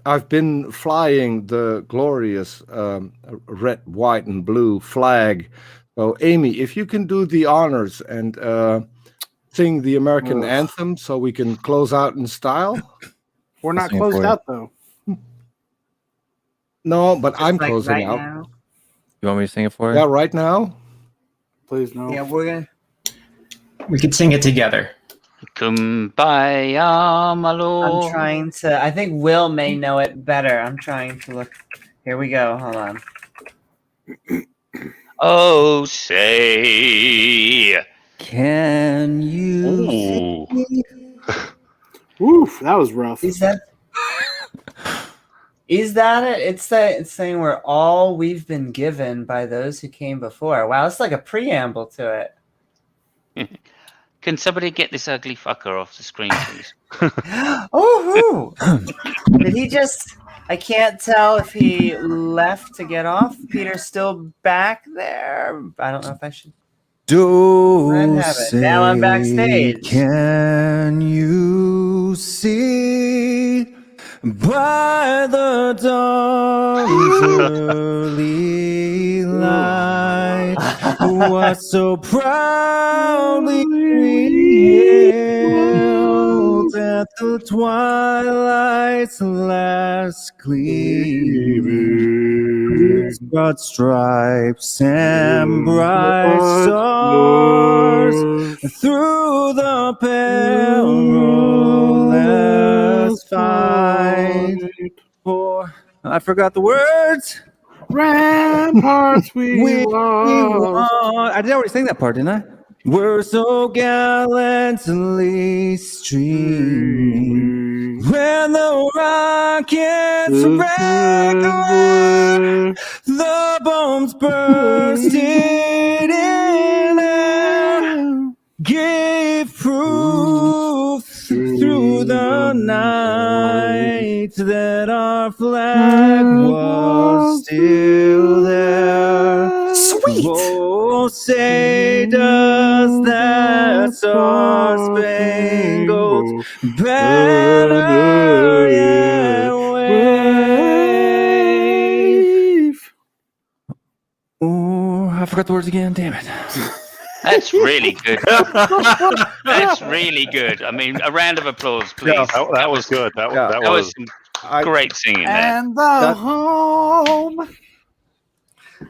I've been flying the glorious red, white, and blue flag. So Amy, if you can do the honors and sing the American anthem, so we can close out in style. We're not closed out though. No, but Just I'm like closing right out. now? You want me to sing it for you? Yeah, right now. Please no. Yeah, we're gonna. We could sing it together. Kumbaya, my lord. I'm trying to. I think Will may know it better. I'm trying to look. Here we go. Hold on. Oh, say. Can you? Oof, that was rough. Is that it? It's saying we're all we've been given by those who came before. Wow, it's like a preamble to it. Can somebody get this ugly fucker off the screen, please? Oh, did he just? I can't tell if he left to get off. Peter's still back there. I don't know if I should. Now I'm backstage. Can you see by the dawn's early light what so proudly hailed at the twilight's last gleaming, broad stripes and bright stars through the perilous fight. For I forgot the words. Ramparts we walk. I did already sing that part, didn't I? We're so gallantly streaming when the rockets wreck away, the bombs bursted in air, gave proof through the night that our flag was still there. Sweet. Oh, say does that star-spangled banner yet wave? Oh, I forgot the words again. Damn it. That's really good. That's really good. I mean, a round of applause, please. Yeah, that was good. That was some great singing there. And the home.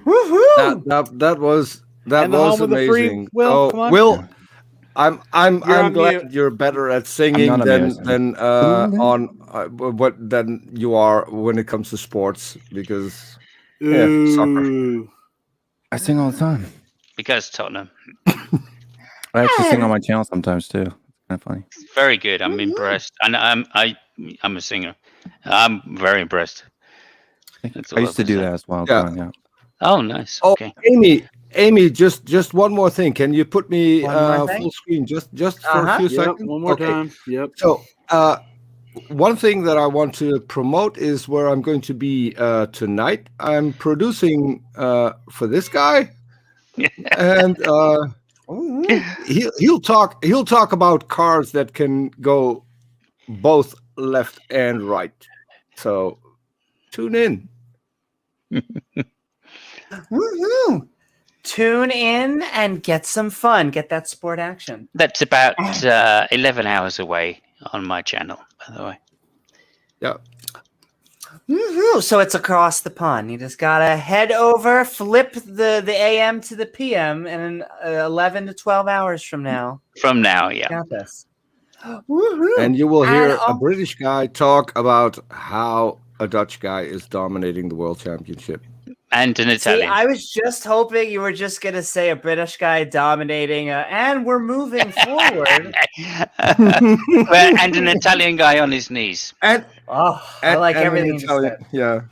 Woohoo! That was And the home of the free amazing. Will, come on. Will, I'm on glad mute. you're better at singing than you are when it comes to sports because soccer. I sing all the time. Because Tottenham. I actually sing on my channel sometimes too. It's kind of funny. Very good. I'm impressed, and I'm a singer. I'm very impressed. That's all I used to can do say. that as well. Yeah. Growing up. Oh, nice. Oh, Okay. Amy, just one more thing. Can you put me One more thing? full screen just for a few Yep, seconds? one more Okay. time. Yep. So, one thing that I want to promote is where I'm going to be tonight. I'm producing for this guy, and he'll talk about cars that can go both left and right. So, tune in. Woohoo! Tune in and get some fun. Get that sport action. That's about 11 hours away on my channel, by the way. Yeah. Woohoo! So it's across the pond. You just gotta head over, flip the AM to the PM, and 11 to 12 hours from now. From now, yeah. Got this. Woohoo! And you will hear And a British guy talk about how a Dutch guy is dominating the world championship. And an See, Italian. I was just hoping you were just gonna say a British guy dominating, and we're moving forward. And an Italian guy on his knees. And I like everything you just said. Yeah.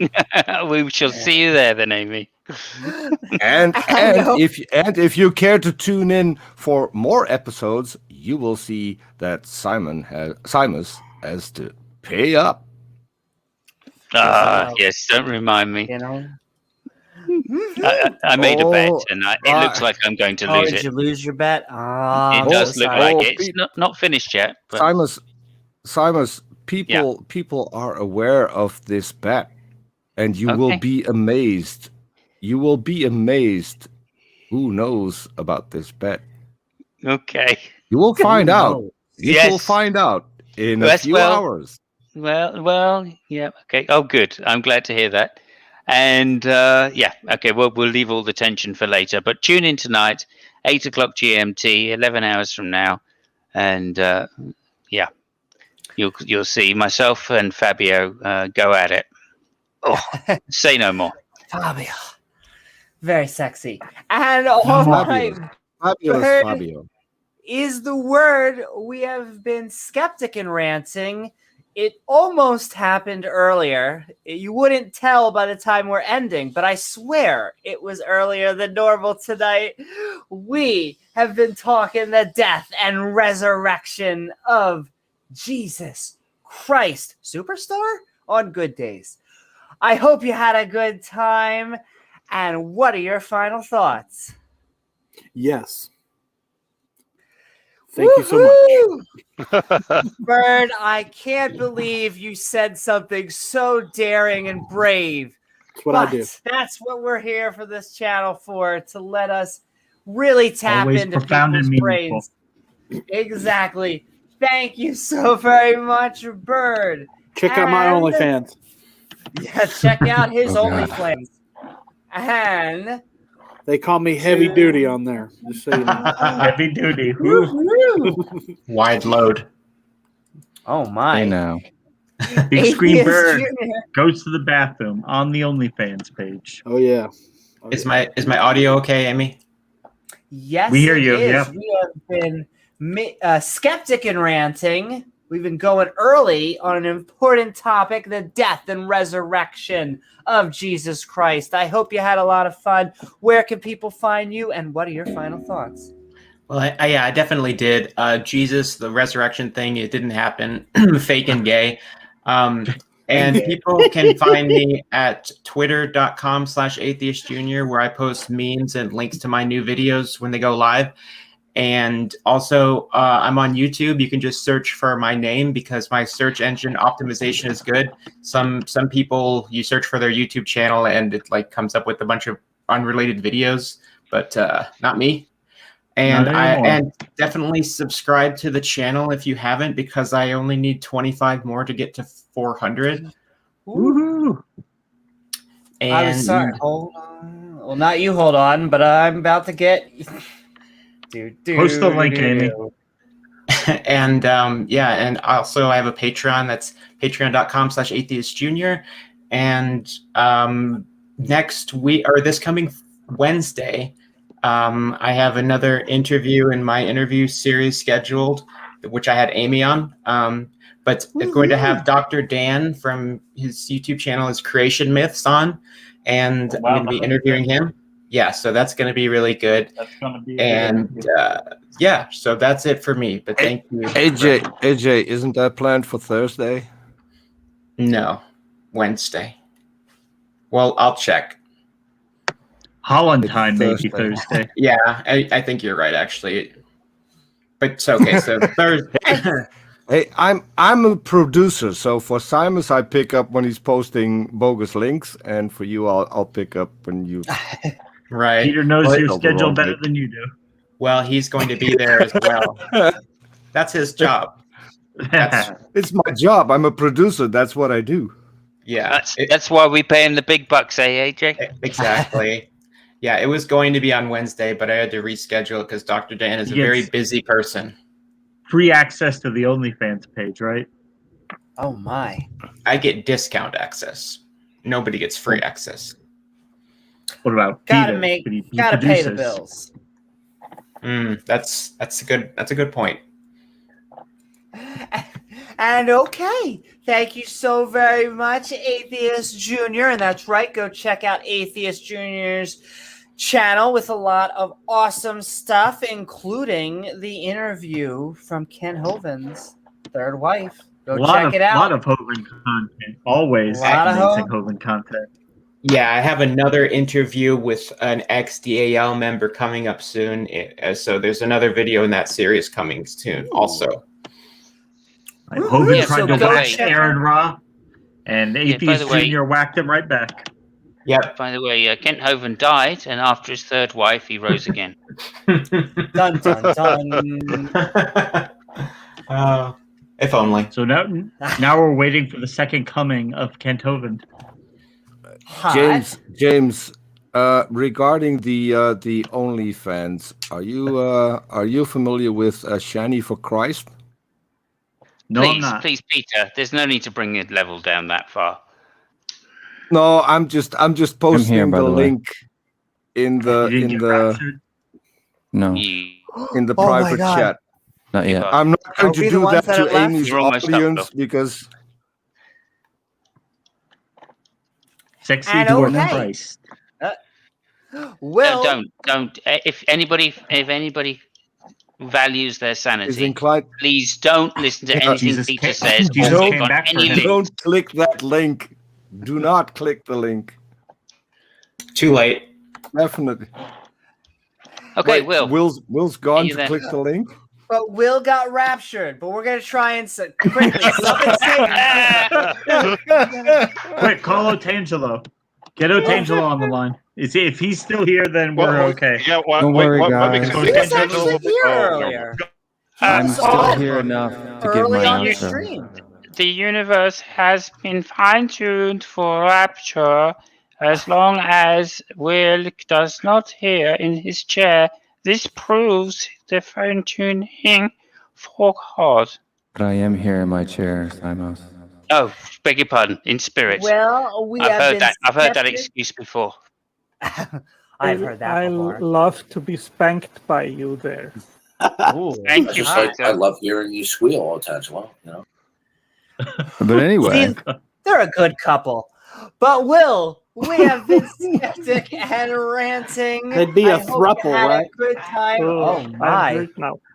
We shall see you there then, Amy. And if you care to tune in for more episodes, you will see that Simus has to pay up. Yes, don't remind me. You know, I made a bet, and it looks like I'm going to lose did it. you lose your bet? It does look like it. It's not finished yet. But Simus, people are aware of this bet, and you will be amazed. You will be amazed who knows about this bet. Okay. You will find out. You Yes. will find out in a Yes, few well- hours. Well, yeah, okay. Oh, good. I'm glad to hear that. And okay. Well, we'll leave all the tension for later. But tune in tonight, 8 o'clock GMT, 11 hours from now, and you'll see myself and Fabio go at it. Oh, say no more. Fabio, very sexy. And all right, Fabulous Bird Fabio. is the word. We have been skeptic and ranting. It almost happened earlier. You wouldn't tell by the time we're ending, but I swear it was earlier than normal tonight. We have been talking the death and resurrection of Jesus Christ, Superstar, on good days. I hope you had a good time. And what are your final thoughts? Yes. Thank you so much. Bird, I can't believe you said something so daring and brave. That's what I do. That's what we're here for this channel for, to let us really tap Always into profound and people's meaningful. brains. Exactly. Thank you so very much, Bird. Check out my And- OnlyFans. Yeah, check out his Oh, God. OnlyFans. And They call me heavy duty on there. Just so you know. Heavy duty. Wide load. Oh my! Hey now. Big Screen Atheist Bird Junior. goes to the bathroom on the OnlyFans page. Oh yeah. Is my audio okay, Amy? Yes, We hear it you, is. yeah. We have been skeptic and ranting. We've been going early on an important topic, the death and resurrection of Jesus Christ. I hope you had a lot of fun. Where can people find you, and what are your final thoughts? Well, I definitely did. Jesus, the resurrection thing, it didn't happen. Fake and gay. And people can find me at twitter.com/atheistjunior, where I post memes and links to my new videos when they go live. And also, I'm on YouTube. You can just search for my name because my search engine optimization is good. Some people, you search for their YouTube channel and it like comes up with a bunch of unrelated videos, but not me. And Not anymore. and definitely subscribe to the channel if you haven't, because I only need 25 more to get to 400. Woohoo! And I was sorry. Hold on. Well, not you. Hold on, but I'm about to get. Post the link, Amy. and and also I have a Patreon. That's patreon.com/atheistjunior. And next week, or this coming Wednesday, I have another interview in my interview series scheduled, which I had Amy on. But it's going to have Dr. Dan from his YouTube channel, his Creation Myths, on, and I'm going to be interviewing him. Yeah, so that's going to be really good. That's going to be. And yeah, so that's it for me. But thank you, AJ, isn't that planned for Thursday? No, Wednesday. Well, I'll check. Holland time, maybe Thursday. Yeah, I think you're right, actually. But it's okay. So Thursday. Hey, I'm a producer, so for Simus I pick up when he's posting bogus links, and for you I'll pick up when you. Right. Peter knows your schedule better than you do. Well, he's going to be there as well. That's his job. It's my job. I'm a producer. That's what I do. Yeah. That's why we pay him the big bucks, eh, AJ? Exactly. Yeah, it was going to be on Wednesday, but I had to reschedule because Dr. Dan is a very busy person. Free access to the OnlyFans page, right? Oh my! I get discount access. Nobody gets free access. What about gotta Peter? Gotta pay the bills. That's a good point. And okay, thank you so very much, Atheist Junior. And that's right, go check out Atheist Junior's channel with a lot of awesome stuff, including the interview from Ken Hoven's third wife. Go check it out. A lot of Hoven content. Always amazing Hoven content. Yeah, I have another interview with an ex-DAL member coming up soon. So there's another video in that series coming soon also. Hoven tried to whack Aaron Ra, and Atheist Junior whacked him right back. Yeah. By the way, Kent Hoven died, and after his third wife, he rose again. Dun dun dun. If only. So now we're waiting for the second coming of Kent Hoven. James, regarding the OnlyFans, are you familiar with Shani for Christ? No, please, I'm not. Please, Peter. There's no need to bring the level down that far. No, I'm just posting the link in the no in the private chat. Not yet. I'm not going to do that to Amy's audience because sexy dwarf Christ. Well, don't. If anybody values their sanity, inclined, please don't listen to anything Peter says. Don't click that link. Do not click the link. Too late. Definitely. Okay, Wait, Will's gone to click the link. But Will got raptured. But we're gonna try and quickly. Quick, call Otangelo. Get Otangelo on the line. If he's still here, then we're okay. Yeah, don't worry, guys. He was actually here earlier. I'm still here enough to give my answer. Stream. The universe has been fine-tuned for rapture. As long as Will does not hear in his chair, this proves the fine-tuning for God. But I am here in my chair, Simos. Oh, beg your pardon. In spirit. Well, I've heard that excuse before. I've heard that before. I love to be spanked by you there. Thank you. I love hearing you squeal all the time as well. You know. But anyway, they're a good couple. But Will, we have been skeptic and ranting. They'd be a throuple, right? A good time. Oh my!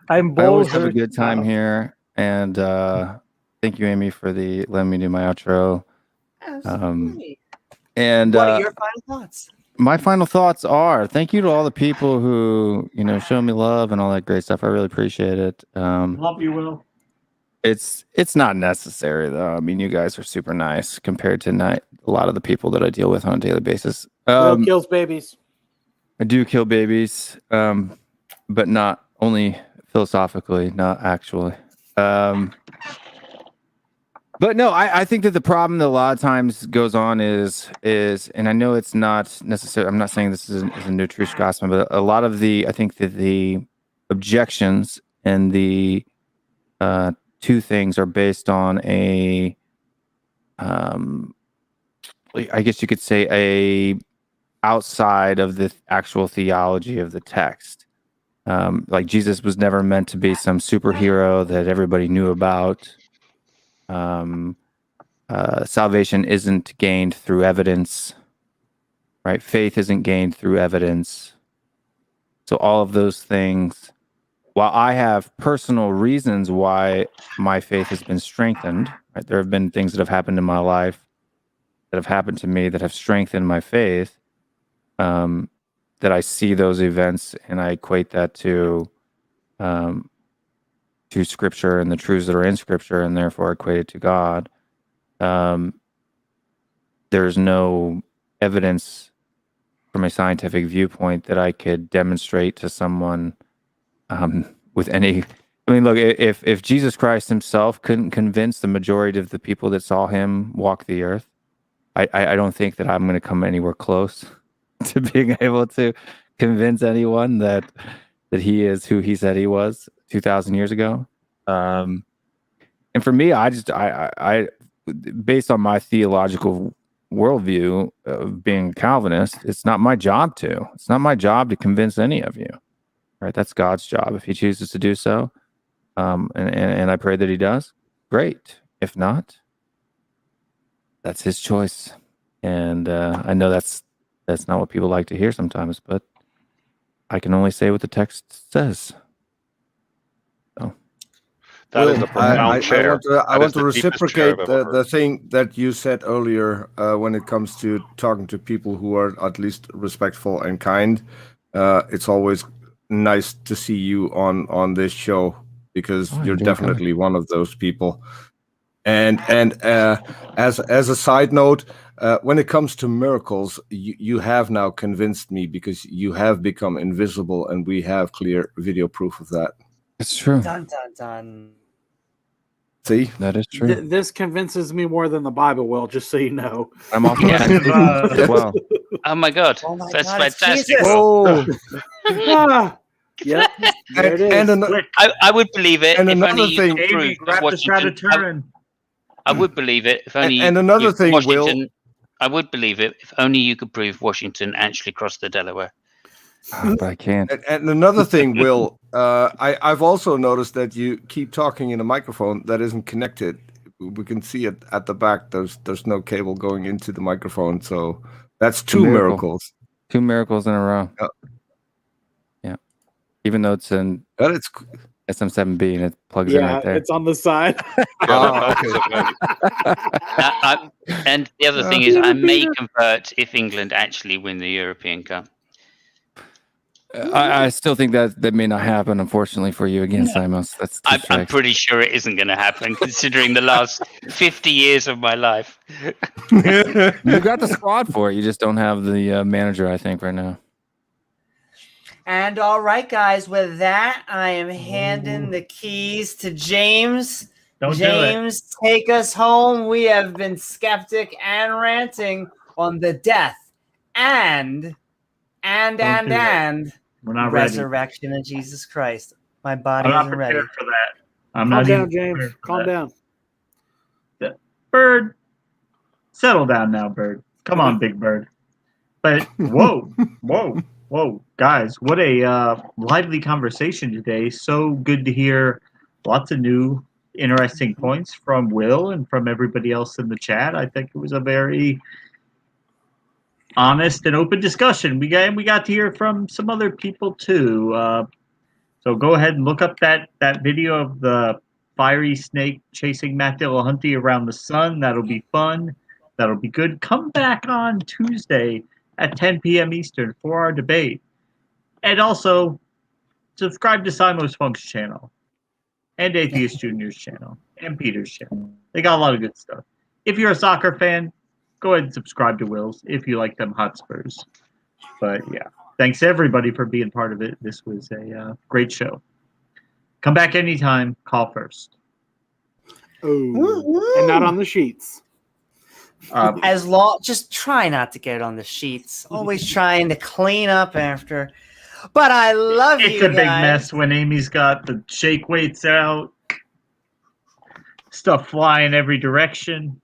I'm I always have a good time here, and thank you, Amy, for letting me do my outro. And what are your final thoughts? My final thoughts are: thank you to all the people who show me love and all that great stuff. I really appreciate it. Love you, Will. It's not necessary though. I mean, you guys are super nice compared to a lot of the people that I deal with on a daily basis. Will kills babies. I do kill babies, but not only philosophically, not actually. But no, I think that the problem that a lot of times goes on is, and I know it's not necessary. I'm not saying this is a new truth gospel, but a lot of I think that the objections and the two things are based on I guess you could say outside of the actual theology of the text. Like Jesus was never meant to be some superhero that everybody knew about. Salvation isn't gained through evidence, right? Faith isn't gained through evidence. So all of those things, while I have personal reasons why my faith has been strengthened, right? There have been things that have happened in my life that have happened to me that have strengthened my faith, that I see those events and I equate that to Scripture and the truths that are in Scripture, and therefore equate it to God. There's no evidence from a scientific viewpoint that I could demonstrate to someone with any. I mean, look, if Jesus Christ himself couldn't convince the majority of the people that saw him walk the earth, I don't think that I'm going to come anywhere close to being able to convince anyone that he is who he said he was 2,000 years ago. And for me, I based on my theological worldview of being a Calvinist, it's not my job to. It's not my job to convince any of you. Right? That's God's job. If he chooses to do so, and I pray that he does, great. If not, that's his choice. And I know that's not what people like to hear sometimes, but I can only say what the text says. So that is a profound share. I want to reciprocate the thing that you said earlier when it comes to talking to people who are at least respectful and kind. It's always nice to see you on this show because you're definitely one of those people. And as a side note, when it comes to miracles, you have now convinced me because you have become invisible, and we have clear video proof of that. It's true. Dun dun dun. See, that is true. This convinces me more than the Bible will, just so you know. I'm also as well. Oh my God, that's fantastic. Oh, yeah, there it is. I would believe it. And if another only thing, you could prove Washington. I would believe it if only. And another thing, Washington, Will. I would believe it if only you could prove Washington actually crossed the Delaware. But I can't. And another thing, Will, I've also noticed that you keep talking in a microphone that isn't connected. We can see it at the back. There's no cable going into the microphone, so that's two miracles. 2 miracles in a row. Yeah, even though it's in SM7B and it plugs in right there. It's on the side. And the other thing is, I may convert if England actually win the European Cup. I still think that may not happen, unfortunately, for you again, Simons. I'm pretty sure it isn't going to happen, considering the last 50 years of my life. You got the squad for it. You just don't have the manager, I think, right now. And all right, guys, with that, I am handing the keys to James. James, take us home. We have been skeptic and ranting on the death and we're not resurrection of Jesus Christ. My body I'm not isn't ready. prepared for that. I'm Calm not down, even James. prepared for Calm that. down. Bird, settle down now, Bird. Come on, Big Bird. But whoa, guys! What a lively conversation today. So good to hear lots of new, interesting points from Will and from everybody else in the chat. I think it was a very honest and open discussion. We got to hear from some other people too. So go ahead and look up that video of the fiery snake chasing Matt Dillahunty around the sun. That'll be fun. That'll be good. Come back on Tuesday at 10 p.m. Eastern for our debate. And also subscribe to Simos Funk's channel and Atheist Junior's channel and Peter's channel. They got a lot of good stuff. If you're a soccer fan, go ahead and subscribe to Will's if you like them Hotspurs. But yeah, thanks everybody for being part of it. This was a great show. Come back anytime. Call first. Oh, and not on the sheets. Just try not to get it on the sheets. Always trying to clean up after. But I love you guys. It's a big mess when Amy's got the shake weights out, stuff flying every direction.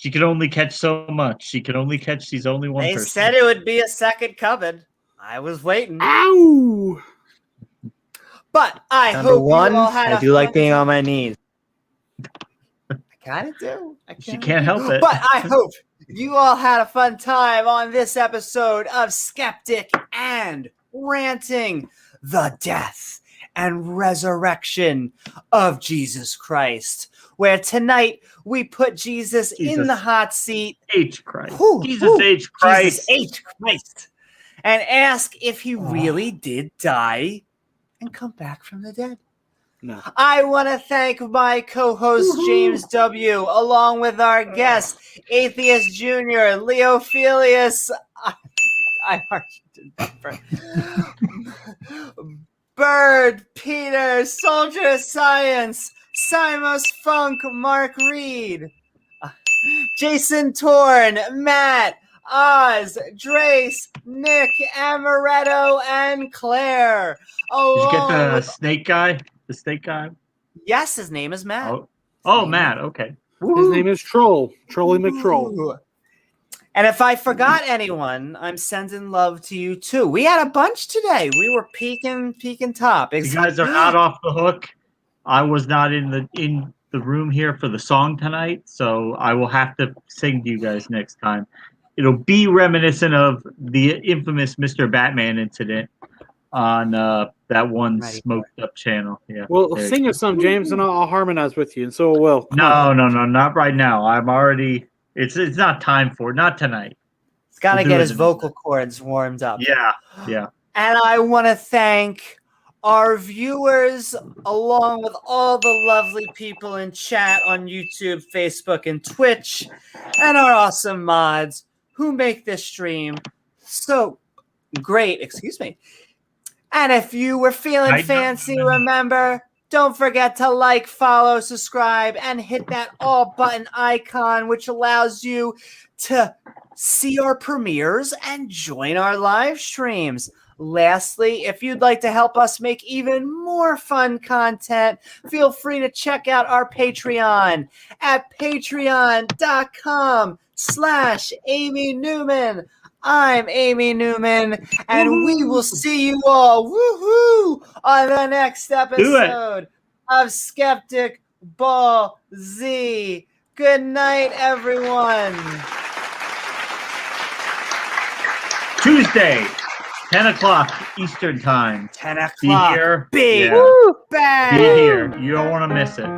She can only catch so much. She can only catch. She's only one They person. said it would be a second coming. I was waiting. Ow! But I Number hope one, you all had I a do like fun being time. on my knees. I kind of do. She can't help it. But I hope you all had a fun time on this episode of Skeptic and Ranting, the death and resurrection of Jesus Christ, where tonight we put Jesus in the hot seat. H. Christ. Jesus H. Christ. Jesus H. Christ. And ask if he really did die and come back from the dead. No. I want to thank my co-host James W. along with our guest Atheist Jr. Leophilius. I Bird, Peter, Soldier of Science, Simos Funk, Mark Reed, Jason Torn, Matt, Oz, Drace, Nick, Amaretto, and Claire. Did you get the with... snake guy? The snake guy? Yes, his name is Matt. Oh, Matt. Okay. His name is Troll. Trolly McTroll. And if I forgot anyone, I'm sending love to you too. We had a bunch today. We were peeking topics. You guys are not off the hook. I was not in the room here for the song tonight, so I will have to sing to you guys next time. It'll be reminiscent of the infamous Mr. Batman incident on that one smoked up channel. Yeah. Well, sing us some, James, and I'll harmonize with you, and so will. No, not right now. I'm already. It's not time for it. Not tonight. He's got to get his vocal cords warmed up. Yeah. And I want to thank our viewers, along with all the lovely people in chat on YouTube, Facebook, and Twitch, and our awesome mods who make this stream so great. Excuse me. And if you were feeling fancy, remember, don't forget to like, follow, subscribe, and hit that all button icon, which allows you to see our premieres and join our live streams. Lastly, if you'd like to help us make even more fun content, feel free to check out our Patreon at patreon.com/Amy Newman. I'm Amy Newman, and we will see you all on the next episode of Skeptic Ball Z. Good night, everyone. Tuesday, 10 o'clock Eastern Time. 10 o'clock. Be here. Big Yeah. bang. Be here. You don't want to miss it.